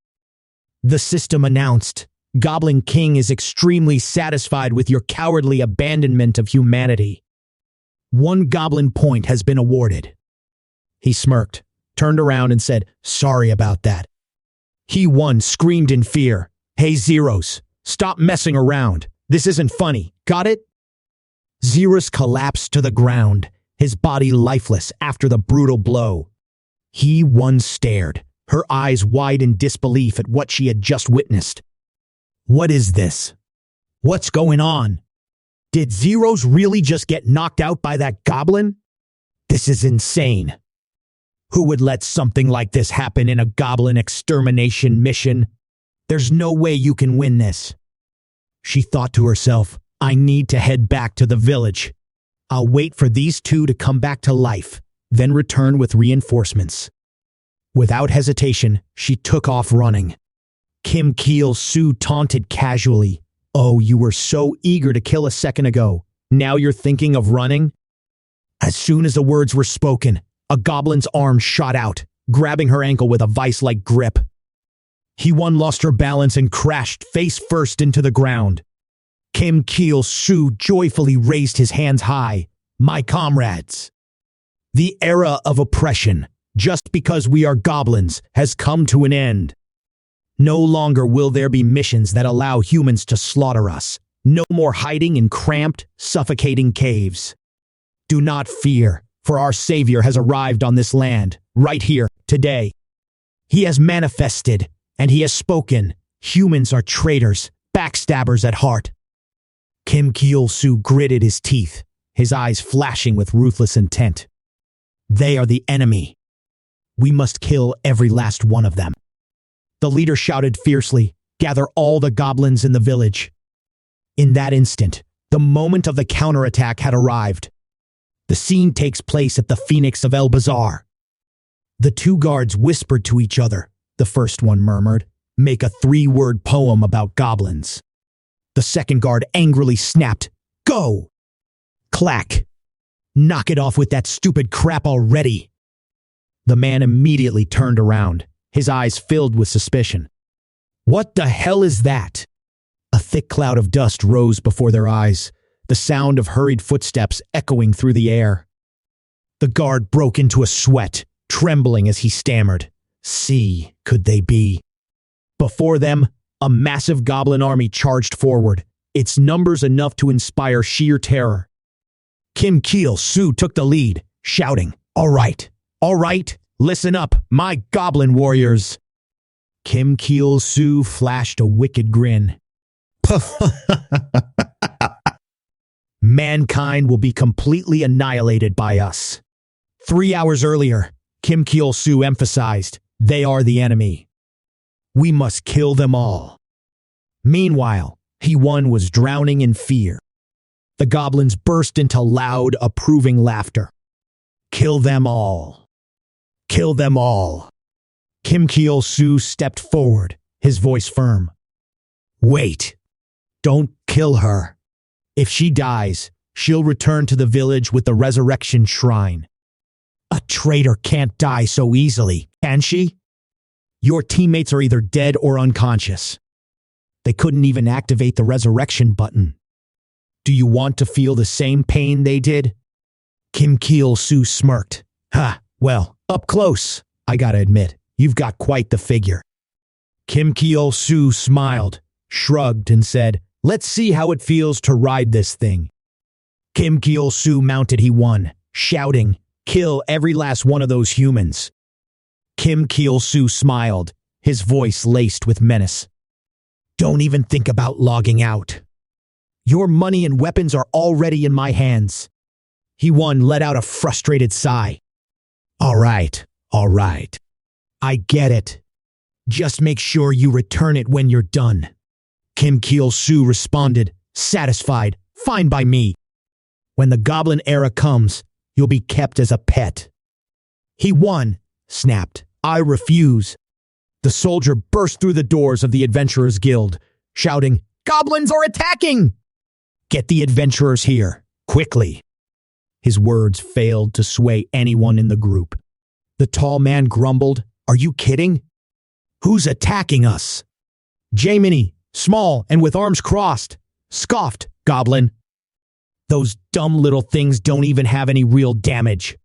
The system announced, "Goblin King is extremely satisfied with your cowardly abandonment of humanity. 1 goblin point has been awarded." He smirked, turned around and said, "Sorry about that." He screamed in fear, "Hey Zeros, stop messing around. This isn't funny, got it?" Zeros collapsed to the ground, his body lifeless after the brutal blow. He stared, her eyes wide in disbelief at what she had just witnessed. What is this? What's going on? Did Zeros really just get knocked out by that goblin? This is insane. Who would let something like this happen in a goblin extermination mission? There's no way you can win this. She thought to herself, I need to head back to the village. I'll wait for these 2 to come back to life, then return with reinforcements. Without hesitation, she took off running. Kim Cheol Soo taunted casually, "Oh, you were so eager to kill a second ago. Now you're thinking of running?" As soon as the words were spoken, a goblin's arm shot out, grabbing her ankle with a vice-like grip. He lost her balance and crashed face first into the ground. Kim Cheol Soo joyfully raised his hands high. "My comrades! The era of oppression, just because we are goblins, has come to an end. No longer will there be missions that allow humans to slaughter us. No more hiding in cramped, suffocating caves. Do not fear, for our Savior has arrived on this land, right here, today. He has manifested, and he has spoken. Humans are traitors, backstabbers at heart." Kim Cheol Soo gritted his teeth, his eyes flashing with ruthless intent. "They are the enemy. We must kill every last one of them." The leader shouted fiercely, "Gather all the goblins in the village." In that instant, the moment of the counterattack had arrived. The scene takes place at the Phoenix of El Bazaar. The 2 guards whispered to each other. The first one murmured, "Make a 3-word poem about goblins." The second guard angrily snapped, "Go!" Clack! Knock it off with that stupid crap already. The man immediately turned around, his eyes filled with suspicion. What the hell is that? A thick cloud of dust rose before their eyes, the sound of hurried footsteps echoing through the air. The guard broke into a sweat, trembling as he stammered. See, could they be? Before them, a massive goblin army charged forward, its numbers enough to inspire sheer terror. Kim Chulsoo took the lead, shouting, all right, listen up, my goblin warriors." Kim Chulsoo flashed a wicked grin. "Mankind will be completely annihilated by us." 3 hours earlier, Kim Chulsoo emphasized, they are the enemy. We must kill them all. Meanwhile, He-Won was drowning in fear. The goblins burst into loud, approving laughter. Kill them all. Kill them all. Kim Chulsoo stepped forward, his voice firm. Wait. Don't kill her. If she dies, she'll return to the village with the resurrection shrine. A traitor can't die so easily, can she? Your teammates are either dead or unconscious. They couldn't even activate the resurrection button. Do you want to feel the same pain they did? Kim Chulsoo smirked. Well, up close, I gotta admit, you've got quite the figure. Kim Chulsoo smiled, shrugged, and said, let's see how it feels to ride this thing. Kim Chulsoo mounted He-Won, shouting, kill every last one of those humans. Kim Chulsoo smiled, his voice laced with menace. Don't even think about logging out. Your money and weapons are already in my hands. He-Won let out a frustrated sigh. All right. I get it. Just make sure you return it when you're done. Kim Chulsoo responded, satisfied, fine by me. When the goblin era comes, you'll be kept as a pet. He-Won snapped, I refuse. The soldier burst through the doors of the Adventurers Guild, shouting, goblins are attacking! Get the adventurers here, quickly. His words failed to sway anyone in the group. The tall man grumbled, are you kidding? Who's attacking us? Jaimini, small and with arms crossed, scoffed, Goblin. Those dumb little things don't even have any real damage.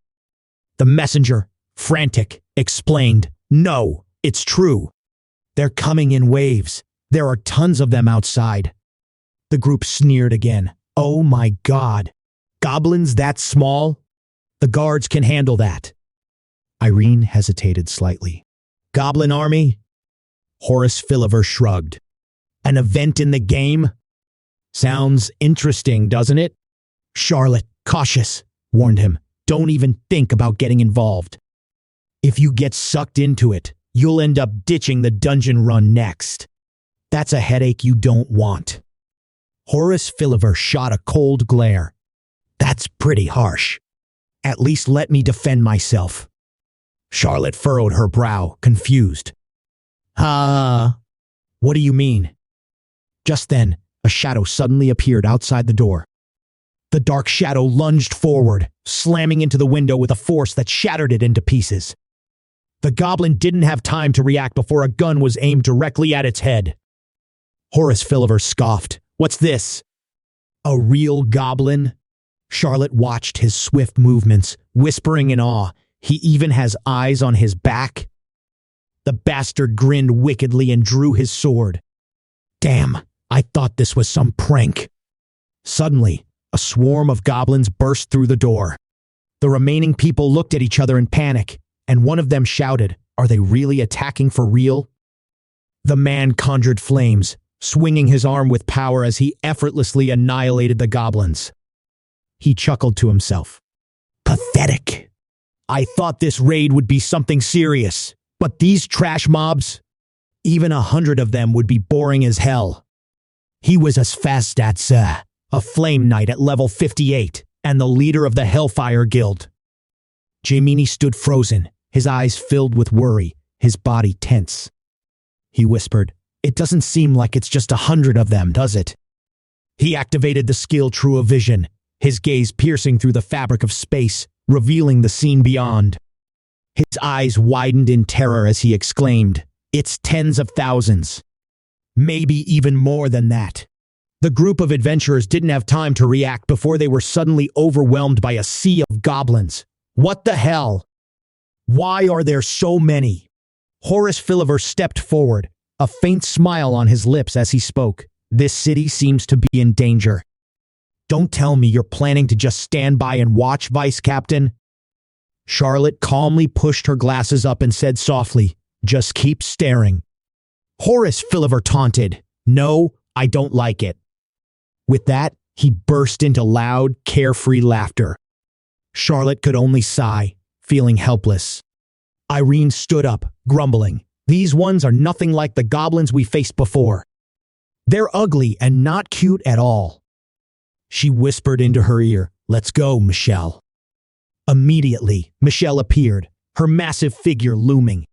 The messenger, frantic, explained, no, it's true. They're coming in waves. There are tons of them outside. The group sneered again. Oh my God. Goblins that small? The guards can handle that. Irene hesitated slightly. Goblin army? Horace Philliver shrugged. An event in the game? Sounds interesting, doesn't it? Charlotte, cautious, warned him. Don't even think about getting involved. If you get sucked into it, you'll end up ditching the dungeon run next. That's a headache you don't want. Horace Philliver shot a cold glare. That's pretty harsh. At least let me defend myself. Charlotte furrowed her brow, confused. What do you mean? Just then, a shadow suddenly appeared outside the door. The dark shadow lunged forward, slamming into the window with a force that shattered it into pieces. The goblin didn't have time to react before a gun was aimed directly at its head. Horace Philliver scoffed. What's this? A real goblin? Charlotte watched his swift movements, whispering in awe. He even has eyes on his back? The bastard grinned wickedly and drew his sword. Damn, I thought this was some prank. Suddenly, a swarm of goblins burst through the door. The remaining people looked at each other in panic, and one of them shouted, are they really attacking for real? The man conjured flames, swinging his arm with power as he effortlessly annihilated the goblins. He chuckled to himself. Pathetic. I thought this raid would be something serious, but these trash mobs, even 100 of them would be boring as hell. He was as fast as a flame knight at level 58 and the leader of the Hellfire Guild. Jaimini stood frozen, his eyes filled with worry, his body tense. He whispered, it doesn't seem like it's just 100 of them, does it? He activated the skill True of Vision, his gaze piercing through the fabric of space, revealing the scene beyond. His eyes widened in terror as he exclaimed, "It's tens of thousands. Maybe even more than that." The group of adventurers didn't have time to react before they were suddenly overwhelmed by a sea of goblins. What the hell? Why are there so many? Horace Philliver stepped forward, a faint smile on his lips as he spoke. "This city seems to be in danger." "Don't tell me you're planning to just stand by and watch, Vice Captain." Charlotte calmly pushed her glasses up and said softly, "Just keep staring." Horace Philliver taunted, "No, I don't like it." With that, he burst into loud, carefree laughter. Charlotte could only sigh, feeling helpless. Irene stood up, grumbling, "These ones are nothing like the goblins we faced before. They're ugly and not cute at all." She whispered into her ear, "Let's go, Michelle." Immediately, Michelle appeared, her massive figure looming.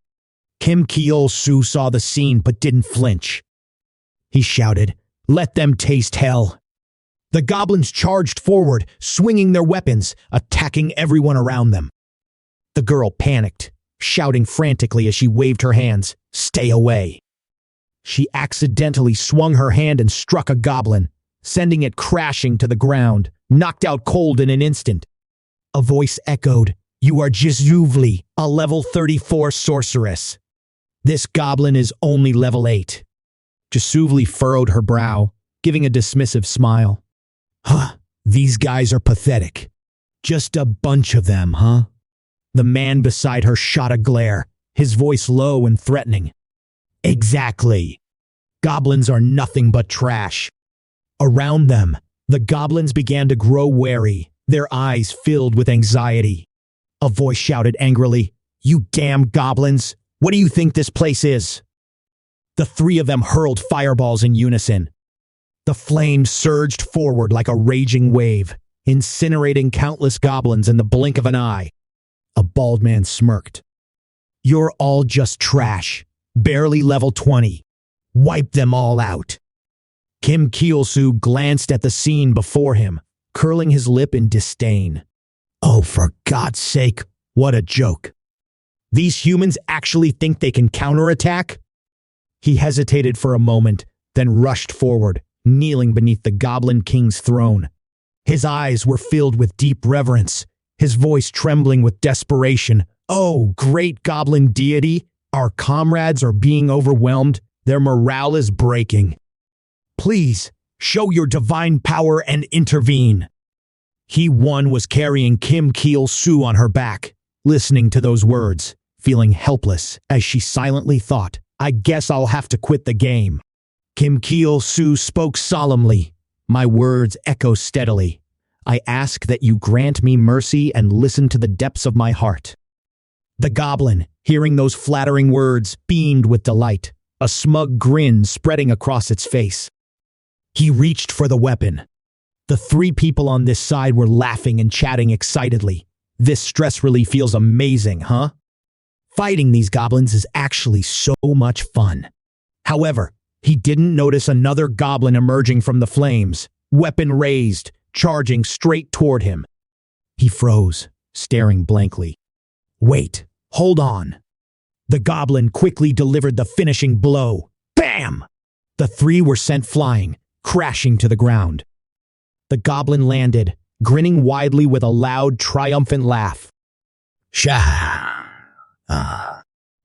Kim Cheol Soo saw the scene but didn't flinch. He shouted, "Let them taste hell." The goblins charged forward, swinging their weapons, attacking everyone around them. The girl panicked, shouting frantically as she waved her hands, "Stay away." She accidentally swung her hand and struck a goblin, sending it crashing to the ground, knocked out cold in an instant. A voice echoed, "You are Jizuvli, a level 34 sorceress. This goblin is only level 8. Jisuvli furrowed her brow, giving a dismissive smile. "Huh, these guys are pathetic. Just a bunch of them, huh?" The man beside her shot a glare, his voice low and threatening. "Exactly. Goblins are nothing but trash." Around them, the goblins began to grow wary, their eyes filled with anxiety. A voice shouted angrily, "You damn goblins! What do you think this place is?" The three of them hurled fireballs in unison. The flames surged forward like a raging wave, incinerating countless goblins in the blink of an eye. A bald man smirked. "You're all just trash, barely level 20. Wipe them all out." Kim Chulsoo glanced at the scene before him, curling his lip in disdain. "Oh, for God's sake, what a joke. These humans actually think they can counterattack?" He hesitated for a moment, then rushed forward, kneeling beneath the Goblin King's throne. His eyes were filled with deep reverence, his voice trembling with desperation. "Oh, great Goblin deity, our comrades are being overwhelmed. Their morale is breaking. Please, show your divine power and intervene." He one was carrying Kim Cheol Soo on her back, listening to those words, feeling helpless as she silently thought, "I guess I'll have to quit the game." Kim Cheol Soo spoke solemnly. "My words echo steadily. I ask that you grant me mercy and listen to the depths of my heart." The goblin, hearing those flattering words, beamed with delight, a smug grin spreading across its face. He reached for the weapon. The three people on this side were laughing and chatting excitedly. "This stress relief feels amazing, huh? Fighting these goblins is actually so much fun." However, he didn't notice another goblin emerging from the flames, weapon raised, charging straight toward him. He froze, staring blankly. "Wait, hold on." The goblin quickly delivered the finishing blow. Bam! The three were sent flying, crashing to the ground. The goblin landed, grinning widely with a loud, triumphant laugh. Shah!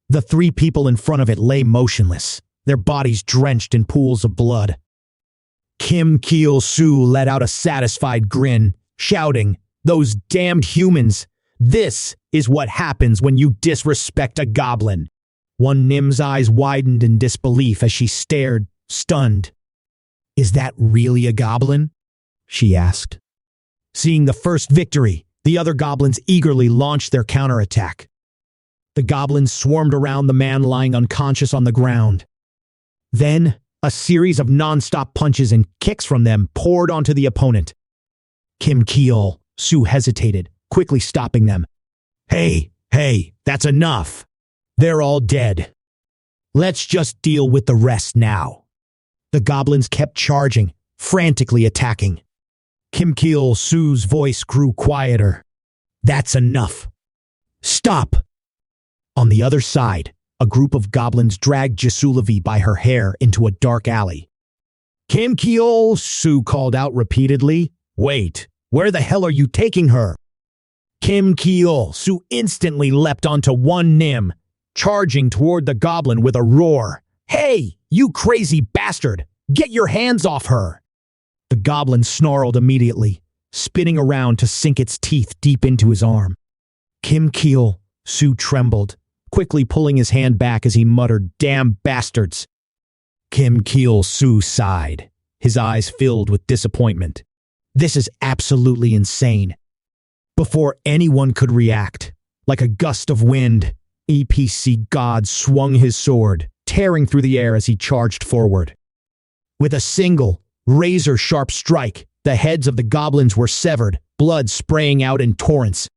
The three people in front of it lay motionless, their bodies drenched in pools of blood. Kim Cheol Soo let out a satisfied grin, shouting, "Those damned humans! This is what happens when you disrespect a goblin." One Nim's eyes widened in disbelief as she stared, stunned. "Is that really a goblin?" she asked. Seeing the first victory, the other goblins eagerly launched their counterattack. The goblins swarmed around the man lying unconscious on the ground. Then, a series of non-stop punches and kicks from them poured onto the opponent. Kim Cheol Soo hesitated, quickly stopping them. Hey, that's enough. They're all dead. Let's just deal with the rest now." The goblins kept charging, frantically attacking. Kim Chulsoo's voice grew quieter. That's enough. Stop! On the other side, a group of goblins dragged Jisulevi by her hair into a dark alley. Kim Chulsoo called out repeatedly, "Wait, where the hell are you taking her?" Kim Chulsoo instantly leapt onto one Nim, charging toward the goblin with a roar. "Hey, you crazy bastard! Get your hands off her!" The goblin snarled immediately, spinning around to sink its teeth deep into his arm. Kim Chulsoo trembled, quickly pulling his hand back as he muttered, "Damn bastards!" Kim Chulsoo sighed, his eyes filled with disappointment. This is absolutely insane. Before anyone could react, like a gust of wind, EPC God swung his sword, tearing through the air as he charged forward. With a single, razor-sharp strike, the heads of the goblins were severed, blood spraying out in torrents.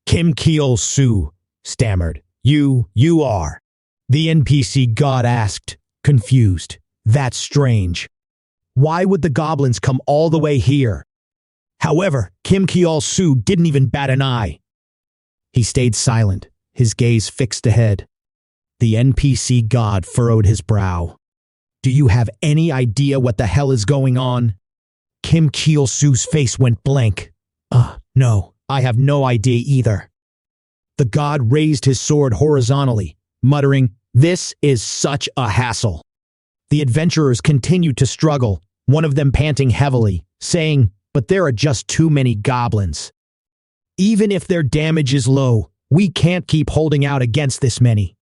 Kim Chulsoo stammered, You are. The NPC God asked, confused. That's strange. Why would the goblins come all the way here? However, Kim Chulsoo didn't even bat an eye. He stayed silent, his gaze fixed ahead. The NPC God furrowed his brow. Do you have any idea what the hell is going on? Kim Chulsoo's face went blank. No, I have no idea either. The god raised his sword horizontally, muttering, "This is such a hassle." The adventurers continued to struggle, one of them panting heavily, saying, "But there are just too many goblins. Even if their damage is low, we can't keep holding out against this many."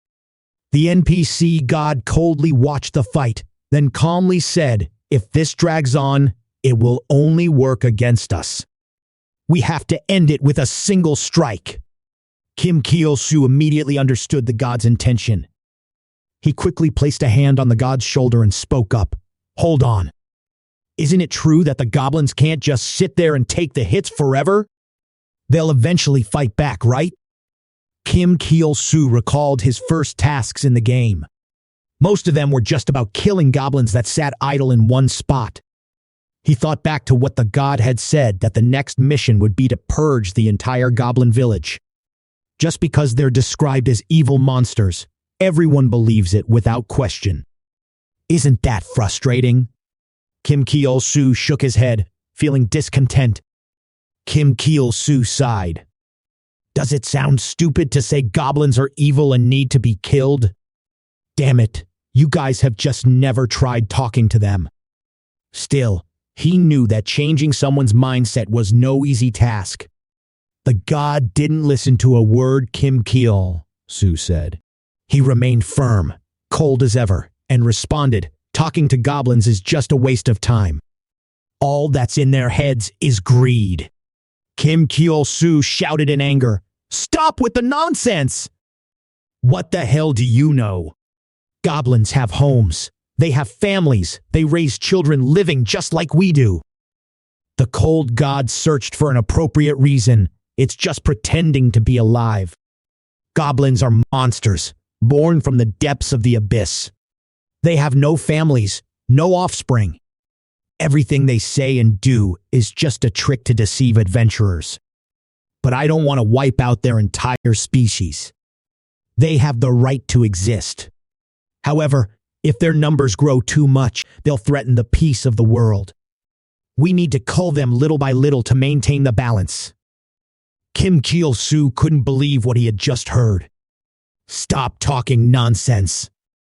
The NPC god coldly watched the fight, then calmly said, "If this drags on, it will only work against us. We have to end it with a single strike." Kim Chulsoo immediately understood the god's intention. He quickly placed a hand on the god's shoulder and spoke up. "Hold on. Isn't it true that the goblins can't just sit there and take the hits forever? They'll eventually fight back, right?" Kim Chulsoo recalled his first tasks in the game. Most of them were just about killing goblins that sat idle in one spot. He thought back to what the god had said, that the next mission would be to purge the entire goblin village. Just because they're described as evil monsters, everyone believes it without question. Isn't that frustrating? Kim Chulsoo shook his head, feeling discontent. Kim Chulsoo sighed. Does it sound stupid to say goblins are evil and need to be killed? Damn it, you guys have just never tried talking to them. Still, he knew that changing someone's mindset was no easy task. The god didn't listen to a word Kim Chulsoo said. He remained firm, cold as ever, and responded, "Talking to goblins is just a waste of time. All that's in their heads is greed." Kim Chulsoo shouted in anger, "Stop with the nonsense! What the hell do you know? Goblins have homes. They have families. They raise children living just like we do." The cold god searched for an appropriate reason. It's just pretending to be alive. Goblins are monsters, born from the depths of the abyss. They have no families, no offspring. Everything they say and do is just a trick to deceive adventurers. But I don't want to wipe out their entire species. They have the right to exist. However, if their numbers grow too much, they'll threaten the peace of the world. We need to cull them little by little to maintain the balance. Kim Chulsoo couldn't believe what he had just heard. Stop talking nonsense.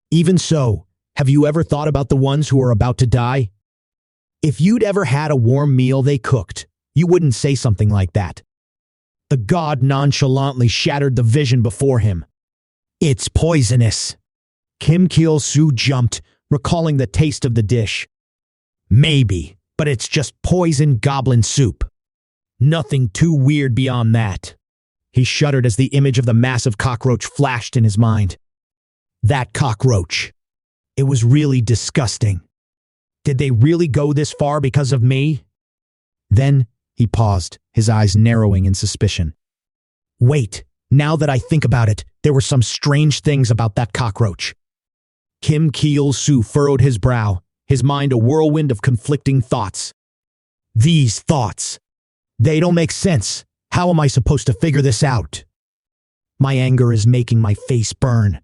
Even so, have you ever thought about the ones who are about to die? If you'd ever had a warm meal they cooked, you wouldn't say something like that. The god nonchalantly shattered the vision before him. It's poisonous. Kim Chulsoo jumped, recalling the taste of the dish. Maybe, but it's just poisoned goblin soup. Nothing too weird beyond that. He shuddered as the image of the massive cockroach flashed in his mind. That cockroach. It was really disgusting. Did they really go this far because of me? Then he paused, his eyes narrowing in suspicion. Wait, now that I think about it, there were some strange things about that cockroach. Kim Chulsoo furrowed his brow, his mind a whirlwind of conflicting thoughts. These thoughts, they don't make sense. How am I supposed to figure this out? My anger is making my face burn.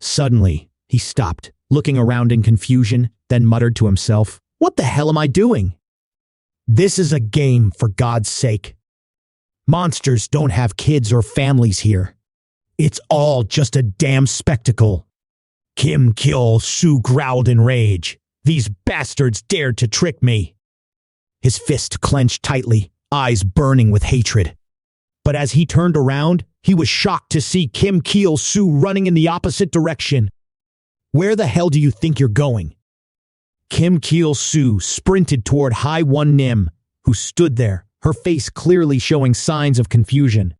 Suddenly, he stopped, looking around in confusion, then muttered to himself, "What the hell am I doing? This is a game, for God's sake. Monsters don't have kids or families here. It's all just a damn spectacle." Kim Cheol Soo growled in rage. These bastards dared to trick me. His fist clenched tightly, eyes burning with hatred. But as he turned around, he was shocked to see Kim Cheol Soo running in the opposite direction. "Where the hell do you think you're going?" Kim Cheol Soo sprinted toward Hai Won Nim, who stood there, her face clearly showing signs of confusion.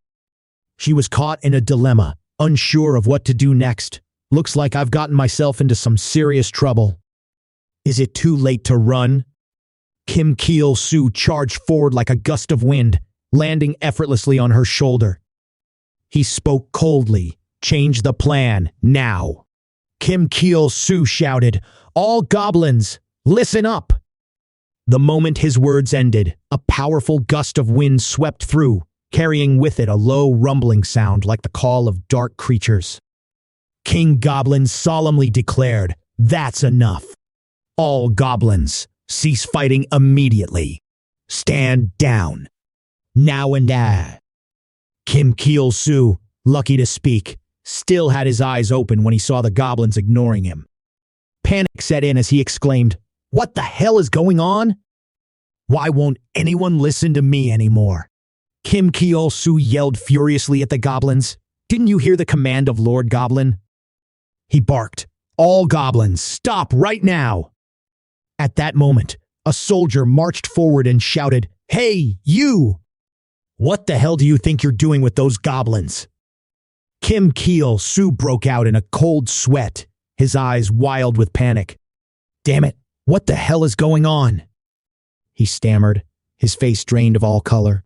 She was caught in a dilemma, unsure of what to do next. "Looks like I've gotten myself into some serious trouble. Is it too late to run?" Kim Cheol Soo charged forward like a gust of wind, landing effortlessly on her shoulder. He spoke coldly. "Change the plan, now." Kim Cheol Soo shouted, "All goblins, listen up!" The moment his words ended, a powerful gust of wind swept through, carrying with it a low rumbling sound like the call of dark creatures. King Goblin solemnly declared, "That's enough. All goblins, cease fighting immediately. Stand down. Now and there." Kim Cheol Soo, lucky to speak, still had his eyes open when he saw the goblins ignoring him. Panic set in as he exclaimed, "What the hell is going on? Why won't anyone listen to me anymore?" Kim Cheol Soo yelled furiously at the goblins. "Didn't you hear the command of Lord Goblin?" He barked, "All goblins, stop right now!" At that moment, a soldier marched forward and shouted, "Hey, you! What the hell do you think you're doing with those goblins?" Kim Cheol Soo broke out in a cold sweat, his eyes wild with panic. "Damn it, what the hell is going on?" he stammered, his face drained of all color.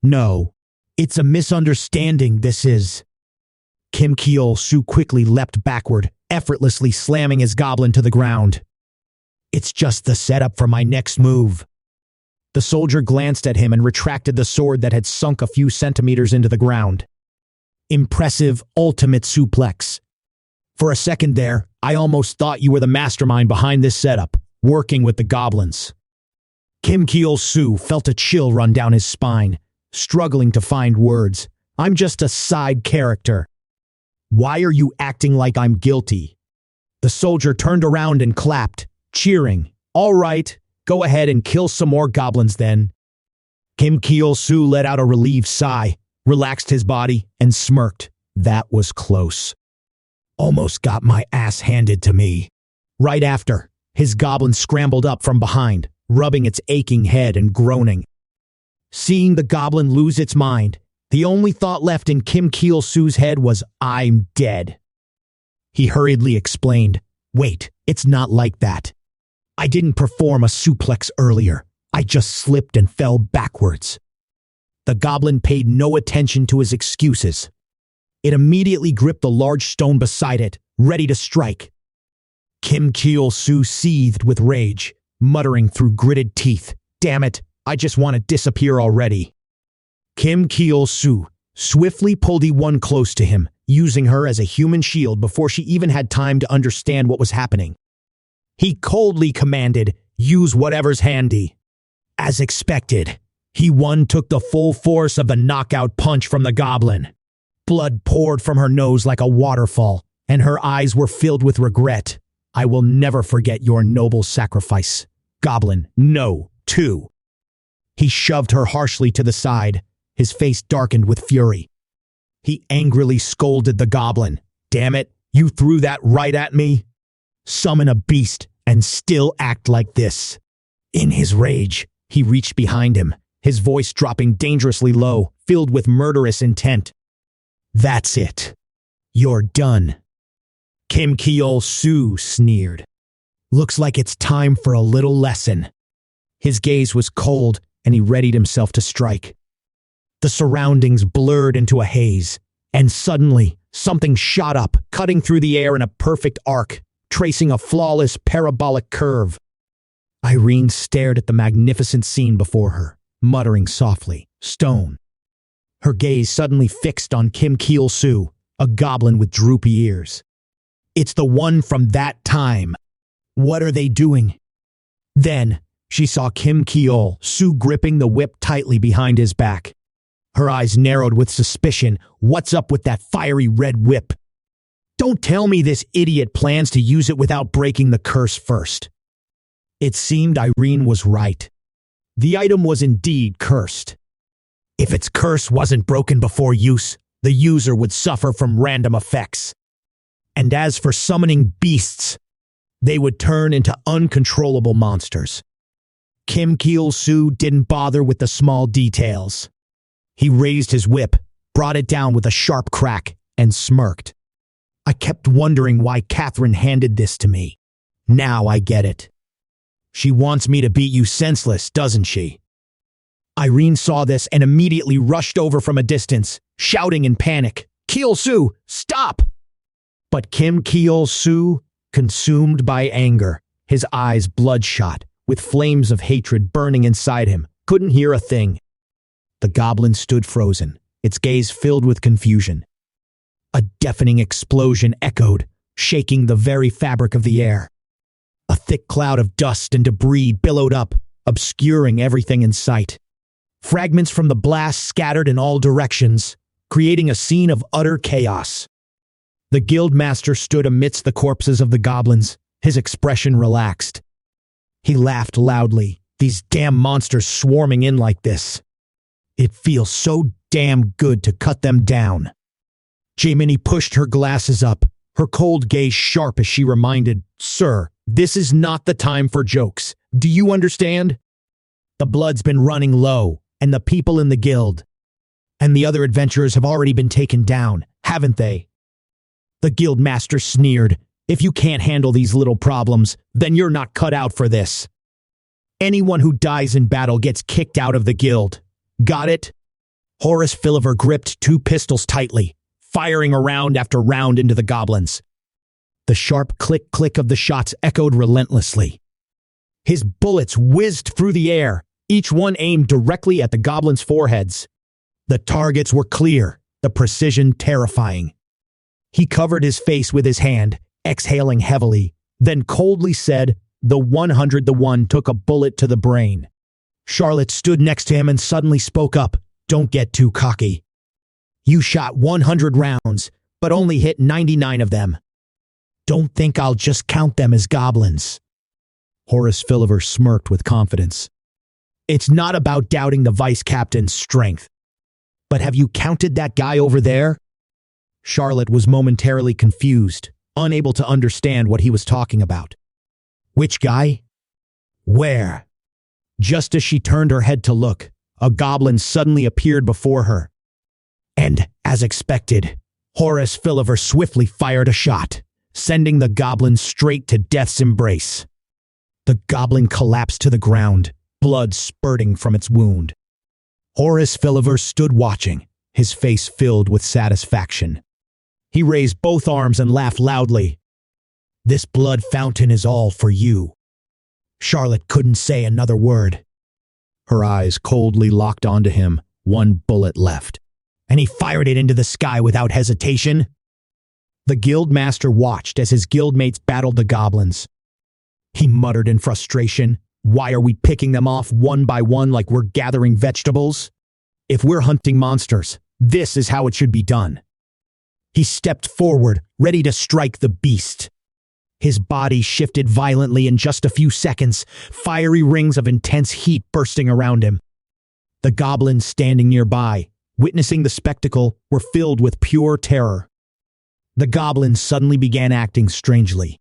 No, it's a misunderstanding, this is." Kim Cheol Soo quickly leapt backward, effortlessly slamming his goblin to the ground. "It's just the setup for my next move." The soldier glanced at him and retracted the sword that had sunk a few centimeters into the ground. "Impressive ultimate suplex. For a second there, I almost thought you were the mastermind behind this setup, working with the goblins." Kim Cheol Soo felt a chill run down his spine, struggling to find words. "I'm just a side character. Why are you acting like I'm guilty?" The soldier turned around and clapped, cheering. "All right, go ahead and kill some more goblins then." Kim Cheol Soo let out a relieved sigh, relaxed his body, and smirked. "That was close. Almost got my ass handed to me." Right after, his goblin scrambled up from behind, rubbing its aching head and groaning. Seeing the goblin lose its mind, the only thought left in Kim Cheol Soo's head was, "I'm dead." He hurriedly explained, "Wait, it's not like that. I didn't perform a suplex earlier. I just slipped and fell backwards." The goblin paid no attention to his excuses. It immediately gripped the large stone beside it, ready to strike. Kim Cheol Soo seethed with rage, muttering through gritted teeth, "Damn it, I just want to disappear already." Kim Cheol Soo swiftly pulled One close to him, using her as a human shield before she even had time to understand what was happening. He coldly commanded, "Use whatever's handy." As expected, One took the full force of the knockout punch from the goblin. Blood poured from her nose like a waterfall, and her eyes were filled with regret. "I will never forget your noble sacrifice. Goblin, no, too." He shoved her harshly to the side, his face darkened with fury. He angrily scolded the goblin. "Damn it, you threw that right at me? Summon a beast and still act like this." In his rage, he reached behind him, his voice dropping dangerously low, filled with murderous intent. "That's it. You're done." Kim Cheol Soo sneered. "Looks like it's time for a little lesson." His gaze was cold, and he readied himself to strike. The surroundings blurred into a haze, and suddenly, something shot up, cutting through the air in a perfect arc, tracing a flawless parabolic curve. Irene stared at the magnificent scene before her, muttering softly, "Stone." Her gaze suddenly fixed on Kim Chulsoo, Soo, a goblin with droopy ears. "It's the one from that time. What are they doing?" Then, she saw Kim Chulsoo, Soo gripping the whip tightly behind his back. Her eyes narrowed with suspicion. "What's up with that fiery red whip? Don't tell me this idiot plans to use it without breaking the curse first." It seemed Irene was right. The item was indeed cursed. If its curse wasn't broken before use, the user would suffer from random effects. And as for summoning beasts, they would turn into uncontrollable monsters. Kim Chulsoo didn't bother with the small details. He raised his whip, brought it down with a sharp crack, and smirked. "I kept wondering why Catherine handed this to me. Now I get it. She wants me to beat you senseless, doesn't she?" Irene saw this and immediately rushed over from a distance, shouting in panic, "Cheol Soo, stop!" But Kim Chulsoo, consumed by anger, his eyes bloodshot, with flames of hatred burning inside him, couldn't hear a thing. The goblin stood frozen, its gaze filled with confusion. A deafening explosion echoed, shaking the very fabric of the air. A thick cloud of dust and debris billowed up, obscuring everything in sight. Fragments from the blast scattered in all directions, creating a scene of utter chaos. The guildmaster stood amidst the corpses of the goblins, his expression relaxed. He laughed loudly, "These damn monsters swarming in like this. It feels so damn good to cut them down." Jaimini pushed her glasses up, her cold gaze sharp as she reminded, "Sir, this is not the time for jokes. Do you understand? The blood's been running low, and the people in the guild and the other adventurers have already been taken down, haven't they?" The guildmaster sneered, "If you can't handle these little problems, then you're not cut out for this. Anyone who dies in battle gets kicked out of the guild. Got it?" Horace Philliver gripped two pistols tightly, firing round after round into the goblins. The sharp click-click of the shots echoed relentlessly. His bullets whizzed through the air, each one aimed directly at the goblins' foreheads. The targets were clear, the precision terrifying. He covered his face with his hand, exhaling heavily, then coldly said, "The 101 took a bullet to the brain." Charlotte stood next to him and suddenly spoke up, "Don't get too cocky. You shot 100 rounds, but only hit 99 of them. Don't think I'll just count them as goblins." Horace Philliver smirked with confidence. "It's not about doubting the vice captain's strength. But have you counted that guy over there?" Charlotte was momentarily confused, unable to understand what he was talking about. "Which guy? Where?" Just as she turned her head to look, a goblin suddenly appeared before her. And, as expected, Horace Philliver swiftly fired a shot, sending the goblin straight to death's embrace. The goblin collapsed to the ground, blood spurting from its wound. Horace Philliver stood watching, his face filled with satisfaction. He raised both arms and laughed loudly. "This blood fountain is all for you." Charlotte couldn't say another word. Her eyes coldly locked onto him, one bullet left. And he fired it into the sky without hesitation. The guildmaster watched as his guildmates battled the goblins. He muttered in frustration, "Why are we picking them off one by one like we're gathering vegetables? If we're hunting monsters, this is how it should be done." He stepped forward, ready to strike the beast. His body shifted violently in just a few seconds, fiery rings of intense heat bursting around him. The goblins standing nearby, witnessing the spectacle, were filled with pure terror. The goblin suddenly began acting strangely.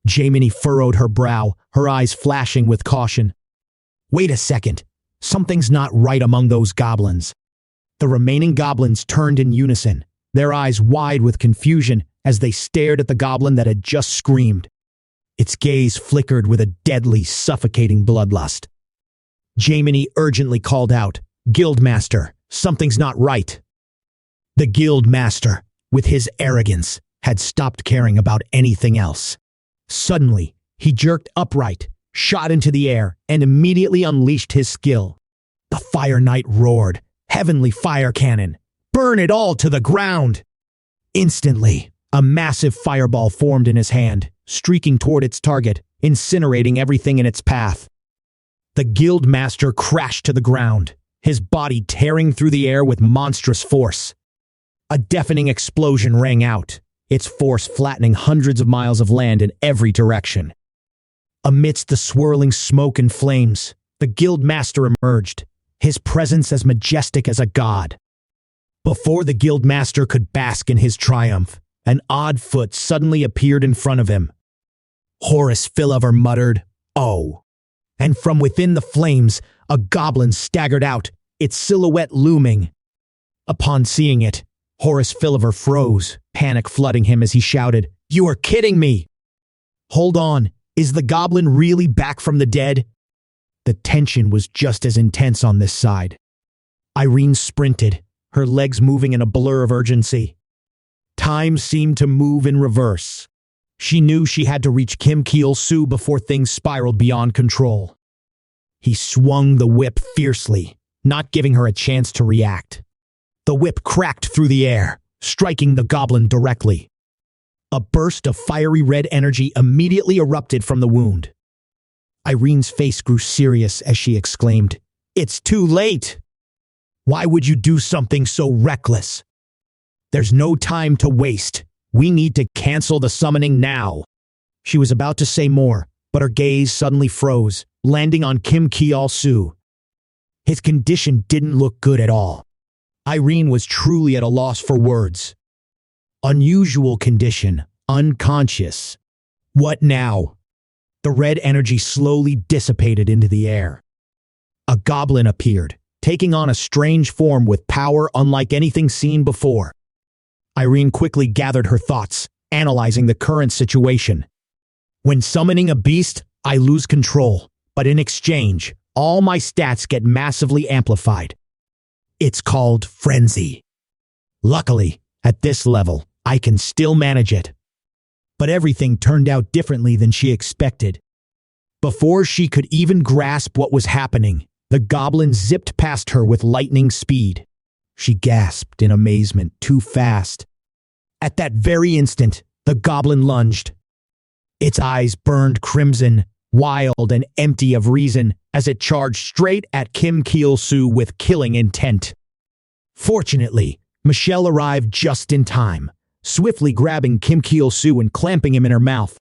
Jaimini furrowed her brow, her eyes flashing with caution. "Wait a second. Something's not right among those goblins." The remaining goblins turned in unison, their eyes wide with confusion as they stared at the goblin that had just screamed. Its gaze flickered with a deadly, suffocating bloodlust. Jaimini urgently called out, "Guildmaster, something's not right." The guildmaster, with his arrogance, had stopped caring about anything else. Suddenly, he jerked upright, shot into the air, and immediately unleashed his skill. The Fire Knight roared, "Heavenly fire cannon! Burn it all to the ground!" Instantly, a massive fireball formed in his hand, streaking toward its target, incinerating everything in its path. The guild master crashed to the ground, his body tearing through the air with monstrous force. A deafening explosion rang out, its force flattening hundreds of miles of land in every direction. Amidst the swirling smoke and flames, the guild master emerged, his presence as majestic as a god. Before the guild master could bask in his triumph, an odd foot suddenly appeared in front of him. Horace Philliver muttered, "Oh." And from within the flames, a goblin staggered out, its silhouette looming. Upon seeing it, Horace Philliver froze, panic flooding him as he shouted, "You are kidding me!" "Hold on, is the goblin really back from the dead?" The tension was just as intense on this side. Irene sprinted, her legs moving in a blur of urgency. Time seemed to move in reverse. She knew she had to reach Kim Chulsoo Soo before things spiraled beyond control. He swung the whip fiercely, not giving her a chance to react. The whip cracked through the air, striking the goblin directly. A burst of fiery red energy immediately erupted from the wound. Irene's face grew serious as she exclaimed, "It's too late! Why would you do something so reckless? There's no time to waste. We need to cancel the summoning now." She was about to say more, but her gaze suddenly froze, landing on Kim Chulsoo Soo. His condition didn't look good at all. Irene was truly at a loss for words. Unusual condition, unconscious. What now? The red energy slowly dissipated into the air. A goblin appeared, taking on a strange form with power unlike anything seen before. Irene quickly gathered her thoughts, analyzing the current situation. When summoning a beast, I lose control, but in exchange, all my stats get massively amplified. It's called frenzy. Luckily, at this level, I can still manage it. But everything turned out differently than she expected. Before she could even grasp what was happening, the goblin zipped past her with lightning speed. She gasped in amazement, too fast. At that very instant, the goblin lunged. Its eyes burned crimson, wild and empty of reason, as it charged straight at Kim Chulsoo Soo with killing intent. Fortunately, Michelle arrived just in time, swiftly grabbing Kim Chulsoo Soo and clamping him in her mouth.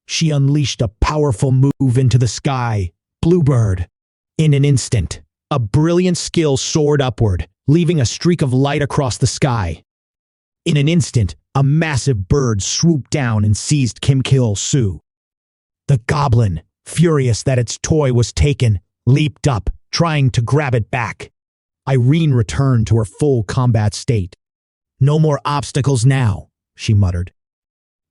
She unleashed a powerful move into the sky, Bluebird. In an instant, a brilliant skill soared upward, leaving a streak of light across the sky. In an instant, a massive bird swooped down and seized Kim Chulsoo Soo. The goblin, furious that its toy was taken, leaped up, trying to grab it back. Irene returned to her full combat state. "No more obstacles now," she muttered.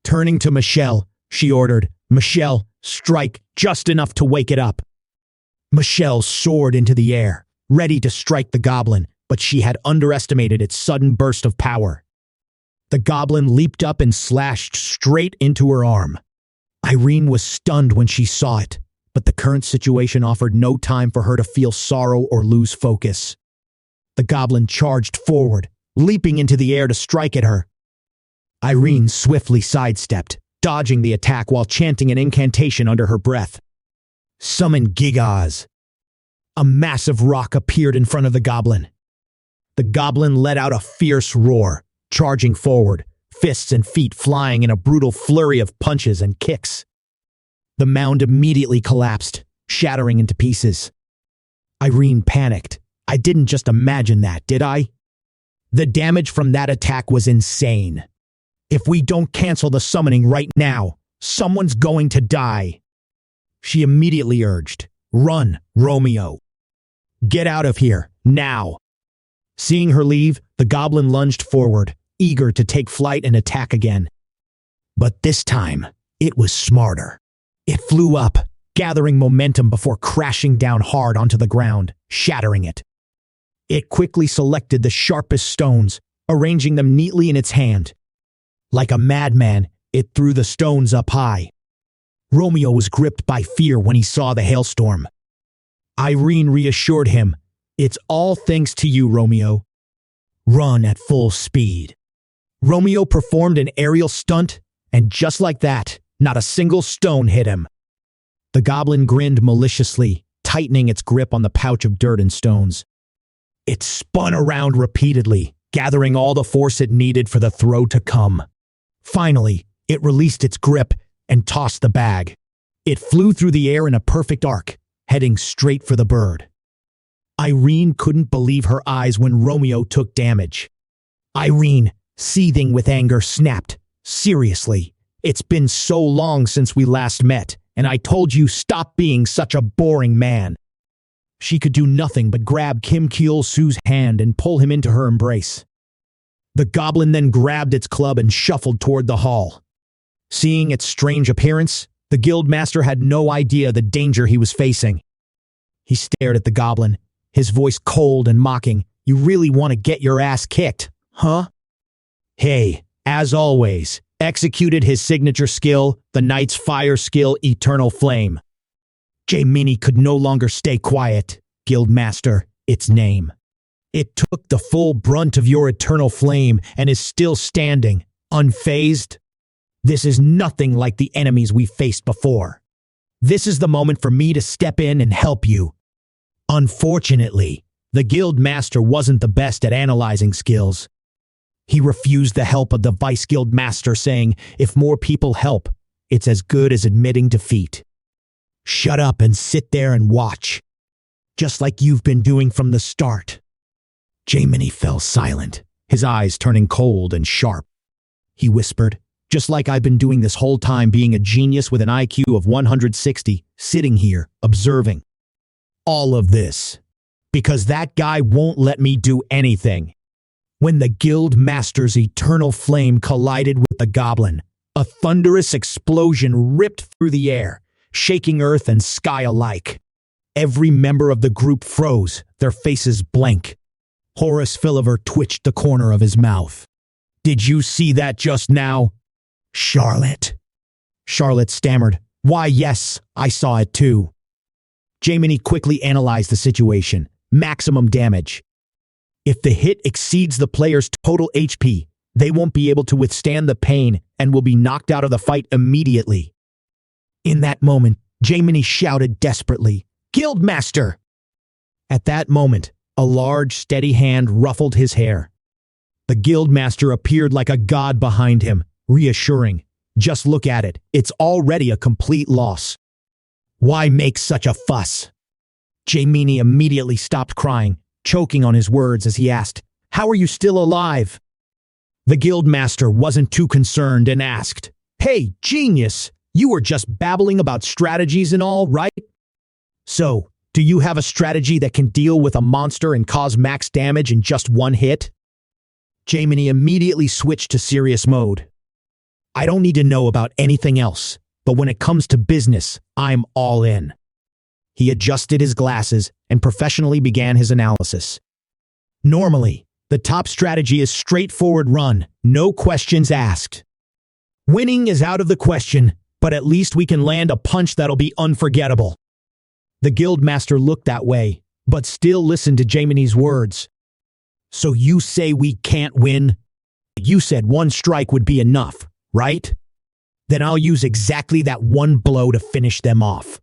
Turning to Michelle, she ordered, "Michelle, strike just enough to wake it up." Michelle soared into the air, ready to strike the goblin, but she had underestimated its sudden burst of power. The goblin leaped up and slashed straight into her arm. Irene was stunned when she saw it, but the current situation offered no time for her to feel sorrow or lose focus. The goblin charged forward, leaping into the air to strike at her. Irene swiftly sidestepped, dodging the attack while chanting an incantation under her breath. "Summon Gigas." A massive rock appeared in front of the goblin. The goblin let out a fierce roar, charging forward, fists and feet flying in a brutal flurry of punches and kicks. The mound immediately collapsed, shattering into pieces. Irene panicked. "I didn't just imagine that, did I?" The damage from that attack was insane. "If we don't cancel the summoning right now, someone's going to die." She immediately urged, "Run, Romeo. Get out of here, now." Seeing her leave, the goblin lunged forward, eager to take flight and attack again. But this time, it was smarter. It flew up, gathering momentum before crashing down hard onto the ground, shattering it. It quickly selected the sharpest stones, arranging them neatly in its hand. Like a madman, it threw the stones up high. Romeo was gripped by fear when he saw the hailstorm. Irene reassured him, "It's all thanks to you, Romeo. Run at full speed." Romeo performed an aerial stunt, and just like that, not a single stone hit him. The goblin grinned maliciously, tightening its grip on the pouch of dirt and stones. It spun around repeatedly, gathering all the force it needed for the throw to come. Finally, it released its grip and tossed the bag. It flew through the air in a perfect arc, heading straight for the bird. Irene couldn't believe her eyes when Romeo took damage. Irene, seething with anger, snapped, "Seriously, it's been so long since we last met, and I told you stop being such a boring man." She could do nothing but grab Kim Chulsoo's Soo's hand and pull him into her embrace. The goblin then grabbed its club and shuffled toward the hall. Seeing its strange appearance, the guildmaster had no idea the danger he was facing. He stared at the goblin, his voice cold and mocking. "You really want to get your ass kicked, huh?" Hey, as always, executed his signature skill, the knight's fire skill, Eternal Flame. Jaimini could no longer stay quiet. "Guildmaster, its name. It took the full brunt of your eternal flame and is still standing, unfazed. This is nothing like the enemies we faced before. This is the moment for me to step in and help you." Unfortunately, the guildmaster wasn't the best at analyzing skills. He refused the help of the vice guildmaster, saying, "If more people help, it's as good as admitting defeat. Shut up and sit there and watch, just like you've been doing from the start." Jaimini fell silent, his eyes turning cold and sharp. He whispered, "Just like I've been doing this whole time, being a genius with an IQ of 160, sitting here, observing. All of this, because that guy won't let me do anything." When the guild master's eternal flame collided with the goblin, a thunderous explosion ripped through the air, shaking earth and sky alike. Every member of the group froze, their faces blank. Horace Philliver twitched the corner of his mouth. "Did you see that just now?" "Charlotte." Charlotte stammered, "Why, yes, I saw it too." Jaimini quickly analyzed the situation. Maximum damage. If the hit exceeds the player's total HP, they won't be able to withstand the pain and will be knocked out of the fight immediately. In that moment, Jaimini shouted desperately, "Guildmaster!" At that moment, a large, steady hand ruffled his hair. The guildmaster appeared like a god behind him, reassuring, "Just look at it, it's already a complete loss. Why make such a fuss?" Jaimini immediately stopped crying, choking on his words as he asked, "How are you still alive?" The guildmaster wasn't too concerned and asked, "Hey, genius! You were just babbling about strategies and all, right? So, do you have a strategy that can deal with a monster and cause max damage in just one hit?" Jaimini immediately switched to serious mode. "I don't need to know about anything else, but when it comes to business, I'm all in." He adjusted his glasses and professionally began his analysis. Normally, the top strategy is straightforward run, no questions asked. Winning is out of the question, but at least we can land a punch that'll be unforgettable. The guildmaster looked that way, but still listened to Jaimini's words. "So you say we can't win? You said one strike would be enough, right? Then I'll use exactly that one blow to finish them off."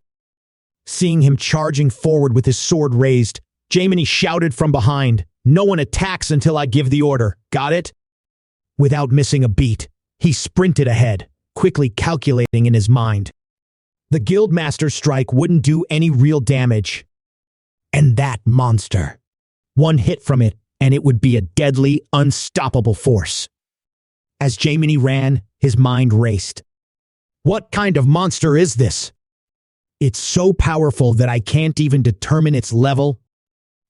Seeing him charging forward with his sword raised, Jaimini shouted from behind, "No one attacks until I give the order, got it?" Without missing a beat, he sprinted ahead, quickly calculating in his mind. The guildmaster's strike wouldn't do any real damage. And that monster. One hit from it, and it would be a deadly, unstoppable force. As Jaimini ran, his mind raced. What kind of monster is this? It's so powerful that I can't even determine its level.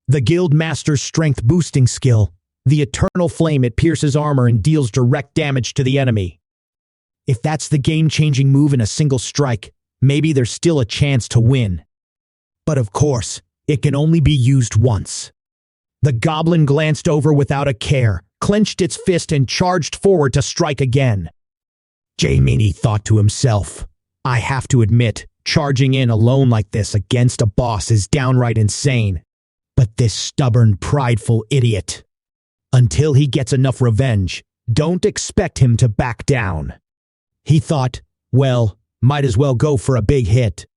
The guildmaster's strength boosting skill, the eternal flame, it pierces armor and deals direct damage to the enemy. If that's the game-changing move in a single strike, maybe there's still a chance to win. But of course, it can only be used once. The goblin glanced over without a care, clenched its fist and charged forward to strike again. Jaimini thought to himself, I have to admit, charging in alone like this against a boss is downright insane. But this stubborn, prideful idiot. Until he gets enough revenge, don't expect him to back down. He thought, well, might as well go for a big hit.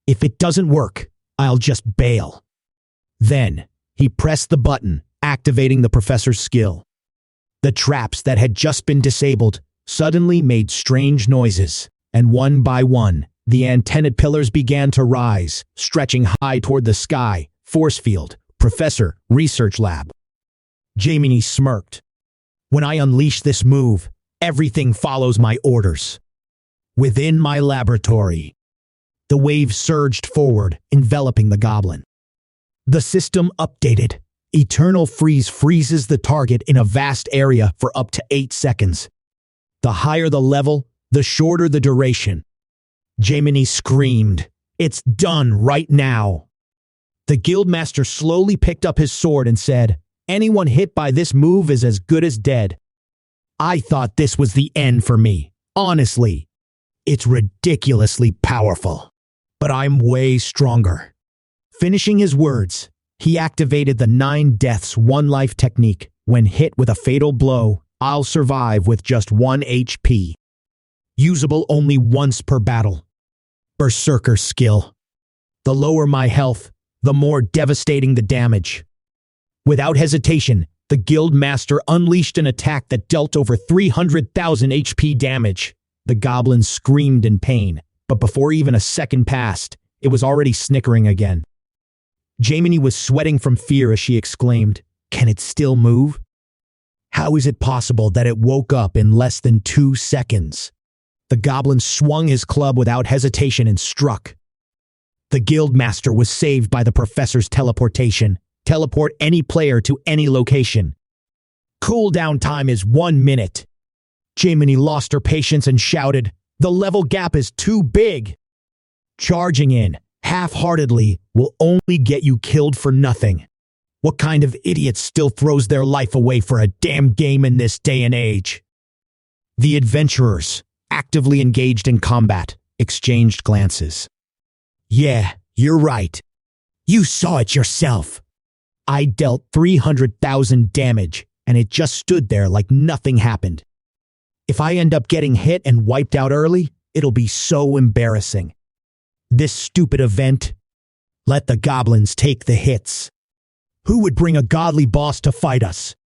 If it doesn't work, I'll just bail. Then, he pressed the button, activating the professor's skill. The traps that had just been disabled suddenly made strange noises, and one by one, the antennaed pillars began to rise, stretching high toward the sky. Force field, professor, research lab. Jaimini smirked. When I unleash this move, everything follows my orders. Within my laboratory, the wave surged forward, enveloping the goblin. The system updated. Eternal freeze freezes the target in a vast area for up to 8 seconds. The higher the level, the shorter the duration. Jaimini screamed, "It's done right now." The guildmaster slowly picked up his sword and said, "Anyone hit by this move is as good as dead." I thought this was the end for me, honestly. It's ridiculously powerful, but I'm way stronger. Finishing his words, he activated the 9 deaths 1 life technique. When hit with a fatal blow, I'll survive with just 1 HP. Usable only once per battle. Berserker skill. The lower my health, the more devastating the damage. Without hesitation, the guildmaster unleashed an attack that dealt over 300,000 HP damage. The goblin screamed in pain, but before even a second passed, it was already snickering again. Jaimini was sweating from fear as she exclaimed, "Can it still move? How is it possible that it woke up in less than 2 seconds?" The goblin swung his club without hesitation and struck. The guildmaster was saved by the professor's teleportation. Teleport any player to any location. Cooldown time is 1 minute. Jaimini lost her patience and shouted, "The level gap is too big." Charging in, half-heartedly, will only get you killed for nothing. What kind of idiot still throws their life away for a damn game in this day and age? The adventurers, actively engaged in combat, exchanged glances. "Yeah, you're right. You saw it yourself. I dealt 300,000 damage, and it just stood there like nothing happened. If I end up getting hit and wiped out early, it'll be so embarrassing. This stupid event. Let the goblins take the hits. Who would bring a godly boss to fight us?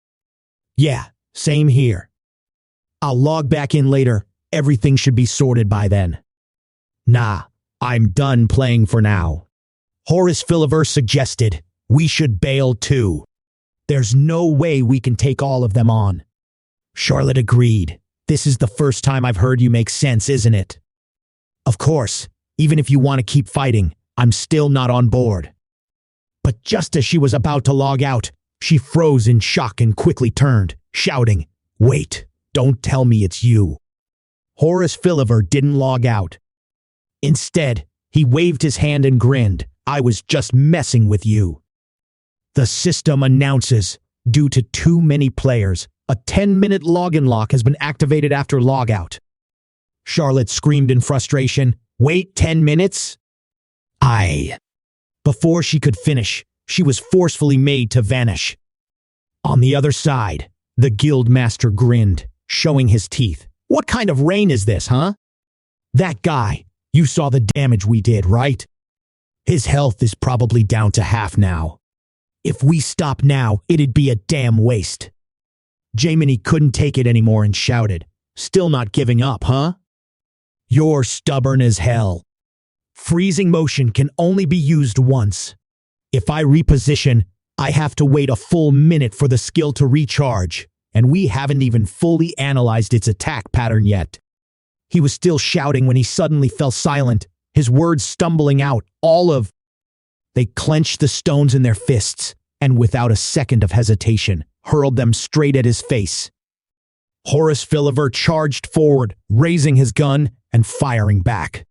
Yeah, same here. I'll log back in later. Everything should be sorted by then. Nah, I'm done playing for now." Horace Philliver suggested, "We should bail too. There's no way we can take all of them on." Charlotte agreed. "This is the first time I've heard you make sense, isn't it? Of course, even if you want to keep fighting, I'm still not on board." But just as she was about to log out, she froze in shock and quickly turned, shouting, "Wait, don't tell me it's you." Horace Philliver didn't log out. Instead, he waved his hand and grinned, "I was just messing with you." The system announces, due to too many players, a 10-minute login lock has been activated after logout. Charlotte screamed in frustration, "Wait 10 minutes? Before she could finish, she was forcefully made to vanish. On the other side, the guildmaster grinned, showing his teeth. "What kind of rain is this, huh? That guy, you saw the damage we did, right? His health is probably down to half now. If we stop now, it'd be a damn waste." Jaimini couldn't take it anymore and shouted, "Still not giving up, huh? You're stubborn as hell. Freezing motion can only be used once. If I reposition, I have to wait a full minute for the skill to recharge, and we haven't even fully analyzed its attack pattern yet." He was still shouting when he suddenly fell silent, his words stumbling out, They clenched the stones in their fists, and without a second of hesitation, hurled them straight at his face. Horace Philliver charged forward, raising his gun and firing back.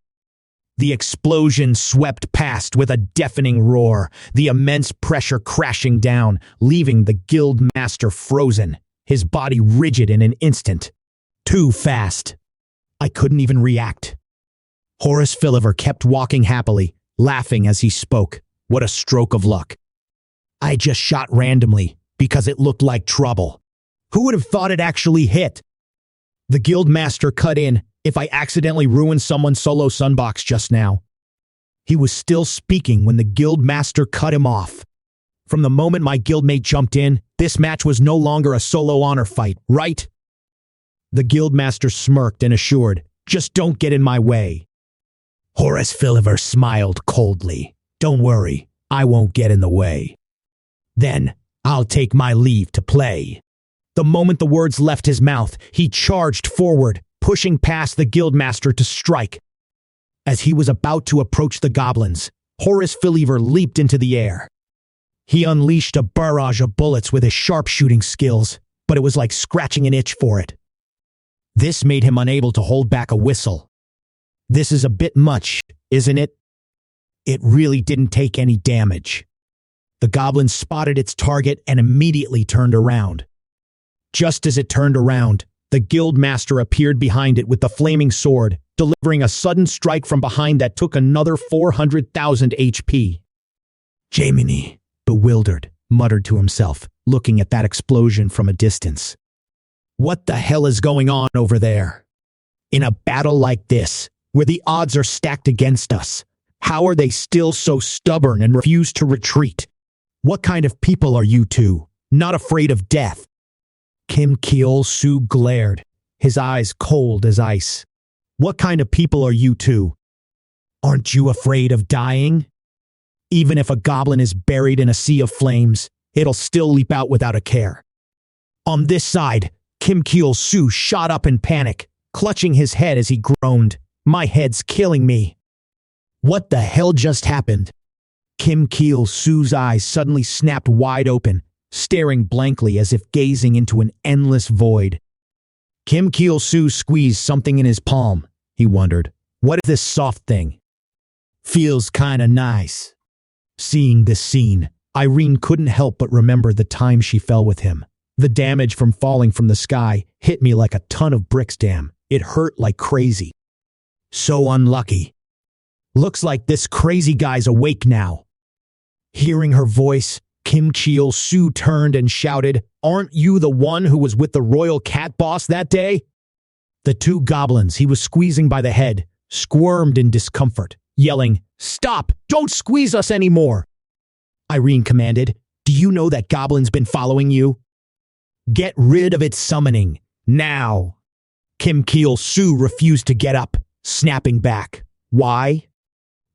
The explosion swept past with a deafening roar, the immense pressure crashing down, leaving the guild master frozen, his body rigid in an instant. Too fast. I couldn't even react. Horace Philliver kept walking happily, laughing as he spoke. What a stroke of luck. I just shot randomly because it looked like trouble. Who would have thought it actually hit? The guild master cut in. If I accidentally ruined someone's solo sunbox just now. He was still speaking when the guild master cut him off. From the moment my guildmate jumped in, this match was no longer a solo honor fight, right? The guild master smirked and assured, just don't get in my way. Horace Philliver smiled coldly. Don't worry, I won't get in the way. Then, I'll take my leave to play. The moment the words left his mouth, he charged forward, pushing past the guildmaster to strike. As he was about to approach the goblins, Horace Philliver leaped into the air. He unleashed a barrage of bullets with his sharpshooting skills, but it was like scratching an itch for it. This made him unable to hold back a whistle. This is a bit much, isn't it? It really didn't take any damage. The goblin spotted its target and immediately turned around. Just as it turned around, the guild master appeared behind it with the flaming sword, delivering a sudden strike from behind that took another 400,000 HP. Jaimini, bewildered, muttered to himself, looking at that explosion from a distance. What the hell is going on over there? In a battle like this, where the odds are stacked against us, how are they still so stubborn and refuse to retreat? What kind of people are you two? Not afraid of death? Kim Cheol Soo glared, his eyes cold as ice. What kind of people are you two? Aren't you afraid of dying? Even if a goblin is buried in a sea of flames, it'll still leap out without a care. On this side, Kim Cheol Soo shot up in panic, clutching his head as he groaned. My head's killing me. What the hell just happened? Kim Cheol Soo's eyes suddenly snapped wide open, staring blankly as if gazing into an endless void. Kim Cheol Soo squeezed something in his palm. He wondered, what is this soft thing? Feels kinda nice. Seeing this scene, Irene couldn't help but remember the time she fell with him. The damage from falling from the sky hit me like a ton of bricks, damn. It hurt like crazy. So unlucky. Looks like this crazy guy's awake now. Hearing her voice, Kim Cheol Soo turned and shouted, Aren't you the one who was with the royal cat boss that day? The two goblins he was squeezing by the head squirmed in discomfort, yelling, Stop! Don't squeeze us anymore! Irene commanded, Do you know that Goblin's been following you? Get rid of its summoning, now! Kim Cheol Soo refused to get up, snapping back. Why?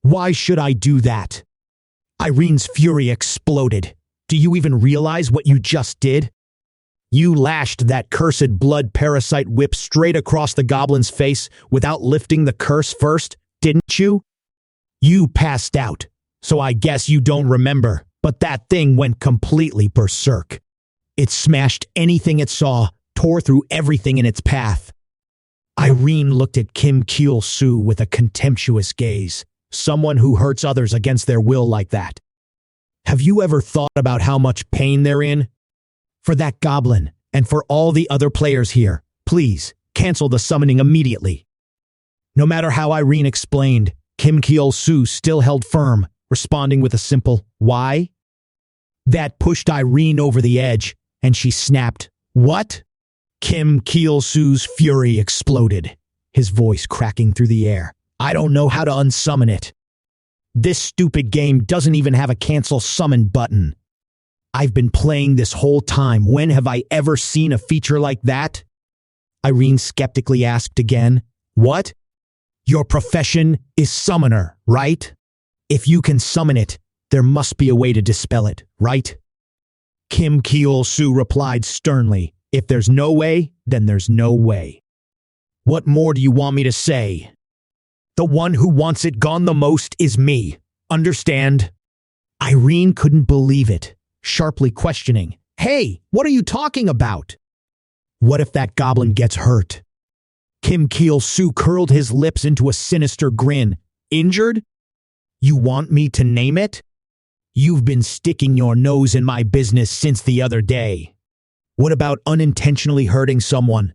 Why should I do that? Irene's fury exploded. Do you even realize what you just did? You lashed that cursed blood parasite whip straight across the goblin's face without lifting the curse first, didn't you? You passed out, so I guess you don't remember, but that thing went completely berserk. It smashed anything it saw, tore through everything in its path. Irene looked at Kim Cheol Soo with a contemptuous gaze. Someone who hurts others against their will like that. Have you ever thought about how much pain they're in? For that goblin, and for all the other players here, please, cancel the summoning immediately. No matter how Irene explained, Kim Cheol Soo still held firm, responding with a simple, why? That pushed Irene over the edge, and she snapped, What? Kim Cheol Soo's fury exploded, his voice cracking through the air. I don't know how to unsummon it. This stupid game doesn't even have a cancel summon button. I've been playing this whole time. When have I ever seen a feature like that? Irene skeptically asked again. What? Your profession is summoner, right? If you can summon it, there must be a way to dispel it, right? Kim Cheol Soo replied sternly. If there's no way, then there's no way. What more do you want me to say? The one who wants it gone the most is me. Understand? Irene couldn't believe it, sharply questioning. Hey, what are you talking about? What if that goblin gets hurt? Kim Cheol Soo curled his lips into a sinister grin. Injured? You want me to name it? You've been sticking your nose in my business since the other day. What about unintentionally hurting someone?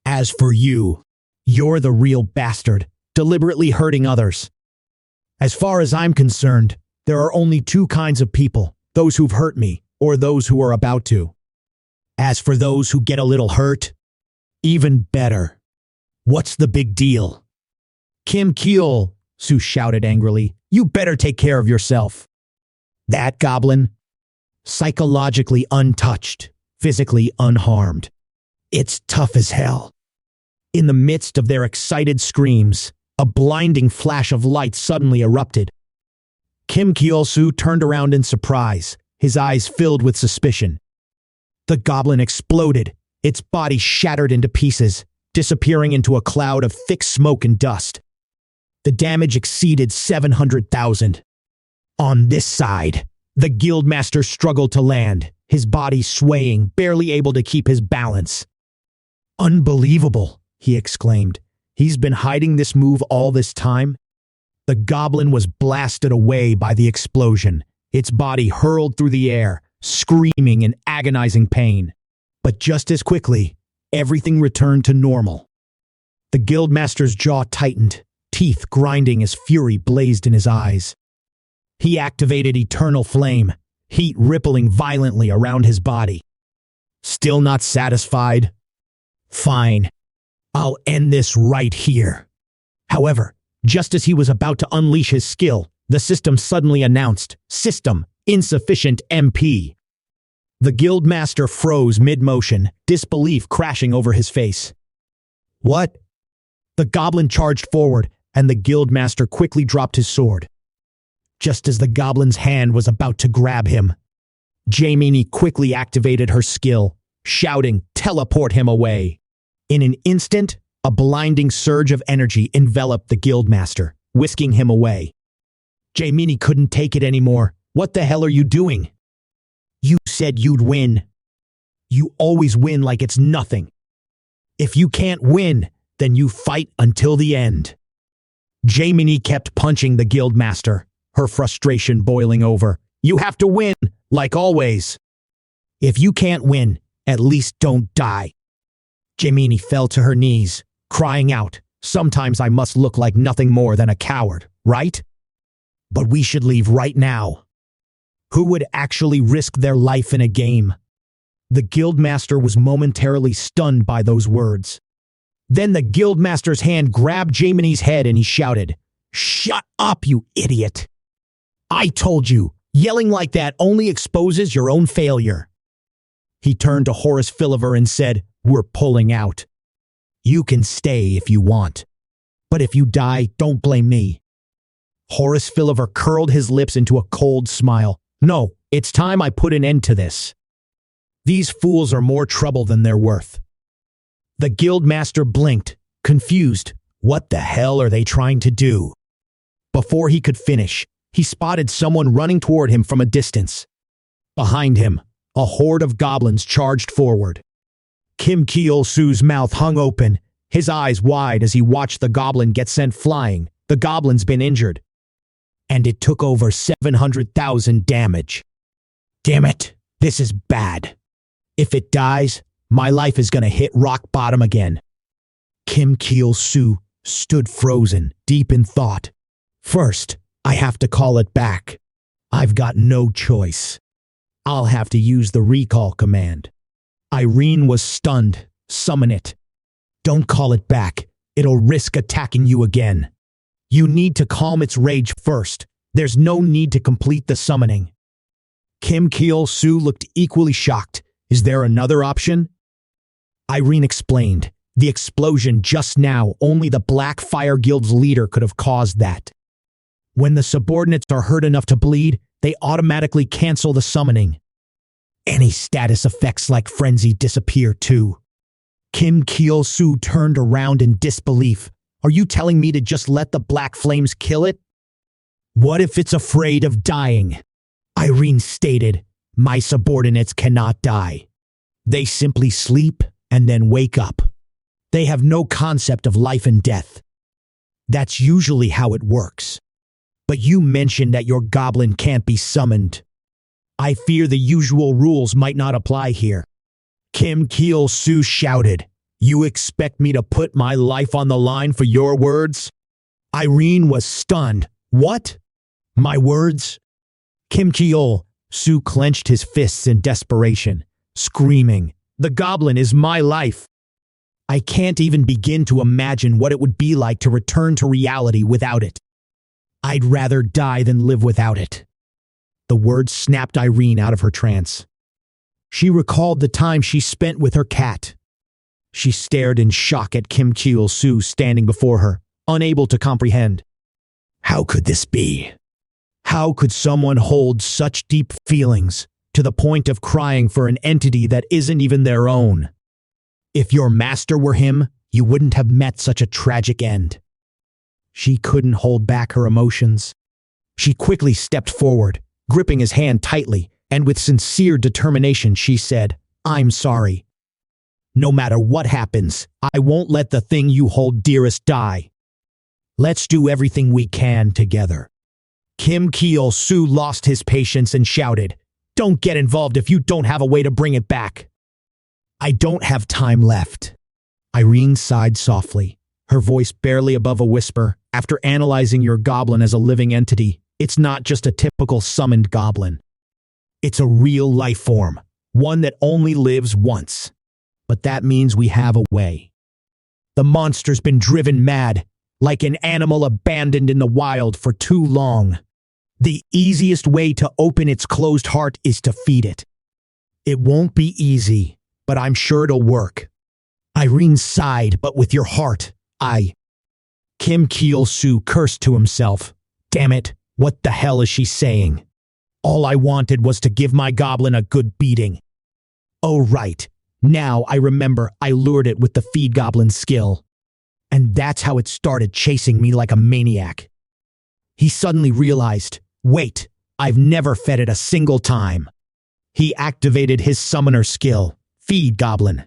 As for you, you're the real bastard. deliberately hurting others. As far as I'm concerned, there are only two kinds of people, those who've hurt me or those who are about to. As for those who get a little hurt, even better. What's the big deal? Kim Cheol Soo shouted angrily. You better take care of yourself. That goblin? Psychologically untouched, physically unharmed. It's tough as hell. In the midst of their excited screams, a blinding flash of light suddenly erupted. Kim Chulsoo turned around in surprise, his eyes filled with suspicion. The goblin exploded, its body shattered into pieces, disappearing into a cloud of thick smoke and dust. The damage exceeded 700,000. On this side, the guildmaster struggled to land, his body swaying, barely able to keep his balance. Unbelievable, he exclaimed. He's been hiding this move all this time? The goblin was blasted away by the explosion, its body hurled through the air, screaming in agonizing pain. But just as quickly, everything returned to normal. The guildmaster's jaw tightened, teeth grinding as fury blazed in his eyes. He activated Eternal Flame, heat rippling violently around his body. Still not satisfied? Fine. I'll end this right here. However, just as he was about to unleash his skill, the system suddenly announced, System Insufficient MP. The guildmaster froze mid-motion, disbelief crashing over his face. What? The goblin charged forward, and the guildmaster quickly dropped his sword. Just as the goblin's hand was about to grab him, Jaimini quickly activated her skill, shouting, Teleport him away. In an instant, a blinding surge of energy enveloped the guildmaster, whisking him away. Jaimini couldn't take it anymore. What the hell are you doing? You said you'd win. You always win like it's nothing. If you can't win, then you fight until the end. Jaimini kept punching the guildmaster, her frustration boiling over. You have to win, like always. If you can't win, at least don't die. Jaimini fell to her knees, crying out, Sometimes I must look like nothing more than a coward, right? But we should leave right now. Who would actually risk their life in a game? The guildmaster was momentarily stunned by those words. Then the guildmaster's hand grabbed Jaimini's head and he shouted, Shut up, you idiot! I told you, yelling like that only exposes your own failure. He turned to Horace Philiver and said, We're pulling out. You can stay if you want. But if you die, don't blame me. Horace Philiver curled his lips into a cold smile. No, it's time I put an end to this. These fools are more trouble than they're worth. The guildmaster blinked, confused. What the hell are they trying to do? Before he could finish, he spotted someone running toward him from a distance. Behind him, a horde of goblins charged forward. Kim Chulsoo's mouth hung open, his eyes wide as he watched the goblin get sent flying. The goblin's been injured. And it took over 700,000 damage. Damn it, this is bad. If it dies, my life is gonna hit rock bottom again. Kim Chulsoo stood frozen, deep in thought. First, I have to call it back. I've got no choice. I'll have to use the recall command. Irene was stunned. Summon it. Don't call it back. It'll risk attacking you again. You need to calm its rage first. There's no need to complete the summoning. Kim Chulsoo looked equally shocked. Is there another option? Irene explained. The explosion just now, only the Black Fire Guild's leader could have caused that. When the subordinates are hurt enough to bleed, they automatically cancel the summoning. Any status effects like frenzy disappear too. Kim Chulsoo turned around in disbelief. Are you telling me to just let the black flames kill it? What if it's afraid of dying? Irene stated, My subordinates cannot die. They simply sleep and then wake up. They have no concept of life and death. That's usually how it works. But you mentioned that your goblin can't be summoned. I fear the usual rules might not apply here. Kim Chulsoo shouted, You expect me to put my life on the line for your words? Irene was stunned. What? My words? Kim Cheol Soo clenched his fists in desperation, screaming, "The goblin is my life! I can't even begin to imagine what it would be like to return to reality without it. I'd rather die than live without it." The words snapped Irene out of her trance. She recalled the time she spent with her cat. She stared in shock at Kim Cheol Soo standing before her, unable to comprehend. How could this be? How could someone hold such deep feelings to the point of crying for an entity that isn't even their own? If your master were him, you wouldn't have met such a tragic end. She couldn't hold back her emotions. She quickly stepped forward, gripping his hand tightly, and with sincere determination she said, "I'm sorry. No matter what happens, I won't let the thing you hold dearest die. Let's do everything we can together." Kim Cheol Soo lost his patience and shouted, "Don't get involved if you don't have a way to bring it back." "I don't have time left." Irene sighed softly, her voice barely above a whisper. "After analyzing your goblin as a living entity, it's not just a typical summoned goblin. It's a real life form, one that only lives once. But that means we have a way. The monster's been driven mad, like an animal abandoned in the wild for too long. The easiest way to open its closed heart is to feed it. It won't be easy, but I'm sure it'll work." Irene sighed, "But with your heart, Kim Cheol Soo cursed to himself. Damn it, what the hell is she saying? All I wanted was to give my goblin a good beating. Oh right, now I remember I lured it with the feed goblin skill. And that's how it started chasing me like a maniac." He suddenly realized, wait, I've never fed it a single time. He activated his summoner skill, Feed Goblin.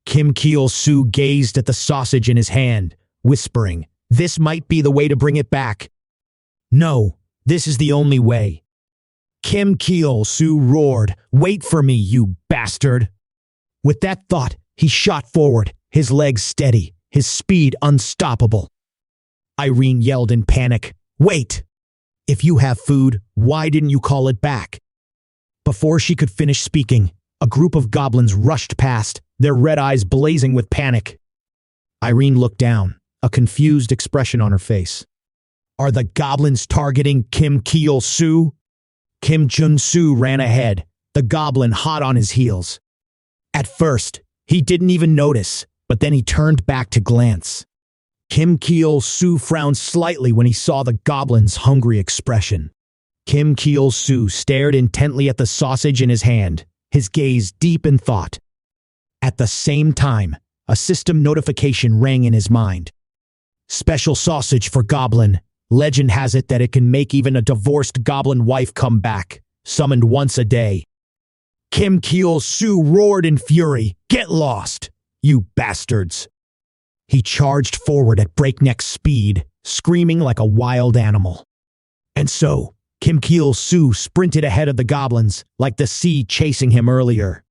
Kim Cheol Soo gazed at the sausage in his hand, whispering, "This might be the way to bring it back." "No, this is the only way." Kim Cheol Soo roared, "Wait for me, you bastard!" With that thought, he shot forward, his legs steady, his speed unstoppable. Irene yelled in panic, "Wait! If you have food, why didn't you call it back?" Before she could finish speaking, a group of goblins rushed past, their red eyes blazing with panic. Irene looked down, a confused expression on her face. Are the goblins targeting Kim Cheol Soo? Kim Chulsoo ran ahead, the goblin hot on his heels. At first, he didn't even notice, but then he turned back to glance. Kim Cheol Soo frowned slightly when he saw the goblin's hungry expression. Kim Cheol Soo stared intently at the sausage in his hand, his gaze deep in thought. At the same time, a system notification rang in his mind. Special sausage for goblin. Legend has it that it can make even a divorced goblin wife come back, summoned once a day. Kim Cheol Soo roared in fury, "Get lost, you bastards!" He charged forward at breakneck speed, screaming like a wild animal. And so, Kim Cheol Soo sprinted ahead of the goblins, like the sea chasing him earlier.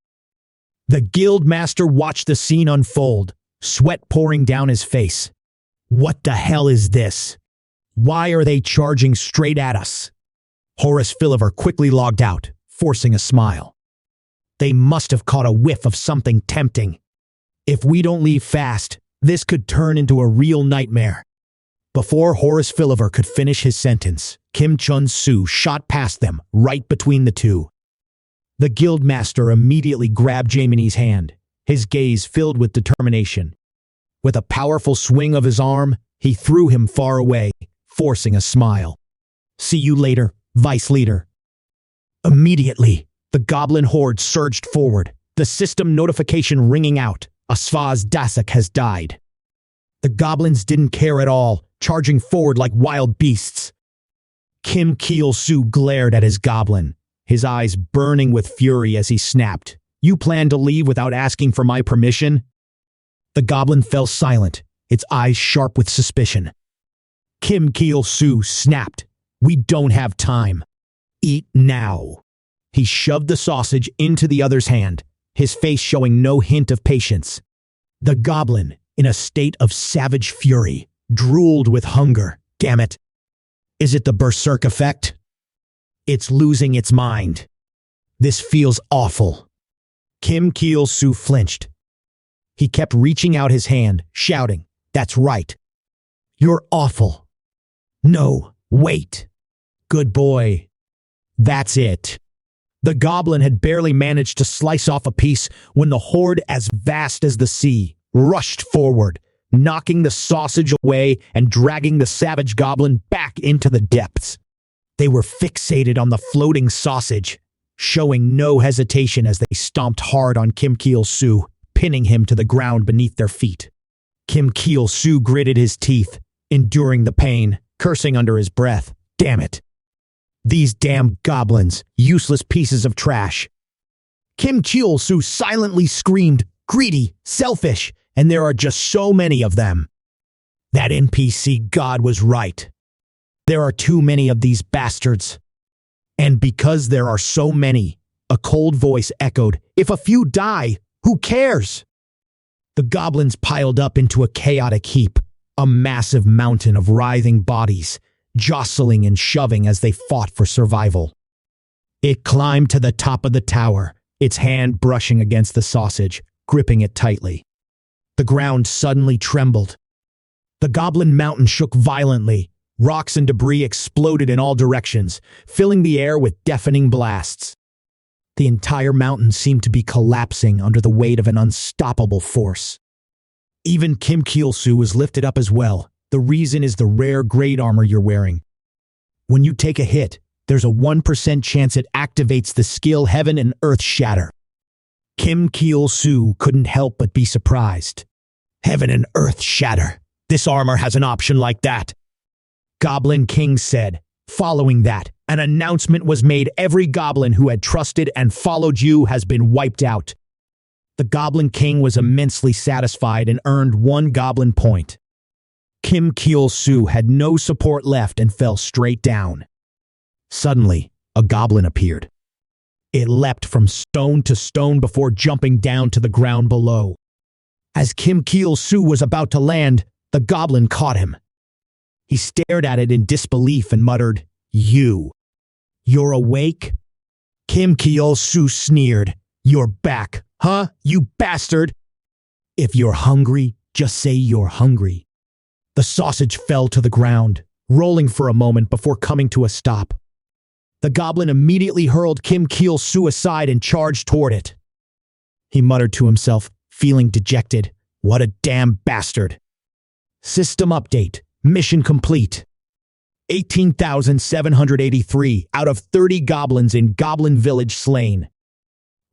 The guild master watched the scene unfold, sweat pouring down his face. What the hell is this? Why are they charging straight at us? Horace Philliver quickly logged out, forcing a smile. They must have caught a whiff of something tempting. If we don't leave fast, this could turn into a real nightmare. Before Horace Philliver could finish his sentence, Kim Chulsoo shot past them, right between the two. The guildmaster immediately grabbed Jaminie's hand, his gaze filled with determination. With a powerful swing of his arm, he threw him far away, forcing a smile. "See you later, Vice Leader." Immediately, the goblin horde surged forward, the system notification ringing out. Asfaz Dasak has died. The goblins didn't care at all, charging forward like wild beasts. Kim Cheol Soo glared at his goblin, his eyes burning with fury as he snapped, "You plan to leave without asking for my permission?" The goblin fell silent, its eyes sharp with suspicion. Kim Cheol Soo snapped, "We don't have time. Eat now." He shoved the sausage into the other's hand, his face showing no hint of patience. The goblin, in a state of savage fury, drooled with hunger. Damn it. Is it the berserk effect? It's losing its mind. This feels awful. Kim Chulsoo flinched. He kept reaching out his hand, shouting, "That's right. You're awful. No, wait. Good boy." That's it. The goblin had barely managed to slice off a piece when the horde, as vast as the sea, rushed forward, knocking the sausage away and dragging the savage goblin back into the depths. They were fixated on the floating sausage, showing no hesitation as they stomped hard on Kim Chulsoo, pinning him to the ground beneath their feet. Kim Chulsoo gritted his teeth, enduring the pain, cursing under his breath. Damn it. These damn goblins, useless pieces of trash. Kim Chulsoo silently screamed, greedy, selfish, and there are just so many of them. That NPC god was right. There are too many of these bastards. And because there are so many, a cold voice echoed, if a few die, who cares? The goblins piled up into a chaotic heap, a massive mountain of writhing bodies, jostling and shoving as they fought for survival. It climbed to the top of the tower, its hand brushing against the sausage, gripping it tightly. The ground suddenly trembled. The goblin mountain shook violently. Rocks and debris exploded in all directions, filling the air with deafening blasts. The entire mountain seemed to be collapsing under the weight of an unstoppable force. Even Kim Chulsoo was lifted up as well. The reason is the rare grade armor you're wearing. When you take a hit, there's a 1% chance it activates the skill Heaven and Earth Shatter. Kim Chulsoo couldn't help but be surprised. Heaven and Earth Shatter. This armor has an option like that. Goblin King said. Following that, an announcement was made. Every goblin who had trusted and followed you has been wiped out. The Goblin King was immensely satisfied and earned 1 goblin point. Kim Chulsoo had no support left and fell straight down. Suddenly, a goblin appeared. It leapt from stone to stone before jumping down to the ground below. As Kim Chulsoo was about to land, the goblin caught him. He stared at it in disbelief and muttered, You're awake?" Kim Chulsoo sneered. "You're back, huh, you bastard? If you're hungry, just say you're hungry." The sausage fell to the ground, rolling for a moment before coming to a stop. The goblin immediately hurled Kim Chulsoo aside and charged toward it. He muttered to himself, feeling dejected. What a damn bastard. System update. Mission complete. 18,783 out of 30 goblins in Goblin Village slain.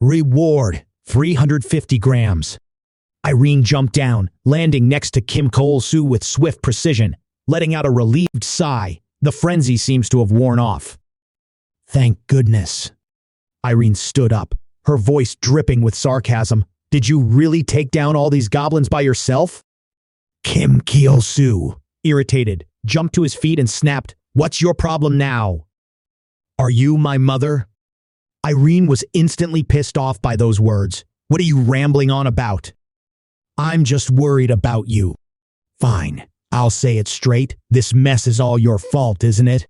Reward, 350 grams. Irene jumped down, landing next to Kim Chulsoo with swift precision, letting out a relieved sigh. The frenzy seems to have worn off. Thank goodness. Irene stood up, her voice dripping with sarcasm. Did you really take down all these goblins by yourself? Kim Chulsoo, irritated, jumped to his feet and snapped, "What's your problem now? Are you my mother?" Irene was instantly pissed off by those words. What are you rambling on about? I'm just worried about you. Fine, I'll say it straight. This mess is all your fault, isn't it?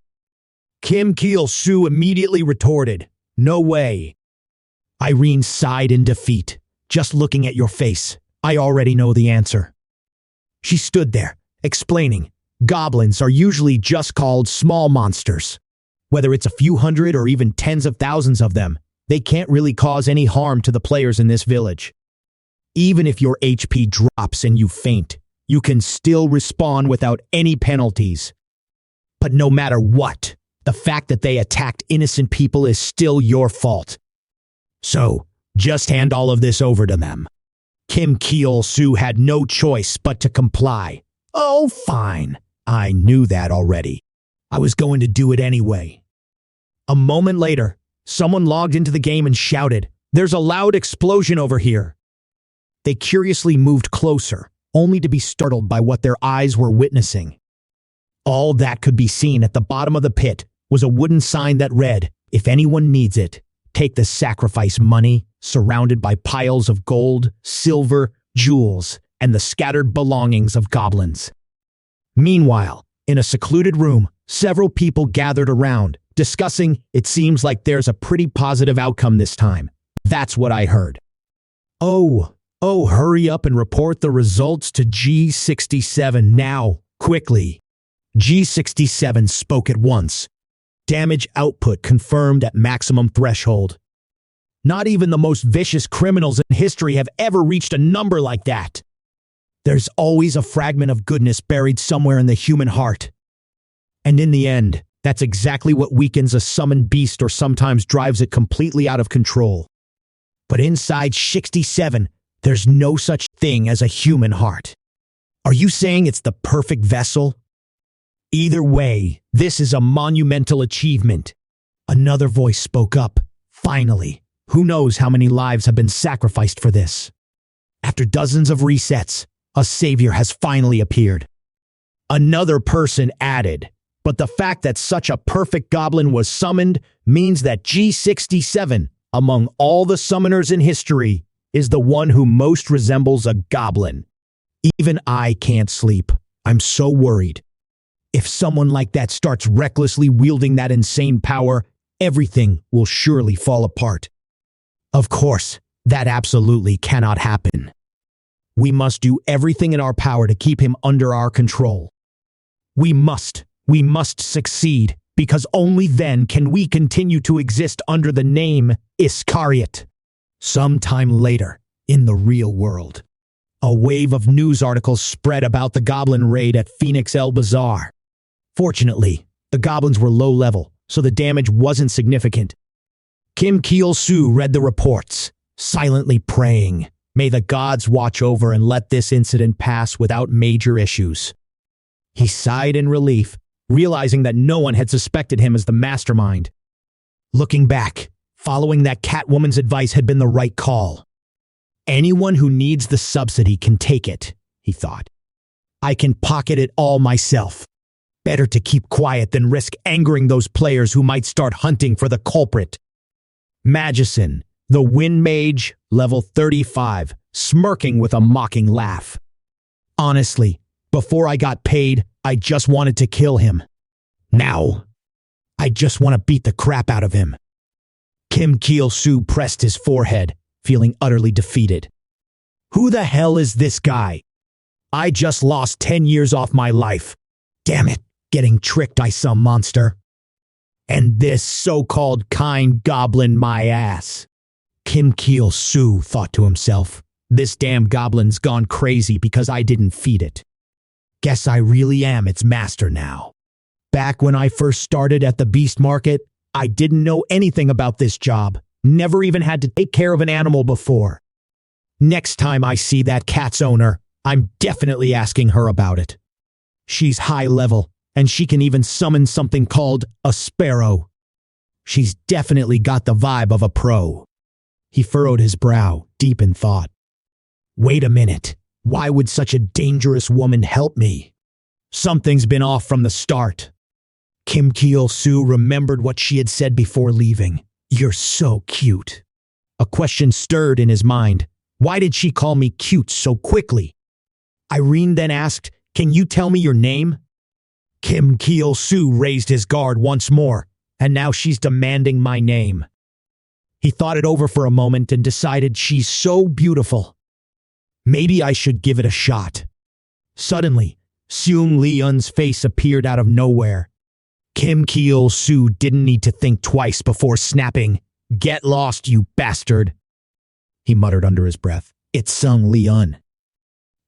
Kim Chulsoo immediately retorted, "No way." Irene sighed in defeat. Just looking at your face, I already know the answer. She stood there, explaining, goblins are usually just called small monsters. Whether it's a few hundred or even tens of thousands of them, they can't really cause any harm to the players in this village. Even if your HP drops and you faint, you can still respawn without any penalties. But no matter what, the fact that they attacked innocent people is still your fault. So, just hand all of this over to them. Kim Chulsoo had no choice but to comply. Oh, fine. I knew that already. I was going to do it anyway. A moment later, someone logged into the game and shouted, "There's a loud explosion over here." They curiously moved closer, only to be startled by what their eyes were witnessing. All that could be seen at the bottom of the pit was a wooden sign that read, "If anyone needs it, take the sacrifice money," surrounded by piles of gold, silver, jewels, and the scattered belongings of goblins. Meanwhile, in a secluded room, several people gathered around, discussing. It seems like there's a pretty positive outcome this time. That's what I heard. Oh, hurry up and report the results to G67 now, quickly. G67 spoke at once. Damage output confirmed at maximum threshold. Not even the most vicious criminals in history have ever reached a number like that. There's always a fragment of goodness buried somewhere in the human heart. And in the end, that's exactly what weakens a summoned beast or sometimes drives it completely out of control. But inside 67, there's no such thing as a human heart. Are you saying it's the perfect vessel? Either way, this is a monumental achievement. Another voice spoke up. Finally, who knows how many lives have been sacrificed for this? After dozens of resets, a savior has finally appeared. Another person added, but the fact that such a perfect goblin was summoned means that G67, among all the summoners in history, is the one who most resembles a goblin. Even I can't sleep. I'm so worried. If someone like that starts recklessly wielding that insane power, everything will surely fall apart. Of course, that absolutely cannot happen. We must do everything in our power to keep him under our control. We must succeed, because only then can we continue to exist under the name Iscariot. Sometime later, in the real world, a wave of news articles spread about the goblin raid at Phoenix El Bazaar. Fortunately, the goblins were low level, so the damage wasn't significant. Kim Chulsoo read the reports, silently praying, "May the gods watch over and let this incident pass without major issues." He sighed in relief, realizing that no one had suspected him as the mastermind. Looking back, following that Catwoman's advice had been the right call. Anyone who needs the subsidy can take it, he thought. I can pocket it all myself. Better to keep quiet than risk angering those players who might start hunting for the culprit. Magician, the Wind Mage, level 35, smirking with a mocking laugh. Honestly, before I got paid, I just wanted to kill him. Now, I just want to beat the crap out of him. Kim Chulsoo pressed his forehead, feeling utterly defeated. Who the hell is this guy? I just lost 10 years off my life. Damn it, getting tricked by some monster. And this so-called kind goblin my ass. Kim Chulsoo thought to himself, this damn goblin's gone crazy because I didn't feed it. Guess I really am its master now. Back when I first started at the beast market, I didn't know anything about this job, never even had to take care of an animal before. Next time I see that cat's owner, I'm definitely asking her about it. She's high level, and she can even summon something called a sparrow. She's definitely got the vibe of a pro. He furrowed his brow, deep in thought. Wait a minute, why would such a dangerous woman help me? Something's been off from the start. Kim Chulsoo remembered what she had said before leaving. You're so cute. A question stirred in his mind. Why did she call me cute so quickly? Irene then asked, can you tell me your name? Kim Chulsoo raised his guard once more, and now she's demanding my name. He thought it over for a moment and decided she's so beautiful. Maybe I should give it a shot. Suddenly, Seung Leun's face appeared out of nowhere. Kim Chulsoo didn't need to think twice before snapping, "Get lost, you bastard." He muttered under his breath, "It's Seung Leun."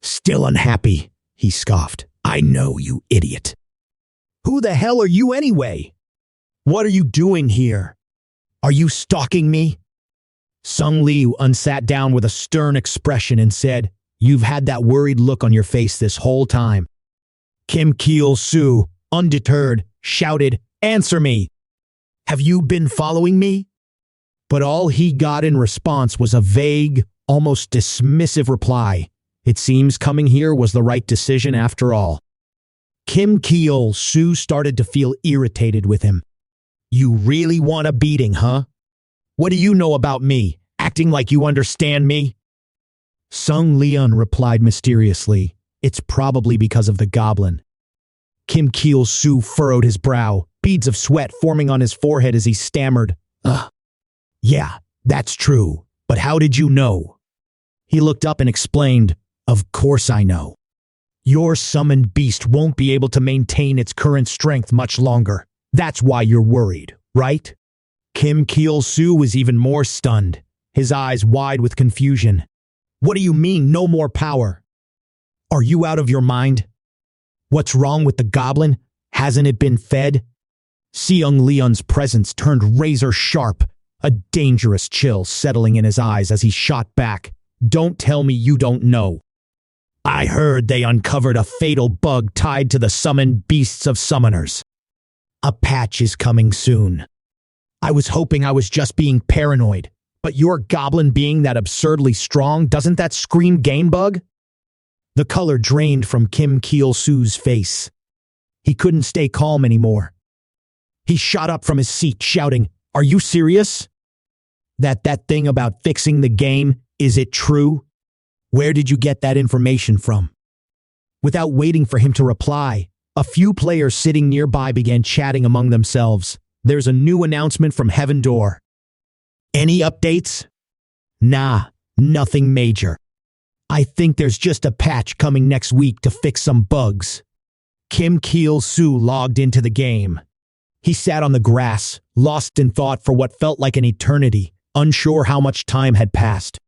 Still unhappy, he scoffed. "I know, you idiot." "Who the hell are you anyway? What are you doing here? Are you stalking me?" Seung Leun sat down with a stern expression and said, "You've had that worried look on your face this whole time." Kim Chulsoo, undeterred, shouted, "Answer me! Have you been following me?" But all he got in response was a vague, almost dismissive reply. It seems coming here was the right decision after all. Kim Chulsoo started to feel irritated with him. "You really want a beating, huh? What do you know about me, acting like you understand me?" Seung Leun replied mysteriously, "It's probably because of the goblin. Kim Chulsoo furrowed his brow, beads of sweat forming on his forehead as he stammered, Yeah, that's true, but how did you know? He looked up and explained, Of course I know. Your summoned beast won't be able to maintain its current strength much longer. That's why you're worried, right? Kim Chulsoo was even more stunned, his eyes wide with confusion. What do you mean, no more power? Are you out of your mind? What's wrong with the goblin? Hasn't it been fed? Seung Leon's presence turned razor sharp, a dangerous chill settling in his eyes as he shot back. Don't tell me you don't know. I heard they uncovered a fatal bug tied to the summoned beasts of summoners. A patch is coming soon. I was hoping I was just being paranoid, but your goblin being that absurdly strong, doesn't that scream game bug? The color drained from Kim Chulsoo's face. He couldn't stay calm anymore. He shot up from his seat, shouting, Are you serious? That thing about fixing the game, is it true? Where did you get that information from? Without waiting for him to reply, a few players sitting nearby began chatting among themselves. There's a new announcement from Heaven Door. Any updates? Nah, nothing major. I think there's just a patch coming next week to fix some bugs. Kim Chulsoo logged into the game. He sat on the grass, lost in thought for what felt like an eternity, unsure how much time had passed.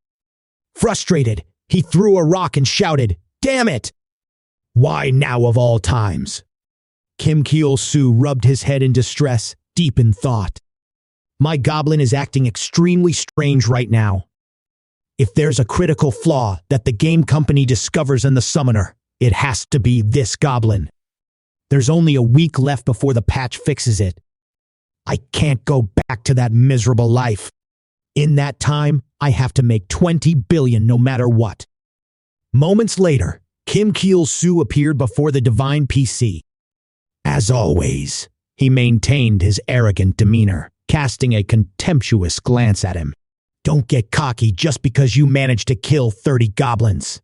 Frustrated, he threw a rock and shouted, Damn it! Why now of all times? Kim Chulsoo rubbed his head in distress, deep in thought. My goblin is acting extremely strange right now. If there's a critical flaw that the game company discovers in the summoner, it has to be this goblin. There's only a week left before the patch fixes it. I can't go back to that miserable life. In that time, I have to make 20 billion no matter what. Moments later, Kim Chulsoo appeared before the divine PC. As always, he maintained his arrogant demeanor, casting a contemptuous glance at him. Don't get cocky just because you managed to kill 30 goblins.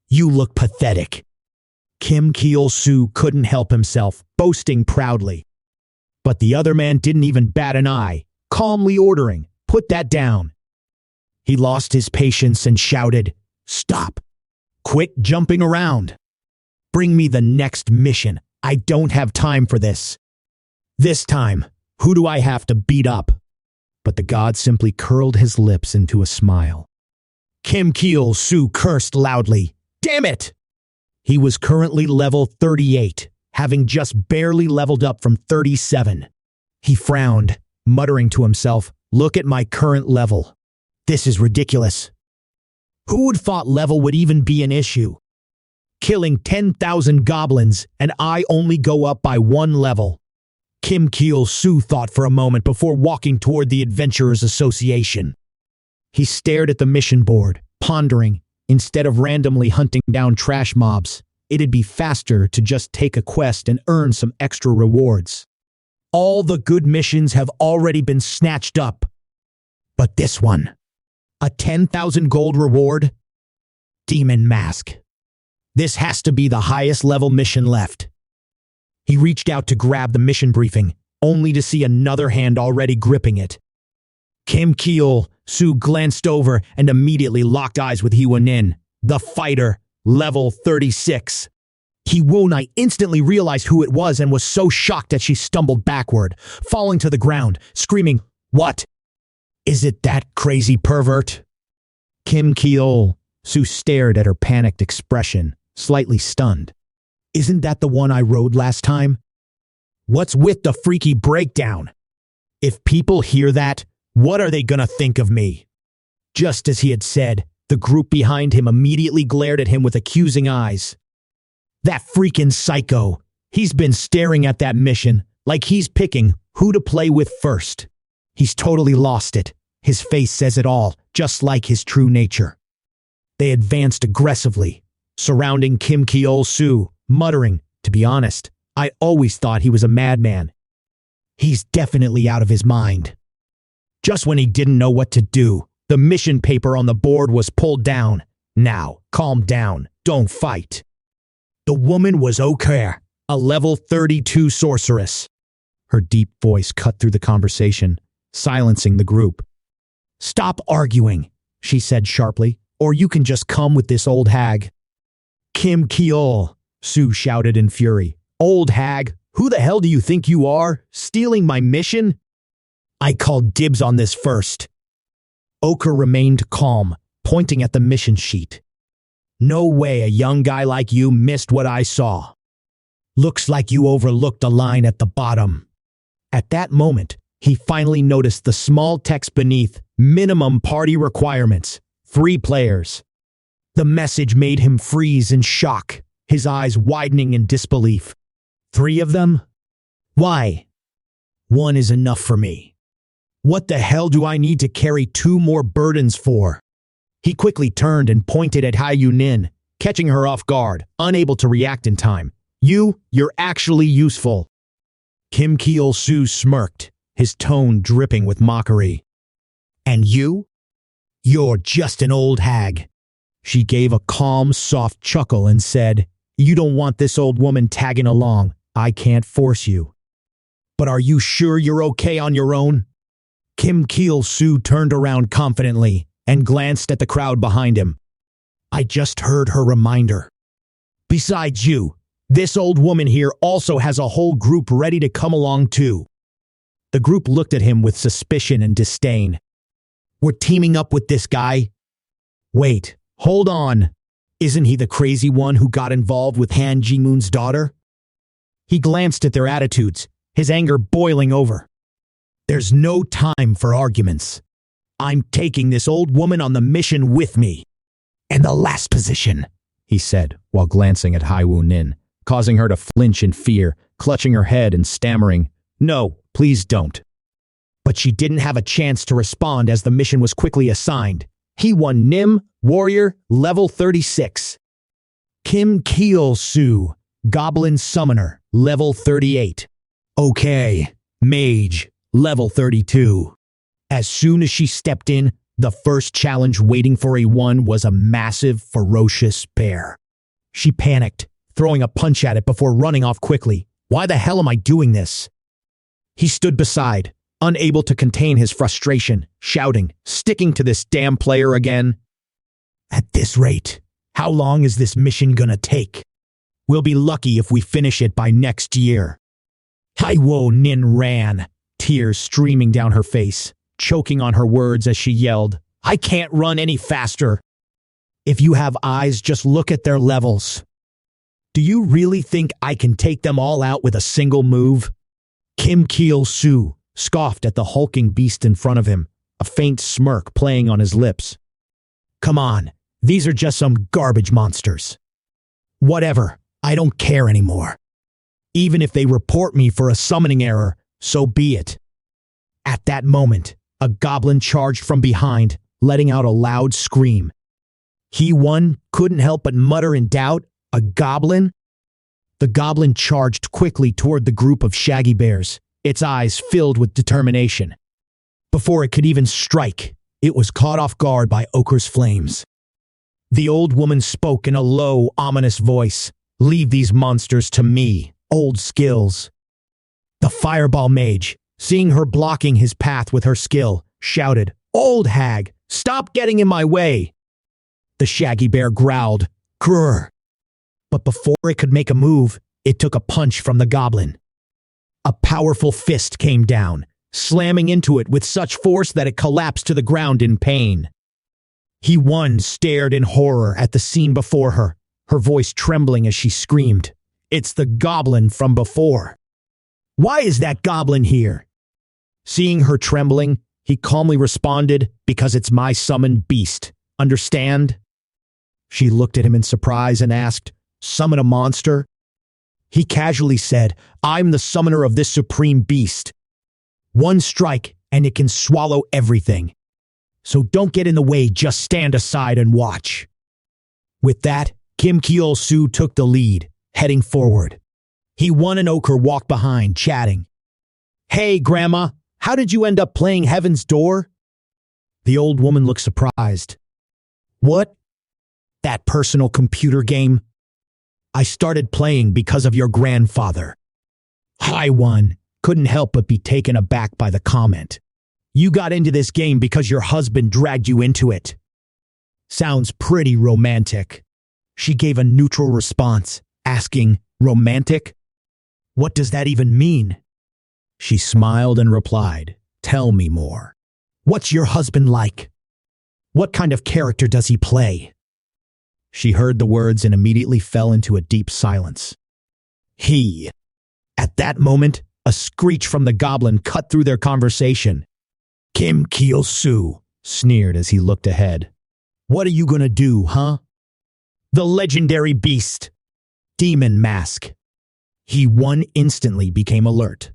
You look pathetic. Kim Chulsoo couldn't help himself, boasting proudly. But the other man didn't even bat an eye, calmly ordering, Put that down. He lost his patience and shouted, Stop. Quit jumping around. Bring me the next mission. I don't have time for this. This time, who do I have to beat up? But the god simply curled his lips into a smile. Kim Chulsoo cursed loudly. Damn it! He was currently level 38, having just barely leveled up from 37. He frowned, muttering to himself, Look at my current level. This is ridiculous. Who would thought level would even be an issue? Killing 10,000 goblins, and I only go up by 1 level. Kim Chulsoo thought for a moment before walking toward the Adventurers Association. He stared at the mission board, pondering, instead of randomly hunting down trash mobs, it'd be faster to just take a quest and earn some extra rewards. All the good missions have already been snatched up. But this one, a 10,000 gold reward? Demon Mask. This has to be the highest level mission left. He reached out to grab the mission briefing, only to see another hand already gripping it. Kim Chulsoo glanced over and immediately locked eyes with Hee-Won-In, the fighter, level 36. Hee-Won-I instantly realized who it was and was so shocked that she stumbled backward, falling to the ground, screaming, Is it that crazy pervert? Kim Chulsoo stared at her panicked expression, slightly stunned. Isn't that the one I rode last time? What's with the freaky breakdown? If people hear that, what are they gonna think of me? Just as he had said, the group behind him immediately glared at him with accusing eyes. That freaking psycho. He's been staring at that mission, like he's picking who to play with first. He's totally lost it. His face says it all, just like his true nature. They advanced aggressively, surrounding Kim Chulsoo, muttering, To be honest, I always thought he was a madman. He's definitely out of his mind. Just when he didn't know what to do, the mission paper on the board was pulled down. Now, calm down. Don't fight. The woman was okay. a level 32 sorceress. Her deep voice cut through the conversation, silencing the group. Stop arguing, she said sharply, or you can just come with this old hag. Kim Cheol Soo shouted in fury. Old hag, who the hell do you think you are? Stealing my mission? I called dibs on this first. Ochre remained calm, pointing at the mission sheet. No way a young guy like you missed what I saw. Looks like you overlooked the line at the bottom. At that moment, he finally noticed the small text beneath minimum party requirements, 3 players. The message made him freeze in shock, his eyes widening in disbelief. 3 of them? Why? 1 is enough for me. What the hell do I need to carry 2 more burdens for? He quickly turned and pointed at Hai Yunin, catching her off guard, unable to react in time. You're actually useful. Kim Cheol Soo smirked, his tone dripping with mockery. And you? You're just an old hag. She gave a calm, soft chuckle and said, You don't want this old woman tagging along. I can't force you. But are you sure you're okay on your own? Kim Cheol Soo turned around confidently and glanced at the crowd behind him. I just heard her reminder. Besides you, this old woman here also has a whole group ready to come along too. The group looked at him with suspicion and disdain. We're teaming up with this guy? Wait, hold on. Isn't he the crazy one who got involved with Han Ji-moon's daughter? He glanced at their attitudes, his anger boiling over. There's no time for arguments. I'm taking this old woman on the mission with me. And the last position, he said, while glancing at Hai Yunin, causing her to flinch in fear, clutching her head and stammering, No, please don't. But she didn't have a chance to respond as the mission was quickly assigned. He won Nim, Warrior, level 36. Kim Cheol Soo, Goblin Summoner, level 38. Okay, Mage, level 32. As soon as she stepped in, the first challenge waiting for A1 was a massive, ferocious bear. She panicked, throwing a punch at it before running off quickly. Why the hell am I doing this? He stood beside, unable to contain his frustration, shouting, Sticking to this damn player again? At this rate, how long is this mission gonna take? We'll be lucky if we finish it by next year. Hai Yunin ran, tears streaming down her face, choking on her words as she yelled, I can't run any faster. If you have eyes, just look at their levels. Do you really think I can take them all out with a single move? Kim Cheol Soo scoffed at the hulking beast in front of him, a faint smirk playing on his lips. Come on, these are just some garbage monsters. Whatever, I don't care anymore. Even if they report me for a summoning error, so be it. At that moment, a goblin charged from behind, letting out a loud scream. He couldn't help but mutter in doubt, A goblin? The goblin charged quickly toward the group of shaggy bears, its eyes filled with determination. Before it could even strike, it was caught off guard by Ochre's flames. The old woman spoke in a low, ominous voice. Leave these monsters to me, old skills. The fireball mage, seeing her blocking his path with her skill, shouted, Old hag, stop getting in my way. The shaggy bear growled, Grr. But before it could make a move, it took a punch from the goblin. A powerful fist came down, slamming into it with such force that it collapsed to the ground in pain. He stared in horror at the scene before her, her voice trembling as she screamed, It's the goblin from before. Why is that goblin here? Seeing her trembling, he calmly responded, Because it's my summoned beast. Understand? She looked at him in surprise and asked, Summon a monster? He casually said, I'm the summoner of this supreme beast. 1 strike, and it can swallow everything. So don't get in the way, just stand aside and watch. With that, Kim Cheol Soo took the lead, heading forward. He and Ochre walked behind, chatting. Hey, Grandma, how did you end up playing Heaven's Door? The old woman looked surprised. What? That personal computer game? I started playing because of your grandfather. Haiwon couldn't help but be taken aback by the comment. You got into this game because your husband dragged you into it. Sounds pretty romantic. She gave a neutral response, asking, romantic? What does that even mean? She smiled and replied, tell me more. What's your husband like? What kind of character does he play? She heard the words and immediately fell into a deep silence. He. At that moment, a screech from the goblin cut through their conversation. Kim Chulsoo sneered as he looked ahead. What are you gonna do, huh? The legendary beast. Demon mask. He instantly became alert.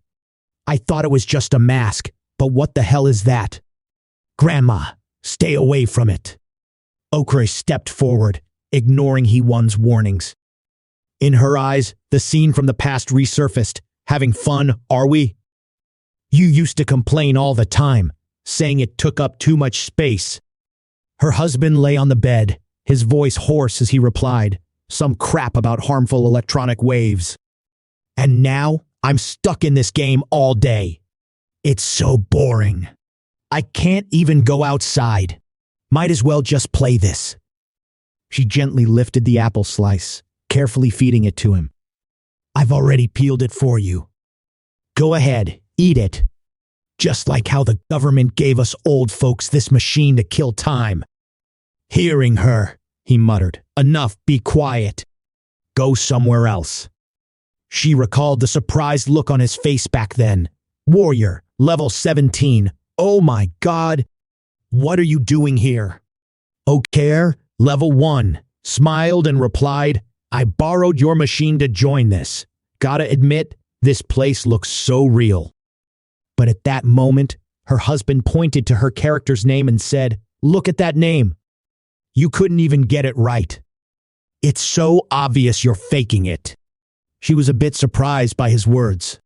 I thought it was just a mask, but what the hell is that? Grandma, stay away from it. Okra stepped forward, ignoring Hee-won's warnings. In her eyes, the scene from the past resurfaced. Having fun, are we? You used to complain all the time, saying it took up too much space. Her husband lay on the bed, his voice hoarse as he replied, some crap about harmful electronic waves. And now, I'm stuck in this game all day. It's so boring. I can't even go outside. Might as well just play this. She gently lifted the apple slice, carefully feeding it to him. I've already peeled it for you. Go ahead, eat it. Just like how the government gave us old folks this machine to kill time. Hearing her, he muttered, enough, be quiet. Go somewhere else. She recalled the surprised look on his face back then. Warrior, level 17. Oh my God. What are you doing here? Okare, level 1, smiled and replied, I borrowed your machine to join this. Gotta admit, this place looks so real. But at that moment, her husband pointed to her character's name and said, look at that name. You couldn't even get it right. It's so obvious you're faking it. She was a bit surprised by his words.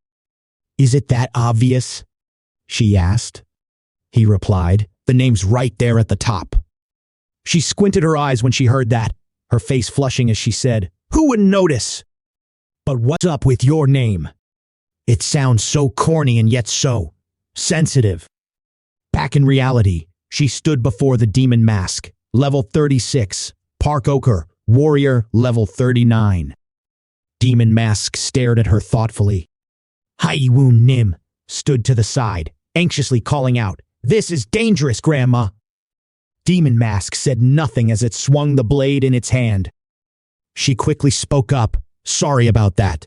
Is it that obvious? She asked. He replied, the name's right there at the top. She squinted her eyes when she heard that, her face flushing as she said, who wouldn't notice? But what's up with your name? It sounds so corny and yet so sensitive. Back in reality, she stood before the demon mask, level 36, Park Ochre, warrior, level 39. Demon mask stared at her thoughtfully. Haiwoon Nim stood to the side, anxiously calling out, this is dangerous, Grandma. Demon mask said nothing as it swung the blade in its hand. She quickly spoke up, sorry about that.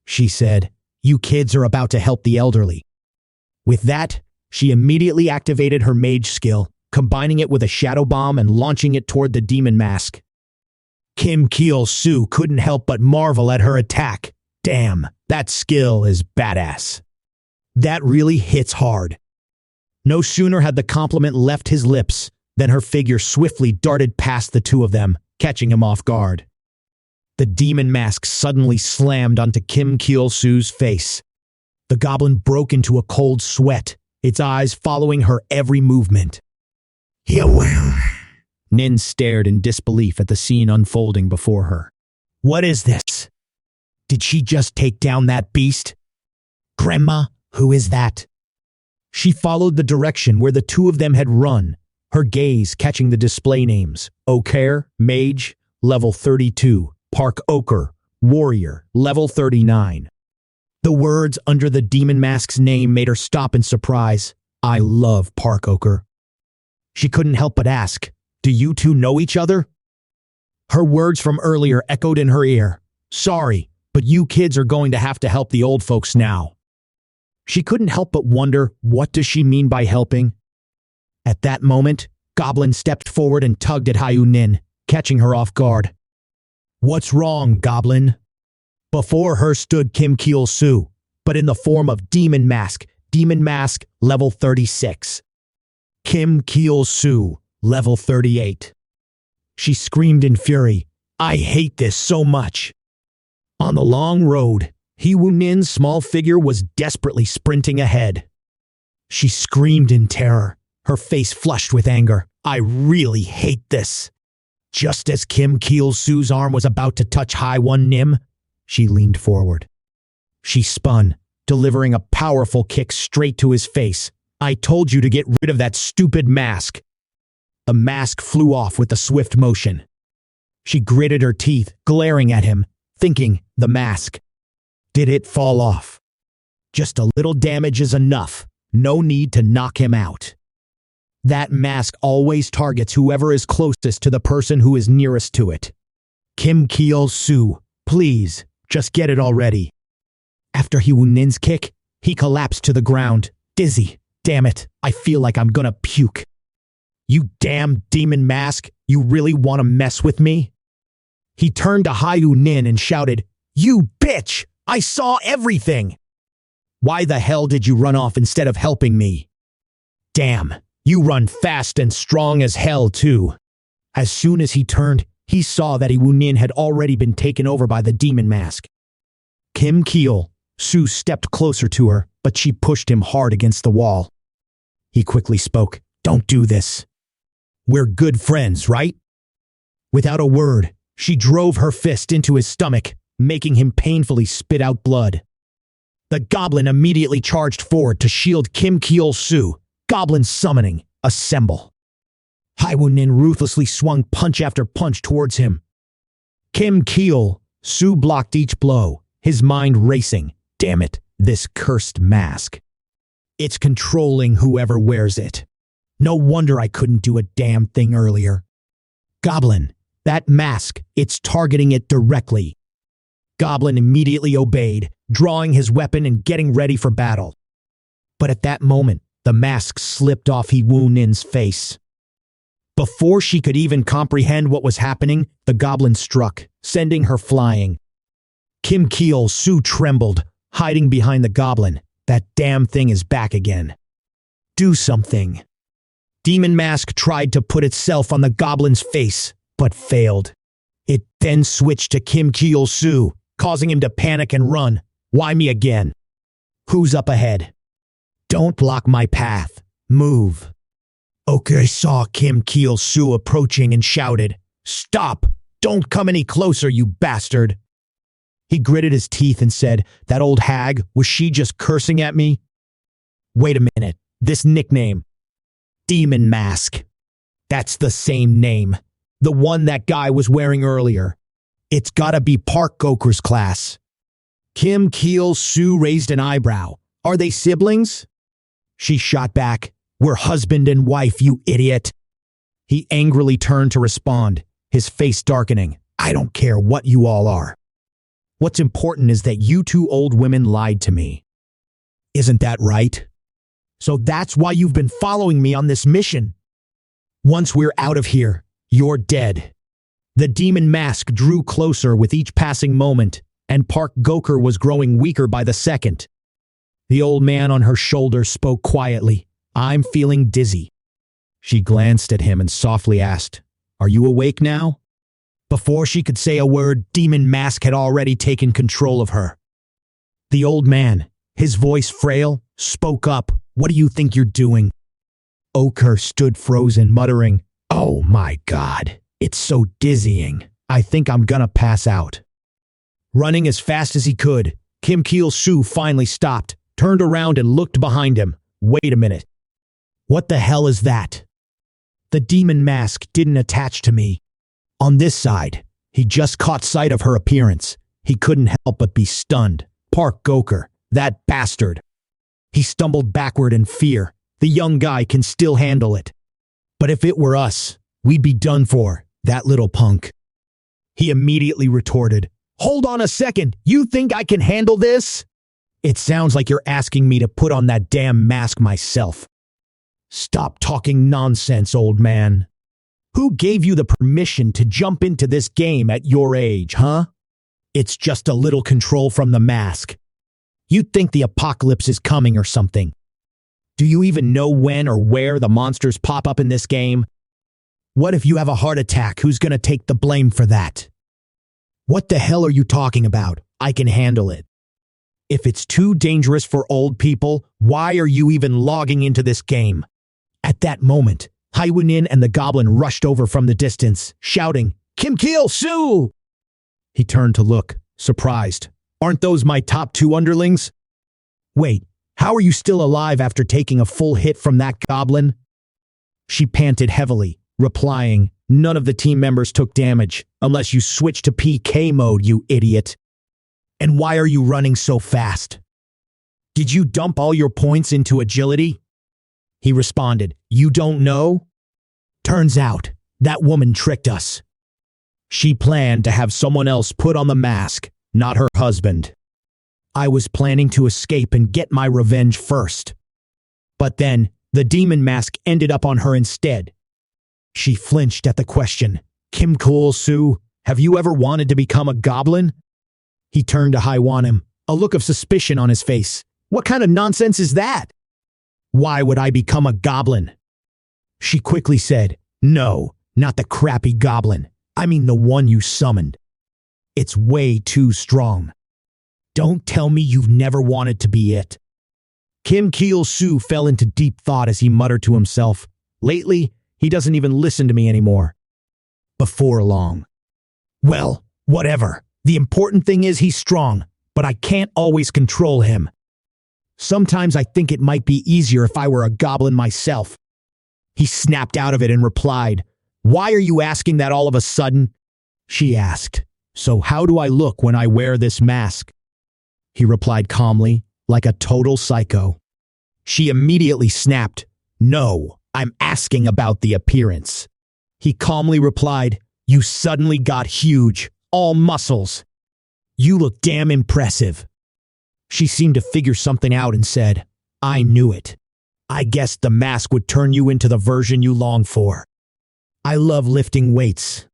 She said, you kids are about to help the elderly. With that, she immediately activated her mage skill, combining it with a shadow bomb and launching it toward the demon mask. Kim Chulsoo couldn't help but marvel at her attack. Damn, that skill is badass. That really hits hard. No sooner had the compliment left his lips than her figure swiftly darted past the two of them, catching him off guard. The demon mask suddenly slammed onto Kim Chulsoo's face. The goblin broke into a cold sweat, its eyes following her every movement. Nin stared in disbelief at the scene unfolding before her. What is this? Did she just take down that beast? Grandma, who is that? She followed the direction where the two of them had run, her gaze catching the display names, Okare, Mage, level 32, Park Ochre, Warrior, level 39. The words under the demon mask's name made her stop in surprise. I love Park Ochre. She couldn't help but ask, do you two know each other? Her words from earlier echoed in her ear. Sorry, but you kids are going to have to help the old folks now. She couldn't help but wonder, what does she mean by helping? At that moment, Goblin stepped forward and tugged at Haiwoon, catching her off guard. What's wrong, Goblin? Before her stood Kim Chulsoo, but in the form of Demon Mask, level 36. Kim Chulsoo, level 38. She screamed in fury, I hate this so much. On the long road, Haiwoon's small figure was desperately sprinting ahead. She screamed in terror, her face flushed with anger. I really hate this. Just as Kim Chulsoo's arm was about to touch Haiwon Nim, she leaned forward. She spun, delivering a powerful kick straight to his face. I told you to get rid of that stupid mask. The mask flew off with a swift motion. She gritted her teeth, glaring at him, thinking, the mask. Did it fall off? Just a little damage is enough. No need to knock him out. That mask always targets whoever is closest to the person who is nearest to it. Kim Chulsoo, please, just get it already. After Hwoonin's kick, he collapsed to the ground, dizzy. Damn it, I feel like I'm gonna puke. You damn demon mask, you really want to mess with me? He turned to Hwoonin and shouted, You bitch! I saw everything! Why the hell did you run off instead of helping me? Damn, you run fast and strong as hell too. As soon as he turned, he saw that Hwoonin had already been taken over by the demon mask. Kim Chulsoo stepped closer to her, but she pushed him hard against the wall. He quickly spoke, Don't do this. We're good friends, right? Without a word, she drove her fist into his stomach, making him painfully spit out blood. The goblin immediately charged forward to shield Kim Chulsoo. Goblin summoning, assemble. Hwoonin ruthlessly swung punch after punch towards him. Kim Chulsoo blocked each blow, his mind racing. Damn it, this cursed mask. It's controlling whoever wears it. No wonder I couldn't do a damn thing earlier. Goblin, that mask, it's targeting it directly. Goblin immediately obeyed, drawing his weapon and getting ready for battle. But at that moment, the mask slipped off Hwoonin's face. Before she could even comprehend what was happening, the goblin struck, sending her flying. Kim Chulsoo trembled, hiding behind the goblin. That damn thing is back again. Do something. Demon Mask tried to put itself on the goblin's face, but failed. It then switched to Kim Chulsoo, causing him to panic and run. Why me again? Who's up ahead? Don't block my path. Move. Okay saw Kim Chulsoo approaching and shouted, Stop! Don't come any closer, you bastard! He gritted his teeth and said, That old hag, was she just cursing at me? Wait a minute, this nickname. Demon Mask. That's the same name. The one that guy was wearing earlier. It's gotta be Park Gokur's class. Kim Chulsoo raised an eyebrow. Are they siblings? She shot back, We're husband and wife, you idiot. He angrily turned to respond, his face darkening. I don't care what you all are. What's important is that you two old women lied to me. Isn't that right? So that's why you've been following me on this mission. Once we're out of here, you're dead. The demon mask drew closer with each passing moment, and Park Gokur was growing weaker by the second. The old man on her shoulder spoke quietly. I'm feeling dizzy. She glanced at him and softly asked, Are you awake now? Before she could say a word, Demon Mask had already taken control of her. The old man, his voice frail, spoke up. What do you think you're doing? Okur stood frozen, muttering, Oh my God, it's so dizzying. I think I'm gonna pass out. Running as fast as he could, Kim Chulsoo finally stopped, turned around and looked behind him. Wait a minute. What the hell is that? The demon mask didn't attach to me. On this side, he just caught sight of her appearance. He couldn't help but be stunned. Park Gokur, that bastard. He stumbled backward in fear. The young guy can still handle it. But if it were us, we'd be done for, that little punk. He immediately retorted, Hold on a second, you think I can handle this? It sounds like you're asking me to put on that damn mask myself. Stop talking nonsense, old man. Who gave you the permission to jump into this game at your age, huh? It's just a little control from the mask. You'd think the apocalypse is coming or something. Do you even know when or where the monsters pop up in this game? What if you have a heart attack? Who's gonna take the blame for that? What the hell are you talking about? I can handle it. If it's too dangerous for old people, why are you even logging into this game? At that moment, Haiwunin and the goblin rushed over from the distance, shouting, "Kim Chulsoo Soo!" He turned to look, surprised. "Aren't those my top two underlings?" "Wait, how are you still alive after taking a full hit from that goblin?" She panted heavily, replying, "None of the team members took damage, unless you switched to PK mode, you idiot. And why are you running so fast? Did you dump all your points into agility?" He responded, "You don't know? Turns out, that woman tricked us. She planned to have someone else put on the mask, not her husband. I was planning to escape and get my revenge first. But then, the demon mask ended up on her instead." She flinched at the question. "Kim Chulsoo, have you ever wanted to become a goblin?" He turned to Haiwanim, a look of suspicion on his face. "What kind of nonsense is that? Why would I become a goblin?" She quickly said, "No, not the crappy goblin. I mean the one you summoned. It's way too strong. Don't tell me you've never wanted to be it." Kim Chulsoo fell into deep thought as he muttered to himself, "Lately, he doesn't even listen to me anymore." Before long. "Well, whatever. The important thing is he's strong, but I can't always control him. Sometimes I think it might be easier if I were a goblin myself." He snapped out of it and replied, "Why are you asking that all of a sudden?" She asked, "So how do I look when I wear this mask?" He replied calmly, like a total psycho. She immediately snapped, "No, I'm asking about the appearance." He calmly replied, "You suddenly got huge, all muscles. You look damn impressive." She seemed to figure something out and said, "I knew it. I guessed the mask would turn you into the version you long for. I love lifting weights,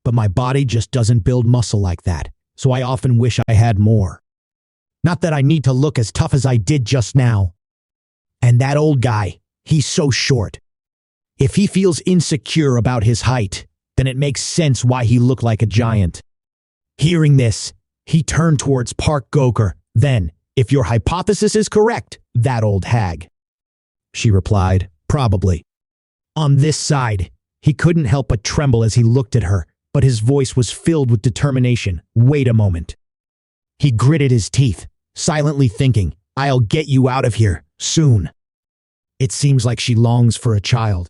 but my body just doesn't build muscle like that, so I often wish I had more. Not that I need to look as tough as I did just now. And that old guy, he's so short. If he feels insecure about his height, then it makes sense why he looked like a giant." Hearing this, he turned towards Park Goker. "Then, if your hypothesis is correct, that old hag." She replied, "Probably." On this side, he couldn't help but tremble as he looked at her, but his voice was filled with determination. "Wait a moment." He gritted his teeth, silently thinking, "I'll get you out of here, soon." It seems like she longs for a child.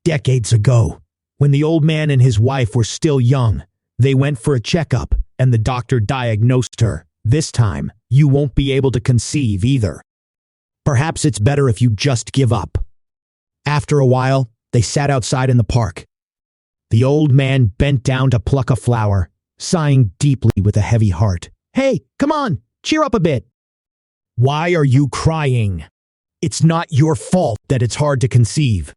Decades ago, when the old man and his wife were still young, they went for a checkup, and the doctor diagnosed her, "This time, you won't be able to conceive either. Perhaps it's better if you just give up." After a while, they sat outside in the park. The old man bent down to pluck a flower, sighing deeply with a heavy heart. "Hey, come on, cheer up a bit." "Why are you crying? It's not your fault that it's hard to conceive.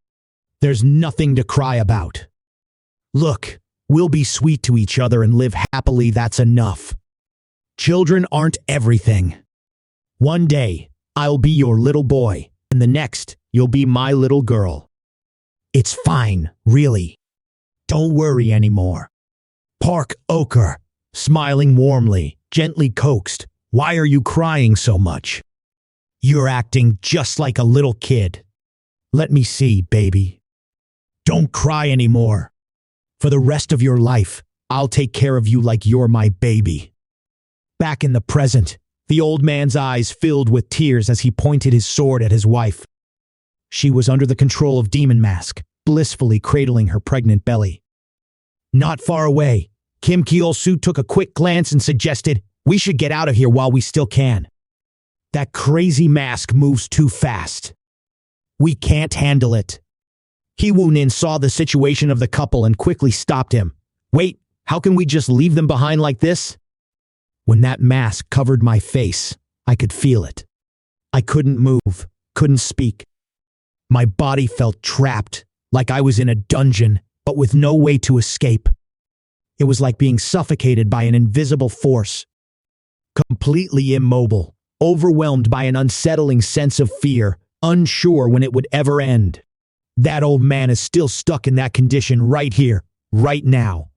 There's nothing to cry about. Look, we'll be sweet to each other and live happily, that's enough. Children aren't everything. One day, I'll be your little boy, and the next, you'll be my little girl. It's fine, really. Don't worry anymore." Park Oker, smiling warmly, gently coaxed, "Why are you crying so much? You're acting just like a little kid. Let me see, baby. Don't cry anymore. For the rest of your life, I'll take care of you like you're my baby." Back in the present, the old man's eyes filled with tears as he pointed his sword at his wife. She was under the control of Demon Mask, blissfully cradling her pregnant belly. Not far away, Kim Chulsoo took a quick glance and suggested, "We should get out of here while we still can. That crazy mask moves too fast. We can't handle it." Hee-woo-nin saw the situation of the couple and quickly stopped him. "Wait, how can we just leave them behind like this?" When that mask covered my face, I could feel it. I couldn't move, couldn't speak. My body felt trapped, like I was in a dungeon, but with no way to escape. It was like being suffocated by an invisible force. Completely immobile, overwhelmed by an unsettling sense of fear, unsure when it would ever end. That old man is still stuck in that condition right here, right now.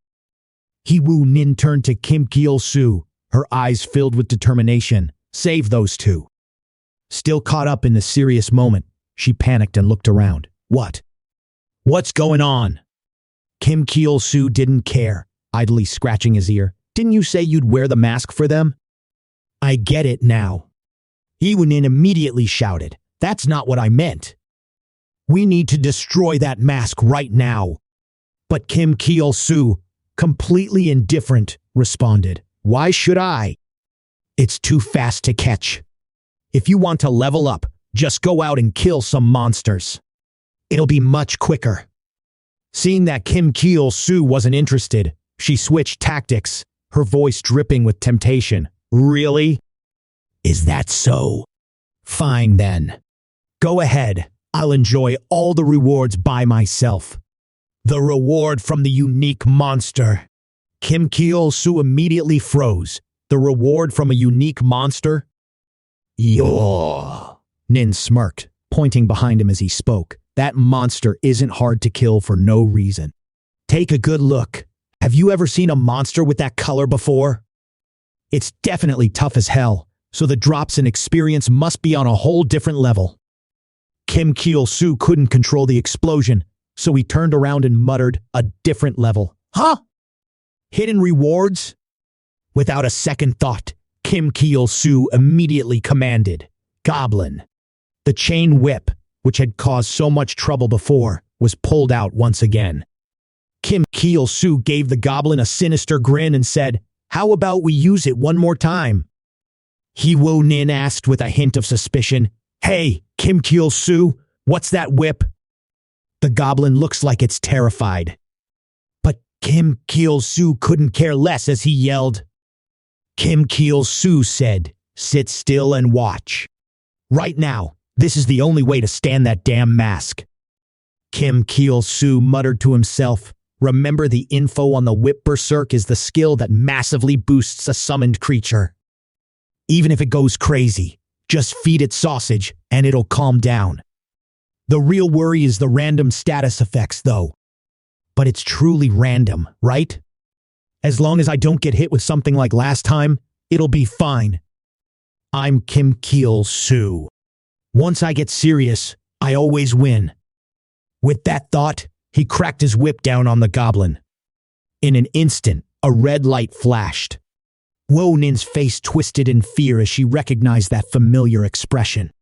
Hee-woo-nin turned to Kim Chulsoo, her eyes filled with determination. Save those two. Still caught up in the serious moment, she panicked and looked around. What? What's going on? Kim Chulsoo didn't care, idly scratching his ear. Didn't you say you'd wear the mask for them? I get it now. Ewonin immediately shouted. That's not what I meant. We need to destroy that mask right now. But Kim Chulsoo, completely indifferent, responded. Why should I? It's too fast to catch. If you want to level up, just go out and kill some monsters. It'll be much quicker. Seeing that Kim Chulsoo wasn't interested, she switched tactics, her voice dripping with temptation. Really? Is that so? Fine then. Go ahead. I'll enjoy all the rewards by myself. The reward from the unique monster. Kim Chulsoo immediately froze. The reward from a unique monster? Yaw. Nin smirked, pointing behind him as he spoke. That monster isn't hard to kill for no reason. Take a good look. Have you ever seen a monster with that color before? It's definitely tough as hell, so the drops in experience must be on a whole different level. Kim Chulsoo couldn't control the explosion, so he turned around and muttered, a different level. Huh? Hidden rewards? Without a second thought, Kim Chulsoo immediately commanded, Goblin. The chain whip, which had caused so much trouble before, was pulled out once again. Kim Chulsoo gave the goblin a sinister grin and said, How about we use it one more time? Hewo Nin asked with a hint of suspicion, Hey, Kim Chulsoo, what's that whip? The goblin looks like it's terrified. But Kim Chulsoo couldn't care less as he yelled. Kim Chulsoo said, Sit still and watch. Right now, this is the only way to stand that damn mask. Kim Chulsoo muttered to himself, Remember the info on the whip berserk is the skill that massively boosts a summoned creature. Even if it goes crazy, just feed it sausage and it'll calm down. The real worry is the random status effects, though. But it's truly random, right? As long as I don't get hit with something like last time, it'll be fine. I'm Kim Chulsoo. Once I get serious, I always win. With that thought, he cracked his whip down on the goblin. In an instant, a red light flashed. Wonin's face twisted in fear as she recognized that familiar expression.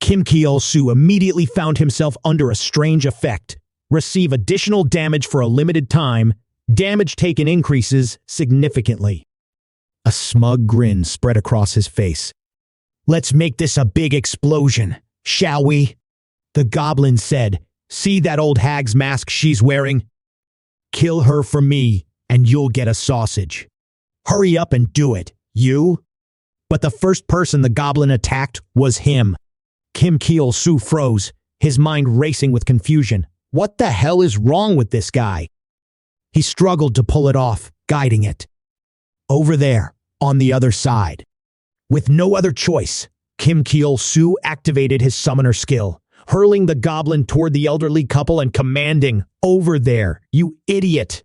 Kim Chulsoo immediately found himself under a strange effect. Receive additional damage for a limited time. Damage taken increases significantly. A smug grin spread across his face. Let's make this a big explosion, shall we? The goblin said, See that old hag's mask she's wearing? Kill her for me, and you'll get a sausage. Hurry up and do it, you. But the first person the goblin attacked was him. Kim Chulsoo froze, his mind racing with confusion. What the hell is wrong with this guy? He struggled to pull it off, guiding it. Over there, on the other side. With no other choice, Kim Chulsoo activated his summoner skill, hurling the goblin toward the elderly couple and commanding, Over there, you idiot!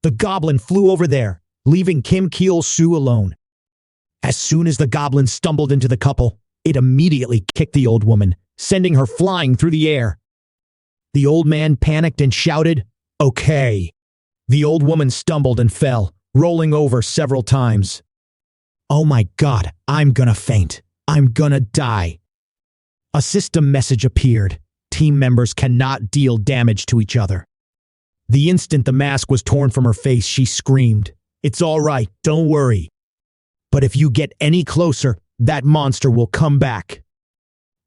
The goblin flew over there, leaving Kim Chulsoo alone. As soon as the goblin stumbled into the couple, it immediately kicked the old woman, sending her flying through the air. The old man panicked and shouted, Okay. The old woman stumbled and fell, rolling over several times. Oh my God, I'm gonna faint. I'm gonna die. A system message appeared. Team members cannot deal damage to each other. The instant the mask was torn from her face, she screamed, It's all right, don't worry. But if you get any closer, that monster will come back.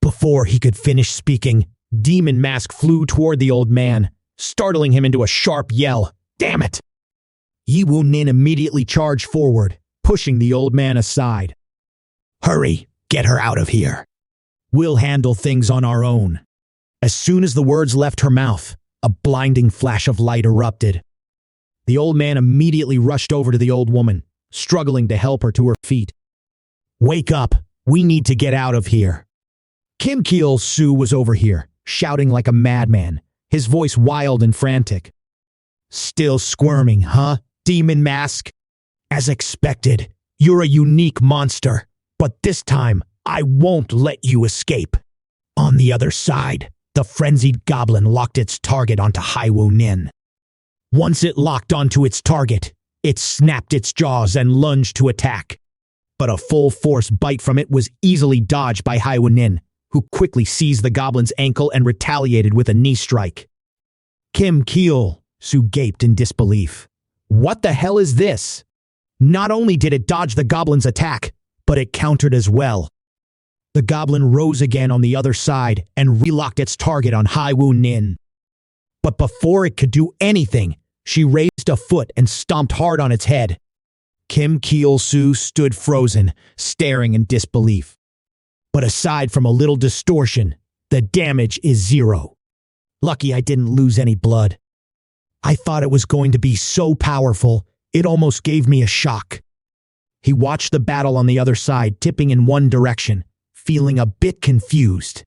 Before he could finish speaking, Demon Mask flew toward the old man, startling him into a sharp yell. Damn it! Yiwu Nin immediately charged forward, pushing the old man aside. Hurry, get her out of here. We'll handle things on our own. As soon as the words left her mouth, a blinding flash of light erupted. The old man immediately rushed over to the old woman, struggling to help her to her feet. Wake up, we need to get out of here. Kim Chulsoo was over here, shouting like a madman, his voice wild and frantic. Still squirming, huh, Demon Mask? As expected, you're a unique monster, but this time I won't let you escape. On the other side, The frenzied goblin locked its target onto Haiwu Nin. Once it locked onto its target, it snapped its jaws and lunged to attack. But a full-force bite from it was easily dodged by Haiwu Nin, who quickly seized the goblin's ankle and retaliated with a knee strike. Kim Chulsoo gaped in disbelief. What the hell is this? Not only did it dodge the goblin's attack, but it countered as well. The goblin rose again on the other side and relocked its target on Haiwu Nin. But before it could do anything, she raised a foot and stomped hard on its head. Kim Chulsoo stood frozen, staring in disbelief. But aside from a little distortion, the damage is zero. Lucky I didn't lose any blood. I thought it was going to be so powerful, it almost gave me a shock. He watched the battle on the other side, tipping in one direction, feeling a bit confused.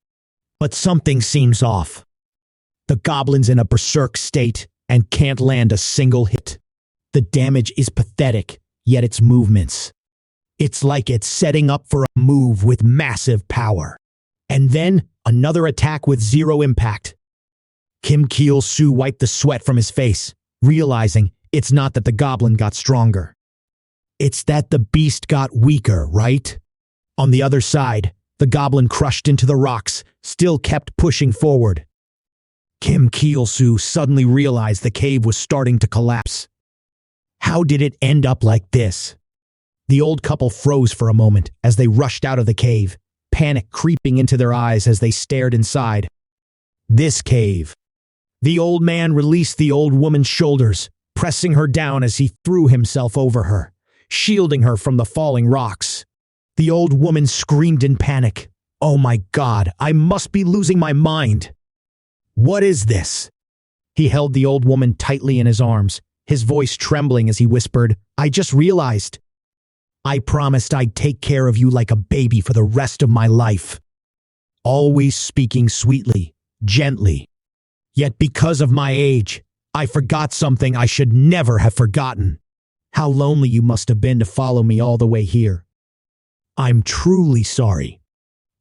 But something seems off. The goblin's in a berserk state and can't land a single hit. The damage is pathetic, yet its movements. It's like it's setting up for a move with massive power. And then another attack with zero impact. Kim Chulsoo wiped the sweat from his face, realizing it's not that the goblin got stronger. It's that the beast got weaker, right? On the other side, the goblin crushed into the rocks, still kept pushing forward. Kim Chulsoo suddenly realized the cave was starting to collapse. How did it end up like this? The old couple froze for a moment as they rushed out of the cave, panic creeping into their eyes as they stared inside. This cave. The old man released the old woman's shoulders, pressing her down as he threw himself over her, shielding her from the falling rocks. The old woman screamed in panic. Oh my God, I must be losing my mind. What is this? He held the old woman tightly in his arms, his voice trembling as he whispered, I just realized. I promised I'd take care of you like a baby for the rest of my life. Always speaking sweetly, gently. Yet because of my age, I forgot something I should never have forgotten. How lonely you must have been to follow me all the way here. I'm truly sorry.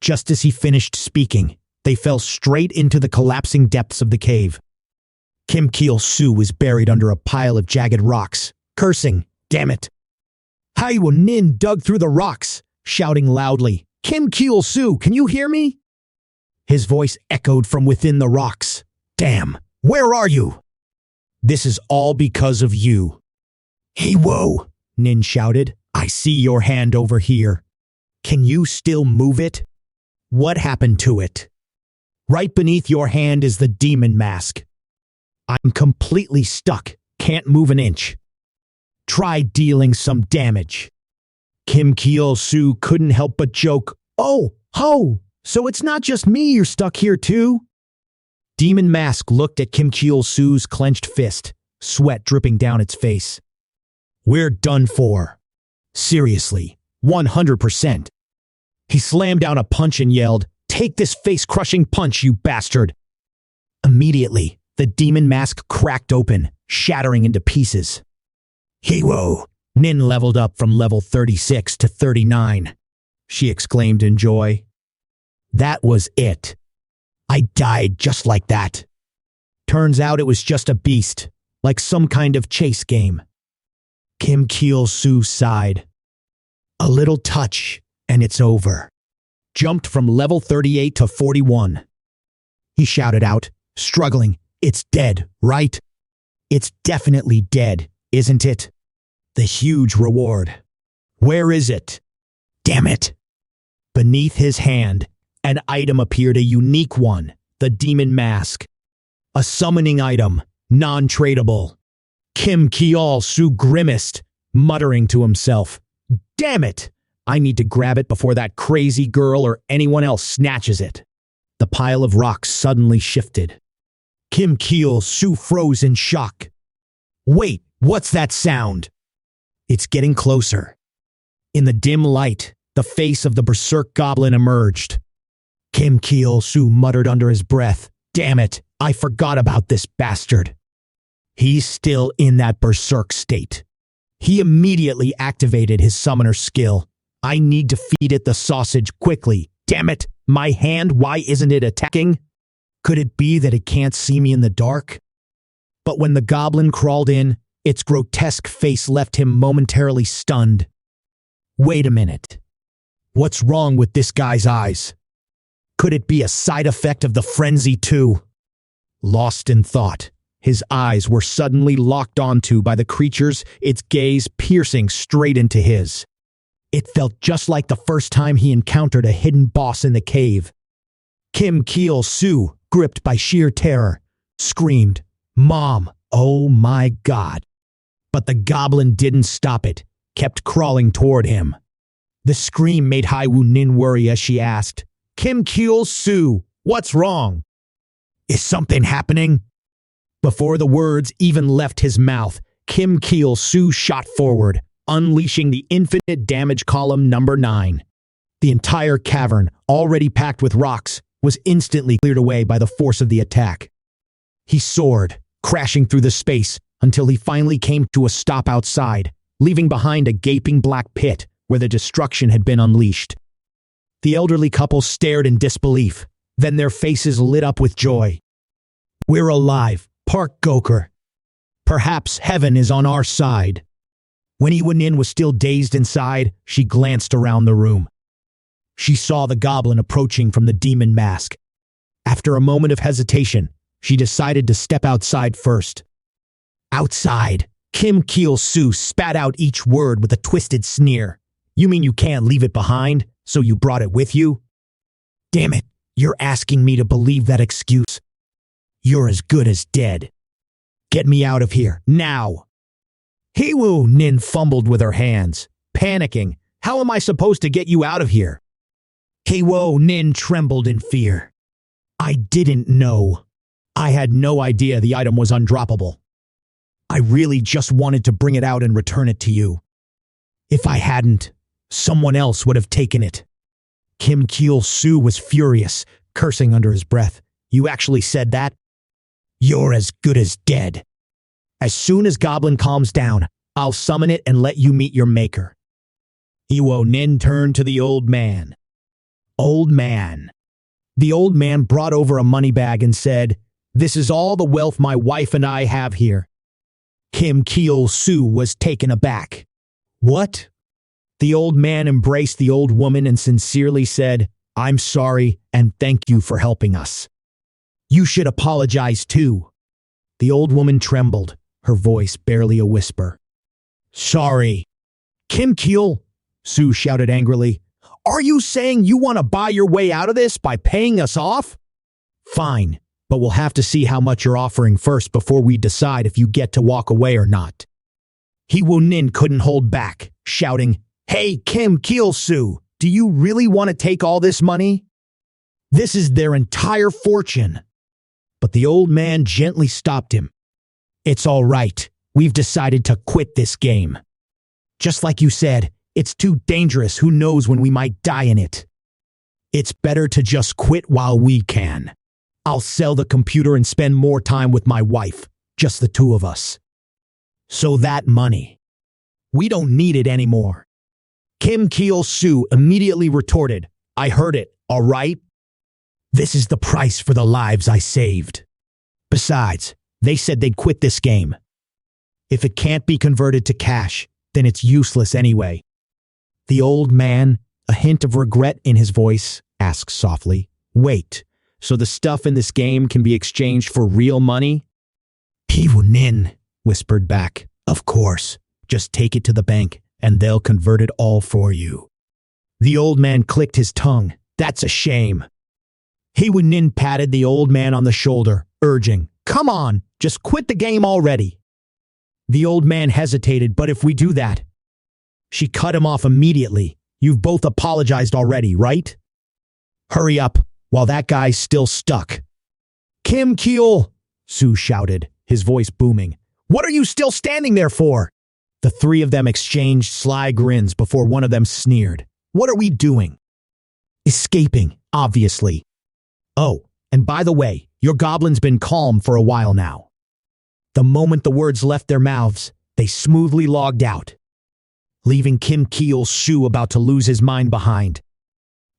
Just as he finished speaking, they fell straight into the collapsing depths of the cave. Kim Chulsoo was buried under a pile of jagged rocks, cursing, damn it. Haiwu Nin dug through the rocks, shouting loudly, Kim Chulsoo, can you hear me? His voice echoed from within the rocks. Damn, where are you? This is all because of you. Haiwu, Nin shouted, I see your hand over here. Can you still move it? What happened to it? Right beneath your hand is the demon mask. I'm completely stuck, can't move an inch. Try dealing some damage. Kim Chulsoo couldn't help but joke, Oh, ho, so it's not just me you're stuck here too? Demon Mask looked at Kim Chulsoo's clenched fist, sweat dripping down its face. We're done for. Seriously, 100%. He slammed down a punch and yelled, Take this face-crushing punch, you bastard! Immediately, the demon mask cracked open, shattering into pieces. Haiwu! Nin leveled up from level 36 to 39. She exclaimed in joy. That was it. I died just like that. Turns out it was just a beast, like some kind of chase game. Kim Chulsoo sighed. A little touch, and it's over. Jumped from level 38 to 41. He shouted out, struggling, It's dead, right? It's definitely dead, isn't it? The huge reward. Where is it? Damn it! Beneath his hand, an item appeared, a unique one, the demon mask. A summoning item, non-tradable. Kim Chulsoo grimaced, muttering to himself, Damn it! I need to grab it before that crazy girl or anyone else snatches it. The pile of rocks suddenly shifted. Kim Chulsoo froze in shock. Wait, what's that sound? It's getting closer. In the dim light, the face of the berserk goblin emerged. Kim Chulsoo muttered under his breath, Damn it, I forgot about this bastard. He's still in that berserk state. He immediately activated his summoner skill. I need to feed it the sausage quickly. Damn it, my hand, why isn't it attacking? Could it be that it can't see me in the dark? But when the goblin crawled in, its grotesque face left him momentarily stunned. Wait a minute. What's wrong with this guy's eyes? Could it be a side effect of the frenzy too? Lost in thought, his eyes were suddenly locked onto by the creature's, its gaze piercing straight into his. It felt just like the first time he encountered a hidden boss in the cave. Kim Chulsoo, gripped by sheer terror, screamed, "Mom, oh my God." But the goblin didn't stop it, kept crawling toward him. The scream made Haiwoo-nin worry as she asked, "Kim Chulsoo, what's wrong? Is something happening?" Before the words even left his mouth, Kim Chulsoo shot forward, unleashing the infinite damage column number 9. The entire cavern, already packed with rocks, was instantly cleared away by the force of the attack. He soared, crashing through the space until he finally came to a stop outside, leaving behind a gaping black pit where the destruction had been unleashed. The elderly couple stared in disbelief, then their faces lit up with joy. "We're alive, Park Goker. Perhaps heaven is on our side." When Haiwoo-nin was still dazed inside, she glanced around the room. She saw the goblin approaching from the demon mask. After a moment of hesitation, she decided to step outside first. "Outside," Kim Chulsoo spat out each word with a twisted sneer. "You mean you can't leave it behind, so you brought it with you? Damn it, you're asking me to believe that excuse? You're as good as dead. Get me out of here, now." Haiwoo-nin fumbled with her hands, panicking. "How am I supposed to get you out of here?" Haiwoo-nin trembled in fear. "I didn't know. I had no idea the item was undroppable. I really just wanted to bring it out and return it to you. If I hadn't, someone else would have taken it." Kim Chulsoo was furious, cursing under his breath. "You actually said that? You're as good as dead. As soon as Goblin calms down, I'll summon it and let you meet your maker." Haiwoo-nin turned to the old man. "Old man." The old man brought over a money bag and said, "This is all the wealth my wife and I have here." Kim Chulsoo was taken aback. "What?" The old man embraced the old woman and sincerely said, "I'm sorry and thank you for helping us. You should apologize too." The old woman trembled, her voice barely a whisper. "Sorry." "Kim Chulsoo shouted angrily, "Are you saying you want to buy your way out of this by paying us off? Fine, but we'll have to see how much you're offering first before we decide if you get to walk away or not." Haiwoo-nin couldn't hold back, shouting, "Hey, Kim Chulsoo, do you really want to take all this money? This is their entire fortune." But the old man gently stopped him. "It's all right. We've decided to quit this game. Just like you said, it's too dangerous. Who knows when we might die in it? It's better to just quit while we can. I'll sell the computer and spend more time with my wife, just the two of us. So that money, we don't need it anymore." Kim Chulsoo immediately retorted, "I heard it, all right? This is the price for the lives I saved. Besides, they said they'd quit this game. If it can't be converted to cash, then it's useless anyway." The old man, a hint of regret in his voice, asked softly, "Wait, so the stuff in this game can be exchanged for real money?" Haiwoo-nin whispered back, "Of course, just take it to the bank and they'll convert it all for you." The old man clicked his tongue. "That's a shame." Haiwoo-nin patted the old man on the shoulder, urging, "Come on, just quit the game already." The old man hesitated, "But if we do that..." She cut him off immediately. "You've both apologized already, right? Hurry up, while that guy's still stuck." "Kim Chulsoo shouted, his voice booming. "What are you still standing there for?" The three of them exchanged sly grins before one of them sneered. "What are we doing?" "Escaping, obviously. Oh, and by the way, your goblin's been calm for a while now." The moment the words left their mouths, they smoothly logged out, leaving Kim Chulsoo about to lose his mind behind.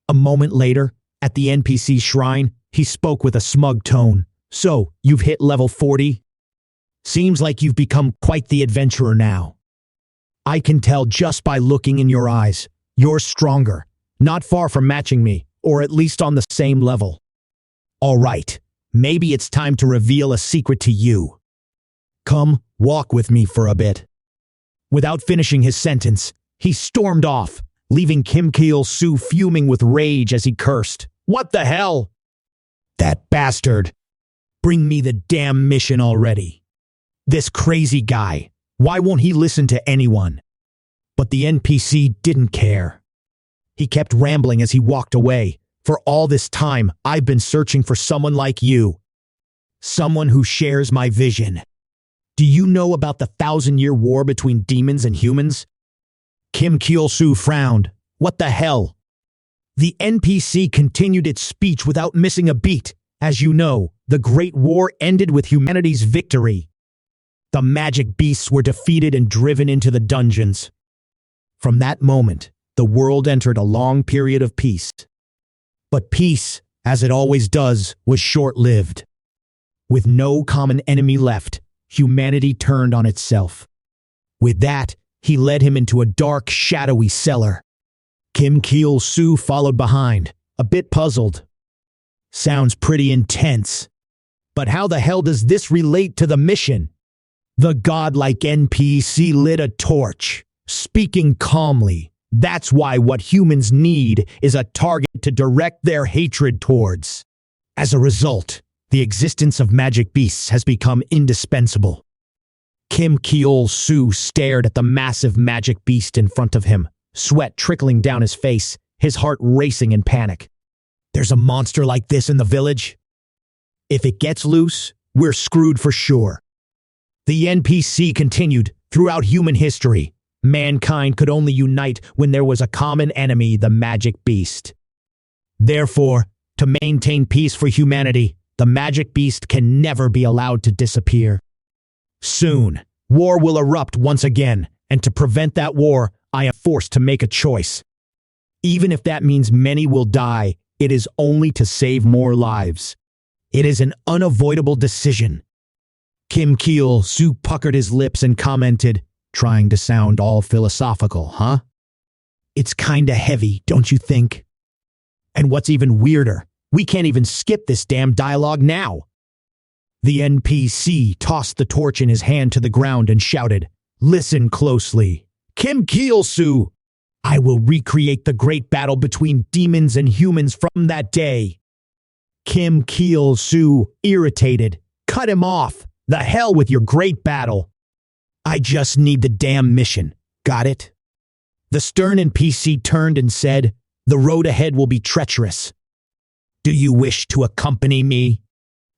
A moment later, at the NPC shrine, He spoke with a smug tone. So, you've hit level 40? Seems like you've become quite the adventurer now. I can tell just by looking in your eyes. You're stronger, not far from matching me, or at least on the same level. All right, maybe it's time to reveal a secret to you. Come, walk with me for a bit. Without finishing his sentence, he stormed off, leaving Kim Chulsoo fuming with rage as he cursed. What the hell? That bastard. Bring me the damn mission already. This crazy guy. Why won't he listen to anyone? But the NPC didn't care. He kept rambling as he walked away. For all this time, I've been searching for someone like you. Someone who shares my vision. Do you know about the 1,000-year war between demons and humans? Kim Chulsoo frowned. What the hell? The NPC continued its speech without missing a beat. As you know, the Great War ended with humanity's victory. The magic beasts were defeated and driven into the dungeons. From that moment, the world entered a long period of peace. But peace, as it always does, was short-lived. With no common enemy left, humanity turned on itself. With that, he led him into a dark, shadowy cellar. Kim Chulsoo followed behind, a bit puzzled. Sounds pretty intense. But how the hell does this relate to the mission? The godlike NPC lit a torch, speaking calmly. That's why what humans need is a target to direct their hatred towards. As a result, the existence of magic beasts has become indispensable. Kim Chulsoo stared at the massive magic beast in front of him, sweat trickling down his face, his heart racing in panic. There's a monster like this in the village? If it gets loose, we're screwed for sure. The NPC continued. Throughout human history, mankind could only unite when there was a common enemy, the magic beast. Therefore, to maintain peace for humanity, the magic beast can never be allowed to disappear. Soon, war will erupt once again, and to prevent that war, I am forced to make a choice. Even if that means many will die, it is only to save more lives. It is an unavoidable decision. Kim Chulsoo puckered his lips and commented, trying to sound all philosophical, huh? It's kinda heavy, don't you think? And what's even weirder, we can't even skip this damn dialogue now. The NPC tossed the torch in his hand to the ground and shouted, Listen closely. Kim Chulsoo! I will recreate the great battle between demons and humans from that day. Kim Chulsoo, irritated, cut him off. The hell with your great battle. I just need the damn mission. Got it? The stern NPC turned and said, The road ahead will be treacherous. Do you wish to accompany me?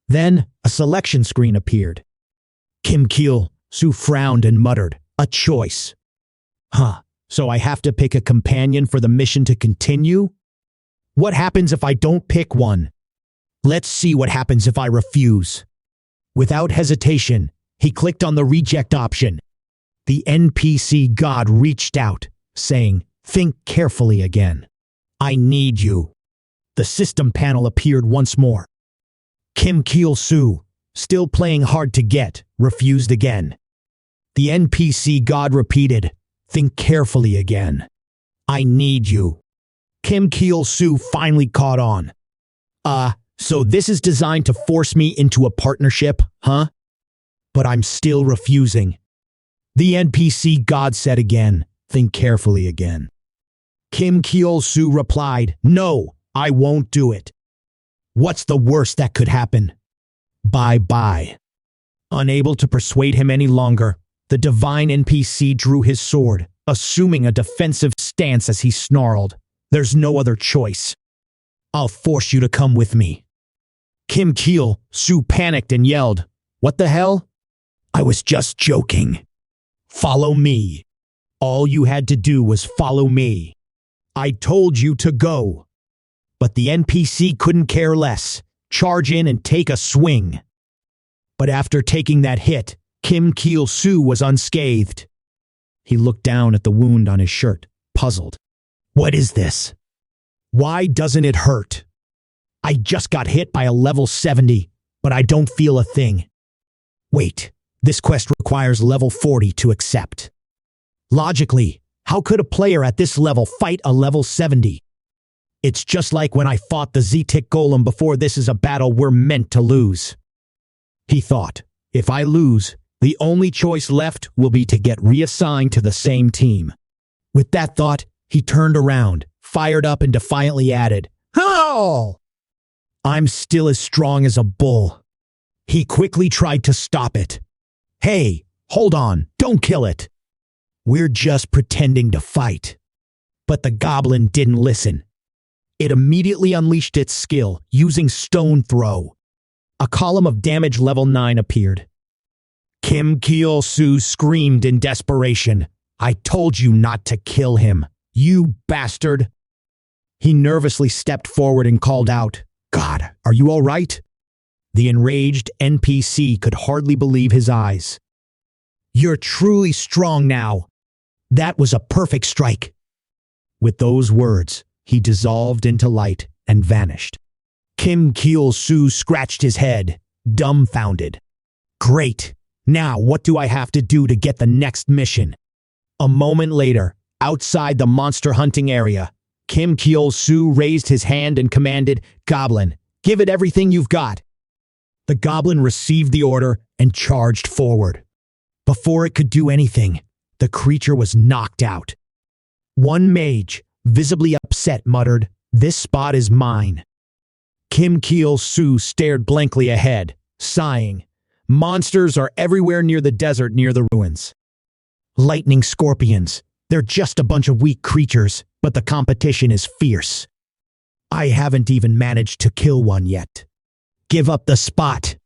Then a selection screen appeared. Kim Chulsoo frowned and muttered, A choice. Huh, so I have to pick a companion for the mission to continue? What happens if I don't pick one? Let's see what happens if I refuse. Without hesitation, he clicked on the reject option. The NPC god reached out, saying, Think carefully again. I need you. The system panel appeared once more. Kim Chulsoo, still playing hard to get, refused again. The NPC god repeated, Think carefully again. I need you. Kim Chulsoo finally caught on. So this is designed to force me into a partnership, huh? But I'm still refusing. The NPC god said again, Think carefully again. Kim Chulsoo replied, No, I won't do it. What's the worst that could happen? Bye-bye. Unable to persuade him any longer, the divine NPC drew his sword, assuming a defensive stance as he snarled, There's no other choice. I'll force you to come with me. Kim Chulsoo panicked and yelled, What the hell? I was just joking. Follow me. All you had to do was follow me. I told you to go. But the NPC couldn't care less, charge in and take a swing. But after taking that hit, Kim Chulsoo was unscathed. He looked down at the wound on his shirt, puzzled. What is this? Why doesn't it hurt? I just got hit by a level 70, but I don't feel a thing. Wait, this quest requires level 40 to accept. Logically, how could a player at this level fight a level 70? It's just like when I fought the Z-Tick Golem before. This is a battle we're meant to lose. He thought, if I lose, the only choice left will be to get reassigned to the same team. With that thought, he turned around, fired up, and defiantly added, "Oh! I'm still as strong as a bull." He quickly tried to stop it. "Hey, hold on, don't kill it. We're just pretending to fight." But the goblin didn't listen. It immediately unleashed its skill, using Stone Throw. A column of damage level 9 appeared. Kim Chulsoo screamed in desperation, "I told you not to kill him, you bastard." He nervously stepped forward and called out, "God, are you all right?" The enraged NPC could hardly believe his eyes. "You're truly strong now. That was a perfect strike." With those words, he dissolved into light and vanished. Kim Chulsoo scratched his head, dumbfounded. "Great. Now what do I have to do to get the next mission?" A moment later, outside the monster hunting area, Kim Chulsoo raised his hand and commanded, "Goblin, give it everything you've got." The goblin received the order and charged forward. Before it could do anything, the creature was knocked out. One mage, visibly upset, muttered, "This spot is mine." Kim Chulsoo stared blankly ahead, sighing. Monsters are everywhere near the desert near the ruins. Lightning scorpions. They're just a bunch of weak creatures, but the competition is fierce. I haven't even managed to kill one yet. Give up the spot.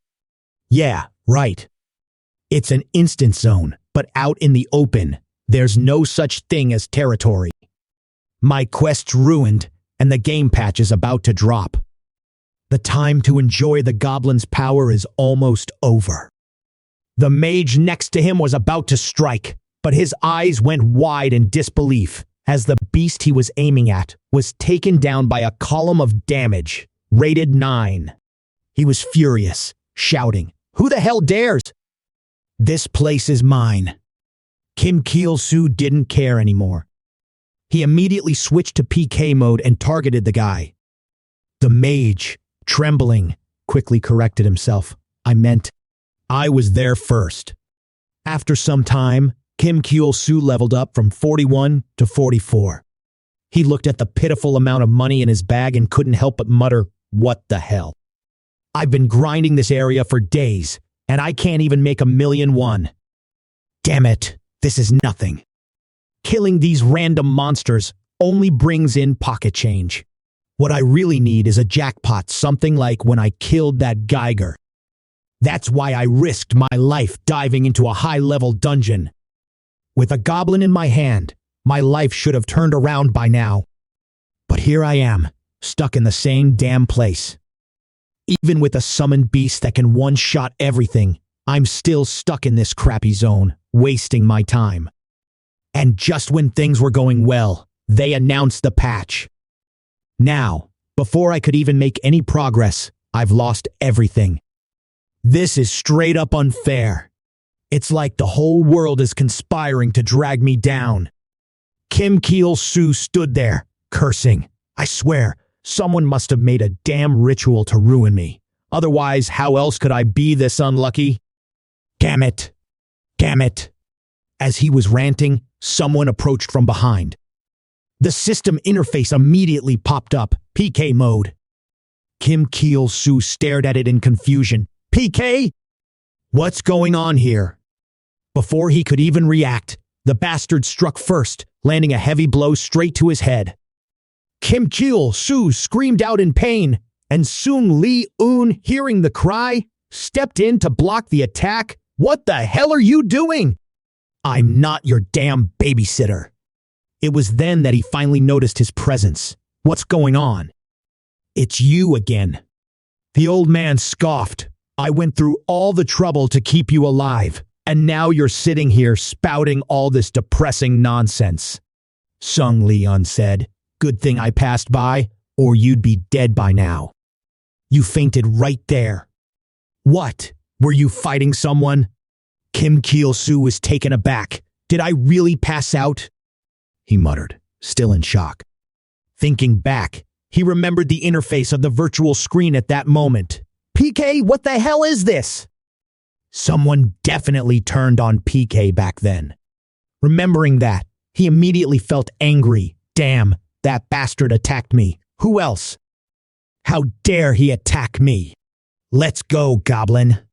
Yeah, right. It's an instant zone, but out in the open, there's no such thing as territory. My quest's ruined, and the game patch is about to drop. The time to enjoy the goblin's power is almost over. The mage next to him was about to strike, but his eyes went wide in disbelief as the beast he was aiming at was taken down by a column of damage, rated 9. He was furious, shouting, "Who the hell dares? This place is mine." Kim Chulsoo didn't care anymore. He immediately switched to PK mode and targeted the guy. The mage, trembling, quickly corrected himself. I was there first. After some time, Kim Chulsoo leveled up from 41 to 44. He looked at the pitiful amount of money in his bag and couldn't help but mutter, "What the hell? I've been grinding this area for days, and I can't even make 1,000,001. Damn it, this is nothing. Killing these random monsters only brings in pocket change. What I really need is a jackpot, something like when I killed that Geiger. That's why I risked my life diving into a high-level dungeon. With a goblin in my hand, my life should have turned around by now. But here I am, stuck in the same damn place. Even with a summoned beast that can one-shot everything, I'm still stuck in this crappy zone, wasting my time. And just when things were going well, they announced the patch. Now, before I could even make any progress, I've lost everything. This is straight up unfair. It's like the whole world is conspiring to drag me down." Kim Chulsoo stood there, cursing. "I swear, someone must have made a damn ritual to ruin me. Otherwise, how else could I be this unlucky? Damn it! Damn it!" As he was ranting, someone approached from behind. The system interface immediately popped up, PK mode. Kim Chulsoo stared at it in confusion. "PK? What's going on here?" Before he could even react, the bastard struck first, landing a heavy blow straight to his head. Kim Chulsoo screamed out in pain, and Sung Lee-eun, hearing the cry, stepped in to block the attack. "What the hell are you doing?" "I'm not your damn babysitter." It was then that he finally noticed his presence. "What's going on?" "It's you again." The old man scoffed. "I went through all the trouble to keep you alive, and now you're sitting here spouting all this depressing nonsense." Sung Lee-eun said, "Good thing I passed by, or you'd be dead by now." You fainted right there. What? Were you fighting someone? Kim Cheol Soo was taken aback. Did I really pass out? He muttered, still in shock. Thinking back, he remembered the interface of the virtual screen at that moment. PK, what the hell is this? Someone definitely turned on PK back then. Remembering that, he immediately felt angry. Damn, that bastard attacked me. Who else? How dare he attack me? Let's go, Goblin.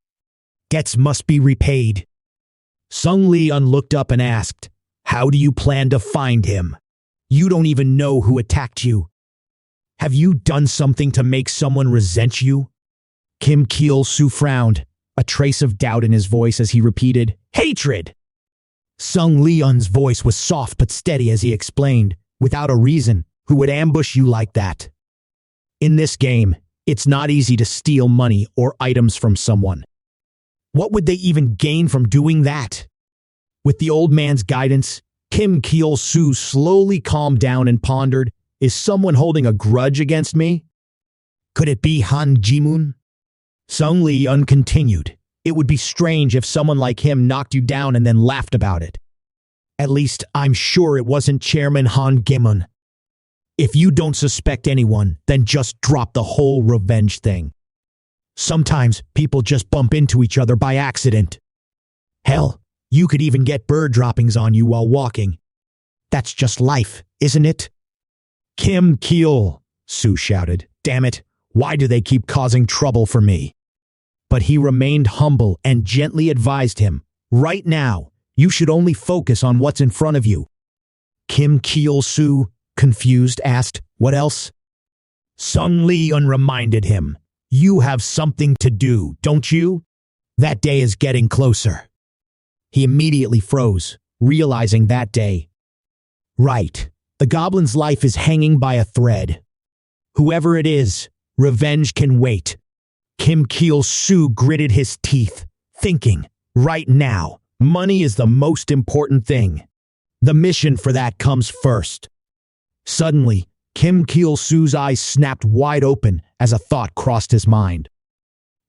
Debts must be repaid. Sung Leon looked up and asked, how do you plan to find him? You don't even know who attacked you. Have you done something to make someone resent you? Kim Cheol Soo frowned, a trace of doubt in his voice as he repeated, hatred! Sung Leon's voice was soft but steady as he explained, without a reason, who would ambush you like that? In this game, it's not easy to steal money or items from someone. What would they even gain from doing that? With the old man's guidance, Kim Cheol Soo slowly calmed down and pondered, is someone holding a grudge against me? Could it be Han Jimun? Sung Leon continued, it would be strange if someone like him knocked you down and then laughed about it. At least, I'm sure it wasn't Chairman Han Gimun. If you don't suspect anyone, then just drop the whole revenge thing. Sometimes people just bump into each other by accident. Hell, you could even get bird droppings on you while walking. That's just life, isn't it? Kim Cheol Soo shouted, damn it, why do they keep causing trouble for me? But he remained humble and gently advised him, right now, you should only focus on what's in front of you. Kim Cheol Soo, confused, asked, what else? Sung Leon reminded him, you have something to do, don't you? That day is getting closer. He immediately froze, realizing that day. Right, the goblin's life is hanging by a thread. Whoever it is, revenge can wait. Kim Cheol Soo gritted his teeth, thinking, right now, money is the most important thing. The mission for that comes first. Suddenly, Kim Cheol Soo's eyes snapped wide open as a thought crossed his mind.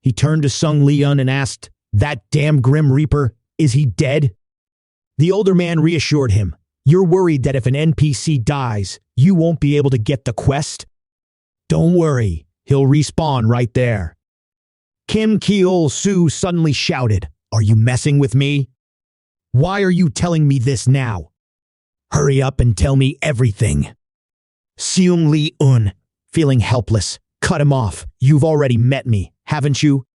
He turned to Sung Leon and asked, that damn Grim Reaper, is he dead? The older man reassured him, you're worried that if an NPC dies, you won't be able to get the quest? Don't worry, he'll respawn right there. Kim Cheol Soo suddenly shouted, are you messing with me? Why are you telling me this now? Hurry up and tell me everything. Seung Lee-un, feeling helpless, cut him off. You've already met me, haven't you?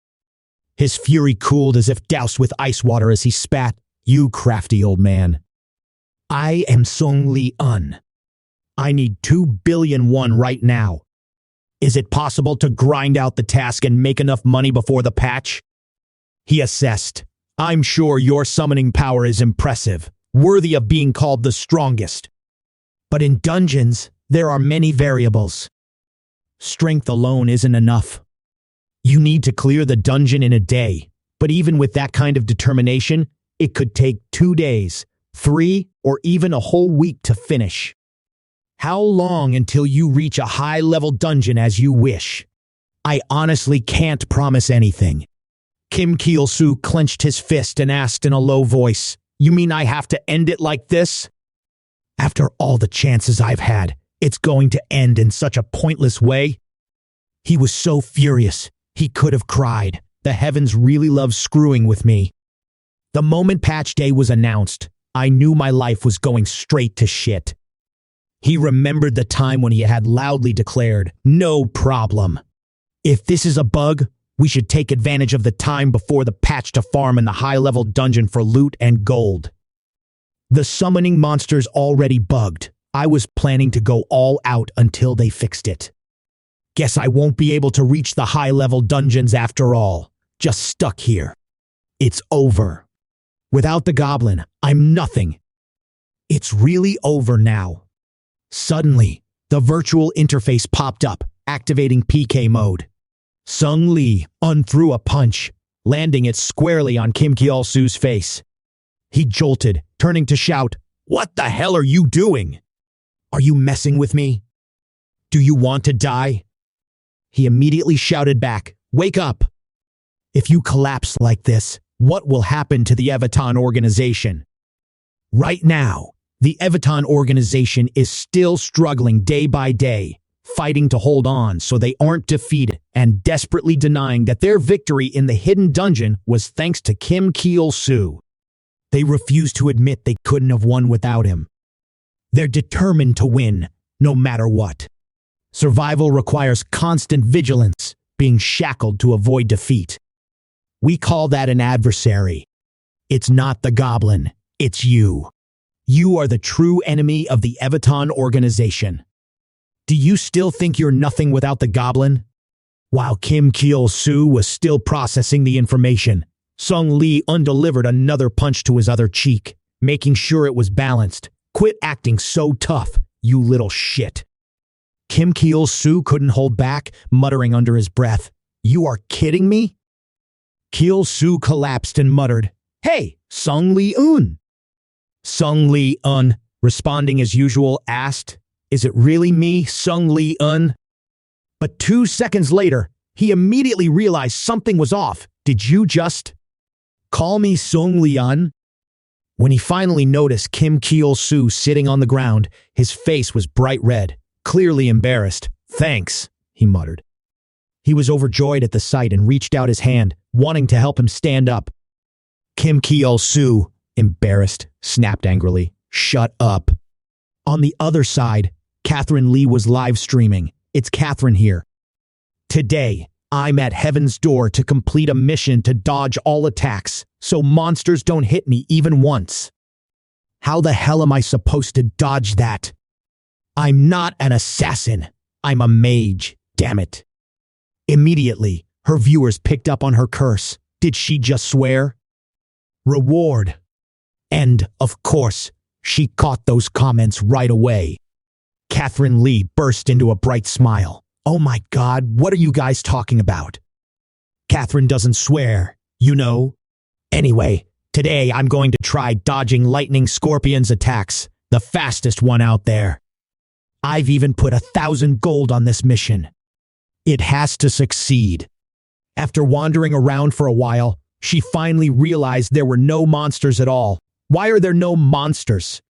His fury cooled as if doused with ice water as he spat, you crafty old man. I am Seung Lee-un. I need 2 billion won right now. Is it possible to grind out the task and make enough money before the patch? He assessed. I'm sure your summoning power is impressive, worthy of being called the strongest. But in dungeons, there are many variables. Strength alone isn't enough. You need to clear the dungeon in a day, but even with that kind of determination, it could take 2 days, 3, or even a whole week to finish. How long until you reach a high-level dungeon as you wish? I honestly can't promise anything. Kim Cheol Soo clenched his fist and asked in a low voice, you mean I have to end it like this? After all the chances I've had, it's going to end in such a pointless way? He was so furious, he could have cried. The heavens really love screwing with me. The moment patch day was announced, I knew my life was going straight to shit. He remembered the time when he had loudly declared, no problem. If this is a bug, we should take advantage of the time before the patch to farm in the high-level dungeon for loot and gold. The summoning monster's already bugged. I was planning to go all out until they fixed it. Guess I won't be able to reach the high-level dungeons after all. Just stuck here. It's over. Without the goblin, I'm nothing. It's really over now. Suddenly, the virtual interface popped up, activating PK mode. Sung Lee-un threw a punch, landing it squarely on Kim Cheol Soo's face. He jolted, turning to shout, "What the hell are you doing? Are you messing with me? Do you want to die?" He immediately shouted back, "Wake up! If you collapse like this, what will happen to the Evaton organization?" Right now, the Evaton organization is still struggling day by day, fighting to hold on so they aren't defeated and desperately denying that their victory in the hidden dungeon was thanks to Kim Cheol Soo. They refuse to admit they couldn't have won without him. They're determined to win, no matter what. Survival requires constant vigilance, being shackled to avoid defeat. We call that an adversary. It's not the goblin, it's you. You are the true enemy of the Evaton organization. Do you still think you're nothing without the goblin? While Kim Cheol Soo was still processing the information, Sung Lee undelivered another punch to his other cheek, making sure it was balanced. "Quit acting so tough, you little shit." Kim Cheol Soo couldn't hold back, muttering under his breath, "You are kidding me?" Cheol Soo collapsed and muttered, "Hey, Sung Lee Un." Sung Lee Un, responding as usual, asked, "Is it really me, Sung Lee Un?" But 2 seconds later, he immediately realized something was off. "Did you just call me Sung Lee Un?" When he finally noticed Kim Cheol Soo sitting on the ground, his face was bright red, clearly embarrassed. "Thanks," he muttered. He was overjoyed at the sight and reached out his hand, wanting to help him stand up. Kim Cheol Soo, embarrassed, snapped angrily, "Shut up." On the other side, Catherine Lee was live streaming. "It's Catherine here. Today, I'm at Heaven's Door to complete a mission to dodge all attacks, so monsters don't hit me even once. How the hell am I supposed to dodge that? I'm not an assassin. I'm a mage, damn it." Immediately, her viewers picked up on her curse. Did she just swear? Reward. And, of course, she caught those comments right away. Catherine Lee burst into a bright smile. "Oh my God, what are you guys talking about? Catherine doesn't swear, you know. Anyway, today I'm going to try dodging Lightning Scorpion's attacks, the fastest one out there. I've even put 1,000 gold on this mission. It has to succeed." After wandering around for a while, she finally realized there were no monsters at all. Why are there no monsters?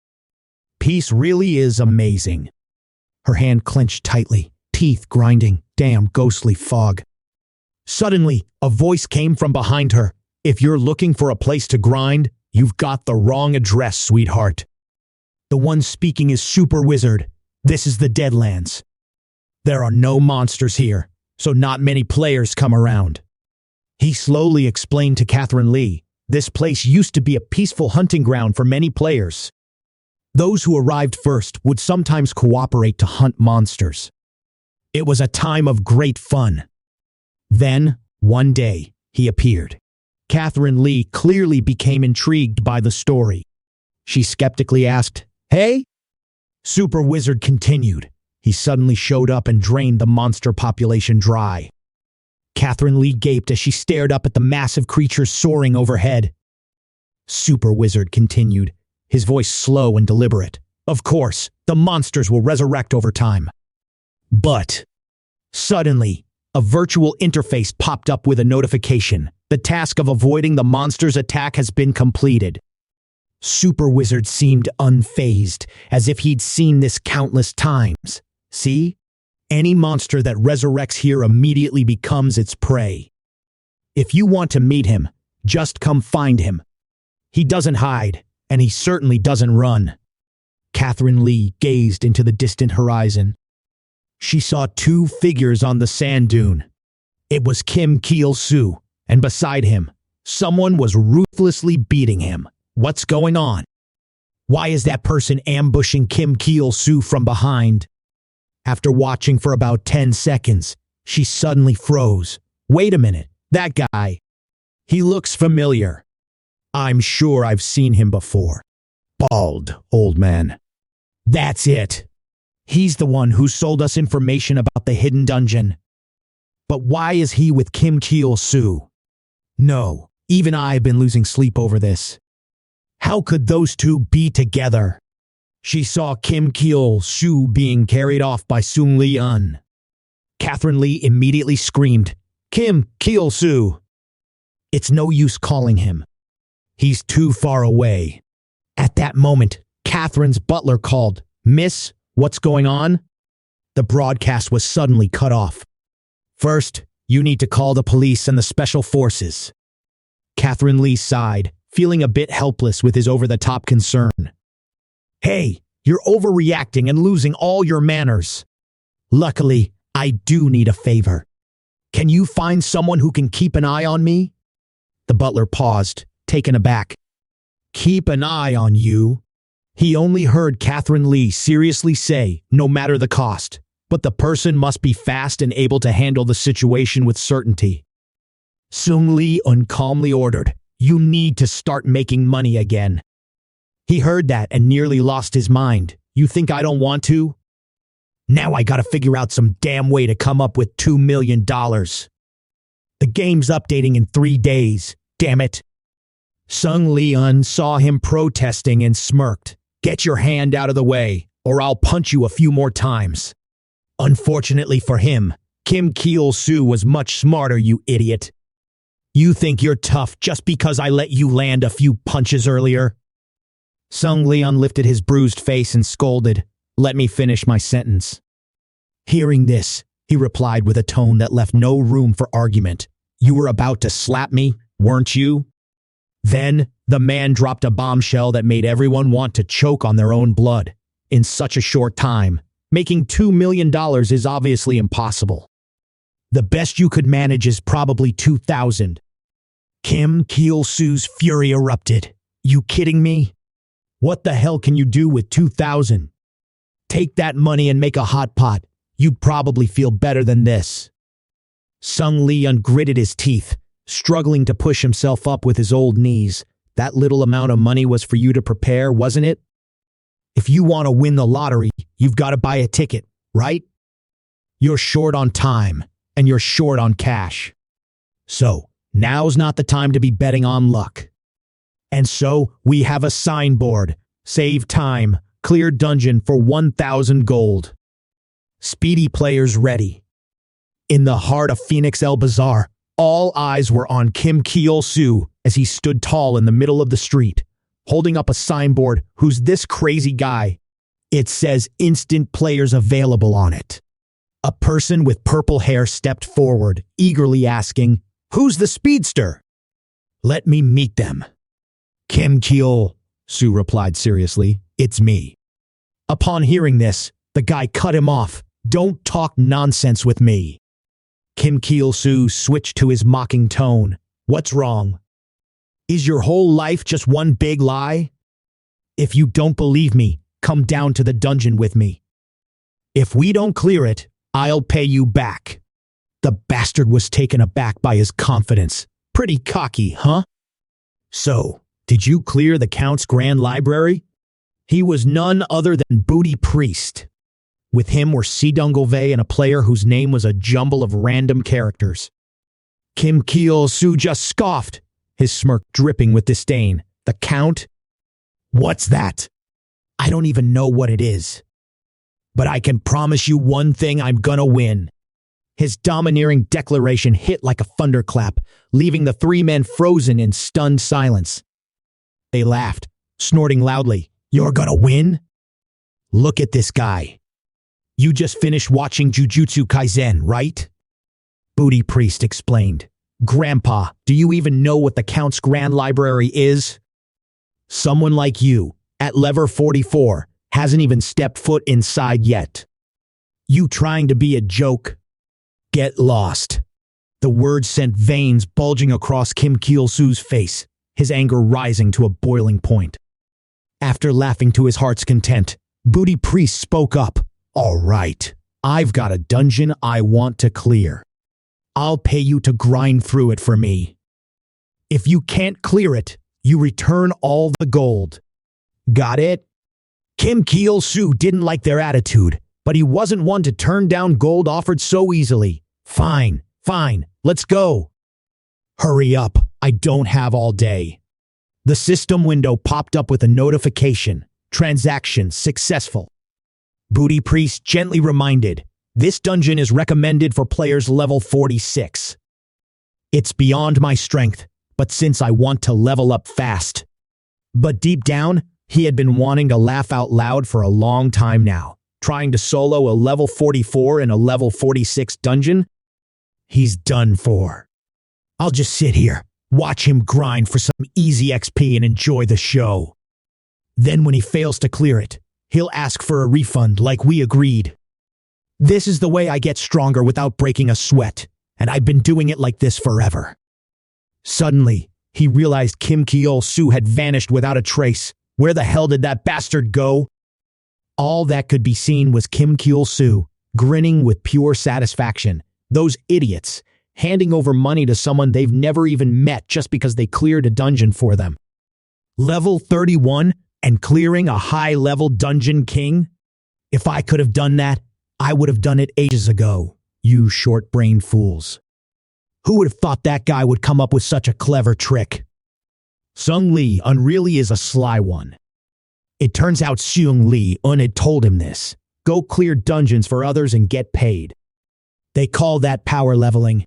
Peace really is amazing. Her hand clenched tightly, teeth grinding. Damn ghostly fog. Suddenly, a voice came from behind her. "If you're looking for a place to grind, you've got the wrong address, sweetheart. The one speaking is Super Wizard. This is the Deadlands. There are no monsters here, so not many players come around." He slowly explained to Catherine Lee, this place used to be a peaceful hunting ground for many players. Those who arrived first would sometimes cooperate to hunt monsters. It was a time of great fun. Then, one day, he appeared. Catherine Lee clearly became intrigued by the story. She skeptically asked, "Hey?" Super Wizard continued. He suddenly showed up and drained the monster population dry. Catherine Lee gaped as she stared up at the massive creatures soaring overhead. Super Wizard continued, his voice slow and deliberate. "Of course, the monsters will resurrect over time. But..." Suddenly, a virtual interface popped up with a notification. "The task of avoiding the monster's attack has been completed." Super Wizard seemed unfazed, as if he'd seen this countless times. "See? Any monster that resurrects here immediately becomes its prey. If you want to meet him, just come find him. He doesn't hide, and he certainly doesn't run." Catherine Lee gazed into the distant horizon. She saw 2 figures on the sand dune. It was Kim Cheol Soo, and beside him, someone was ruthlessly beating him. What's going on? Why is that person ambushing Kim Cheol Soo from behind? After watching for about 10 seconds, she suddenly froze. "Wait a minute, that guy. He looks familiar. I'm sure I've seen him before. Bald, old man. That's it. He's the one who sold us information about the hidden dungeon. But why is he with Kim Cheol Soo? No, even I've been losing sleep over this. How could those two be together?" She saw Kim Cheol Soo being carried off by Sung Lee Un. Catherine Lee immediately screamed, "Kim Chulsoo!" It's no use calling him. He's too far away. At that moment, Catherine's butler called, "Miss, what's going on?" The broadcast was suddenly cut off. "First, you need to call the police and the special forces." Catherine Lee sighed, feeling a bit helpless with his over-the-top concern. "Hey, you're overreacting and losing all your manners. Luckily, I do need a favor. Can you find someone who can keep an eye on me?" The butler paused, taken aback. "Keep an eye on you?" He only heard Catherine Lee seriously say, "No matter the cost, but the person must be fast and able to handle the situation with certainty." Sung Lee calmly ordered, "You need to start making money again." He heard that and nearly lost his mind. "You think I don't want to? Now I gotta figure out some damn way to come up with $2 million. The game's updating in 3 days, damn it." Sung Leon saw him protesting and smirked. "Get your hand out of the way, or I'll punch you a few more times." Unfortunately for him, Kim Chulsoo was much smarter, you idiot. "You think you're tough just because I let you land a few punches earlier?" Sung Leon lifted his bruised face and scolded, "Let me finish my sentence." Hearing this, he replied with a tone that left no room for argument. "You were about to slap me, weren't you?" Then, the man dropped a bombshell that made everyone want to choke on their own blood. In such a short time, making $2 million is obviously impossible. The best you could manage is probably 2,000. Kim Chulsoo's fury erupted. "You kidding me? What the hell can you do with 2,000? Take that money and make a hot pot. You'd probably feel better than this." Sung Leon gritted his teeth, struggling to push himself up with his old knees. "That little amount of money was for you to prepare, wasn't it? If you want to win the lottery, you've got to buy a ticket, right? You're short on time, and you're short on cash. So, now's not the time to be betting on luck. And so, we have a signboard. Save time, clear dungeon for 1,000 gold. Speedy players ready." In the heart of Phoenix El Bazaar, all eyes were on Kim Chulsoo as he stood tall in the middle of the street, holding up a signboard. "Who's this crazy guy?" It says instant players available on it. A person with purple hair stepped forward, eagerly asking, "Who's the speedster?" "Let me meet them." "Kim Chulsoo," replied seriously, "It's me." Upon hearing this, the guy cut him off. "Don't talk nonsense with me." Kim Chulsoo switched to his mocking tone. "What's wrong? Is your whole life just one big lie? If you don't believe me, come down to the dungeon with me. If we don't clear it, I'll pay you back." The bastard was taken aback by his confidence. "Pretty cocky, huh? So, did you clear the Count's Grand Library?" He was none other than Booty Priest. With him were Sidungulve and a player whose name was a jumble of random characters. Kim Chulsoo just scoffed, his smirk dripping with disdain. "The Count? What's that? I don't even know what it is. But I can promise you one thing, I'm gonna win." His domineering declaration hit like a thunderclap, leaving the three men frozen in stunned silence. They laughed, snorting loudly. "You're gonna win? Look at this guy. You just finished watching Jujutsu Kaisen, right?" Booty Priest explained. "Grandpa, do you even know what the Count's Grand Library is? Someone like you, at level 44, hasn't even stepped foot inside yet. You trying to be a joke? Get lost." The words sent veins bulging across Kim Chulsoo's face, his anger rising to a boiling point. After laughing to his heart's content, Booty Priest spoke up. "All right, I've got a dungeon I want to clear. I'll pay you to grind through it for me. If you can't clear it, you return all the gold. Got it?" Kim Chulsoo didn't like their attitude, but he wasn't one to turn down gold offered so easily. Fine, let's go." "Hurry up, I don't have all day." The system window popped up with a notification. "Transaction successful." Booty Priest gently reminded, This dungeon is recommended for players level 46. It's beyond my strength, but since I want to level up fast. But deep down, he had been wanting to laugh out loud for a long time now, trying to solo a level 44 in a level 46 dungeon. He's done for. I'll just sit here, watch him grind for some easy XP and enjoy the show. Then when he fails to clear it, he'll ask for a refund like we agreed. This is the way I get stronger without breaking a sweat, and I've been doing it like this forever. Suddenly, he realized Kim Cheol Soo had vanished without a trace. Where the hell did that bastard go? All that could be seen was Kim Cheol Soo, grinning with pure satisfaction. Those idiots, handing over money to someone they've never even met just because they cleared a dungeon for them. Level 31 and clearing a high-level dungeon king? If I could have done that, I would have done it ages ago, you short-brained fools. Who would have thought that guy would come up with such a clever trick? Sung Lee really is a sly one. It turns out Seung Lee had told him this. Go clear dungeons for others and get paid. They call that power leveling.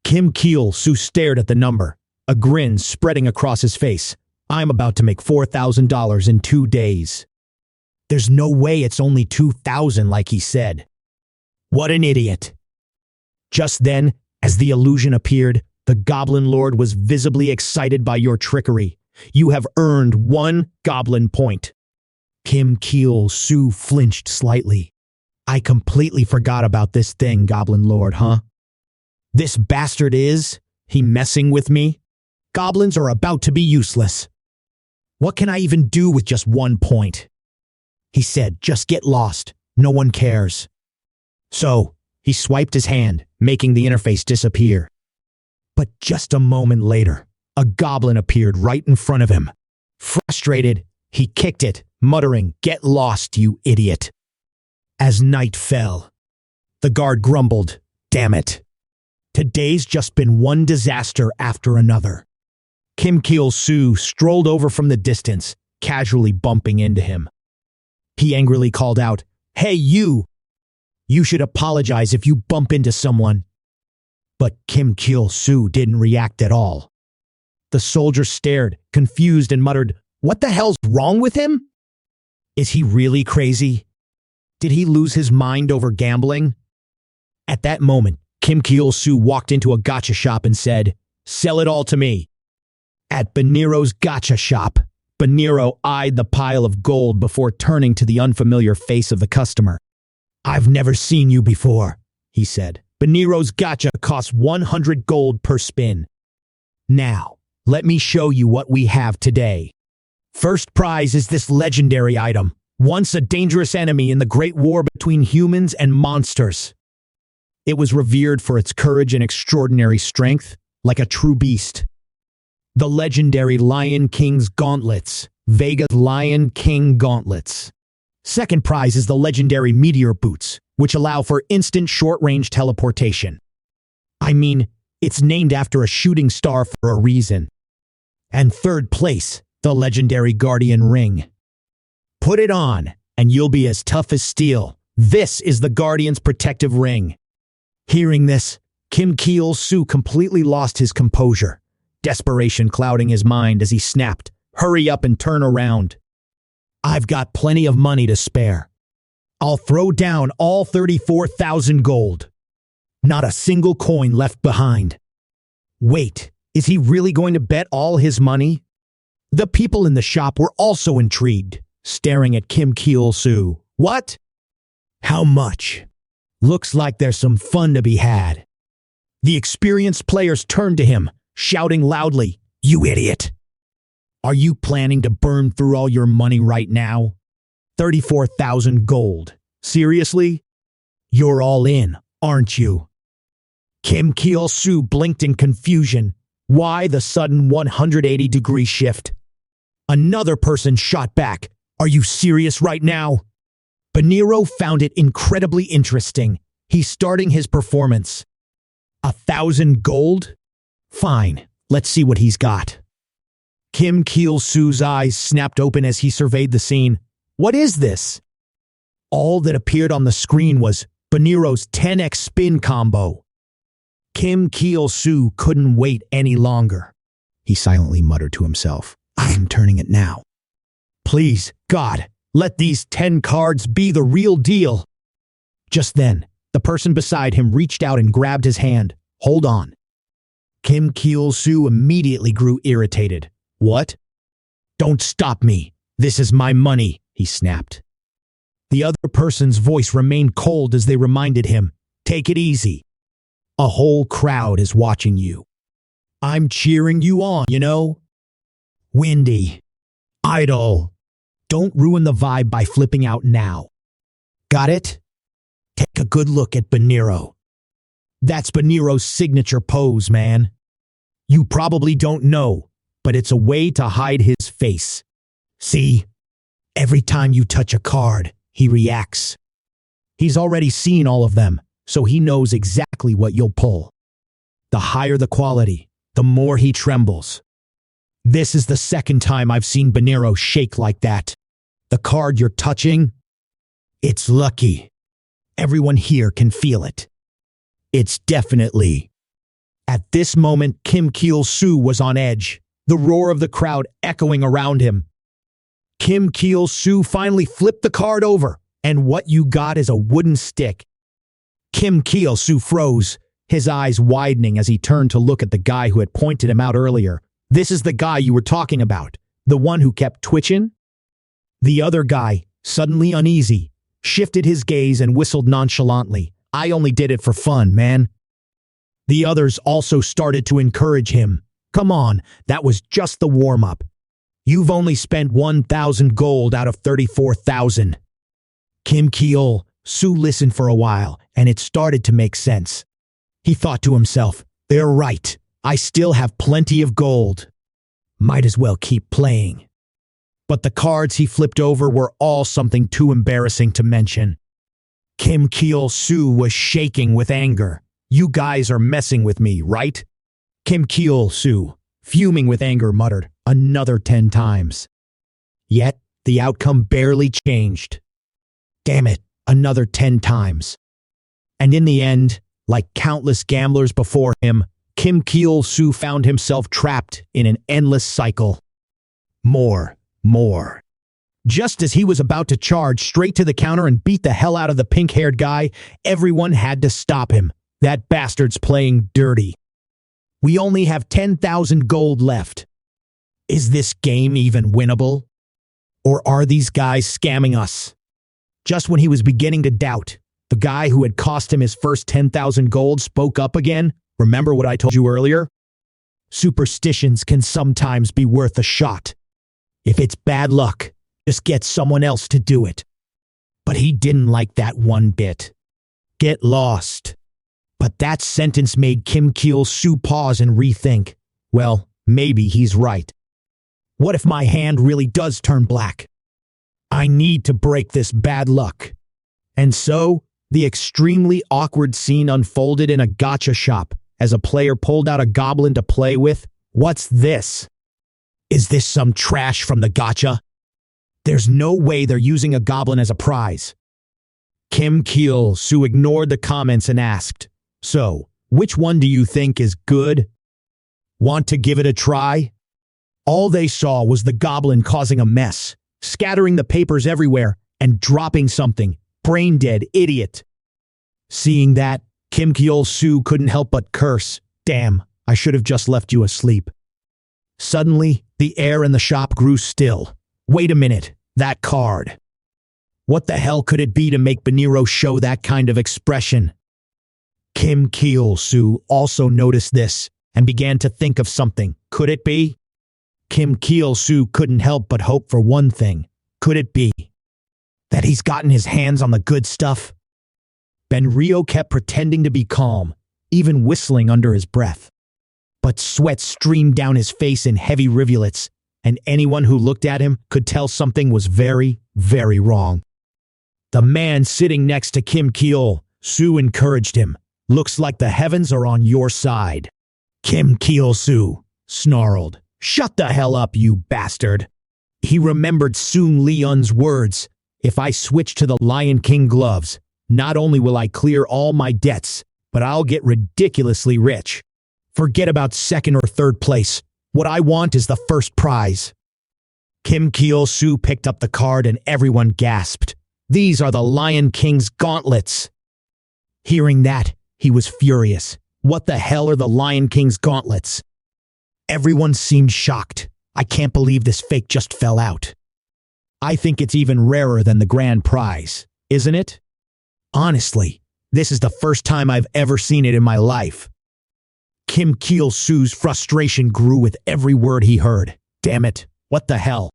Kim Cheol Soo stared at the number, a grin spreading across his face. I'm about to make $4,000 in 2 days. There's no way it's only 2,000 like he said. What an idiot. Just then, as the illusion appeared, the Goblin Lord was visibly excited by your trickery. You have earned 1 goblin point. Kim Cheol Soo flinched slightly. I completely forgot about this thing, Goblin Lord, huh? This bastard is, he messing with me? Goblins are about to be useless. What can I even do with just 1 point? He said, just get lost. No one cares. So, he swiped his hand, making the interface disappear. But just a moment later, a goblin appeared right in front of him. Frustrated, he kicked it, muttering, "Get lost, you idiot." As night fell, the guard grumbled, "Damn it. Today's just been one disaster after another." Kim Cheol Soo strolled over from the distance, casually bumping into him. He angrily called out, "Hey, you! You should apologize if you bump into someone." But Kim Cheol Soo didn't react at all. The soldier stared, confused, and muttered, "What the hell's wrong with him? Is he really crazy? Did he lose his mind over gambling?" At that moment, Kim Cheol Soo walked into a gacha shop and said, "Sell it all to me." At Beniro's gacha shop, Beniro eyed the pile of gold before turning to the unfamiliar face of the customer. "I've never seen you before," he said. "Beniro's gacha costs 100 gold per spin. Now, let me show you what we have today. First prize is this legendary item, once a dangerous enemy in the great war between humans and monsters. It was revered for its courage and extraordinary strength, like a true beast. The legendary Lion King's Gauntlets, Vega's Lion King Gauntlets. Second prize is the legendary Meteor Boots, which allow for instant short-range teleportation. I mean, it's named after a shooting star for a reason. And third place, the legendary Guardian Ring. Put it on, and you'll be as tough as steel. This is the Guardian's protective ring." Hearing this, Kim Cheol Soo completely lost his composure, desperation clouding his mind as he snapped, "Hurry up and turn around. I've got plenty of money to spare. I'll throw down all 34,000 gold. Not a single coin left behind." Wait, is he really going to bet all his money? The people in the shop were also intrigued, staring at Kim Cheol Soo. "What? How much? Looks like there's some fun to be had." The experienced players turned to him, shouting loudly, "You idiot! Are you planning to burn through all your money right now? 34,000 gold. Seriously? You're all in, aren't you?" Kim Cheol Soo blinked in confusion. Why the sudden 180-degree shift? Another person shot back, "Are you serious right now?" Beniro found it incredibly interesting. He's starting his performance. 1,000 gold? Fine, let's see what he's got. Kim Cheol Soo's eyes snapped open as he surveyed the scene. What is this? All that appeared on the screen was Benero's 10x spin combo. Kim Chulsoo couldn't wait any longer. He silently muttered to himself, I am turning it now. Please, God, let these 10 cards be the real deal. Just then, the person beside him reached out and grabbed his hand. Hold on. Kim Chulsoo immediately grew irritated. What? Don't stop me. This is my money, he snapped. The other person's voice remained cold as they reminded him, take it easy. A whole crowd is watching you. I'm cheering you on, you know? Windy. Idle. Don't ruin the vibe by flipping out now. Got it? Take a good look at Benero. That's Benero's signature pose, man. You probably don't know, but it's a way to hide his face. See? Every time you touch a card, he reacts. He's already seen all of them, so he knows exactly what you'll pull. The higher the quality, the more he trembles. This is the second time I've seen Benero shake like that. The card you're touching? It's lucky. Everyone here can feel it. It's definitely. At this moment, Kim Chulsoo was on edge, the roar of the crowd echoing around him. Kim Chulsoo finally flipped the card over, and what you got is a wooden stick. Kim Chulsoo froze, his eyes widening as he turned to look at the guy who had pointed him out earlier. This is the guy you were talking about, the one who kept twitching? The other guy, suddenly uneasy, shifted his gaze and whistled nonchalantly. I only did it for fun, man. The others also started to encourage him. Come on, that was just the warm-up. You've only spent 1,000 gold out of 34,000. Kim Chulsoo listened for a while, and it started to make sense. He thought to himself, they're right. I still have plenty of gold. Might as well keep playing. But the cards he flipped over were all something too embarrassing to mention. Kim Chulsoo was shaking with anger. You guys are messing with me, right? Kim Chulsoo, fuming with anger, muttered, another 10 times. Yet, the outcome barely changed. Damn it, another 10 times. And in the end, like countless gamblers before him, Kim Chulsoo found himself trapped in an endless cycle. More. Just as he was about to charge straight to the counter and beat the hell out of the pink-haired guy, everyone had to stop him. That bastard's playing dirty. We only have 10,000 gold left. Is this game even winnable? Or are these guys scamming us? Just when he was beginning to doubt, the guy who had cost him his first 10,000 gold spoke up again. Remember what I told you earlier? Superstitions can sometimes be worth a shot. If it's bad luck, just get someone else to do it. But he didn't like that one bit. Get lost. But that sentence made Kim Chulsoo pause and rethink. Well, maybe he's right. What if my hand really does turn black? I need to break this bad luck. And so, the extremely awkward scene unfolded in a gacha shop as a player pulled out a goblin to play with. What's this? Is this some trash from the gacha? There's no way they're using a goblin as a prize. Kim Chulsoo ignored the comments and asked, so, which one do you think is good? Want to give it a try? All they saw was the goblin causing a mess, scattering the papers everywhere, and dropping something. Brain-dead idiot. Seeing that, Kim Chulsoo couldn't help but curse. Damn, I should have just left you asleep. Suddenly, the air in the shop grew still. Wait a minute, that card. What the hell could it be to make Benero show that kind of expression? Kim Chulsoo also noticed this and began to think of something. Could it be? Kim Chulsoo couldn't help but hope for one thing. Could it be that he's gotten his hands on the good stuff? Benrio kept pretending to be calm, even whistling under his breath. But sweat streamed down his face in heavy rivulets, and anyone who looked at him could tell something was very, very wrong. The man sitting next to Kim Chulsoo encouraged him. Looks like the heavens are on your side. Kim Chulsoo snarled. Shut the hell up, you bastard. He remembered Soon Leon's words. If I switch to the Lion King gloves, Not only will I clear all my debts, but I'll get ridiculously rich. Forget about second or third place. What I want is the first prize. Kim Cheol Soo picked up the card and everyone gasped. These are the Lion King's gauntlets. Hearing that, he was furious. What the hell are the Lion King's gauntlets? Everyone seemed shocked. I can't believe this fake just fell out. I think it's even rarer than the grand prize, isn't it? Honestly, this is the first time I've ever seen it in my life. Kim Cheol Soo's frustration grew with every word he heard. Damn it, what the hell?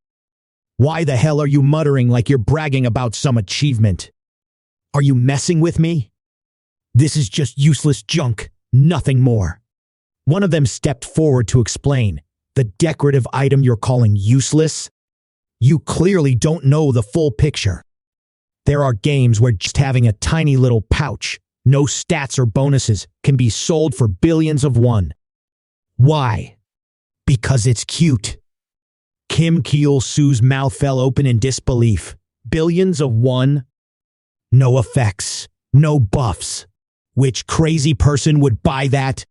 Why the hell are you muttering like you're bragging about some achievement? Are you messing with me? This is just useless junk, nothing more. One of them stepped forward to explain. The decorative item you're calling useless? You clearly don't know the full picture. There are games where just having a tiny little pouch, no stats or bonuses, can be sold for billions of won. Why? Because it's cute. Kim Cheol Soo's mouth fell open in disbelief. Billions of won? No effects, no buffs. Which crazy person would buy that?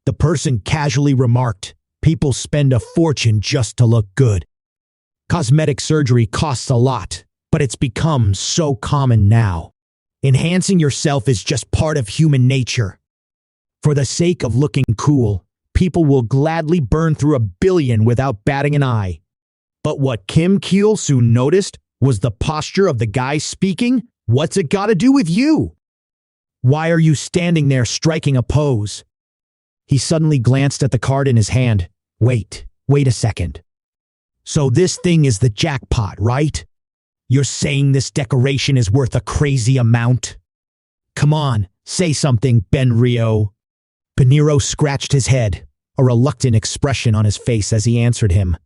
The person casually remarked, people spend a fortune just to look good. Cosmetic surgery costs a lot, but it's become so common now. Enhancing yourself is just part of human nature. For the sake of looking cool, people will gladly burn through 1 billion without batting an eye. But what Kim Cheol Soo noticed was the posture of the guy speaking. What's it got to do with you? Why are you standing there striking a pose? He suddenly glanced at the card in his hand. Wait a second. So this thing is the jackpot, right? You're saying this decoration is worth a crazy amount? Come on, say something, Ben Rio. Beniro scratched his head, a reluctant expression on his face as he answered him.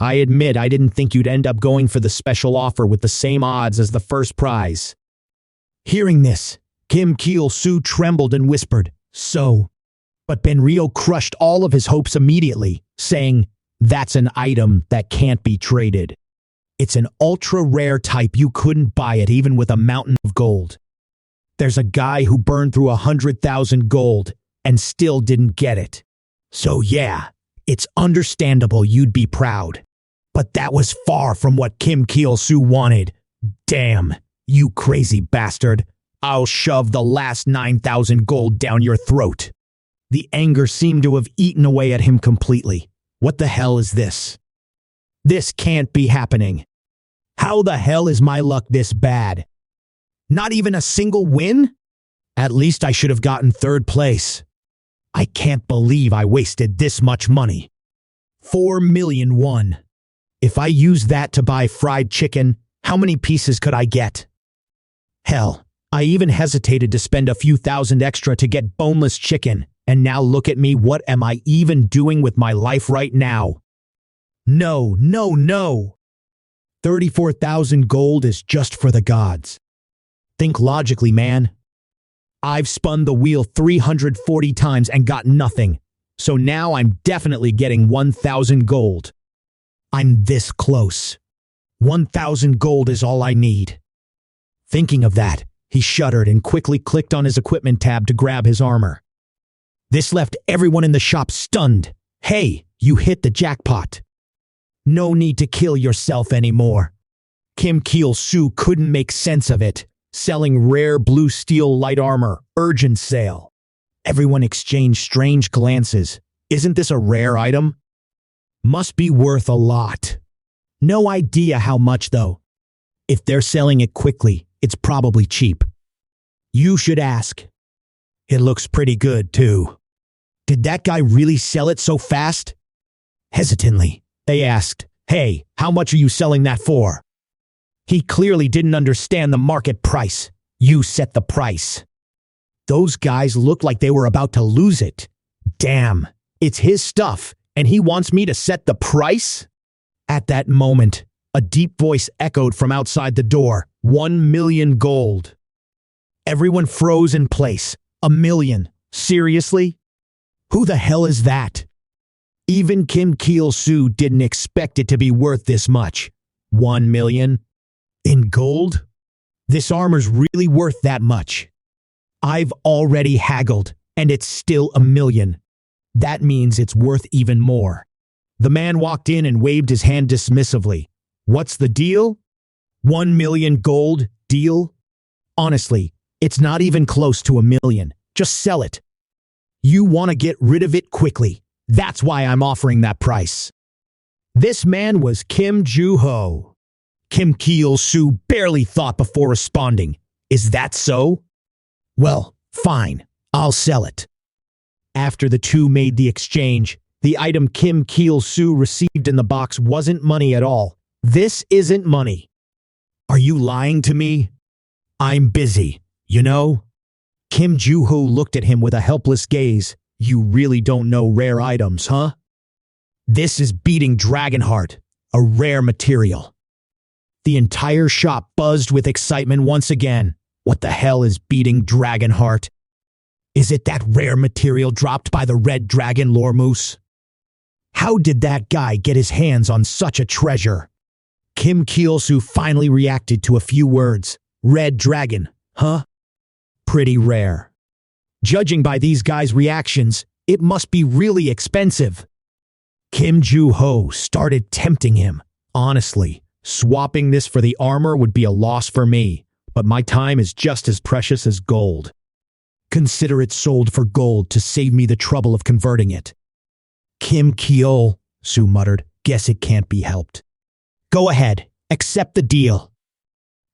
I admit I didn't think you'd end up going for the special offer with the same odds as the first prize. Hearing this, Kim Cheol Soo trembled and whispered, so. But Benrio crushed all of his hopes immediately, saying, that's an item that can't be traded. It's an ultra-rare type, you couldn't buy it even with a mountain of gold. There's a guy who burned through 100,000 gold and still didn't get it. So yeah, it's understandable you'd be proud. But that was far from what Kim Cheol Soo wanted. Damn, you crazy bastard. I'll shove the last 9,000 gold down your throat. The anger seemed to have eaten away at him completely. What the hell is this? This can't be happening. How the hell is my luck this bad? Not even a single win? At least I should have gotten third place. I can't believe I wasted this much money. 4 million won. If I used that to buy fried chicken, how many pieces could I get? Hell, I even hesitated to spend a few thousand extra to get boneless chicken, and now look at me, what am I even doing with my life right now? No. 34,000 gold is just for the gods. Think logically, man. I've spun the wheel 340 times and got nothing, so now I'm definitely getting 1,000 gold. I'm this close. 1,000 gold is all I need. Thinking of that, he shuddered and quickly clicked on his equipment tab to grab his armor. This left everyone in the shop stunned. Hey, you hit the jackpot. No need to kill yourself anymore. Kim Cheol Soo couldn't make sense of it. Selling rare blue steel light armor, urgent sale. Everyone exchanged strange glances. Isn't this a rare item? Must be worth a lot. No idea how much though. If they're selling it quickly, it's probably cheap. You should ask. It looks pretty good too. Did that guy really sell it so fast? Hesitantly, they asked, hey, how much are you selling that for? He clearly didn't understand the market price. You set the price. Those guys looked like they were about to lose it. Damn, it's his stuff, and he wants me to set the price? At that moment, a deep voice echoed from outside the door. 1 million gold. Everyone froze in place. 1 million. Seriously? Who the hell is that? Even Kim Cheol Soo didn't expect it to be worth this much. 1 million? In gold? This armor's really worth that much. I've already haggled, and it's still $1 million. That means it's worth even more. The man walked in and waved his hand dismissively. What's the deal? 1 million gold, deal? Honestly, it's not even close to $1 million. Just sell it. You want to get rid of it quickly. That's why I'm offering that price. This man was Kim Chulsoo. Kim Cheol Soo barely thought before responding. Is that so? Well, fine. I'll sell it. After the two made the exchange, the item Kim Cheol Soo received in the box wasn't money at all. This isn't money. Are you lying to me? I'm busy, you know? Kim Chulsoo looked at him with a helpless gaze. You really don't know rare items, huh? This is beating Dragonheart, a rare material. The entire shop buzzed with excitement once again. What the hell is beating Dragonheart? Is it that rare material dropped by the Red Dragon lore moose? How did that guy get his hands on such a treasure? Kim Cheol Soo finally reacted to a few words. Red Dragon, huh? Pretty rare. Judging by these guys' reactions, it must be really expensive. Kim Chulsoo started tempting him. Honestly, swapping this for the armor would be a loss for me, but my time is just as precious as gold. Consider it sold for gold to save me the trouble of converting it. Kim Cheol Soo muttered. Guess it can't be helped. Go ahead, accept the deal.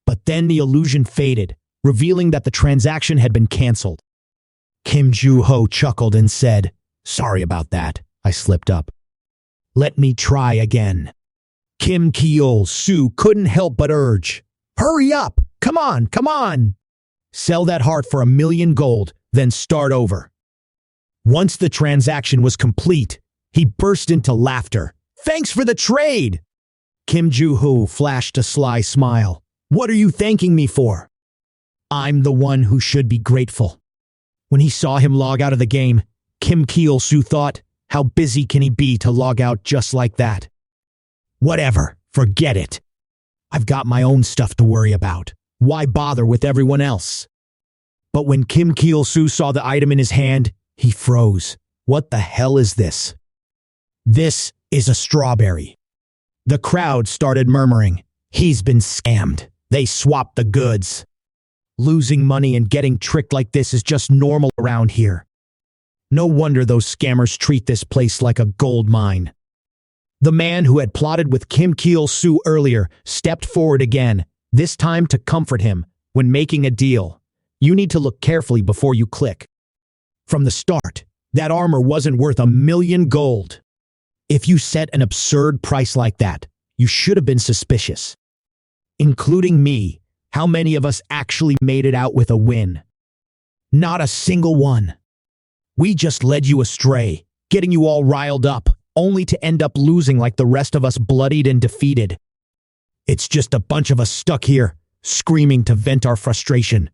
But then the illusion faded, revealing that the transaction had been cancelled. Kim Chulsoo chuckled and said, Sorry about that, I slipped up. Let me try again. Kim Cheol Soo couldn't help but urge, Hurry up! Come on, come on! Sell that heart for 1 million gold, then start over. Once the transaction was complete, he burst into laughter. Thanks for the trade! Kim Chulsoo flashed a sly smile. What are you thanking me for? I'm the one who should be grateful. When he saw him log out of the game, Kim Cheol Soo thought, how busy can he be to log out just like that? Whatever, forget it. I've got my own stuff to worry about. Why bother with everyone else? But when Kim Cheol Soo saw the item in his hand, he froze. What the hell is this? This is a strawberry. The crowd started murmuring. He's been scammed. They swapped the goods. Losing money and getting tricked like this is just normal around here. No wonder those scammers treat this place like a gold mine. The man who had plotted with Kim Cheol Soo earlier stepped forward again, this time to comfort him. When making a deal, you need to look carefully before you click. From the start, that armor wasn't worth 1 million gold. If you set an absurd price like that, you should have been suspicious. Including me, how many of us actually made it out with a win? Not a single one. We just led you astray, getting you all riled up, only to end up losing like the rest of us bloodied and defeated. It's just a bunch of us stuck here, screaming to vent our frustration.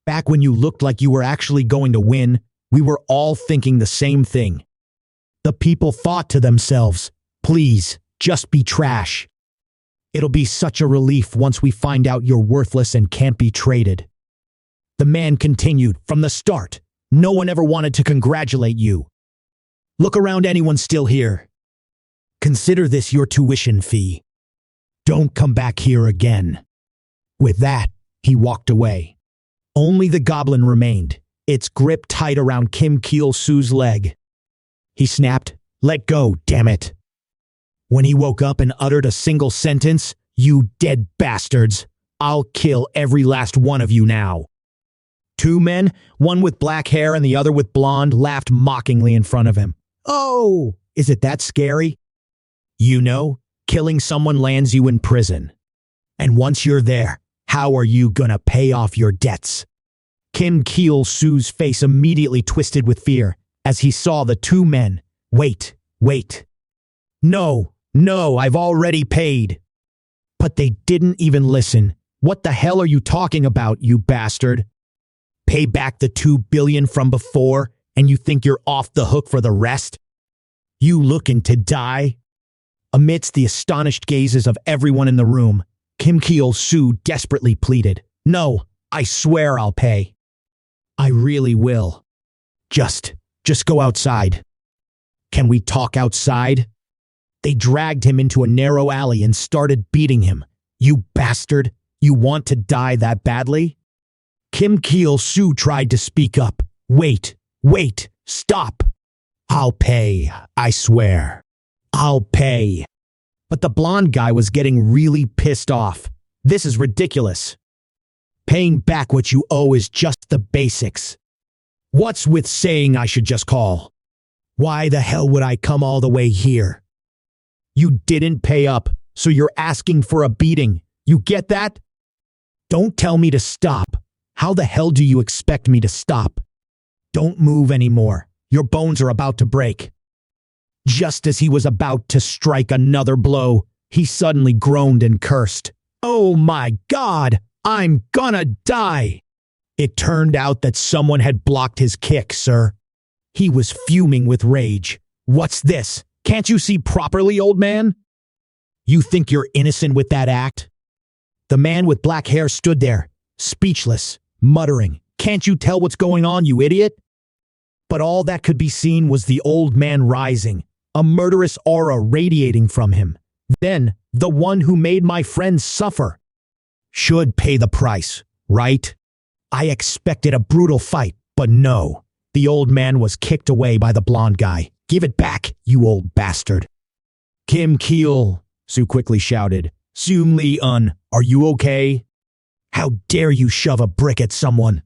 Back when you looked like you were actually going to win, we were all thinking the same thing. The people thought to themselves, please, just be trash. It'll be such a relief once we find out you're worthless and can't be traded. The man continued, from the start, no one ever wanted to congratulate you. Look around, anyone still here. Consider this your tuition fee. Don't come back here again. With that, he walked away. Only the goblin remained, its grip tight around Kim Cheol Soo's leg. He snapped, let go, damn it. When he woke up and uttered a single sentence, you dead bastards, I'll kill every last one of you now. Two men, one with black hair and the other with blonde, laughed mockingly in front of him. Oh, is it that scary? You know, killing someone lands you in prison. And once you're there, how are you gonna pay off your debts? Kim Cheol Soo's face immediately twisted with fear as he saw the two men. Wait. No, I've already paid. But they didn't even listen. What the hell are you talking about, you bastard? Pay back the 2 billion from before, and you think you're off the hook for the rest? You looking to die? Amidst the astonished gazes of everyone in the room, Kim Cheol Soo desperately pleaded, No, I swear I'll pay. I really will. Just go outside. Can we talk outside? They dragged him into a narrow alley and started beating him. You bastard, you want to die that badly? Kim Cheol Soo tried to speak up. Wait, stop. I'll pay, I swear. I'll pay. But the blonde guy was getting really pissed off. This is ridiculous. Paying back what you owe is just the basics. What's with saying I should just call? Why the hell would I come all the way here? You didn't pay up, so you're asking for a beating. You get that? Don't tell me to stop. How the hell do you expect me to stop? Don't move anymore. Your bones are about to break. Just as he was about to strike another blow, he suddenly groaned and cursed. Oh my God, I'm gonna die. It turned out that someone had blocked his kick, sir. He was fuming with rage. What's this? Can't you see properly, old man? You think you're innocent with that act? The man with black hair stood there, speechless, muttering, "Can't you tell what's going on, you idiot?" But all that could be seen was the old man rising, a murderous aura radiating from him. Then, the one who made my friends suffer should pay the price, right? I expected a brutal fight, but no. The old man was kicked away by the blonde guy. Give it back, you old bastard. Kim Cheol Soo quickly shouted. Seung Lee-un, are you okay? How dare you shove a brick at someone?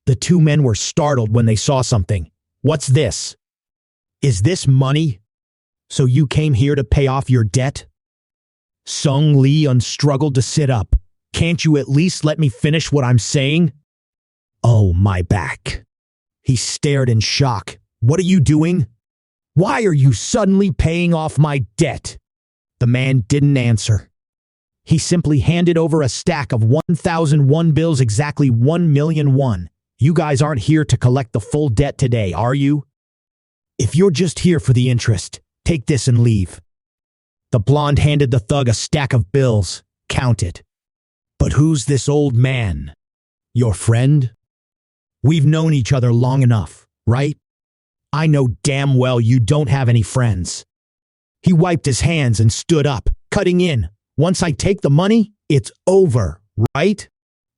The two men were startled when they saw something. What's this? Is this money? So you came here to pay off your debt? Seung Lee-un struggled to sit up. Can't you at least let me finish what I'm saying? Oh, my back. He stared in shock. What are you doing? Why are you suddenly paying off my debt? The man didn't answer. He simply handed over a stack of 1,001 bills, exactly 1,000,001. You guys aren't here to collect the full debt today, are you? If you're just here for the interest, take this and leave. The blonde handed the thug a stack of bills. Count it. But who's this old man? Your friend? We've known each other long enough, right? I know damn well you don't have any friends. He wiped his hands and stood up, cutting in. Once I take the money, it's over, right?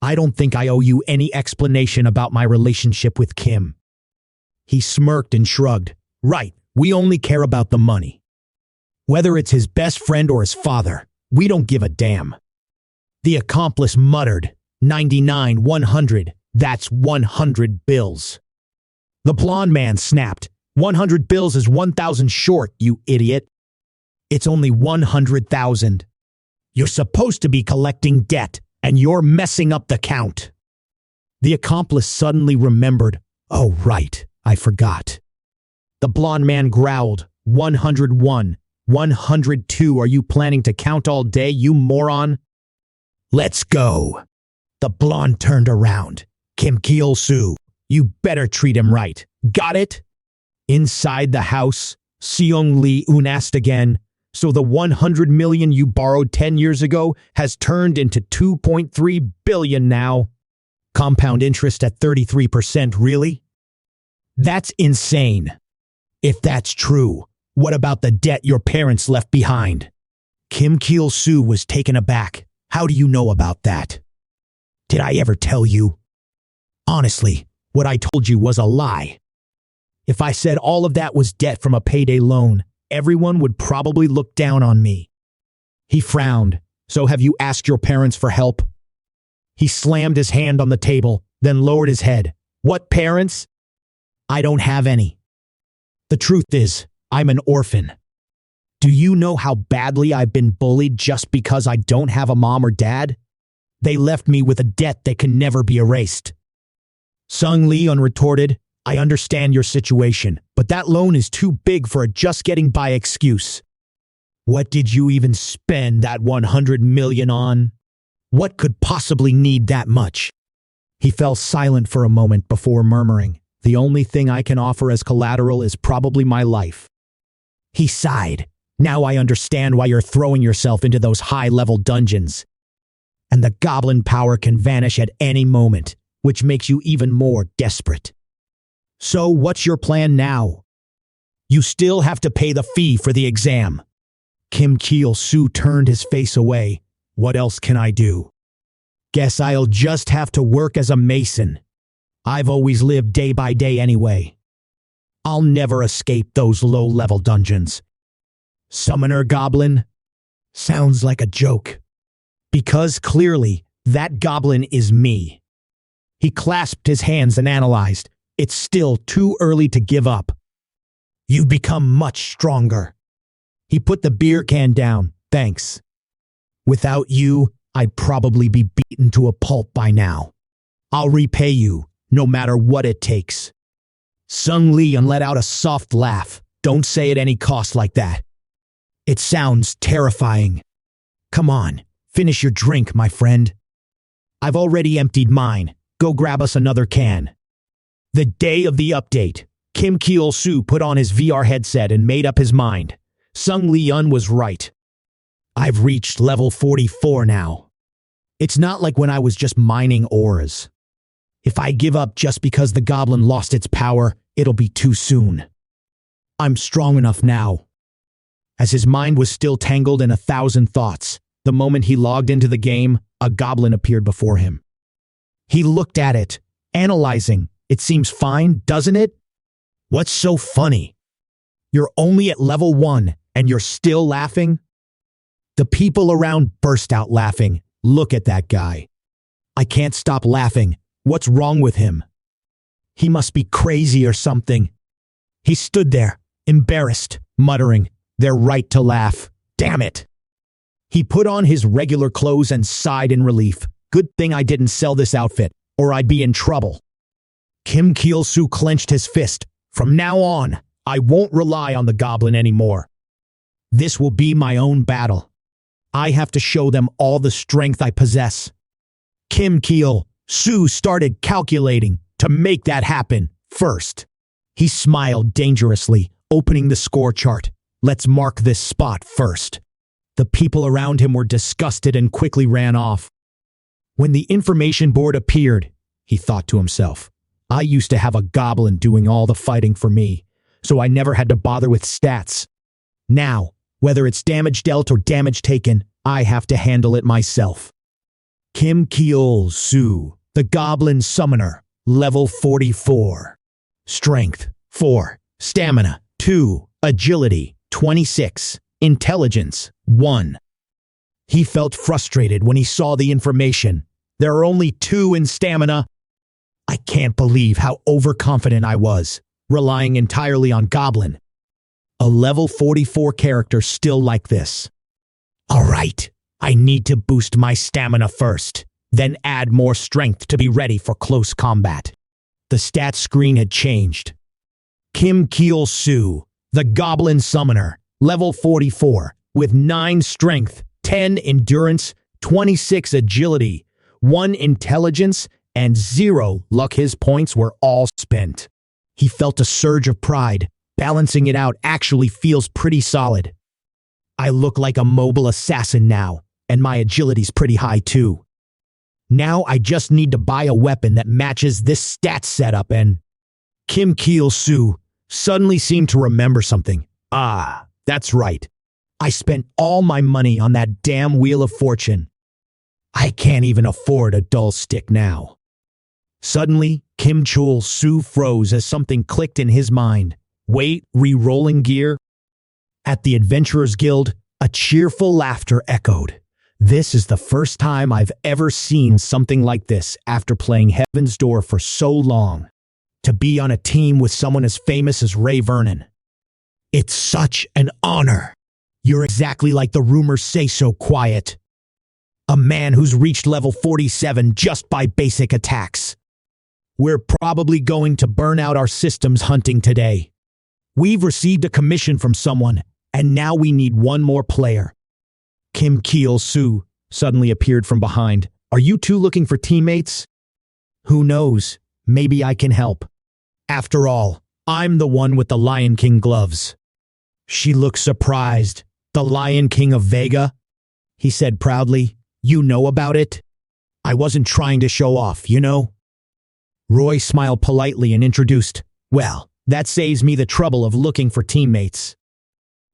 I don't think I owe you any explanation about my relationship with Kim. He smirked and shrugged. Right, we only care about the money. Whether it's his best friend or his father, we don't give a damn. The accomplice muttered, 99, 100, that's 100 bills. The blonde man snapped, 100 bills is 1,000 short, you idiot. It's only 100,000. You're supposed to be collecting debt, and you're messing up the count. The accomplice suddenly remembered, oh right, I forgot. The blonde man growled, 101, 102, are you planning to count all day, you moron? Let's go. The blonde turned around. Kim Cheol Soo, you better treat him right. Got it? Inside the house, Seung Lee-un asked again, so the 100 million you borrowed 10 years ago has turned into 2.3 billion now. Compound interest at 33%, really? That's insane. If that's true, what about the debt your parents left behind? Kim Cheol Soo was taken aback. How do you know about that? Did I ever tell you? Honestly, what I told you was a lie. If I said all of that was debt from a payday loan, everyone would probably look down on me. He frowned. So have you asked your parents for help? He slammed his hand on the table, then lowered his head. What parents? I don't have any. The truth is, I'm an orphan. Do you know how badly I've been bullied just because I don't have a mom or dad? They left me with a debt that can never be erased. Seung Lee-un retorted, I understand your situation, but that loan is too big for a just getting by excuse. What did you even spend that 100 million on? What could possibly need that much? He fell silent for a moment before murmuring, the only thing I can offer as collateral is probably my life. He sighed. Now I understand why you're throwing yourself into those high-level dungeons. and the goblin power can vanish at any moment, which makes you even more desperate. So what's your plan now? You still have to pay the fee for the exam. Kim Cheol Soo turned his face away. What else can I do? Guess I'll just have to work as a mason. I've always lived day by day anyway. I'll never escape those low-level dungeons. Summoner Goblin? Sounds like a joke. Because clearly, that goblin is me. He clasped his hands and analyzed. It's still too early to give up. You've become much stronger. He put the beer can down. Thanks. Without you, I'd probably be beaten to a pulp by now. I'll repay you, no matter what it takes. Sung Leon let out a soft laugh. Don't say at any cost like that. It sounds terrifying. Come on, finish your drink, my friend. I've already emptied mine. Go grab us another can. The day of the update, Kim Cheol Soo put on his VR headset and made up his mind. Sung Leon was right. I've reached level 44 now. It's not like when I was just mining ores. If I give up just because the goblin lost its power, it'll be too soon. I'm strong enough now. As his mind was still tangled in 1,000 thoughts, the moment he logged into the game, a goblin appeared before him. He looked at it, analyzing. It seems fine, doesn't it? What's so funny? You're only at level 1, and you're still laughing? The people around burst out laughing. Look at that guy. I can't stop laughing. What's wrong with him? He must be crazy or something. He stood there, embarrassed, muttering, "They're right to laugh. Damn it." He put on his regular clothes and sighed in relief. Good thing I didn't sell this outfit, or I'd be in trouble. Kim Cheol Soo clenched his fist. From now on, I won't rely on the goblin anymore. This will be my own battle. I have to show them all the strength I possess. Kim Cheol Soo started calculating to make that happen first. He smiled dangerously, opening the score chart. Let's mark this spot first. The people around him were disgusted and quickly ran off. When the information board appeared, he thought to himself, I used to have a goblin doing all the fighting for me, so I never had to bother with stats. Now, whether it's damage dealt or damage taken, I have to handle it myself. Kim Cheol Soo, the Goblin Summoner, level 44. Strength, 4. Stamina, 2. Agility, 26. Intelligence, 1. He felt frustrated when he saw the information. There are only 2 in stamina. I can't believe how overconfident I was, relying entirely on Goblin. A level 44 character still like this. All right, I need to boost my stamina first, then add more strength to be ready for close combat. The stats screen had changed. Kim Cheol Soo, the Goblin Summoner, level 44, with 9 strength, 10 endurance, 26 agility, 1 intelligence, and 0 luck. His points were all spent. He felt a surge of pride. Balancing it out actually feels pretty solid. I look like a mobile assassin now, and my agility's pretty high too. Now I just need to buy a weapon that matches this stat setup and... Kim Cheol Soo suddenly seemed to remember something. Ah, that's right. I spent all my money on that damn Wheel of Fortune. I can't even afford a dull stick now. Suddenly, Kim Chulsoo Soo froze as something clicked in his mind. Wait, re-rolling gear? At the Adventurers Guild, a cheerful laughter echoed. This is the first time I've ever seen something like this after playing Heaven's Door for so long. To be on a team with someone as famous as Ray Vernon. It's such an honor. You're exactly like the rumors say, so quiet. A man who's reached level 47 just by basic attacks. We're probably going to burn out our systems hunting today. We've received a commission from someone, and now we need one more player. Kim Cheol Soo suddenly appeared from behind. Are you two looking for teammates? Who knows? Maybe I can help. After all, I'm the one with the Lion King gloves. She looked surprised. The Lion King of Vega? He said proudly. You know about it? I wasn't trying to show off, you know? Roy smiled politely and introduced, well, that saves me the trouble of looking for teammates.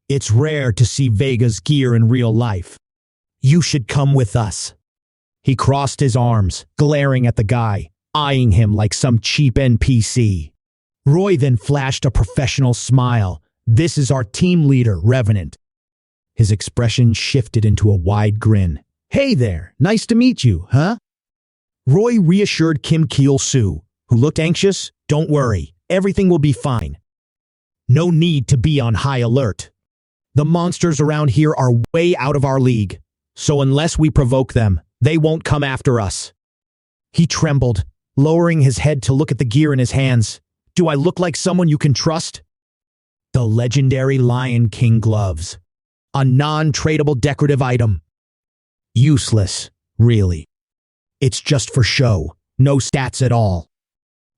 It's rare to see Vega's gear in real life. You should come with us. He crossed his arms, glaring at the guy, eyeing him like some cheap NPC. Roy then flashed a professional smile. This is our team leader, Revenant. His expression shifted into a wide grin. Hey there, nice to meet you, huh? Roy reassured Kim Cheol Soo, who looked anxious. Don't worry, everything will be fine. No need to be on high alert. The monsters around here are way out of our league, so unless we provoke them, they won't come after us. He trembled, lowering his head to look at the gear in his hands. Do I look like someone you can trust? The legendary Lion King gloves. A non-tradable decorative item. Useless, really. It's just for show, no stats at all.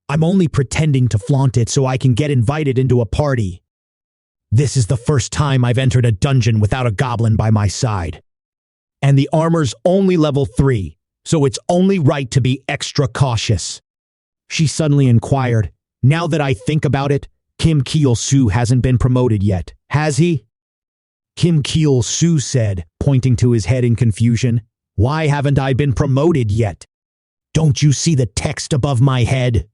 I'm only pretending to flaunt it so I can get invited into a party. This is the first time I've entered a dungeon without a goblin by my side. And the armor's only level 3, so it's only right to be extra cautious. She suddenly inquired, now that I think about it, Kim Cheol Soo hasn't been promoted yet, has he? Kim Cheol Soo said, pointing to his head in confusion, why haven't I been promoted yet? Don't you see the text above my head?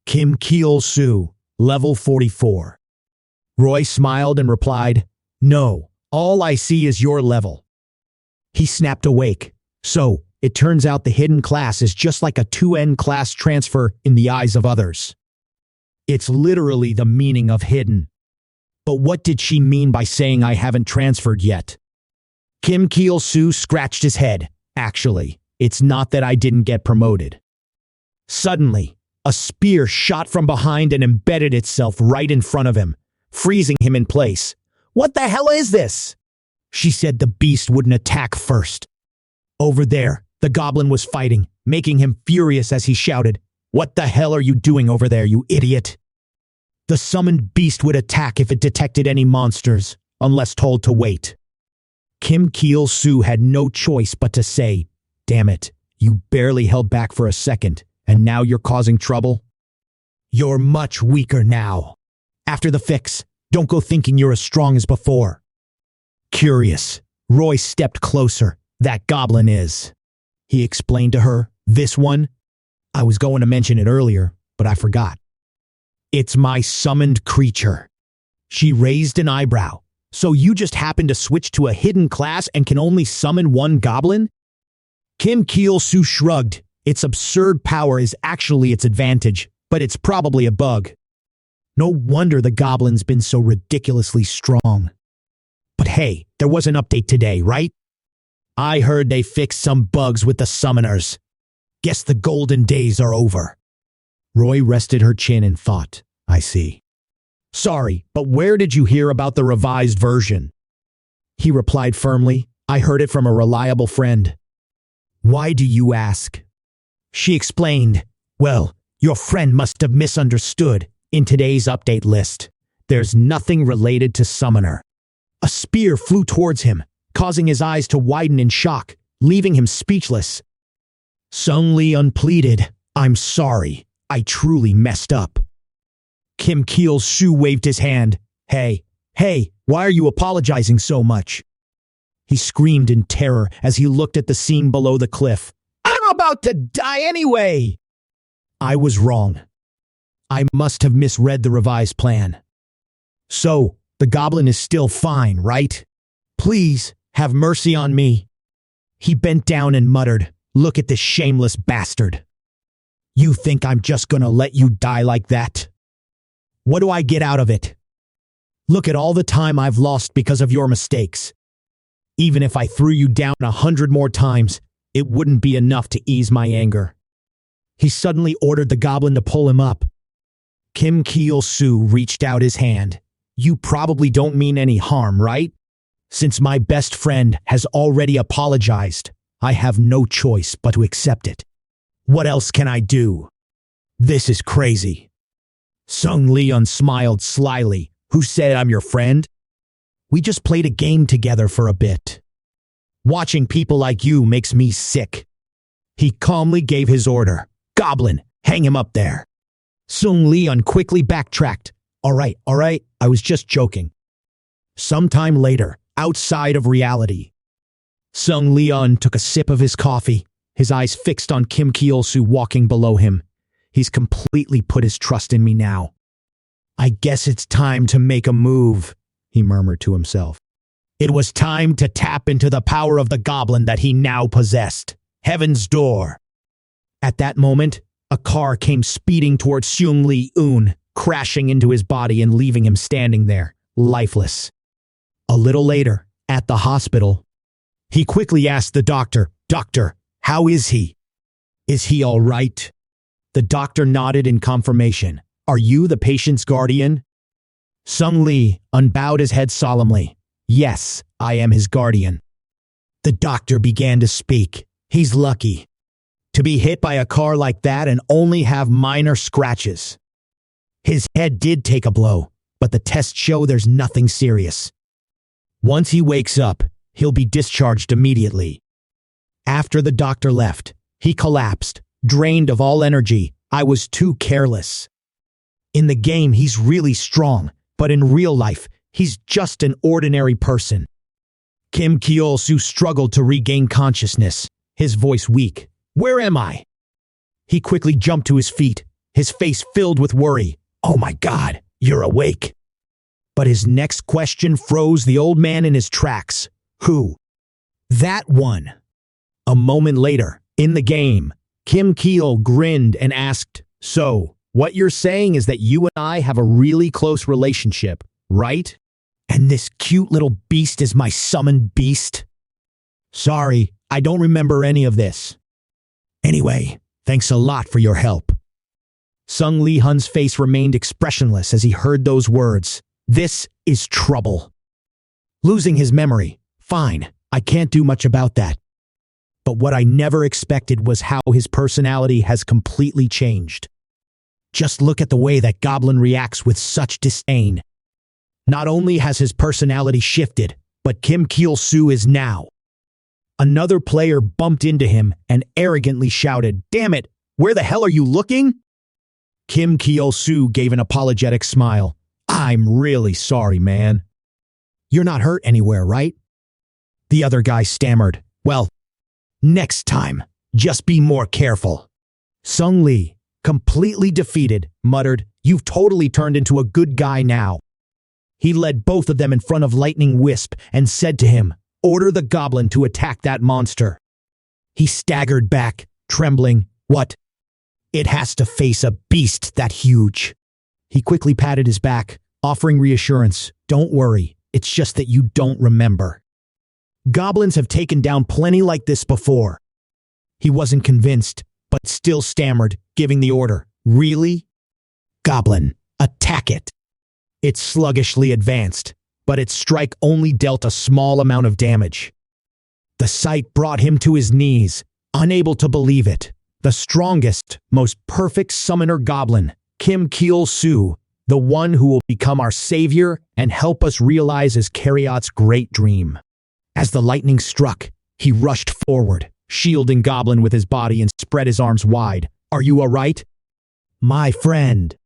Kim Cheol Soo, level 44. Roy smiled and replied, no, all I see is your level. He snapped awake. So, it turns out the hidden class is just like a 2N class transfer in the eyes of others. It's literally the meaning of hidden. But what did she mean by saying I haven't transferred yet? Kim Cheol Soo scratched his head. Actually, it's not that I didn't get promoted. Suddenly, a spear shot from behind and embedded itself right in front of him, freezing him in place. What the hell is this? She said the beast wouldn't attack first. Over there, the goblin was fighting, making him furious as he shouted, what the hell are you doing over there, you idiot? The summoned beast would attack if it detected any monsters, unless told to wait. Kim Cheol Soo had no choice but to say, damn it, you barely held back for a second, and now you're causing trouble? You're much weaker now. After the fix, don't go thinking you're as strong as before. Curious, Roy stepped closer. That goblin is. He explained to her, this one? I was going to mention it earlier, but I forgot. It's my summoned creature. She raised an eyebrow. So you just happened to switch to a hidden class and can only summon one goblin? Kim Cheol Soo shrugged. Its absurd power is actually its advantage, but it's probably a bug. No wonder the goblin's been so ridiculously strong. But hey, there was an update today, right? I heard they fixed some bugs with the summoners. Guess the golden days are over. Roy rested her chin and thought, I see. Sorry, but where did you hear about the revised version? He replied firmly, I heard it from a reliable friend. Why do you ask? She explained, well, your friend must have misunderstood. In today's update list, there's nothing related to Summoner. A spear flew towards him, causing his eyes to widen in shock, leaving him speechless. Sung Lee unpleaded, I'm sorry, I truly messed up. Kim Cheol Soo waved his hand. Hey, why are you apologizing so much? He screamed in terror as he looked at the scene below the cliff. I'm about to die anyway! I was wrong. I must have misread the revised plan. So, the goblin is still fine, right? Please, have mercy on me. He bent down and muttered, look at this shameless bastard. You think I'm just gonna let you die like that? What do I get out of it? Look at all the time I've lost because of your mistakes. Even if I threw you down 100 more times, it wouldn't be enough to ease my anger. He suddenly ordered the goblin to pull him up. Kim Cheol Soo reached out his hand. You probably don't mean any harm, right? Since my best friend has already apologized, I have no choice but to accept it. What else can I do? This is crazy. Sung Leon smiled slyly. Who said I'm your friend? We just played a game together for a bit. Watching people like you makes me sick. He calmly gave his order. Goblin, hang him up there. Sung Leon quickly backtracked. All right, I was just joking. Sometime later, outside of reality, Sung Leon took a sip of his coffee, his eyes fixed on Kim Chulsoo Soo walking below him. He's completely put his trust in me now. I guess it's time to make a move, he murmured to himself. It was time to tap into the power of the goblin that he now possessed. Heaven's door. At that moment, a car came speeding towards Seung Lee-eun, crashing into his body and leaving him standing there, lifeless. A little later, at the hospital, he quickly asked the doctor, "Doctor, how is he? Is he all right?" The doctor nodded in confirmation. "Are you the patient's guardian?" Sung Lee unbowed his head solemnly. "Yes, I am his guardian." The doctor began to speak. He's lucky to be hit by a car like that and only have minor scratches. His head did take a blow, but the tests show there's nothing serious. Once he wakes up, he'll be discharged immediately. After the doctor left, he collapsed, drained of all energy. I was too careless. In the game, he's really strong, but in real life, he's just an ordinary person. Kim Chulsoo struggled to regain consciousness, his voice weak. Where am I? He quickly jumped to his feet, his face filled with worry. Oh my God, you're awake. But his next question froze the old man in his tracks. Who? That one. A moment later, in the game, Kim Chulsoo grinned and asked, So, what you're saying is that you and I have a really close relationship, right? And this cute little beast is my summoned beast? Sorry, I don't remember any of this. Anyway, thanks a lot for your help. Sung Lee-hun's face remained expressionless as he heard those words. This is trouble. Losing his memory. Fine, I can't do much about that. But what I never expected was how his personality has completely changed. Just look at the way that Goblin reacts with such disdain. Not only has his personality shifted, but Kim Chulsoo is now. Another player bumped into him and arrogantly shouted, Damn it, where the hell are you looking? Kim Chulsoo gave an apologetic smile. I'm really sorry, man. You're not hurt anywhere, right? The other guy stammered. Well, next time, just be more careful. Sung Lee, completely defeated, muttered, You've totally turned into a good guy now. He led both of them in front of Lightning Wisp and said to him, Order the goblin to attack that monster. He staggered back, trembling. What? It has to face a beast that huge. He quickly patted his back, offering reassurance. Don't worry, it's just that you don't remember. Goblins have taken down plenty like this before. He wasn't convinced, but still stammered, giving the order. Really? Goblin, attack it. It sluggishly advanced, but its strike only dealt a small amount of damage. The sight brought him to his knees, unable to believe it. The strongest, most perfect summoner goblin, Kim Chulsoo, the one who will become our savior and help us realize his Karyot's great dream. As the lightning struck, he rushed forward, shielding Goblin with his body and spread his arms wide. Are you all right? My friend.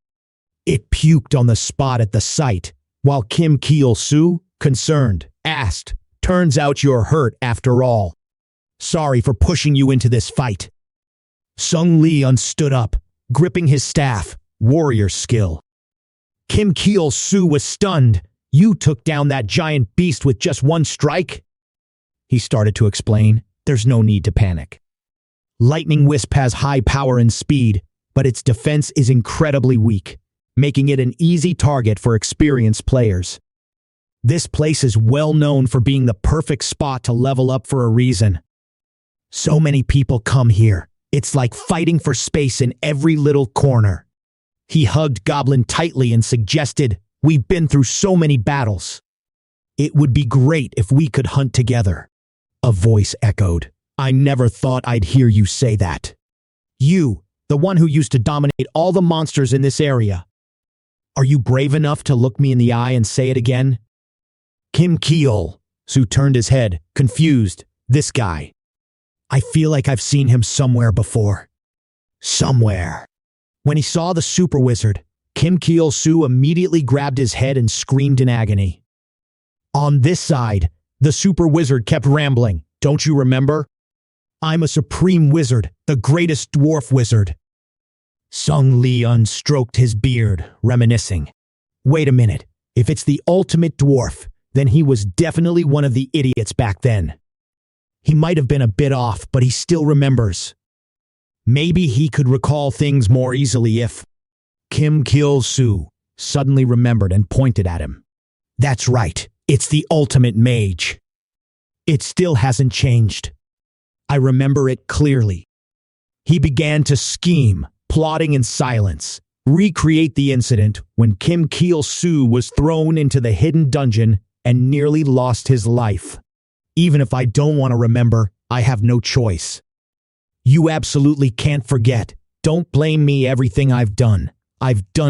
It puked on the spot at the sight, while Kim Chulsoo, concerned, asked, Turns out you're hurt after all. Sorry for pushing you into this fight. Sung Lee stood up, gripping his staff, warrior skill. Kim Chulsoo was stunned. You took down that giant beast with just one strike? He started to explain. There's no need to panic. Lightning Wisp has high power and speed, but its defense is incredibly weak, making it an easy target for experienced players. This place is well known for being the perfect spot to level up for a reason. So many people come here. It's like fighting for space in every little corner. He hugged Goblin tightly and suggested, We've been through so many battles. It would be great if we could hunt together. A voice echoed. I never thought I'd hear you say that. You, the one who used to dominate all the monsters in this area. Are you brave enough to look me in the eye and say it again? Kim Chulsoo turned his head, confused. This guy. I feel like I've seen him somewhere before. Somewhere. When he saw the super wizard, Kim Cheol Soo immediately grabbed his head and screamed in agony. On this side, the super wizard kept rambling. Don't you remember? I'm a supreme wizard, the greatest dwarf wizard. Sung Lee-un stroked his beard, reminiscing. Wait a minute, if it's the ultimate dwarf, then he was definitely one of the idiots back then. He might have been a bit off, but he still remembers. Maybe he could recall things more easily if... Kim Cheol Soo suddenly remembered and pointed at him. That's right, it's the ultimate mage. It still hasn't changed. I remember it clearly. He began to scheme, plotting in silence, recreate the incident when Kim Cheol Soo was thrown into the hidden dungeon and nearly lost his life. Even if I don't want to remember, I have no choice. You absolutely can't forget. Don't blame me everything I've done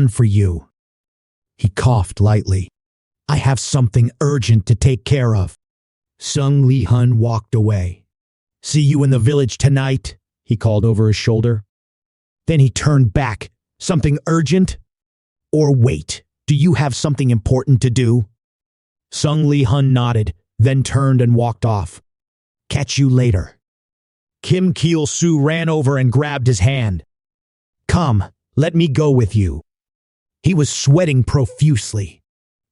for you. He coughed lightly. I have something urgent to take care of. Sung Lee-hun walked away. See you in the village tonight, he called over his shoulder. Then he turned back. Something urgent? Or wait, do you have something important to do? Sung Lee-hun nodded, then turned and walked off. Catch you later. Kim Cheol Soo ran over and grabbed his hand. Come, let me go with you. He was sweating profusely.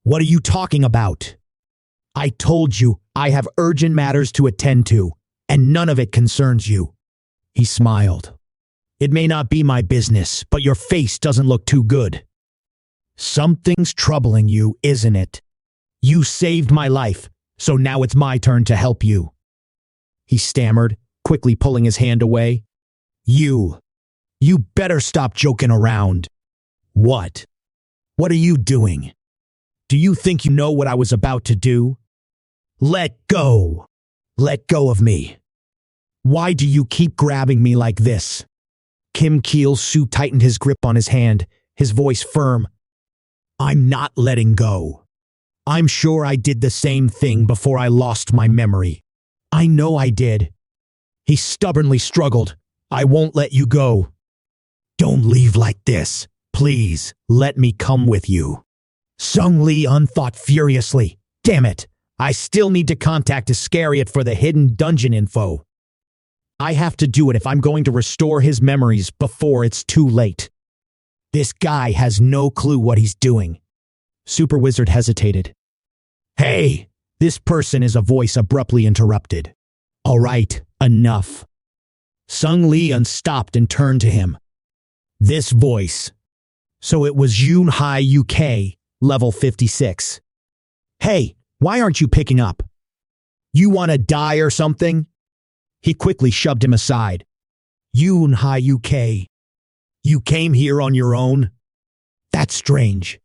What are you talking about? I told you I have urgent matters to attend to, and none of it concerns you. He smiled. It may not be my business, but your face doesn't look too good. Something's troubling you, isn't it? You saved my life, so now it's my turn to help you. He stammered, quickly pulling his hand away. You better stop joking around. What? What are you doing? Do you think you know what I was about to do? Let go. Let go of me. Why do you keep grabbing me like this? Kim Cheol Soo tightened his grip on his hand, his voice firm. I'm not letting go. I'm sure I did the same thing before I lost my memory. I know I did. He stubbornly struggled. I won't let you go. Don't leave like this. Please, let me come with you. Sung Lee-un thought furiously. Damn it. I still need to contact Iscariot for the hidden dungeon info. I have to do it if I'm going to restore his memories before it's too late. This guy has no clue what he's doing. Super Wizard hesitated. Hey, this person is a voice abruptly interrupted. All right, enough. Sung Lee-un stopped and turned to him. This voice. So it was Yoon Hai UK, level 56. Hey, why aren't you picking up? You want to die or something? He quickly shoved him aside. Yoon Hai UK. You came here on your own? That's strange.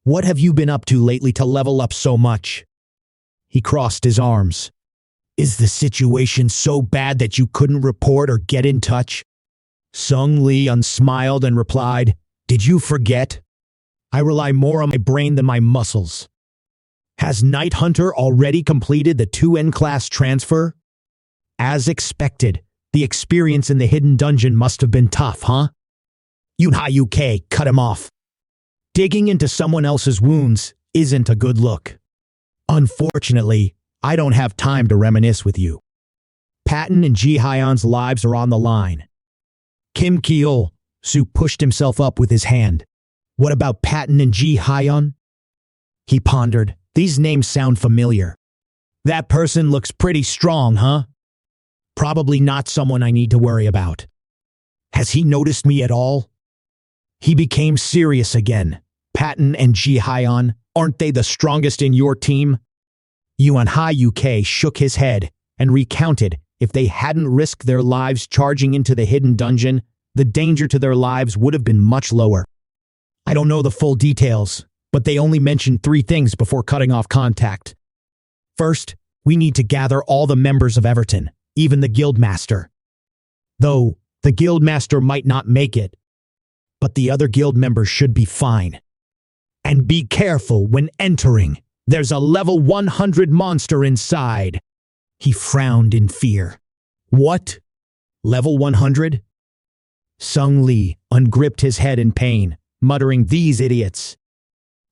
What have you been up to lately to level up so much? He crossed his arms. Is the situation so bad that you couldn't report or get in touch? Sung Lee-un smiled and replied, Did you forget? I rely more on my brain than my muscles. Has Night Hunter already completed the 2N class transfer? As expected, the experience in the hidden dungeon must have been tough, huh? Yoon Hai UK cut him off. Digging into someone else's wounds isn't a good look. Unfortunately, I don't have time to reminisce with you. Patton and Ji Hyun's lives are on the line. Kim Cheol Soo pushed himself up with his hand. What about Patton and Ji Hyun? He pondered. These names sound familiar. That person looks pretty strong, huh? Probably not someone I need to worry about. Has he noticed me at all? He became serious again. Patton and Ji Hyun, aren't they the strongest in your team? Yoon Hai UK shook his head and recounted if they hadn't risked their lives charging into the hidden dungeon, the danger to their lives would have been much lower. I don't know the full details, but they only mentioned 3 things before cutting off contact. First, we need to gather all the members of Everton, even the Guildmaster. Though, the Guildmaster might not make it, but the other guild members should be fine. And be careful when entering. There's a level 100 monster inside. He frowned in fear. What? Level 100? Sung Lee ungripped his head in pain, muttering, "These idiots.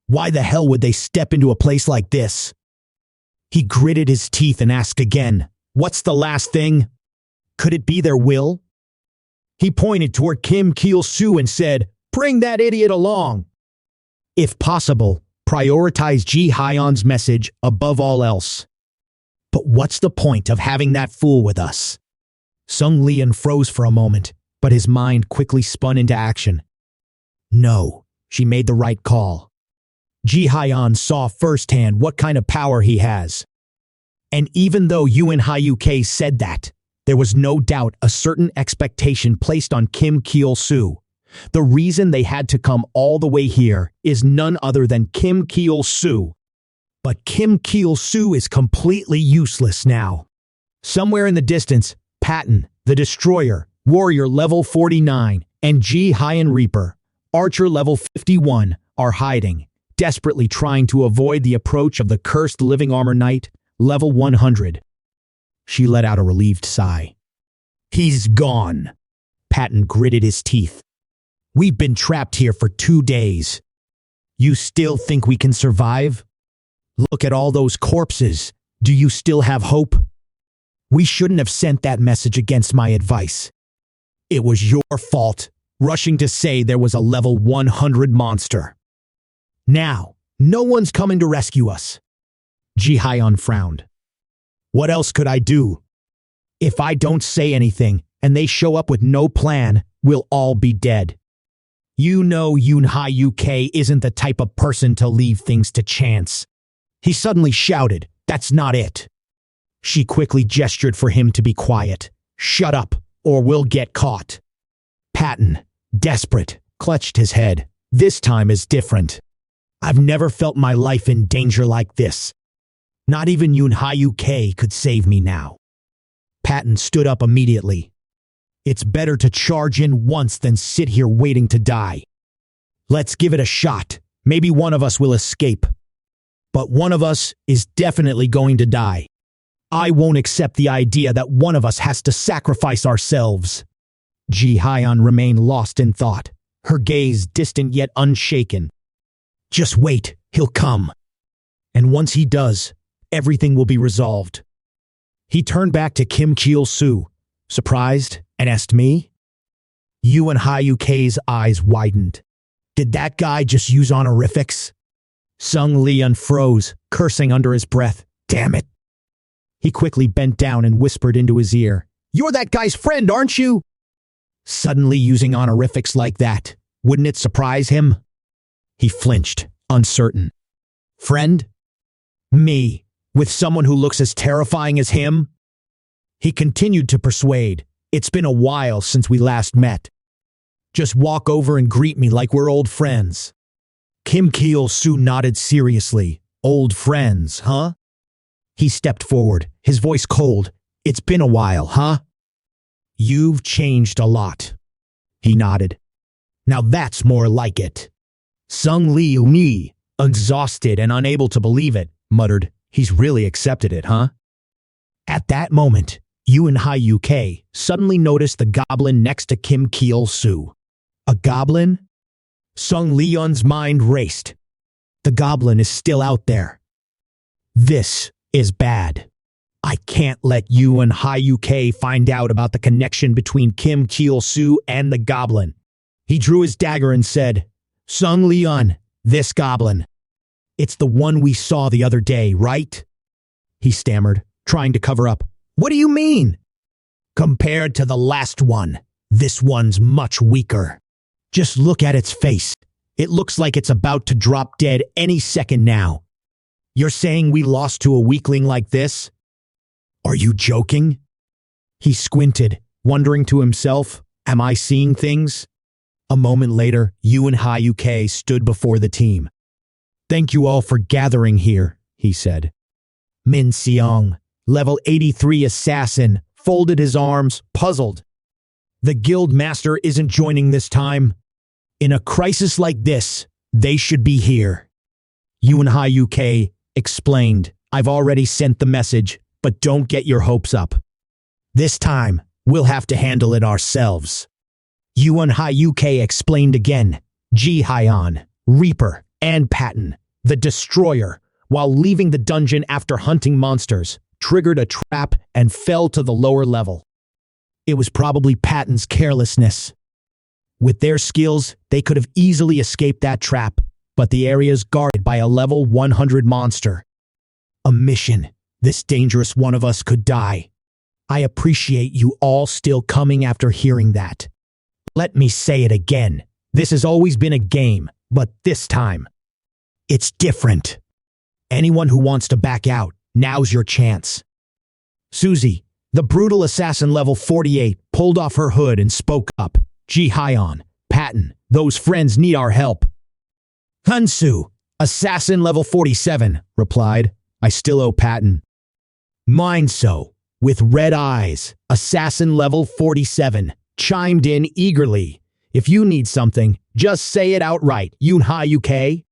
Why the hell would they step into a place like this?" He gritted his teeth and asked again, "What's the last thing? Could it be their will?" He pointed toward Kim Chulsoo and said, "Bring that idiot along. If possible, prioritize Ji Hyun's message above all else." "But what's the point of having that fool with us?" Sung Leon froze for a moment, but his mind quickly spun into action. No, she made the right call. Ji Hyun saw firsthand what kind of power he has. And even though Yoon Hyuk said that, there was no doubt a certain expectation placed on Kim Chulsoo. The reason they had to come all the way here is none other than Kim Chulsoo. But Kim Chulsoo is completely useless now. Somewhere in the distance, Patton, the Destroyer, Warrior level 49, and Ji Hyun Reaper, Archer level 51, are hiding, desperately trying to avoid the approach of the cursed living armor knight, level 100. She let out a relieved sigh. "He's gone." Patton gritted his teeth. "We've been trapped here for 2 days. You still think we can survive? Look at all those corpses. Do you still have hope? We shouldn't have sent that message against my advice. It was your fault, rushing to say there was a level 100 monster. Now, no one's coming to rescue us." Ji Hyun frowned. "What else could I do? If I don't say anything and they show up with no plan, we'll all be dead. You know Yoon Hyuk isn't the type of person to leave things to chance." He suddenly shouted, "That's not it." She quickly gestured for him to be quiet. "Shut up, or we'll get caught." Patton, desperate, clutched his head. "This time is different. I've never felt my life in danger like this. Not even Yoon Hyuk could save me now." Patton stood up immediately. "It's better to charge in once than sit here waiting to die. Let's give it a shot. Maybe one of us will escape. But one of us is definitely going to die. I won't accept the idea that one of us has to sacrifice ourselves." Ji Hyun remained lost in thought, her gaze distant yet unshaken. "Just wait, he'll come. And once he does, everything will be resolved." He turned back to Kim Chulsoo, surprised, and asked me. Yoon Hyuk's eyes widened. "Did that guy just use honorifics?" Sung Leon froze, cursing under his breath. "Damn it." He quickly bent down and whispered into his ear, "You're that guy's friend, aren't you?" Suddenly using honorifics like that, wouldn't it surprise him? He flinched, uncertain. "Friend? Me, with someone who looks as terrifying as him?" He continued to persuade, "It's been a while since we last met. Just walk over and greet me like we're old friends." Kim Chulsoo nodded seriously. "Old friends, huh?" He stepped forward, his voice cold. "It's been a while, huh?" "You've changed a lot." He nodded. "Now that's more like it." Sung Lee, exhausted and unable to believe it, muttered, "He's really accepted it, huh?" At that moment, Yoon Hyuk suddenly noticed the goblin next to Kim Chulsoo. A goblin? Sung Leon's mind raced. The goblin is still out there. This is bad. I can't let Yoon Hyuk find out about the connection between Kim Chulsoo and the goblin. He drew his dagger and said, "Sung Leon, this goblin. It's the one we saw the other day, right?" He stammered, trying to cover up. "What do you mean?" "Compared to the last one, this one's much weaker. Just look at its face. It looks like it's about to drop dead any second now. You're saying we lost to a weakling like this? Are you joking?" He squinted, wondering to himself, "Am I seeing things?" A moment later, Yoon Hyuk stood before the team. "Thank you all for gathering here," he said. Min Seong, level 83 assassin, folded his arms, puzzled. "The guild master isn't joining this time. In a crisis like this, they should be here." Yoon Hyuk explained, "I've already sent the message, but don't get your hopes up. This time, we'll have to handle it ourselves. Yuan Hyuk explained again. Ji Hyon, Reaper, and Patton, the Destroyer, while leaving the dungeon after hunting monsters, triggered a trap and fell to the lower level. It was probably Patton's carelessness. With their skills, they could have easily escaped that trap, but the area is guarded by a level 100 monster. A mission. This dangerous one of us could die. I appreciate you all still coming after hearing that. Let me say it again. This has always been a game, but this time, it's different. Anyone who wants to back out, now's your chance. Susie, the brutal assassin level 48, pulled off her hood and spoke up. Ji Hyon, Patton, those friends need our help. Chulsoo, assassin level 47, replied. I still owe Patton. Mindso, with red eyes, assassin level 47, chimed in eagerly. If you need something, just say it outright, Yuan Hyuk.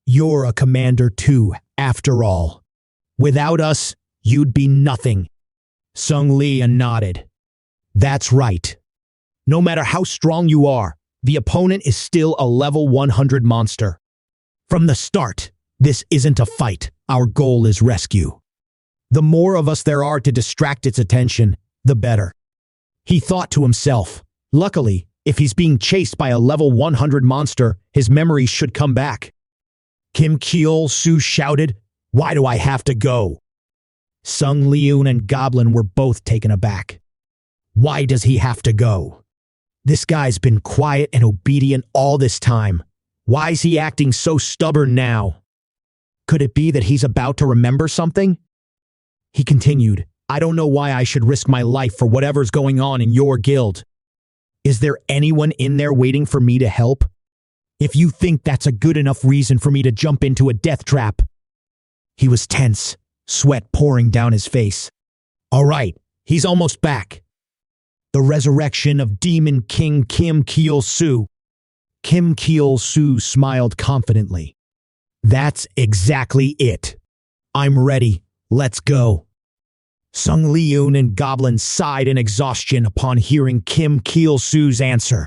You're a commander too, after all. Without us, you'd be nothing. Sung Lee nodded. That's right. No matter how strong you are, the opponent is still a level 100 monster. From the start, this isn't a fight. Our goal is rescue. The more of us there are to distract its attention, the better. He thought to himself. Luckily, if he's being chased by a level 100 monster, his memories should come back. Kim Chulsoo shouted, Why do I have to go? Sung Leun and Goblin were both taken aback. Why does he have to go? This guy's been quiet and obedient all this time. Why's he acting so stubborn now? Could it be that he's about to remember something? He continued, I don't know why I should risk my life for whatever's going on in your guild. Is there anyone in there waiting for me to help? If you think that's a good enough reason for me to jump into a death trap. He was tense, sweat pouring down his face. All right, he's almost back. The resurrection of Demon King Kim Chulsoo. Kim Chulsoo smiled confidently. That's exactly it. I'm ready. Let's go. Sung Leun and Goblin sighed in exhaustion upon hearing Kim Chulsoo's answer.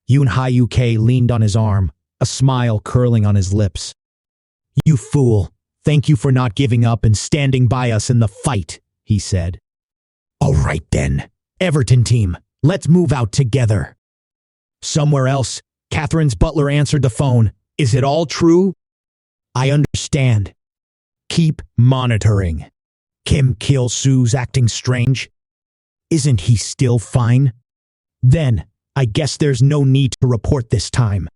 Yuan Hyuk leaned on his arm, a smile curling on his lips. You fool. Thank you for not giving up and standing by us in the fight, he said. All right then. Everton team, let's move out together. Somewhere else, Catherine's butler answered the phone. Is it all true? I understand. Keep monitoring. Kim Chulsoo's acting strange. Isn't he still fine? Then, I guess there's no need to report this time.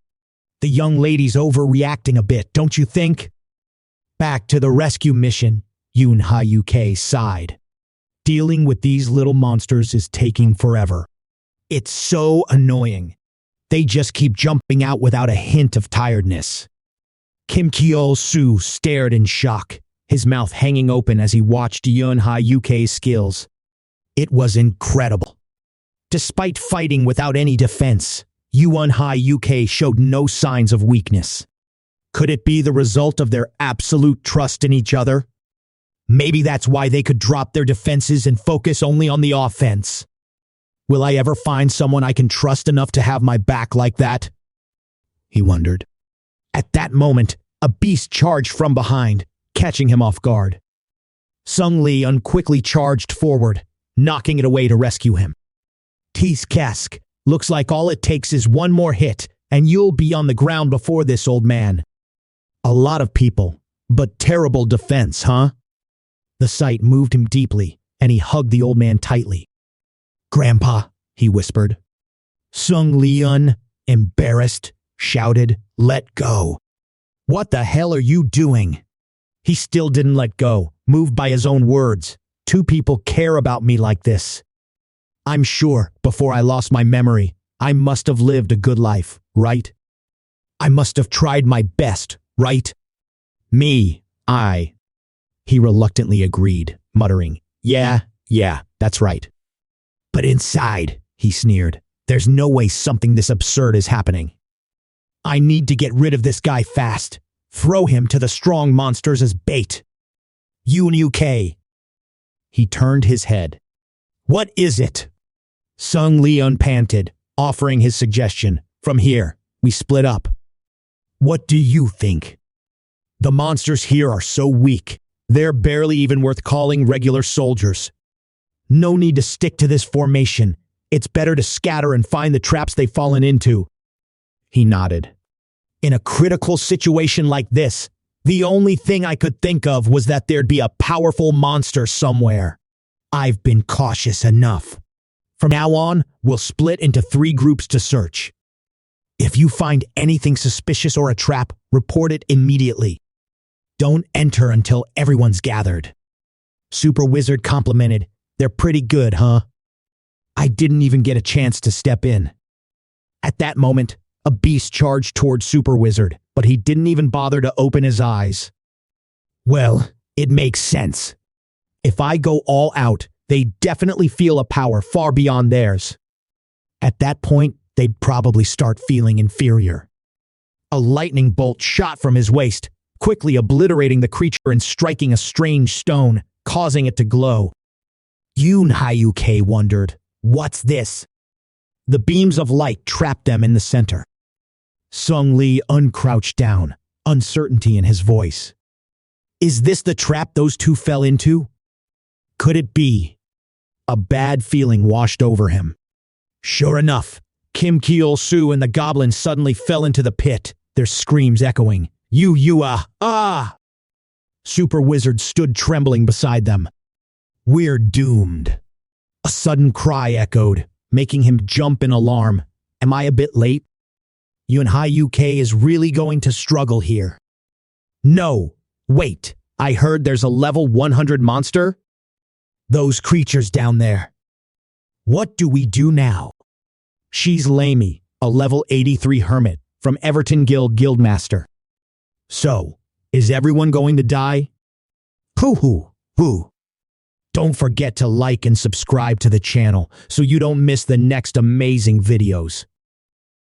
The young lady's overreacting a bit, don't you think? Back to the rescue mission, Yuan Hyuk sighed. Dealing with these little monsters is taking forever. It's so annoying. They just keep jumping out without a hint of tiredness. Kim Chulsoo stared in shock, his mouth hanging open as he watched Yuan Hyuk's skills. It was incredible. Despite fighting without any defense, Yuan Hyuk showed no signs of weakness. Could it be the result of their absolute trust in each other? Maybe that's why they could drop their defenses and focus only on the offense. Will I ever find someone I can trust enough to have my back like that? He wondered. At that moment, a beast charged from behind, catching him off guard. Sung Lee quickly charged forward, knocking it away to rescue him. Tease Kesk, looks like all it takes is one more hit, and you'll be on the ground before this old man. A lot of people, but terrible defense, huh? The sight moved him deeply, and he hugged the old man tightly. Grandpa, he whispered. Sung Leun, embarrassed, shouted, Let go. What the hell are you doing? He still didn't let go, moved by his own words. Two people care about me like this. I'm sure, before I lost my memory, I must have lived a good life, right? I must have tried my best, right? He reluctantly agreed, muttering, Yeah, that's right. But inside, he sneered, there's no way something this absurd is happening. I need to get rid of this guy fast. Throw him to the strong monsters as bait. Yuan Hyuk. He turned his head. What is it? Sung Lee unpanted, offering his suggestion. From here, we split up. What do you think? The monsters here are so weak. They're barely even worth calling regular soldiers. No need to stick to this formation. It's better to scatter and find the traps they've fallen into. He nodded. In a critical situation like this, the only thing I could think of was that there'd be a powerful monster somewhere. I've been cautious enough. From now on, we'll split into 3 groups to search. If you find anything suspicious or a trap, report it immediately. Don't enter until everyone's gathered. Super Wizard complimented. They're pretty good, huh? I didn't even get a chance to step in. At that moment, a beast charged toward Super Wizard, but he didn't even bother to open his eyes. Well, it makes sense. If I go all out, they definitely feel a power far beyond theirs. At that point, they'd probably start feeling inferior. A lightning bolt shot from his waist, quickly obliterating the creature and striking a strange stone, causing it to glow. Yoon Hyuk wondered, what's this? The beams of light trapped them in the center. Sung Lee uncrouched down, uncertainty in his voice. Is this the trap those two fell into? Could it be? A bad feeling washed over him. Sure enough, Kim Cheol Soo and the goblin suddenly fell into the pit, their screams echoing. Ah! Super Wizard stood trembling beside them. We're doomed. A sudden cry echoed, making him jump in alarm. Am I a bit late? Yoon Hyuk is really going to struggle here. No, wait, I heard there's a level 100 monster? Those creatures down there. What do we do now? She's Lamy, a level 83 hermit from Everton Guild Guildmaster. So, is everyone going to die? Hoo. Don't forget to like and subscribe to the channel so you don't miss the next amazing videos.